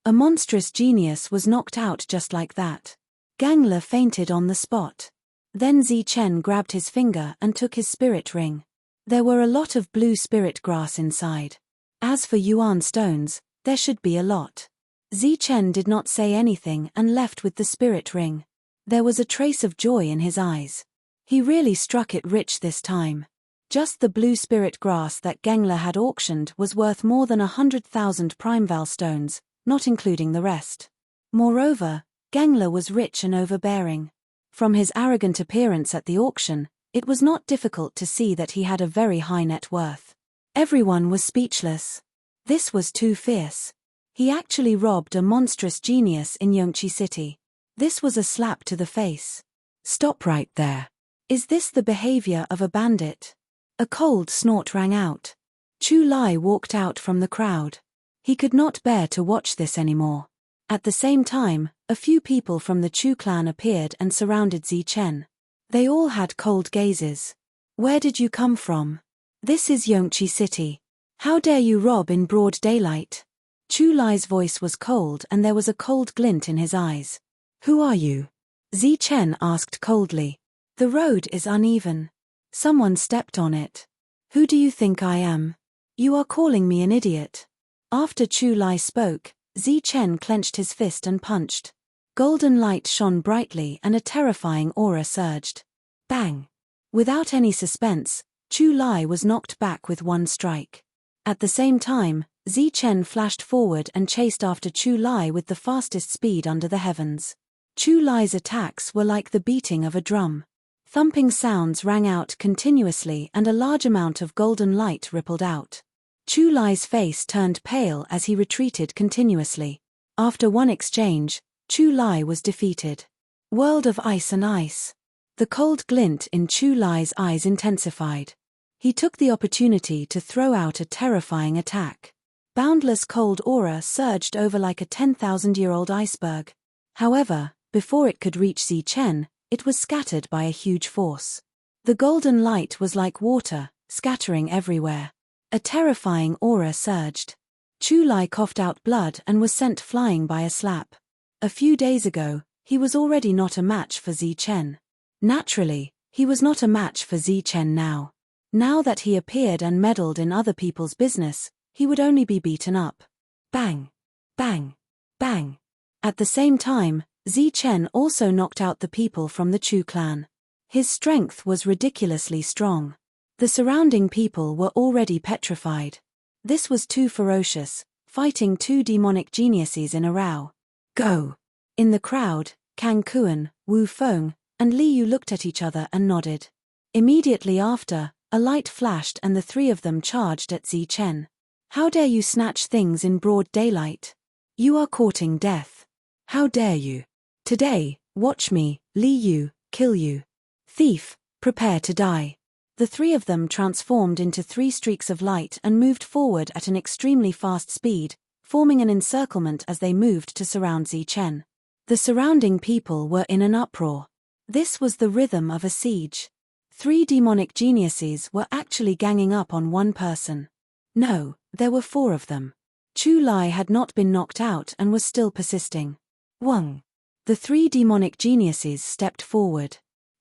S1: A monstrous genius was knocked out just like that. Gangler fainted on the spot. Then Zichen grabbed his finger and took his spirit ring. There were a lot of blue spirit grass inside. As for yuan stones, there should be a lot. Zichen did not say anything and left with the spirit ring. There was a trace of joy in his eyes. He really struck it rich this time. Just the blue spirit grass that Gengler had auctioned was worth more than 100,000 primeval stones, not including the rest. Moreover, Gengler was rich and overbearing. From his arrogant appearance at the auction, it was not difficult to see that he had a very high net worth. Everyone was speechless. This was too fierce. He actually robbed a monstrous genius in Yongqi City. This was a slap to the face. Stop right there. Is this the behavior of a bandit? A cold snort rang out. Chu Lai walked out from the crowd. He could not bear to watch this anymore. At the same time, a few people from the Chu clan appeared and surrounded Zichen. They all had cold gazes. Where did you come from? This is Yongqi City. How dare you rob in broad daylight? Chu Lai's voice was cold and there was a cold glint in his eyes. Who are you? Zichen asked coldly. The road is uneven. Someone stepped on it. Who do you think I am? You are calling me an idiot. After Chu Lai spoke, Zichen clenched his fist and punched. Golden light shone brightly and a terrifying aura surged. Bang! Without any suspense, Chu Lai was knocked back with one strike. At the same time, Zichen flashed forward and chased after Chu Lai with the fastest speed under the heavens. Chu Lai's attacks were like the beating of a drum. Thumping sounds rang out continuously and a large amount of golden light rippled out. Chu Lai's face turned pale as he retreated continuously. After one exchange, Chu Lai was defeated. World of ice and ice. The cold glint in Chu Lai's eyes intensified. He took the opportunity to throw out a terrifying attack. Boundless cold aura surged over like a 10,000-year-old iceberg. However, before it could reach Zichen, it was scattered by a huge force. The golden light was like water, scattering everywhere. A terrifying aura surged. Chu Lai coughed out blood and was sent flying by a slap. A few days ago, he was already not a match for Zichen. Naturally, he was not a match for Zichen now. Now that he appeared and meddled in other people's business, he would only be beaten up. Bang! Bang! Bang! At the same time, Zichen also knocked out the people from the Chu clan. His strength was ridiculously strong. The surrounding people were already petrified. This was too ferocious, fighting two demonic geniuses in a row. Go! In the crowd, Kang Kuan, Wu Feng, and Li Yu looked at each other and nodded. Immediately after, a light flashed and the three of them charged at Zichen. How dare you snatch things in broad daylight? You are courting death. How dare you? Today, watch me, Li Yu, kill you. Thief, prepare to die. The three of them transformed into three streaks of light and moved forward at an extremely fast speed, forming an encirclement as they moved to surround Zichen. The surrounding people were in an uproar. This was the rhythm of a siege. Three demonic geniuses were actually ganging up on one person. No, there were four of them. Chu Lai had not been knocked out and was still persisting. Wang. The three demonic geniuses stepped forward.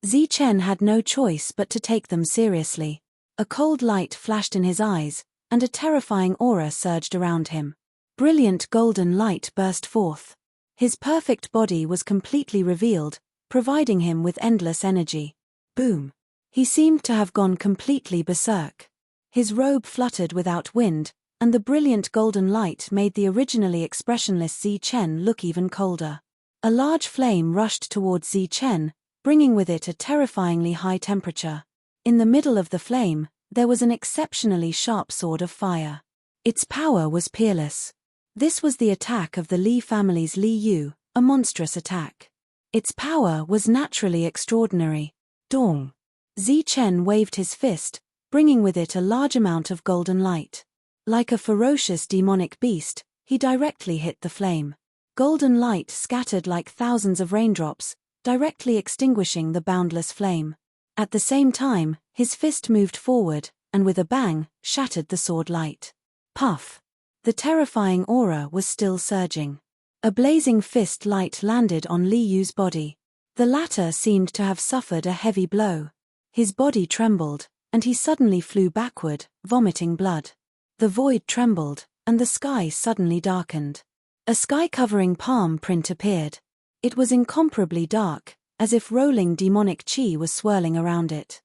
S1: Zichen had no choice but to take them seriously. A cold light flashed in his eyes, and a terrifying aura surged around him. Brilliant golden light burst forth. His perfect body was completely revealed, providing him with endless energy. Boom! He seemed to have gone completely berserk. His robe fluttered without wind, and the brilliant golden light made the originally expressionless Zichen look even colder. A large flame rushed towards Zichen, bringing with it a terrifyingly high temperature. In the middle of the flame, there was an exceptionally sharp sword of fire. Its power was peerless. This was the attack of the Li family's Li Yu, a monstrous attack. Its power was naturally extraordinary. Dong! Zichen waved his fist, bringing with it a large amount of golden light. Like a ferocious demonic beast, he directly hit the flame. Golden light scattered like thousands of raindrops, directly extinguishing the boundless flame. At the same time, his fist moved forward, and with a bang, shattered the sword light. Puff! The terrifying aura was still surging. A blazing fist light landed on Li Yu's body. The latter seemed to have suffered a heavy blow. His body trembled, and he suddenly flew backward, vomiting blood. The void trembled, and the sky suddenly darkened. A sky-covering palm print appeared. It was incomparably dark, as if rolling demonic chi was swirling around it.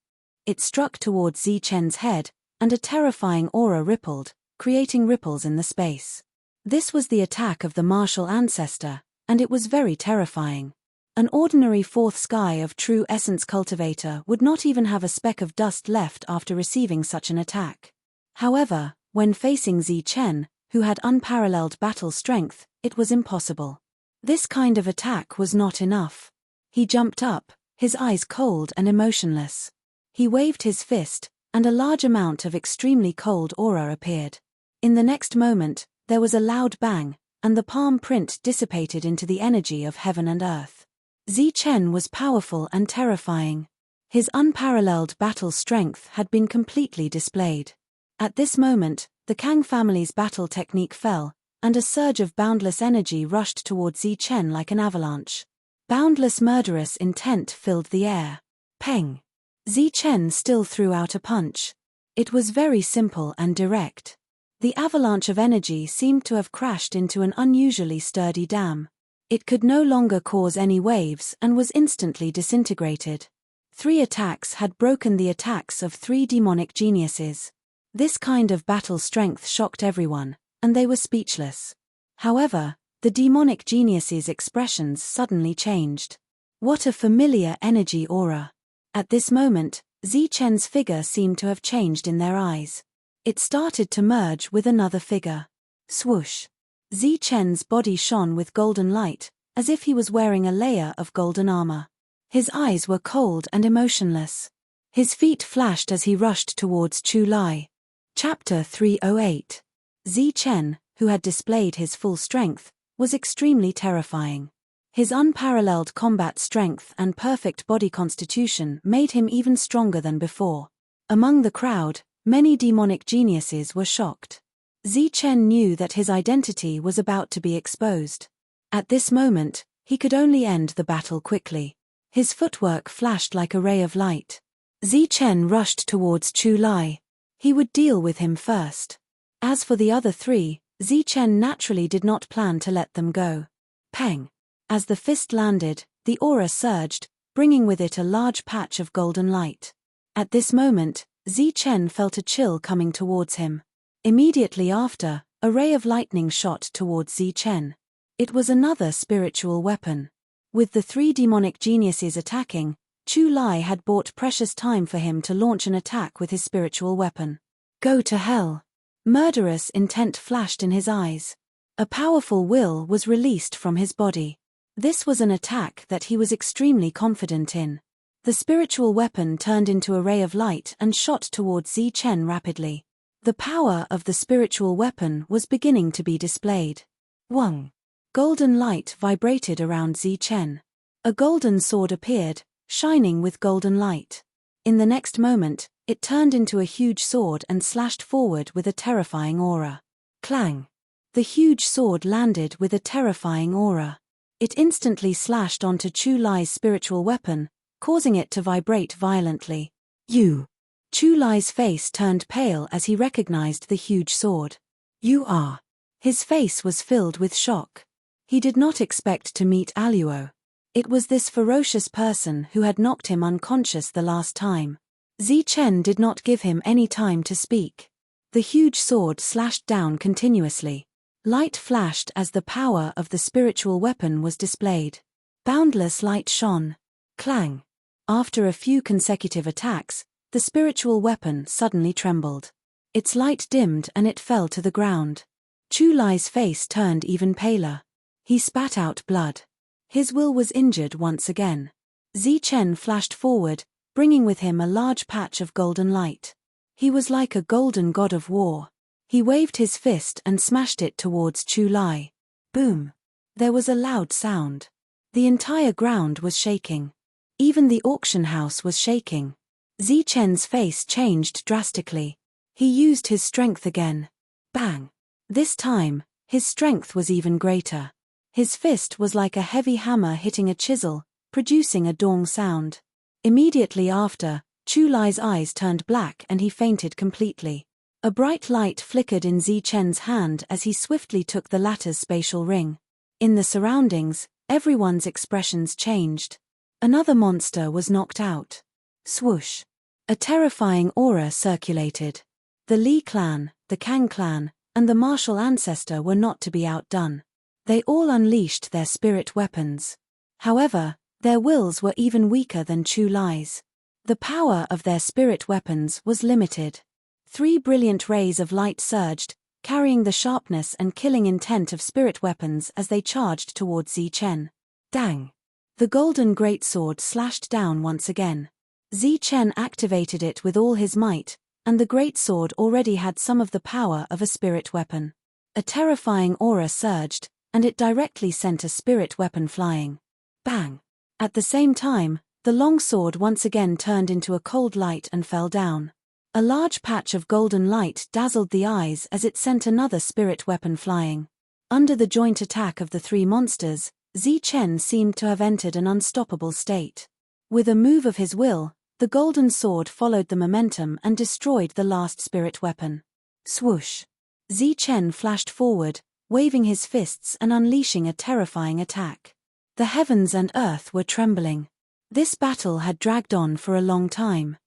S1: It struck towards Zichen's head, and a terrifying aura rippled, creating ripples in the space. This was the attack of the martial ancestor, and it was very terrifying. An ordinary fourth sky of true essence cultivator would not even have a speck of dust left after receiving such an attack. However, when facing Zichen, who had unparalleled battle strength, it was impossible. This kind of attack was not enough. He jumped up, his eyes cold and emotionless. He waved his fist, and a large amount of extremely cold aura appeared. In the next moment, there was a loud bang, and the palm print dissipated into the energy of heaven and earth. Zichen was powerful and terrifying. His unparalleled battle strength had been completely displayed. At this moment, the Kang family's battle technique fell, and a surge of boundless energy rushed towards Zichen like an avalanche. Boundless murderous intent filled the air. Peng! Zichen still threw out a punch. It was very simple and direct. The avalanche of energy seemed to have crashed into an unusually sturdy dam. It could no longer cause any waves and was instantly disintegrated. 3 attacks had broken the attacks of 3 demonic geniuses. This kind of battle strength shocked everyone, and they were speechless. However, the demonic geniuses' expressions suddenly changed. What a familiar energy aura! At this moment, Zichen's figure seemed to have changed in their eyes. It started to merge with another figure. Swoosh! Zichen's body shone with golden light, as if he was wearing a layer of golden armor. His eyes were cold and emotionless. His feet flashed as he rushed towards Chu Lai. Chapter 308. Zichen, who had displayed his full strength, was extremely terrifying. His unparalleled combat strength and perfect body constitution made him even stronger than before. Among the crowd, many demonic geniuses were shocked. Zichen knew that his identity was about to be exposed. At this moment, he could only end the battle quickly. His footwork flashed like a ray of light. Zichen rushed towards Chu Lai. He would deal with him first. As for the other 3, Zichen naturally did not plan to let them go. Peng! As the fist landed, the aura surged, bringing with it a large patch of golden light. At this moment, Zichen felt a chill coming towards him. Immediately after, a ray of lightning shot towards Zichen. It was another spiritual weapon. With the 3 demonic geniuses attacking, Chu Lai had bought precious time for him to launch an attack with his spiritual weapon. Go to hell! Murderous intent flashed in his eyes. A powerful will was released from his body. This was an attack that he was extremely confident in. The spiritual weapon turned into a ray of light and shot towards Zichen rapidly. The power of the spiritual weapon was beginning to be displayed. Wang! Golden light vibrated around Zichen. A golden sword appeared, shining with golden light. In the next moment, it turned into a huge sword and slashed forward with a terrifying aura. Clang! The huge sword landed with a terrifying aura. It instantly slashed onto Chu Lai's spiritual weapon, causing it to vibrate violently. You! Chu Lai's face turned pale as he recognized the huge sword. You are! His face was filled with shock. He did not expect to meet Aluo. It was this ferocious person who had knocked him unconscious the last time. Zichen did not give him any time to speak. The huge sword slashed down continuously. Light flashed as the power of the spiritual weapon was displayed. Boundless light shone. Clang! After a few consecutive attacks, the spiritual weapon suddenly trembled. Its light dimmed and it fell to the ground. Chu Lai's face turned even paler. He spat out blood. His will was injured once again. Zichen flashed forward, bringing with him a large patch of golden light. He was like a golden god of war. He waved his fist and smashed it towards Chu Lai. Boom! There was a loud sound. The entire ground was shaking. Even the auction house was shaking. Zichen's face changed drastically. He used his strength again. Bang! This time, his strength was even greater. His fist was like a heavy hammer hitting a chisel, producing a dong sound. Immediately after, Chu Lai's eyes turned black and he fainted completely. A bright light flickered in Zichen's hand as he swiftly took the latter's spatial ring. In the surroundings, everyone's expressions changed. Another monster was knocked out. Swoosh! A terrifying aura circulated. The Li clan, the Kang clan, and the martial ancestor were not to be outdone. They all unleashed their spirit weapons. However, their wills were even weaker than Chu Lai's. The power of their spirit weapons was limited. 3 brilliant rays of light surged, carrying the sharpness and killing intent of spirit weapons as they charged towards Zichen. Dang! The golden greatsword slashed down once again. Zichen activated it with all his might, and the greatsword already had some of the power of a spirit weapon. A terrifying aura surged, and it directly sent a spirit weapon flying. Bang! At the same time, the long sword once again turned into a cold light and fell down. A large patch of golden light dazzled the eyes as it sent another spirit weapon flying. Under the joint attack of the 3 monsters, Zichen seemed to have entered an unstoppable state. With a move of his will, the golden sword followed the momentum and destroyed the last spirit weapon. Swoosh! Zichen flashed forward, waving his fists and unleashing a terrifying attack. The heavens and earth were trembling. This battle had dragged on for a long time.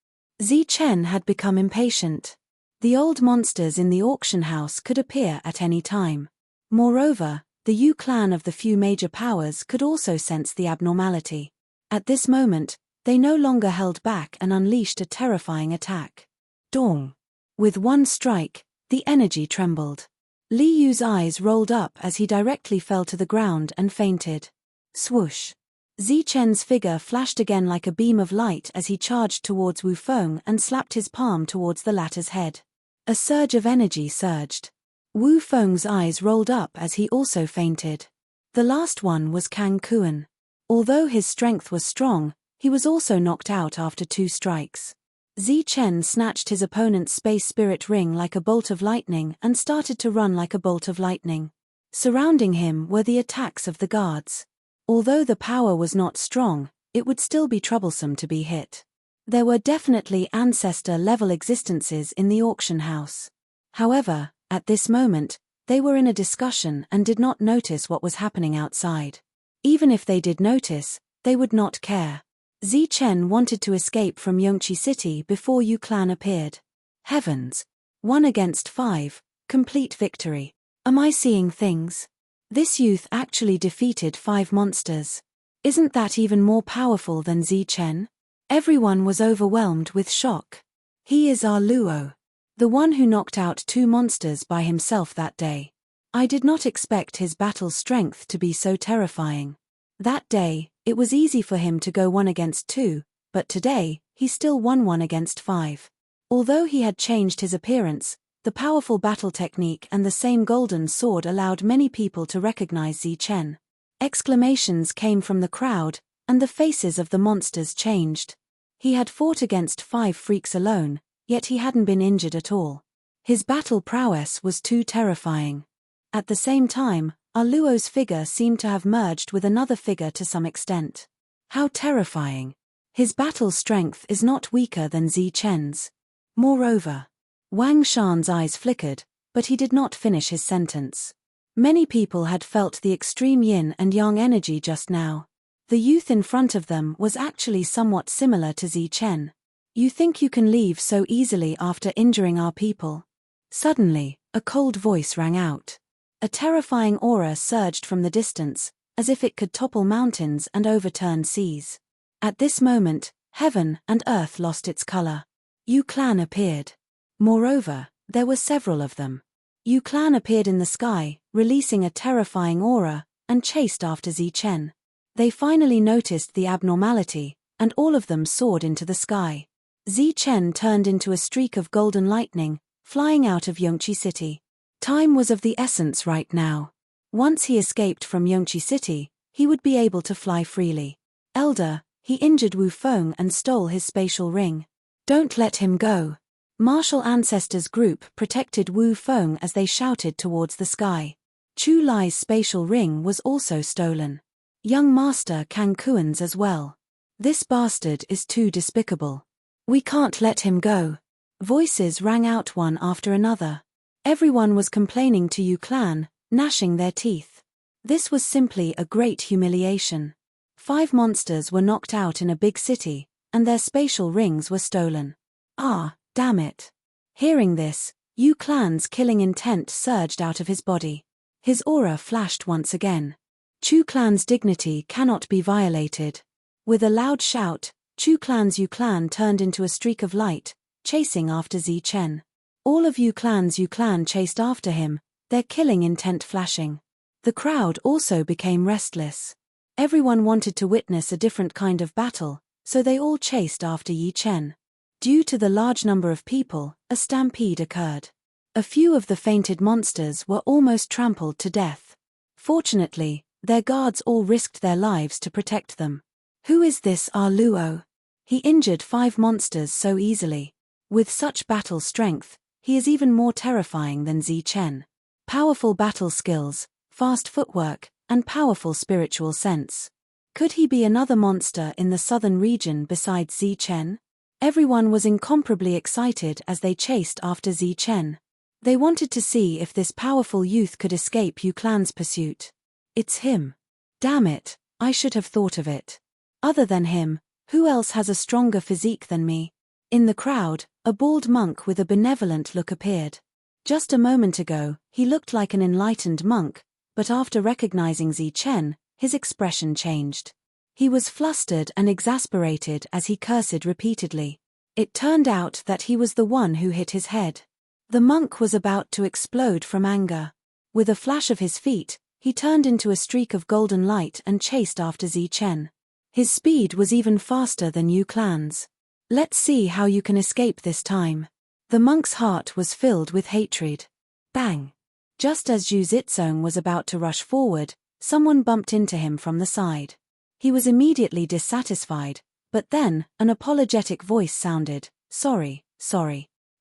S1: Zichen had become impatient. The old monsters in the auction house could appear at any time. Moreover, the Yu clan of the few major powers could also sense the abnormality. At this moment, they no longer held back and unleashed a terrifying attack. Dong! With one strike, the energy trembled. Li Yu's eyes rolled up as he directly fell to the ground and fainted. Swoosh! Zichen's figure flashed again like a beam of light as he charged towards Wu Feng and slapped his palm towards the latter's head. A surge of energy surged. Wu Feng's eyes rolled up as he also fainted. The last one was Kang Kuan. Although his strength was strong, he was also knocked out after 2 strikes. Zichen snatched his opponent's space spirit ring like a bolt of lightning and started to run like a bolt of lightning. Surrounding him were the attacks of the guards. Although the power was not strong, it would still be troublesome to be hit. There were definitely ancestor-level existences in the auction house. However, at this moment, they were in a discussion and did not notice what was happening outside. Even if they did notice, they would not care. Zichen wanted to escape from Yongqi City before Yu clan appeared. Heavens! 1 against 5, complete victory. Am I seeing things? This youth actually defeated 5 monsters. Isn't that even more powerful than Zichen? Everyone was overwhelmed with shock. He is our Luo. The one who knocked out 2 monsters by himself that day. I did not expect his battle strength to be so terrifying. That day, it was easy for him to go 1 against 2, but today, he still won 1 against 5. Although he had changed his appearance, the powerful battle technique and the same golden sword allowed many people to recognize Zichen. Exclamations came from the crowd, and the faces of the monsters changed. He had fought against 5 freaks alone, yet he hadn't been injured at all. His battle prowess was too terrifying. At the same time, our Luo's figure seemed to have merged with another figure to some extent. How terrifying! His battle strength is not weaker than Zichen's. Moreover, Wang Shan's eyes flickered, but he did not finish his sentence. Many people had felt the extreme yin and yang energy just now. The youth in front of them was actually somewhat similar to Zichen. You think you can leave so easily after injuring our people? Suddenly, a cold voice rang out. A terrifying aura surged from the distance, as if it could topple mountains and overturn seas. At this moment, heaven and earth lost its color. Yu clan appeared. Moreover, there were several of them. Yu clan appeared in the sky, releasing a terrifying aura, and chased after Zichen. They finally noticed the abnormality, and all of them soared into the sky. Zichen turned into a streak of golden lightning, flying out of Yongqi City. Time was of the essence right now. Once he escaped from Yongqi City, he would be able to fly freely. Elder, he injured Wu Feng and stole his spatial ring. Don't let him go. Martial Ancestors Group protected Wu Feng as they shouted towards the sky. Chu Lai's spatial ring was also stolen. Young Master Kang Kuan's as well. This bastard is too despicable. We can't let him go. Voices rang out one after another. Everyone was complaining to Yu Clan, gnashing their teeth. This was simply a great humiliation. 5 monsters were knocked out in a big city, and their spatial rings were stolen. Ah, damn it. Hearing this, Yu Clan's killing intent surged out of his body. His aura flashed once again. Chu Clan's dignity cannot be violated. With a loud shout, Chu Clan's Yu Clan turned into a streak of light, chasing after Zi Chen. All of Yu Clan's Yu Clan chased after him, their killing intent flashing. The crowd also became restless. Everyone wanted to witness a different kind of battle, so they all chased after Yi Chen. Due to the large number of people, a stampede occurred. A few of the fainted monsters were almost trampled to death. Fortunately, their guards all risked their lives to protect them. Who is this Luo? He injured 5 monsters so easily. With such battle strength, he is even more terrifying than Zi Chen. Powerful battle skills, fast footwork, and powerful spiritual sense. Could he be another monster in the southern region besides Zi Chen? Everyone was incomparably excited as they chased after Zi Chen. They wanted to see if this powerful youth could escape Yu Clan's pursuit. It's him. Damn it, I should have thought of it. Other than him, who else has a stronger physique than me? In the crowd, a bald monk with a benevolent look appeared. Just a moment ago, he looked like an enlightened monk, but after recognizing Zi Chen, his expression changed. He was flustered and exasperated as he cursed repeatedly. It turned out that he was the one who hit his head. The monk was about to explode from anger. With a flash of his feet, he turned into a streak of golden light and chased after Zi Chen. His speed was even faster than Yu Clan's. Let's see how you can escape this time. The monk's heart was filled with hatred. Bang! Just as Zhu Zitsong was about to rush forward, someone bumped into him from the side. He was immediately dissatisfied, but then, an apologetic voice sounded, Sorry.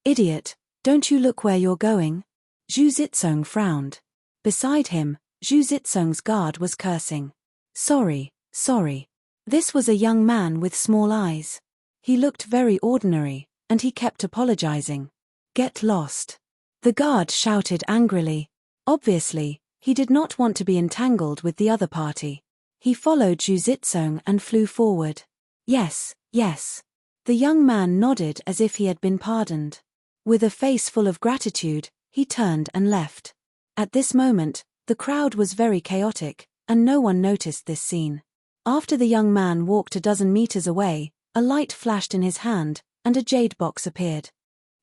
S1: Idiot, don't you look where you're going? Zhu Zitsong frowned. Beside him, Zhu Zitsong's guard was cursing. Sorry. This was a young man with small eyes. He looked very ordinary, and he kept apologizing. Get lost. The guard shouted angrily. Obviously, he did not want to be entangled with the other party. He followed Zhu Zitsong and flew forward. Yes. The young man nodded as if he had been pardoned. With a face full of gratitude, he turned and left. At this moment, the crowd was very chaotic, and no one noticed this scene. After the young man walked a dozen meters away, a light flashed in his hand, and a jade box appeared.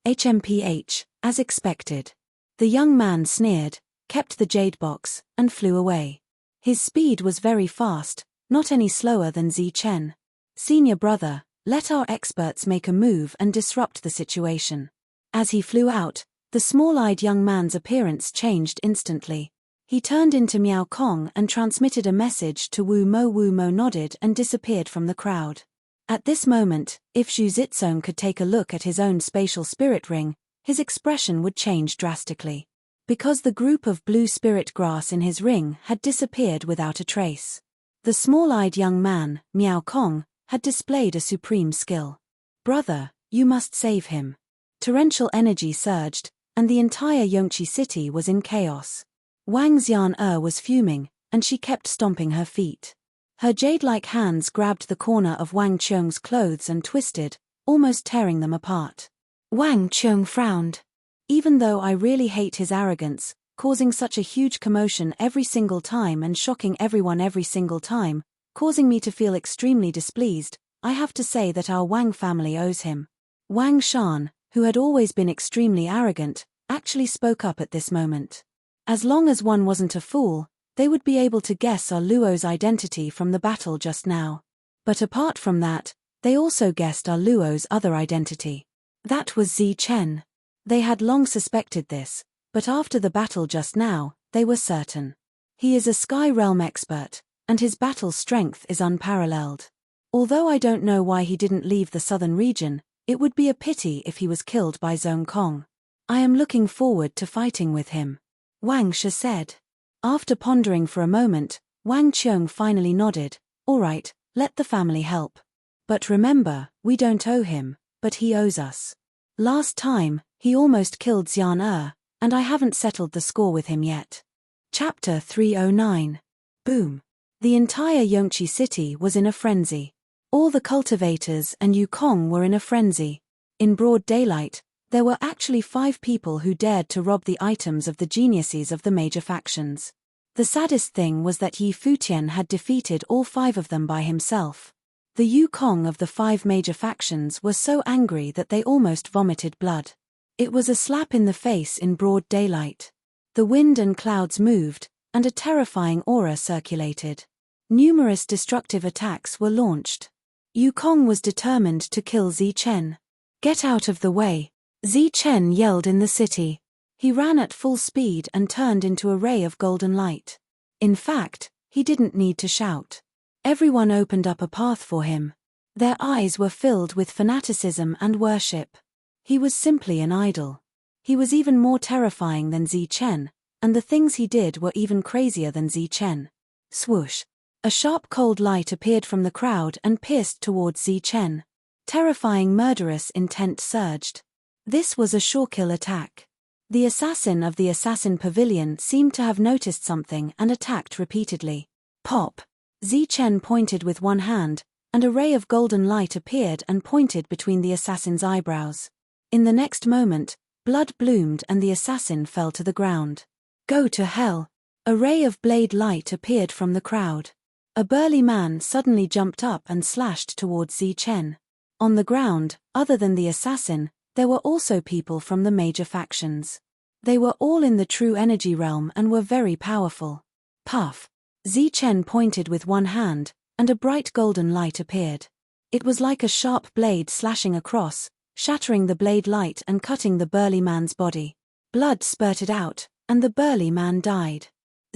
S1: HMPH, as expected. The young man sneered, kept the jade box, and flew away. His speed was very fast, not any slower than Zi Chen. Senior brother, let our experts make a move and disrupt the situation. As he flew out, the small-eyed young man's appearance changed instantly. He turned into Miao Kong and transmitted a message to Wu Mo. Wu Mo nodded and disappeared from the crowd. At this moment, if Zhu Zitsong could take a look at his own spatial spirit ring, his expression would change drastically. Because the group of blue spirit grass in his ring had disappeared without a trace. The small-eyed young man, Miao Kong, had displayed a supreme skill. Brother, you must save him. Torrential energy surged, and the entire Yongqi city was in chaos. Wang Xian was fuming, and she kept stomping her feet. Her jade-like hands grabbed the corner of Wang Qiong's clothes and twisted, almost tearing them apart. Wang Qiong frowned. Even though I really hate his arrogance, causing such a huge commotion every single time and shocking everyone every single time, causing me to feel extremely displeased, I have to say that our Wang family owes him. Wang Shan, who had always been extremely arrogant, actually spoke up at this moment. As long as one wasn't a fool, they would be able to guess our Luo's identity from the battle just now. But apart from that, they also guessed our Luo's other identity. That was Zi Chen. They had long suspected this, but after the battle just now, they were certain. He is a Sky Realm expert, and his battle strength is unparalleled. Although I don't know why he didn't leave the southern region, it would be a pity if he was killed by Zhong Kong. I am looking forward to fighting with him, Wang Shi said. After pondering for a moment, Wang Qiong finally nodded. All right, let the family help. But remember, we don't owe him, but he owes us. Last time, he almost killed Xian and I haven't settled the score with him yet. Chapter 309. Boom. The entire Yongqi city was in a frenzy. All the cultivators and Yukong were in a frenzy. In broad daylight, there were actually 5 people who dared to rob the items of the geniuses of the major factions. The saddest thing was that Yi Futian had defeated all 5 of them by himself. The Yukong of the 5 major factions were so angry that they almost vomited blood. It was a slap in the face in broad daylight. The wind and clouds moved, and a terrifying aura circulated. Numerous destructive attacks were launched. Yukong was determined to kill Zi Chen. Get out of the way, Zi Chen yelled in the city. He ran at full speed and turned into a ray of golden light. In fact, he didn't need to shout. Everyone opened up a path for him. Their eyes were filled with fanaticism and worship. He was simply an idol. He was even more terrifying than Zi Chen, and the things he did were even crazier than Zi Chen. Swoosh! A sharp cold light appeared from the crowd and pierced towards Zi Chen. Terrifying murderous intent surged. This was a surekill attack. The assassin of the assassin pavilion seemed to have noticed something and attacked repeatedly. Pop! Zi Chen pointed with one hand, and a ray of golden light appeared and pointed between the assassin's eyebrows. In the next moment, blood bloomed and the assassin fell to the ground. Go to hell! A ray of blade light appeared from the crowd. A burly man suddenly jumped up and slashed towards Zi Chen. On the ground, other than the assassin, there were also people from the major factions. They were all in the true energy realm and were very powerful. Puff! Zi Chen pointed with one hand, and a bright golden light appeared. It was like a sharp blade slashing across, shattering the blade light and cutting the burly man's body. Blood spurted out, and the burly man died.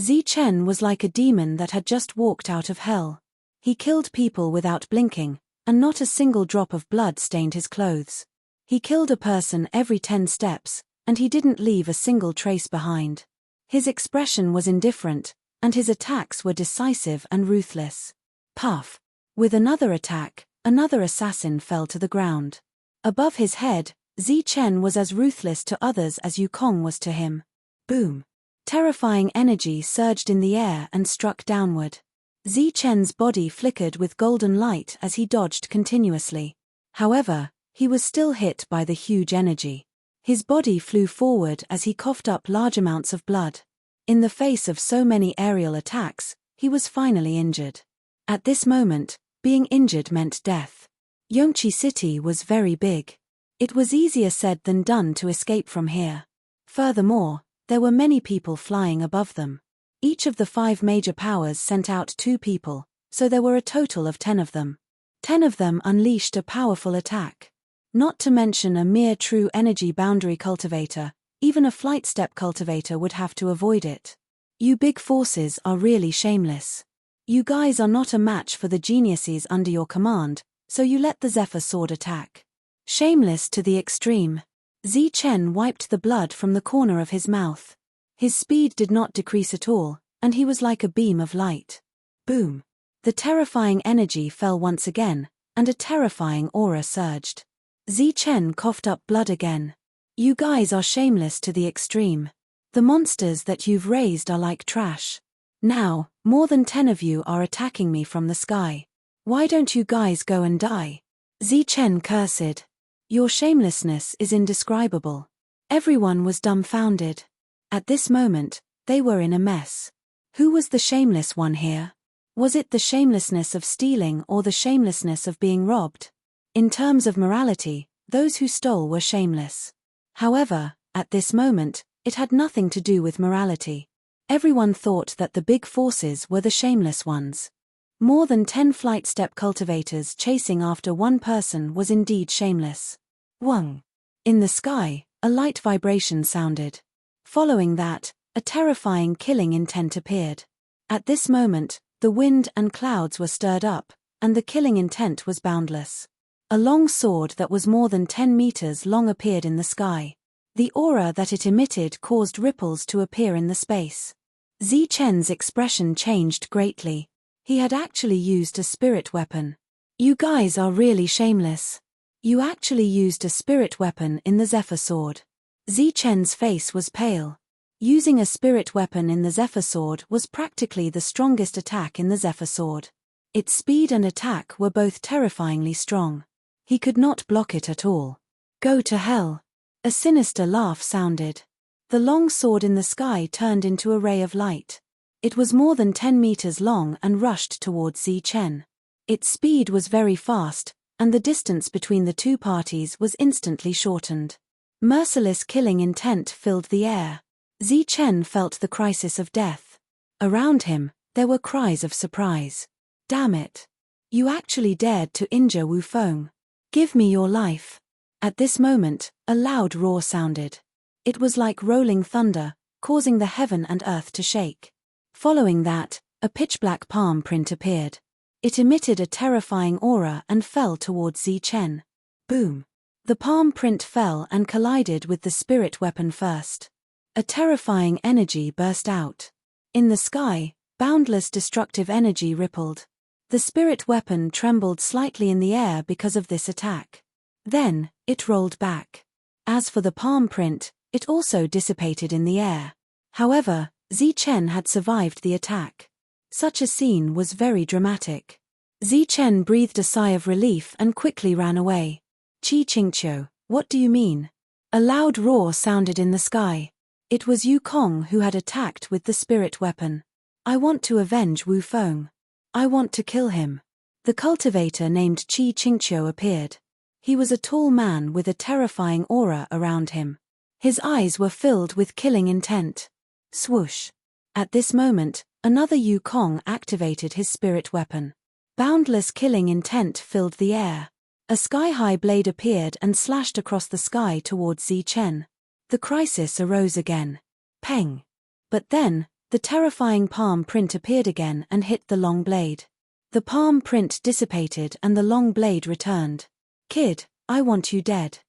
S1: Zi Chen was like a demon that had just walked out of hell. He killed people without blinking, and not a single drop of blood stained his clothes. He killed a person every 10 steps, and he didn't leave a single trace behind. His expression was indifferent, and his attacks were decisive and ruthless. Puff! With another attack, another assassin fell to the ground. Above his head, Zi Chen was as ruthless to others as Yukong was to him. Boom! Terrifying energy surged in the air and struck downward. Zi Chen's body flickered with golden light as he dodged continuously. However, he was still hit by the huge energy. His body flew forward as he coughed up large amounts of blood. In the face of so many aerial attacks, he was finally injured. At this moment, being injured meant death. Yongqi City was very big. It was easier said than done to escape from here. Furthermore, there were many people flying above them. Each of the 5 major powers sent out 2 people, so there were a total of 10 of them. 10 of them unleashed a powerful attack. Not to mention a mere true energy boundary cultivator, even a flight step cultivator would have to avoid it. You big forces are really shameless. You guys are not a match for the geniuses under your command, so you let the Zephyr Sword attack. Shameless to the extreme. Zi Chen wiped the blood from the corner of his mouth. His speed did not decrease at all, and he was like a beam of light. Boom! The terrifying energy fell once again, and a terrifying aura surged. Zi Chen coughed up blood again. You guys are shameless to the extreme. The monsters that you've raised are like trash. Now, more than 10 of you are attacking me from the sky. Why don't you guys go and die? Zi Chen cursed. Your shamelessness is indescribable. Everyone was dumbfounded. At this moment, they were in a mess. Who was the shameless one here? Was it the shamelessness of stealing or the shamelessness of being robbed? In terms of morality, those who stole were shameless. However, at this moment, it had nothing to do with morality. Everyone thought that the big forces were the shameless ones. More than 10 flight step cultivators chasing after one person was indeed shameless. Wang! In the sky, a light vibration sounded. Following that, a terrifying killing intent appeared. At this moment, The wind and clouds were stirred up, and the killing intent was boundless. A long sword that was more than 10 meters long appeared in the sky. The aura that it emitted caused ripples to appear in the space. Zi Chen's expression changed greatly. He had actually used a spirit weapon. You guys are really shameless. You actually used a spirit weapon in the Zephyr Sword. Zi Chen's face was pale. Using a spirit weapon in the Zephyr Sword was practically the strongest attack in the Zephyr Sword. Its speed and attack were both terrifyingly strong. He could not block it at all. Go to hell. A sinister laugh sounded. The long sword in the sky turned into a ray of light. It was more than 10 meters long and rushed towards Zi Chen. Its speed was very fast, and the distance between the two parties was instantly shortened. Merciless killing intent filled the air. Zi Chen felt the crisis of death. Around him, there were cries of surprise. Damn it. You actually dared to injure Wu Feng. Give me your life. At this moment, a loud roar sounded. It was like rolling thunder, causing the heaven and earth to shake. Following that, a pitch-black palm print appeared. It emitted a terrifying aura and fell towards Zi Chen. Boom. The palm print fell and collided with the spirit weapon first. A terrifying energy burst out. In the sky, boundless destructive energy rippled. The spirit weapon trembled slightly in the air because of this attack. Then, it rolled back. As for the palm print, it also dissipated in the air. However, Zi Chen had survived the attack. Such a scene was very dramatic. Zi Chen breathed a sigh of relief and quickly ran away. Qi Qingqiu, what do you mean? A loud roar sounded in the sky. It was Yu Kong who had attacked with the spirit weapon. I want to avenge Wu Feng. I want to kill him. The cultivator named Qi Qingqiu appeared. He was a tall man with a terrifying aura around him. His eyes were filled with killing intent. Swoosh. At this moment, another Yu Kong activated his spirit weapon. Boundless killing intent filled the air. A sky-high blade appeared and slashed across the sky towards Zi Chen. The crisis arose again. Peng. But then, the terrifying palm print appeared again and hit the long blade. The palm print dissipated and the long blade returned. Kid, I want you dead.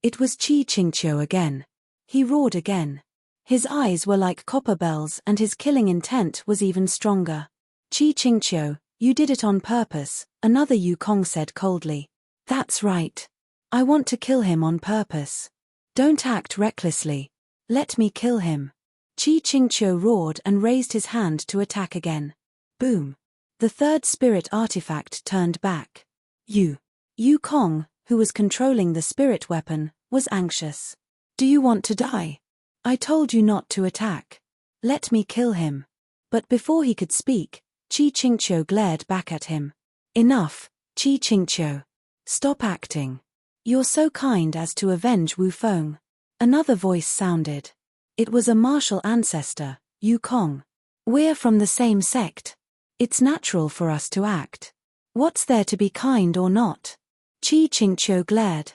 S1: It was Qi Qingqiu again. He roared again. His eyes were like copper bells and his killing intent was even stronger. Qi Qingqiu, you did it on purpose, another Yu Kong said coldly. That's right. I want to kill him on purpose. Don't act recklessly. Let me kill him. Qi Qingqiu roared and raised his hand to attack again. Boom. The third spirit artifact turned back. Yu Kong, who was controlling the spirit weapon, was anxious. Do you want to die? I told you not to attack. Let me kill him. But before he could speak, Qi Qingqiu glared back at him. Enough, Qi Qingqiu. Stop acting. You're so kind as to avenge Wu Feng. Another voice sounded. It was a martial ancestor, Yu Kong. We're from the same sect. It's natural for us to act. What's there to be kind or not? Qi Qingqiu glared.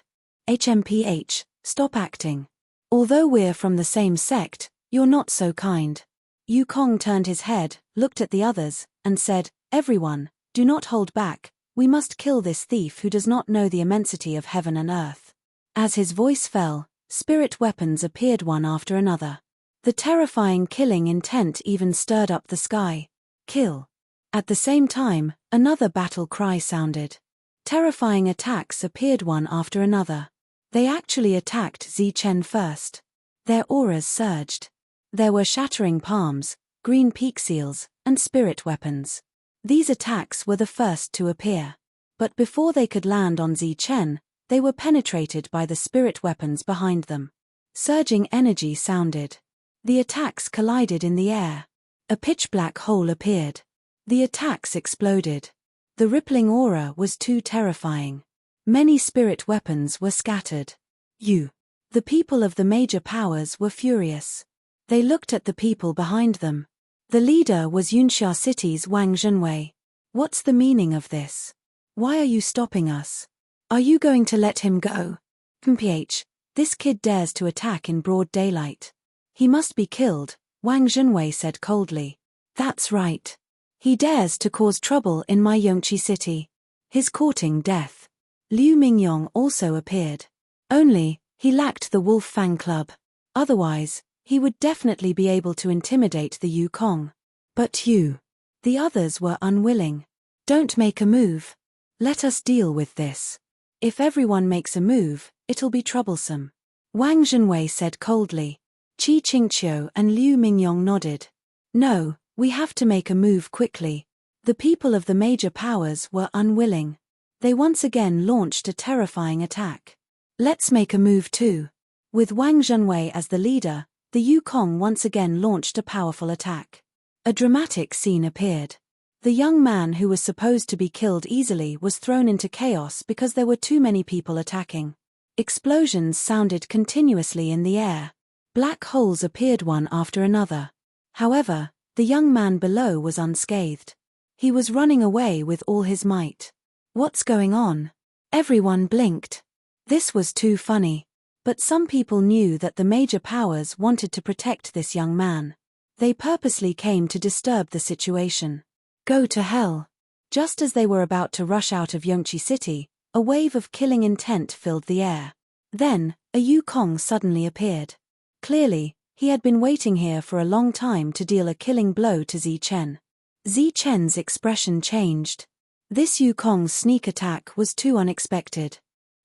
S1: HMPH, stop acting. Although we're from the same sect, you're not so kind. Yu Kong turned his head, looked at the others, and said, Everyone, do not hold back. We must kill this thief who does not know the immensity of heaven and earth. As his voice fell, spirit weapons appeared one after another. The terrifying killing intent even stirred up the sky. Kill. At the same time, another battle cry sounded. Terrifying attacks appeared one after another. They actually attacked Zi Chen first. Their auras surged. There were shattering palms, green peak seals, and spirit weapons. These attacks were the first to appear. But before they could land on Zi Chen, they were penetrated by the spirit weapons behind them. Surging energy sounded. The attacks collided in the air. A pitch-black hole appeared. The attacks exploded. The rippling aura was too terrifying. Many spirit weapons were scattered. The people of the major powers were furious. They looked at the people behind them. The leader was Yunxia City's Wang Zhenwei. What's the meaning of this? Why are you stopping us? Are you going to let him go? MPH, this kid dares to attack in broad daylight. He must be killed, Wang Zhenwei said coldly. That's right. He dares to cause trouble in my Yongqi city. He's courting death. Liu Mingyong also appeared. Only, he lacked the Wolf Fang Club. Otherwise, he would definitely be able to intimidate the Yukong. But you. The others were unwilling. Don't make a move. Let us deal with this. If everyone makes a move, it'll be troublesome. Wang Zhenwei said coldly. Qi Qingqiu and Liu Mingyong nodded. No, we have to make a move quickly. The people of the major powers were unwilling. They once again launched a terrifying attack. Let's make a move too. With Wang Zhenwei as the leader, the Yukong once again launched a powerful attack. A dramatic scene appeared. The young man who was supposed to be killed easily was thrown into chaos because there were too many people attacking. Explosions sounded continuously in the air. Black holes appeared one after another. However, the young man below was unscathed. He was running away with all his might. What's going on? Everyone blinked. This was too funny. But some people knew that the major powers wanted to protect this young man. They purposely came to disturb the situation. Go to hell. Just as they were about to rush out of Yongqi City, a wave of killing intent filled the air. Then, a Yukong suddenly appeared. Clearly, he had been waiting here for a long time to deal a killing blow to Zichen. Zichen's expression changed. This Yukong's sneak attack was too unexpected.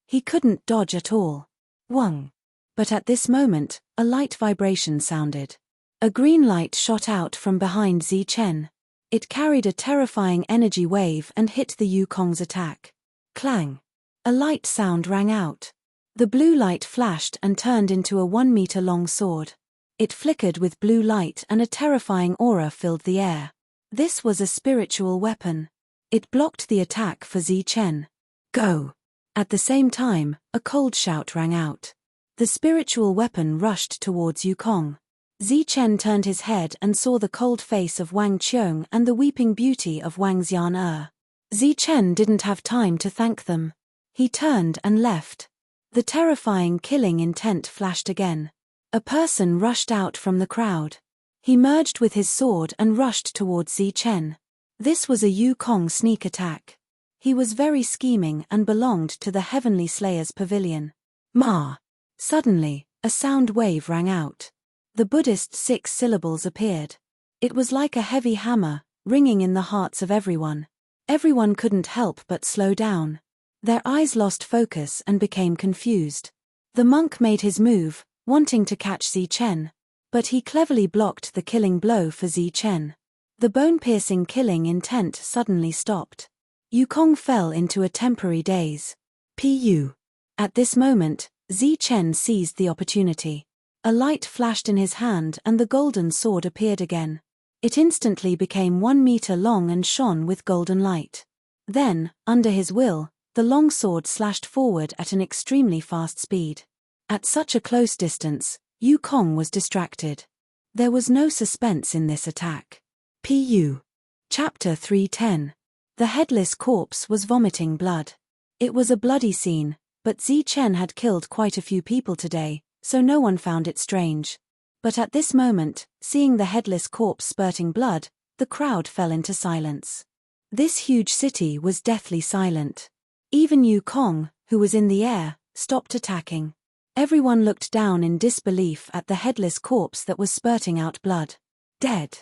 S1: He couldn't dodge at all. Wang. But at this moment, a light vibration sounded. A green light shot out from behind Zichen. It carried a terrifying energy wave and hit the Yukong's attack. Clang. A light sound rang out. The blue light flashed and turned into a 1-meter-long sword. It flickered with blue light and a terrifying aura filled the air. This was a spiritual weapon. It blocked the attack for Zichen. Go! At the same time, a cold shout rang out. The spiritual weapon rushed towards Yukong. Zichen turned his head and saw the cold face of Wang Qiong and the weeping beauty of Wang Xian'er. Zichen didn't have time to thank them. He turned and left. The terrifying killing intent flashed again. A person rushed out from the crowd. He merged with his sword and rushed towards Zichen. This was a Yukong sneak attack. He was very scheming and belonged to the Heavenly Slayer's pavilion. Ma! Suddenly, a sound wave rang out. The Buddhist 6 syllables appeared. It was like a heavy hammer, ringing in the hearts of everyone. Everyone couldn't help but slow down. Their eyes lost focus and became confused. The monk made his move, wanting to catch Zichen. But he cleverly blocked the killing blow for Zichen. The bone-piercing killing intent suddenly stopped. Yukong fell into a temporary daze. Pu. At this moment, Zichen seized the opportunity. A light flashed in his hand and the golden sword appeared again. It instantly became 1 meter long and shone with golden light. Then, under his will, the long sword slashed forward at an extremely fast speed. At such a close distance, Yukong was distracted. There was no suspense in this attack. Pu. Chapter 310. The headless corpse was vomiting blood. It was a bloody scene, but Zichen had killed quite a few people today, so no one found it strange. But at this moment, seeing the headless corpse spurting blood, the crowd fell into silence. This huge city was deathly silent. Even Yukong, who was in the air, stopped attacking. Everyone looked down in disbelief at the headless corpse that was spurting out blood. Dead.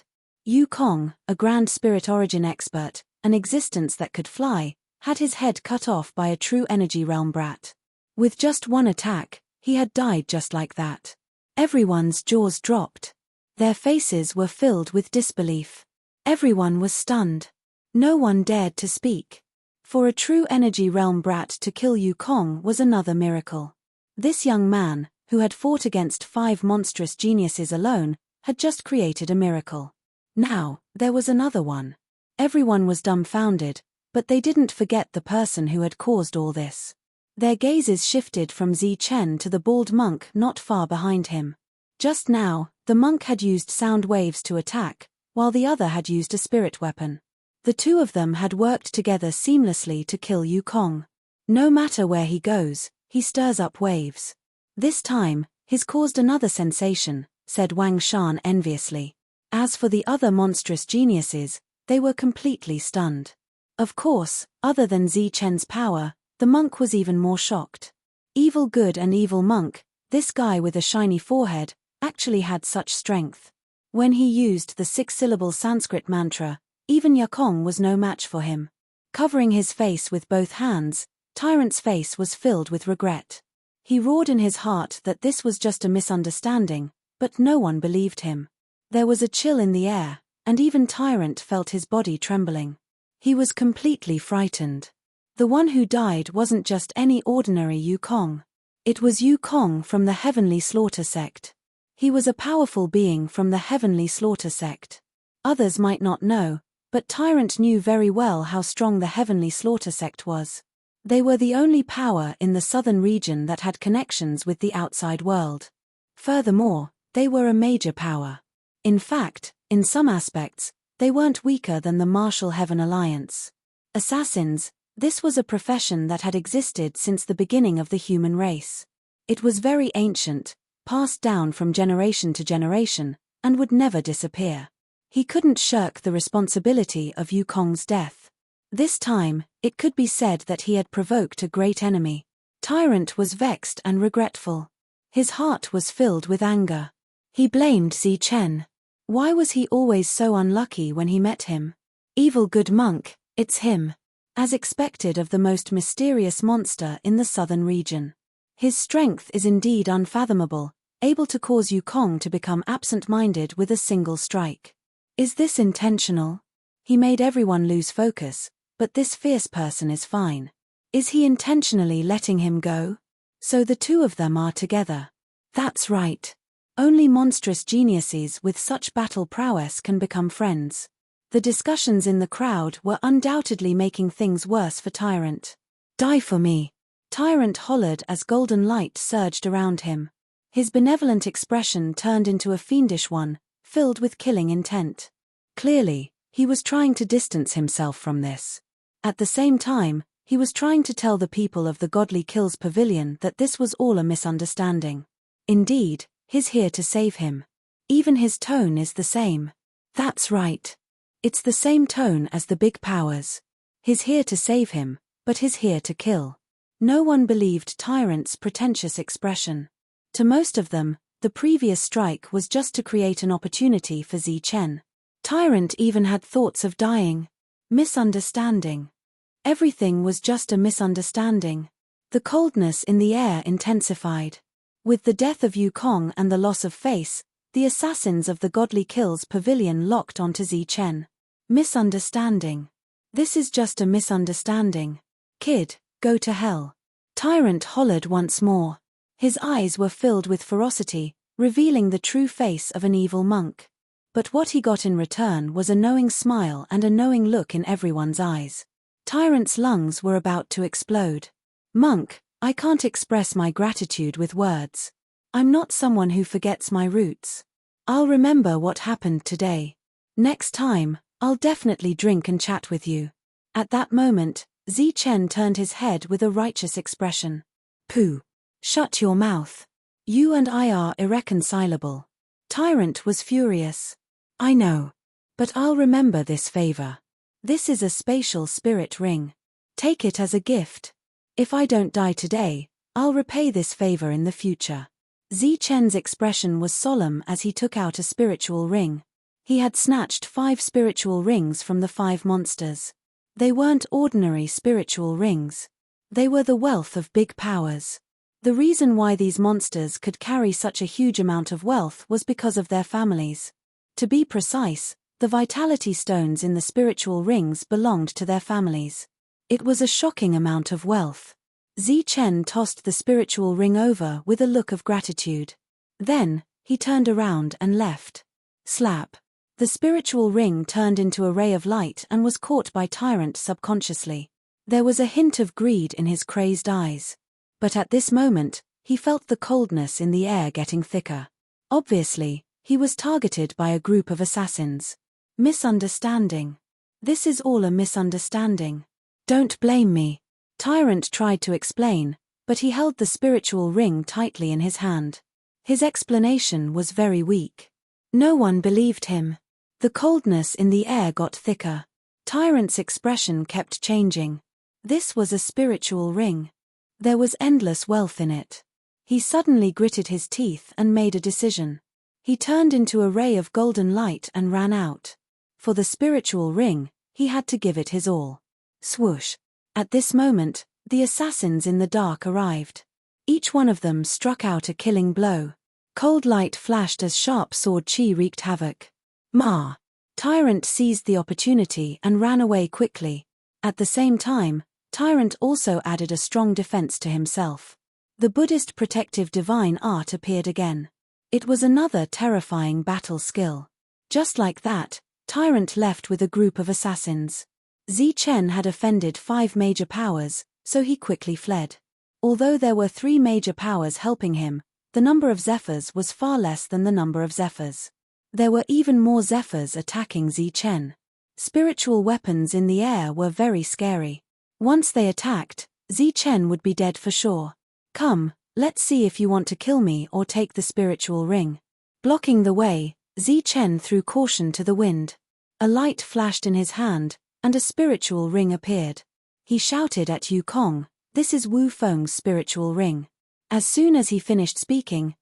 S1: Yukong, a grand spirit origin expert, an existence that could fly, had his head cut off by a true energy realm brat. With just one attack, he had died just like that. Everyone's jaws dropped. Their faces were filled with disbelief. Everyone was stunned. No one dared to speak. For a true energy realm brat to kill Yukong was another miracle. This young man, who had fought against 5 monstrous geniuses alone, had just created a miracle. Now, there was another one. Everyone was dumbfounded, but they didn't forget the person who had caused all this. Their gazes shifted from Zichen to the bald monk not far behind him. Just now, the monk had used sound waves to attack, while the other had used a spirit weapon. The two of them had worked together seamlessly to kill Yukong. No matter where he goes, he stirs up waves. This time, he's caused another sensation, said Wang Shan enviously. As for the other monstrous geniuses, They were completely stunned. Of course, other than Zi Chen's power, the monk was even more shocked. Evil good and evil monk, this guy with a shiny forehead, actually had such strength. When he used the 6-syllable Sanskrit mantra, even Yukong was no match for him. Covering his face with both hands, Tyrant's face was filled with regret. He roared in his heart that this was just a misunderstanding, but no one believed him. There was a chill in the air, and even Tyrant felt his body trembling. He was completely frightened. The one who died wasn't just any ordinary Yukong. It was Yukong from the Heavenly Slaughter Sect. He was a powerful being from the Heavenly Slaughter Sect. Others might not know, but Tyrant knew very well how strong the Heavenly Slaughter Sect was. They were the only power in the southern region that had connections with the outside world. Furthermore, they were a major power. In fact, in some aspects, they weren't weaker than the Martial Heaven Alliance. Assassins, this was a profession that had existed since the beginning of the human race. It was very ancient, passed down from generation to generation, and would never disappear. He couldn't shirk the responsibility of Yukong's death. This time, it could be said that he had provoked a great enemy. Tyrant was vexed and regretful. His heart was filled with anger. He blamed Zi Chen. Why was he always so unlucky when he met him? Evil good monk, it's him. As expected of the most mysterious monster in the southern region. His strength is indeed unfathomable, able to cause Yukong to become absent-minded with a single strike. Is this intentional? He made everyone lose focus, but this fierce person is fine. Is he intentionally letting him go? So the two of them are together. That's right. Only monstrous geniuses with such battle prowess can become friends. The discussions in the crowd were undoubtedly making things worse for Tyrant. Die for me! Tyrant hollered as golden light surged around him. His benevolent expression turned into a fiendish one, filled with killing intent. Clearly, he was trying to distance himself from this. At the same time, he was trying to tell the people of the Godly Kills Pavilion that this was all a misunderstanding. Indeed, he's here to save him. Even his tone is the same. That's right. It's the same tone as the big powers. He's here to save him, but he's here to kill. No one believed Tyrant's pretentious expression. To most of them, the previous strike was just to create an opportunity for Zi Chen. Tyrant even had thoughts of dying. Misunderstanding. Everything was just a misunderstanding. The coldness in the air intensified. With the death of Yukong and the loss of face, the assassins of the Godly Kills Pavilion locked onto Zi Chen. Misunderstanding. This is just a misunderstanding. Kid, go to hell. Tyrant hollered once more. His eyes were filled with ferocity, revealing the true face of an evil monk. But what he got in return was a knowing smile and a knowing look in everyone's eyes. Tyrant's lungs were about to explode. Monk, I can't express my gratitude with words. I'm not someone who forgets my roots. I'll remember what happened today. Next time, I'll definitely drink and chat with you. At that moment, Zi Chen turned his head with a righteous expression. Pooh. Shut your mouth. You and I are irreconcilable. Tyrant was furious. I know. But I'll remember this favor. This is a spatial spirit ring. Take it as a gift. If I don't die today, I'll repay this favor in the future. Zi Chen's expression was solemn as he took out a spiritual ring. He had snatched 5 spiritual rings from the 5 monsters. They weren't ordinary spiritual rings. They were the wealth of big powers. The reason why these monsters could carry such a huge amount of wealth was because of their families. To be precise, the vitality stones in the spiritual rings belonged to their families. It was a shocking amount of wealth. Zi Chen tossed the spiritual ring over with a look of gratitude. Then, he turned around and left. Slap. The spiritual ring turned into a ray of light and was caught by Tyrant subconsciously. There was a hint of greed in his crazed eyes. But at this moment, he felt the coldness in the air getting thicker. Obviously, he was targeted by a group of assassins. Misunderstanding. This is all a misunderstanding. Don't blame me. Tyrant tried to explain, but he held the spiritual ring tightly in his hand. His explanation was very weak. No one believed him. The coldness in the air got thicker. Tyrant's expression kept changing. This was a spiritual ring. There was endless wealth in it. He suddenly gritted his teeth and made a decision. He turned into a ray of golden light and ran out. For the spiritual ring, he had to give it his all. Swoosh! At this moment, the assassins in the dark arrived. Each one of them struck out a killing blow. Cold light flashed as sharp sword chi wreaked havoc. Ma! Tyrant seized the opportunity and ran away quickly. At the same time, Tyrant also added a strong defense to himself. The Buddhist protective divine art appeared again. It was another terrifying battle skill. Just like that, Tyrant left with a group of assassins. Chen had offended 5 major powers, so he quickly fled. Although there were 3 major powers helping him, the number of Zephyrs was far less than the number of Zephyrs. There were even more Zephyrs attacking Chen. Spiritual weapons in the air were very scary. Once they attacked, Chen would be dead for sure. Come, let's see if you want to kill me or take the spiritual ring. Blocking the way, Chen threw caution to the wind. A light flashed in his hand, and a spiritual ring appeared. He shouted at Yukong, "This is Wu Feng's spiritual ring." As soon as he finished speaking,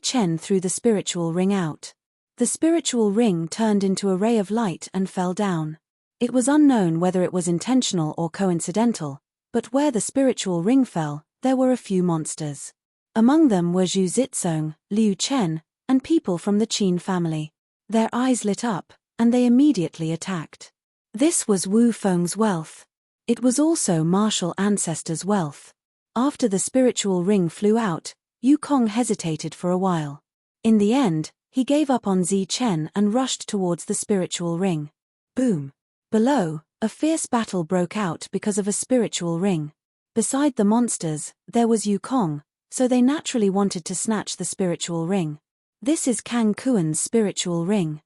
S1: Chen threw the spiritual ring out. The spiritual ring turned into a ray of light and fell down. It was unknown whether it was intentional or coincidental, but where the spiritual ring fell, there were a few monsters. Among them were Zhu Zitsong, Liu Chen, and people from the Qin family. Their eyes lit up, and they immediately attacked. This was Wu Feng's wealth. It was also martial ancestors' wealth. After the spiritual ring flew out, Yukong hesitated for a while. In the end, he gave up on Chen and rushed towards the spiritual ring. Boom! Below, a fierce battle broke out because of a spiritual ring. Beside the monsters, there was Yukong, so they naturally wanted to snatch the spiritual ring. This is Kang Kuan's spiritual ring.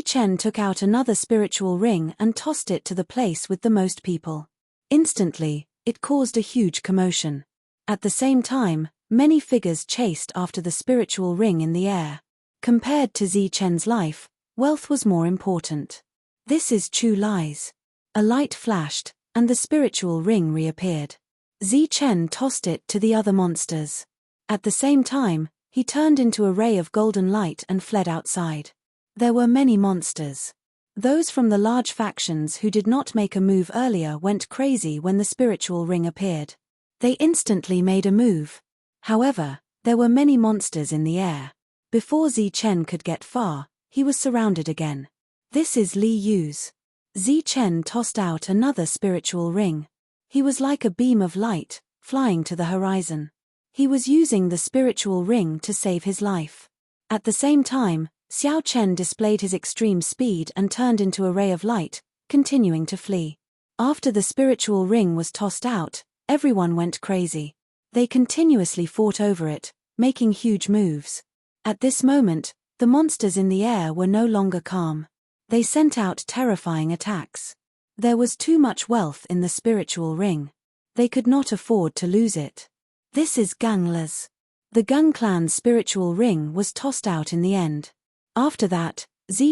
S1: Chen took out another spiritual ring and tossed it to the place with the most people. Instantly, it caused a huge commotion. At the same time, many figures chased after the spiritual ring in the air. Compared to Chen's life, wealth was more important. This is Chu Lai's. A light flashed, and the spiritual ring reappeared. Chen tossed it to the other monsters. At the same time, he turned into a ray of golden light and fled outside. There were many monsters. Those from the large factions who did not make a move earlier went crazy when the spiritual ring appeared. They instantly made a move. However, there were many monsters in the air. Before Chen could get far, he was surrounded again. This is Li Yu's. Chen tossed out another spiritual ring. He was like a beam of light, flying to the horizon. He was using the spiritual ring to save his life. At the same time, Xiao Chen displayed his extreme speed and turned into a ray of light, continuing to flee. After the spiritual ring was tossed out, everyone went crazy. They continuously fought over it, making huge moves. At this moment, the monsters in the air were no longer calm. They sent out terrifying attacks. There was too much wealth in the spiritual ring. They could not afford to lose it. This is Gangla's. The Gang clan's spiritual ring was tossed out in the end. After that,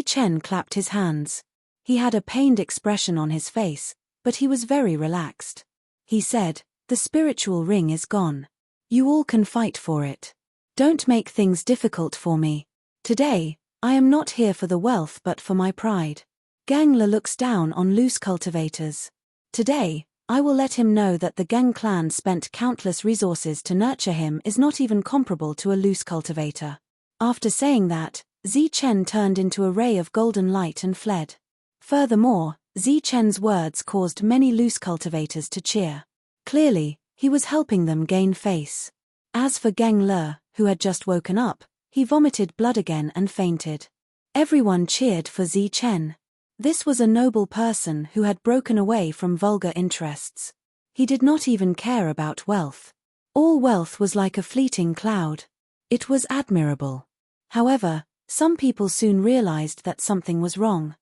S1: Chen clapped his hands. He had a pained expression on his face, but he was very relaxed. He said, "The spiritual ring is gone. You all can fight for it. Don't make things difficult for me. Today, I am not here for the wealth but for my pride." Gangla looks down on loose cultivators. Today, I will let him know that the Gang clan spent countless resources to nurture him is not even comparable to a loose cultivator. After saying that, Chen turned into a ray of golden light and fled. Furthermore, Chen's words caused many loose cultivators to cheer. Clearly, he was helping them gain face. As for Gangla, who had just woken up, he vomited blood again and fainted. Everyone cheered for Chen. This was a noble person who had broken away from vulgar interests. He did not even care about wealth. All wealth was like a fleeting cloud. It was admirable. However, some people soon realized that something was wrong.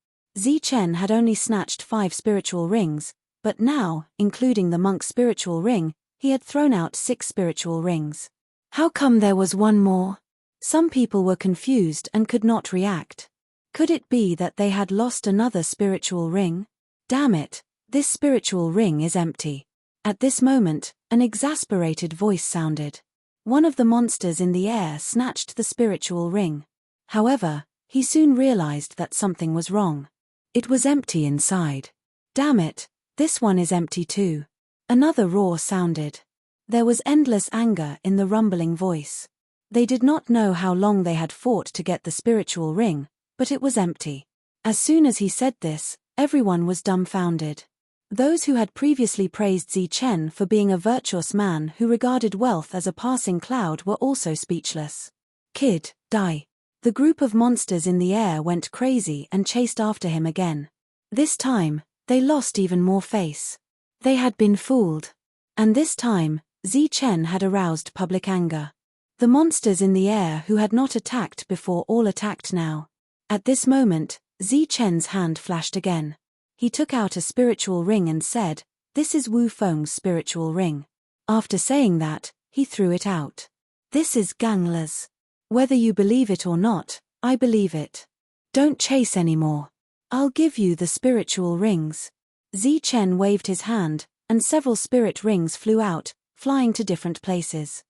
S1: Chen had only snatched 5 spiritual rings, but now, including the monk's spiritual ring, he had thrown out 6 spiritual rings. How come there was one more? Some people were confused and could not react. Could it be that they had lost another spiritual ring? Damn it, this spiritual ring is empty. At this moment, an exasperated voice sounded. One of the monsters in the air snatched the spiritual ring. However, he soon realized that something was wrong. It was empty inside. Damn it, this one is empty too. Another roar sounded. There was endless anger in the rumbling voice. They did not know how long they had fought to get the spiritual ring, but it was empty. As soon as he said this, everyone was dumbfounded. Those who had previously praised Zi Chen for being a virtuous man who regarded wealth as a passing cloud were also speechless. Kid, die. The group of monsters in the air went crazy and chased after him again. This time, they lost even more face. They had been fooled. And this time, Zi Chen had aroused public anger. The monsters in the air who had not attacked before all attacked now. At this moment, Zi Chen's hand flashed again. He took out a spiritual ring and said, "This is Wu Feng's spiritual ring." After saying that, he threw it out. "This is gangless. Whether you believe it or not, I believe it. Don't chase anymore. I'll give you the spiritual rings." Zi Chen waved his hand, and several spirit rings flew out, flying to different places.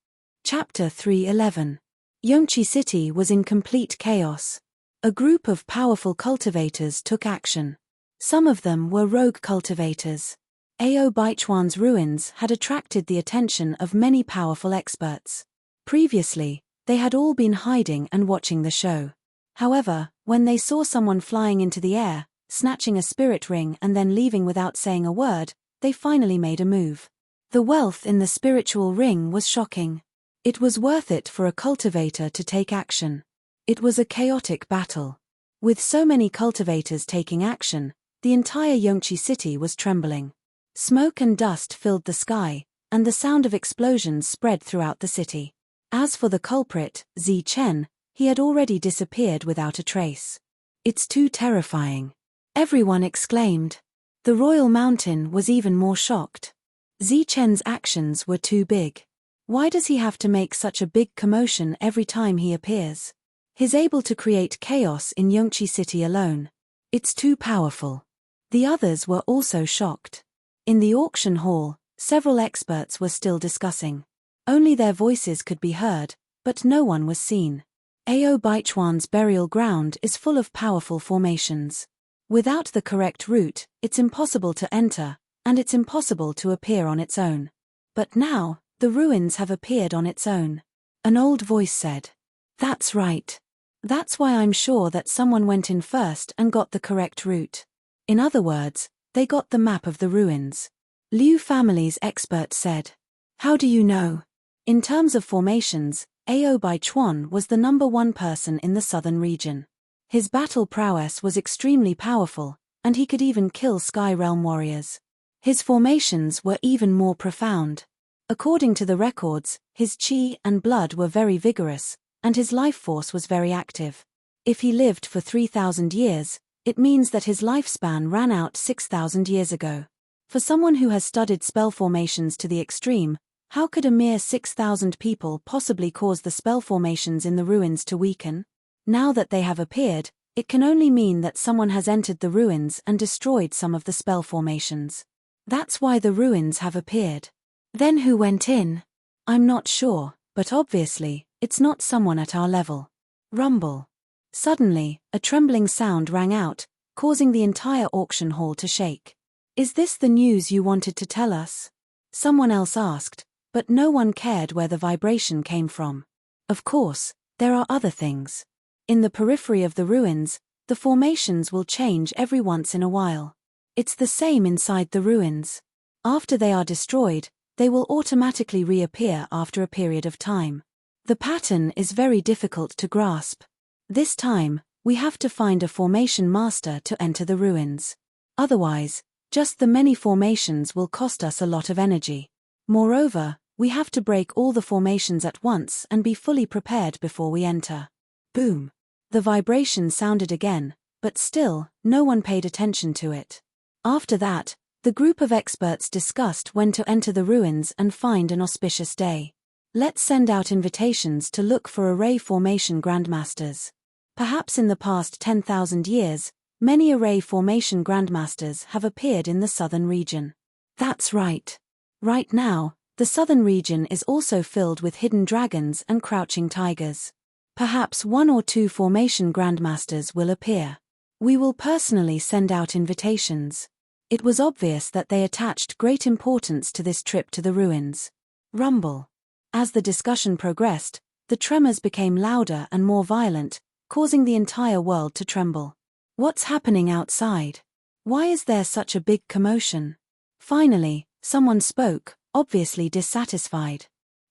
S1: Chapter 3:11. Yongqi City was in complete chaos. A group of powerful cultivators took action. Some of them were rogue cultivators. Ao Baichuan's ruins had attracted the attention of many powerful experts. Previously, they had all been hiding and watching the show. However, when they saw someone flying into the air, snatching a spirit ring and then leaving without saying a word, they finally made a move. The wealth in the spiritual ring was shocking. It was worth it for a cultivator to take action. It was a chaotic battle. With so many cultivators taking action, the entire Yongqi city was trembling. Smoke and dust filled the sky, and the sound of explosions spread throughout the city. As for the culprit, Zi Chen, he had already disappeared without a trace. "It's too terrifying," everyone exclaimed. The royal mountain was even more shocked. Zi Chen's actions were too big. Why does he have to make such a big commotion every time he appears? He's able to create chaos in Yongqi city alone. It's too powerful. The others were also shocked. In the auction hall, several experts were still discussing. Only their voices could be heard, but no one was seen. Ao Baichuan's burial ground is full of powerful formations. Without the correct route, it's impossible to enter, and it's impossible to appear on its own. But now, the ruins have appeared on its own. An old voice said. "That's right. That's why I'm sure that someone went in first and got the correct route. In other words, they got the map of the ruins." Liu family's expert said. "How do you know?" In terms of formations, Ao Baichuan was the #1 person in the southern region. His battle prowess was extremely powerful, and he could even kill Sky Realm warriors. His formations were even more profound. According to the records, his qi and blood were very vigorous, and his life force was very active. If he lived for 3,000 years, it means that his lifespan ran out 6,000 years ago. For someone who has studied spell formations to the extreme, how could a mere 6,000 people possibly cause the spell formations in the ruins to weaken? Now that they have appeared, it can only mean that someone has entered the ruins and destroyed some of the spell formations. That's why the ruins have appeared. Then who went in? I'm not sure, but obviously, it's not someone at our level. Rumble. Suddenly, a trembling sound rang out, causing the entire auction hall to shake. "Is this the news you wanted to tell us?" Someone else asked, but no one cared where the vibration came from. Of course, there are other things. In the periphery of the ruins, the formations will change every once in a while. It's the same inside the ruins. After they are destroyed, they will automatically reappear after a period of time. The pattern is very difficult to grasp. This time, we have to find a formation master to enter the ruins. Otherwise, just the many formations will cost us a lot of energy. Moreover, we have to break all the formations at once and be fully prepared before we enter. Boom. The vibration sounded again, but still, no one paid attention to it. After that, the group of experts discussed when to enter the ruins and find an auspicious day. Let's send out invitations to look for array formation grandmasters. Perhaps in the past 10,000 years, many array formation grandmasters have appeared in the southern region. That's right. Right now, the southern region is also filled with hidden dragons and crouching tigers. Perhaps 1 or 2 formation grandmasters will appear. We will personally send out invitations. It was obvious that they attached great importance to this trip to the ruins. Rumble. As the discussion progressed, the tremors became louder and more violent, causing the entire world to tremble. What's happening outside? Why is there such a big commotion? Finally, someone spoke, obviously dissatisfied.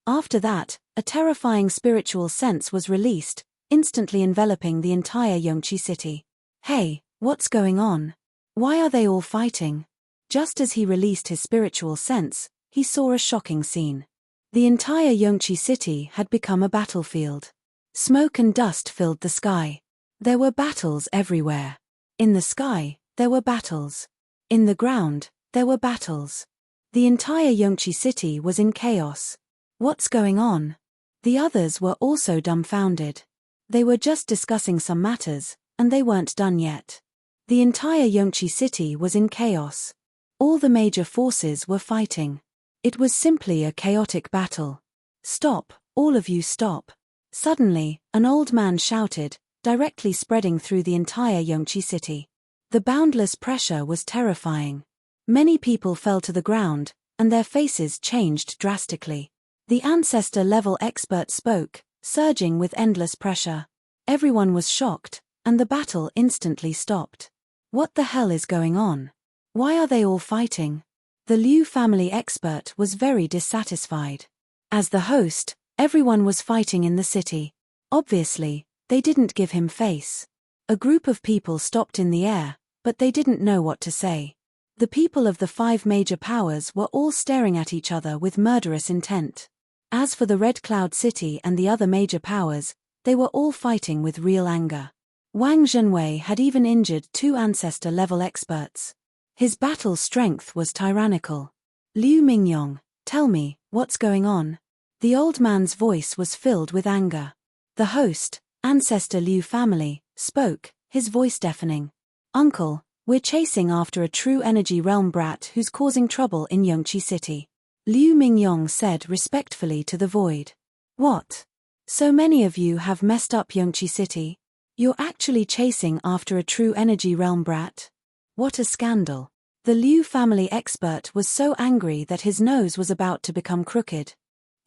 S1: After that, a terrifying spiritual sense was released, instantly enveloping the entire Yongqi city. Hey, what's going on? Why are they all fighting? Just as he released his spiritual sense, he saw a shocking scene. The entire Yongqi city had become a battlefield. Smoke and dust filled the sky. There were battles everywhere. In the sky, there were battles. In the ground, there were battles. The entire Yongqi city was in chaos. What's going on? The others were also dumbfounded. They were just discussing some matters, and they weren't done yet. The entire Yongqi city was in chaos. All the major forces were fighting. It was simply a chaotic battle. Stop, all of you stop. Suddenly, an old man shouted, directly spreading through the entire Yongqi city. The boundless pressure was terrifying. Many people fell to the ground, and their faces changed drastically. The ancestor-level expert spoke, surging with endless pressure. Everyone was shocked, and the battle instantly stopped. What the hell is going on? Why are they all fighting? The Liu family expert was very dissatisfied. As the host, everyone was fighting in the city. Obviously, they didn't give him face. A group of people stopped in the air, but they didn't know what to say. The people of the 5 major powers were all staring at each other with murderous intent. As for the Red Cloud City and the other major powers, they were all fighting with real anger. Wang Zhenwei had even injured 2 ancestor-level experts. His battle strength was tyrannical. Liu Mingyong, tell me, what's going on? The old man's voice was filled with anger. The host, Ancestor Liu family, spoke, his voice deafening. Uncle, we're chasing after a true energy realm brat who's causing trouble in Yongqi City. Liu Mingyong said respectfully to the void. What? So many of you have messed up Yongqi City? You're actually chasing after a true energy realm brat? What a scandal. The Liu family expert was so angry that his nose was about to become crooked.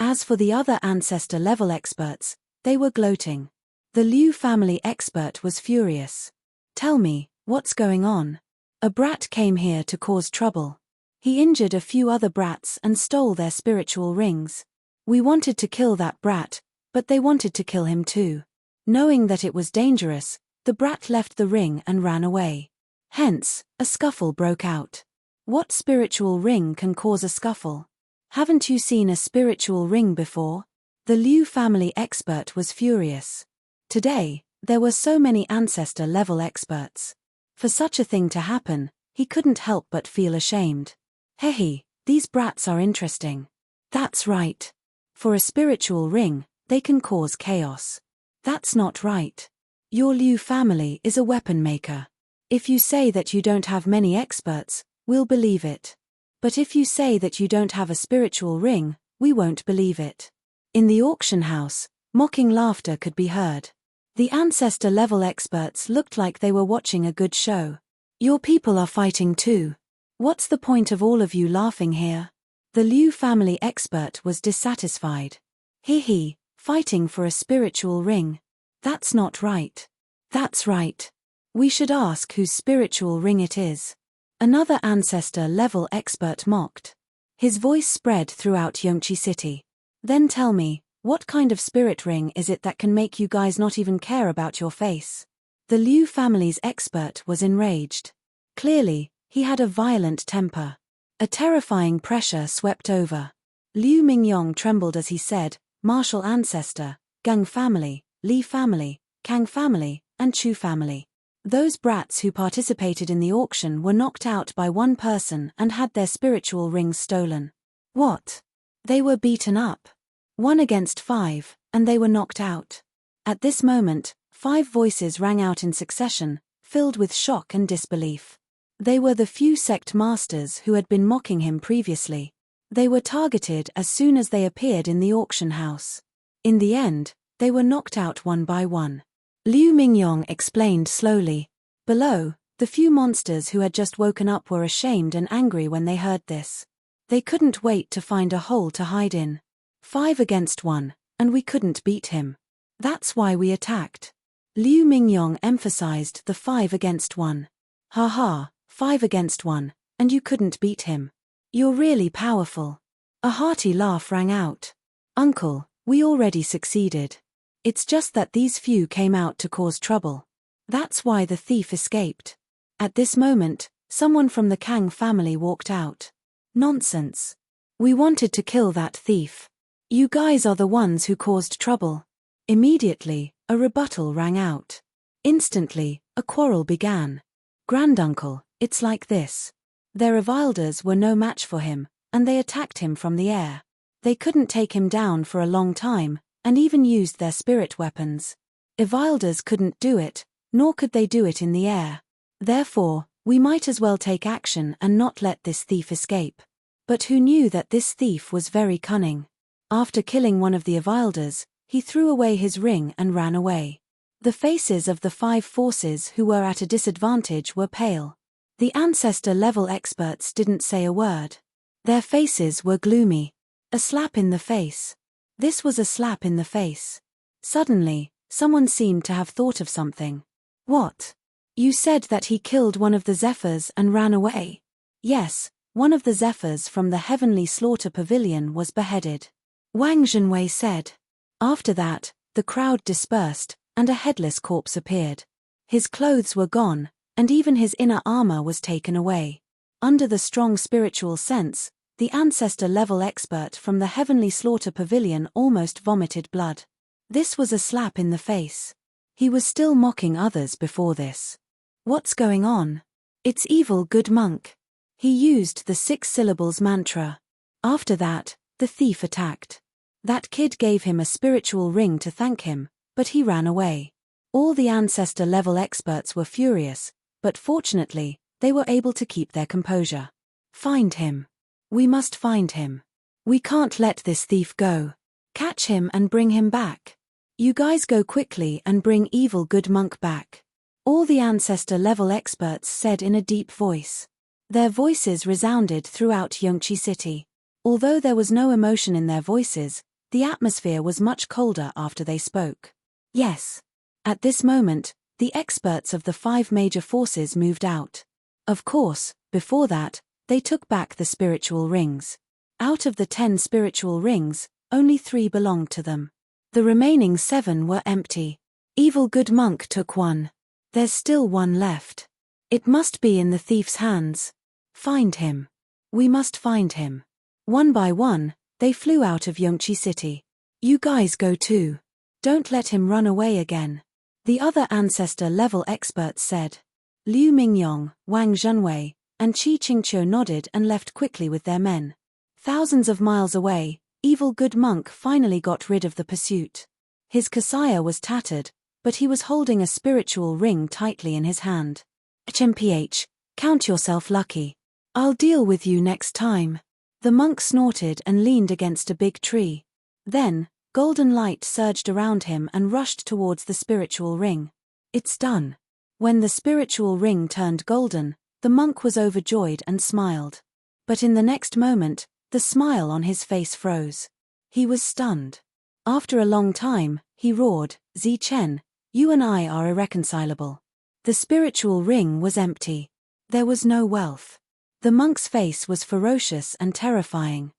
S1: As for the other ancestor-level experts, they were gloating. The Liu family expert was furious. Tell me, what's going on? A brat came here to cause trouble. He injured a few other brats and stole their spiritual rings. We wanted to kill that brat, but they wanted to kill him too. Knowing that it was dangerous, the brat left the ring and ran away. Hence, a scuffle broke out. What spiritual ring can cause a scuffle? Haven't you seen a spiritual ring before? The Liu family expert was furious. Today, there were so many ancestor-level experts. For such a thing to happen, he couldn't help but feel ashamed. Hehe, these brats are interesting. That's right. For a spiritual ring, they can cause chaos. That's not right. Your Liu family is a weapon maker. If you say that you don't have many experts, we'll believe it. But if you say that you don't have a spiritual ring, we won't believe it. In the auction house, mocking laughter could be heard. The ancestor-level experts looked like they were watching a good show. Your people are fighting too. What's the point of all of you laughing here? The Liu family expert was dissatisfied. Hee, fighting for a spiritual ring. That's not right. That's right. We should ask whose spiritual ring it is. Another ancestor-level expert mocked. His voice spread throughout Yongqi City. Then tell me, what kind of spirit ring is it that can make you guys not even care about your face? The Liu family's expert was enraged. Clearly, he had a violent temper. A terrifying pressure swept over. Liu Mingyong trembled as he said, Martial ancestor, Gang family, Li family, Kang family, and Chu family. Those brats who participated in the auction were knocked out by one person and had their spiritual rings stolen. What? They were beaten up. 1 against 5, and they were knocked out. At this moment, 5 voices rang out in succession, filled with shock and disbelief. They were the few sect masters who had been mocking him previously. They were targeted as soon as they appeared in the auction house. In the end, they were knocked out one by one. Liu Mingyong explained slowly. Below, the few monsters who had just woken up were ashamed and angry when they heard this. They couldn't wait to find a hole to hide in. 5 against 1, and we couldn't beat him. That's why we attacked. Liu Mingyong emphasized the 5 against 1. Ha, 5 against 1, and you couldn't beat him. You're really powerful. A hearty laugh rang out. Uncle, we already succeeded. It's just that these few came out to cause trouble. That's why the thief escaped. At this moment, someone from the Kang family walked out. Nonsense. We wanted to kill that thief. You guys are the ones who caused trouble. Immediately, a rebuttal rang out. Instantly, a quarrel began. Granduncle, it's like this. Their Evilders were no match for him, and they attacked him from the air. They couldn't take him down for a long time, and even used their spirit weapons. Evilders couldn't do it, nor could they do it in the air. Therefore, we might as well take action and not let this thief escape. But who knew that this thief was very cunning? After killing one of the Evilders, he threw away his ring and ran away. The faces of the 5 forces who were at a disadvantage were pale. The ancestor-level experts didn't say a word. Their faces were gloomy. A slap in the face. This was a slap in the face. Suddenly, someone seemed to have thought of something. What? You said that he killed one of the Zephyrs and ran away? Yes, one of the Zephyrs from the Heavenly Slaughter Pavilion was beheaded. Wang Zhenwei said. After that, the crowd dispersed, and a headless corpse appeared. His clothes were gone, and even his inner armor was taken away. Under the strong spiritual sense, the ancestor-level expert from the Heavenly Slaughter Pavilion almost vomited blood. This was a slap in the face. He was still mocking others before this. What's going on? It's evil good monk. He used the 6 syllables mantra. After that, the thief attacked. That kid gave him a spiritual ring to thank him, but he ran away. All the ancestor-level experts were furious, but fortunately, they were able to keep their composure. Find him. We must find him. We can't let this thief go. Catch him and bring him back. You guys go quickly and bring evil good monk back. All the ancestor-level experts said in a deep voice. Their voices resounded throughout Yongqi City. Although there was no emotion in their voices, the atmosphere was much colder after they spoke. Yes. At this moment, the experts of the 5 major forces moved out. Of course, before that, they took back the spiritual rings. Out of the 10 spiritual rings, only 3 belonged to them. The remaining 7 were empty. Evil good monk took one. There's still one left. It must be in the thief's hands. Find him. We must find him. One by one, they flew out of Yongqi City. You guys go too. Don't let him run away again. The other ancestor-level experts said. Liu Mingyong, Wang Zhenwei, and Qi Qingqiu nodded and left quickly with their men. Thousands of miles away, evil good monk finally got rid of the pursuit. His kasaya was tattered, but he was holding a spiritual ring tightly in his hand. HMPH, count yourself lucky. I'll deal with you next time. The monk snorted and leaned against a big tree. Then, golden light surged around him and rushed towards the spiritual ring. It's done. When the spiritual ring turned golden, the monk was overjoyed and smiled. But in the next moment, the smile on his face froze. He was stunned. After a long time, he roared, Zichen, you and I are irreconcilable. The spiritual ring was empty. There was no wealth. The monk's face was ferocious and terrifying.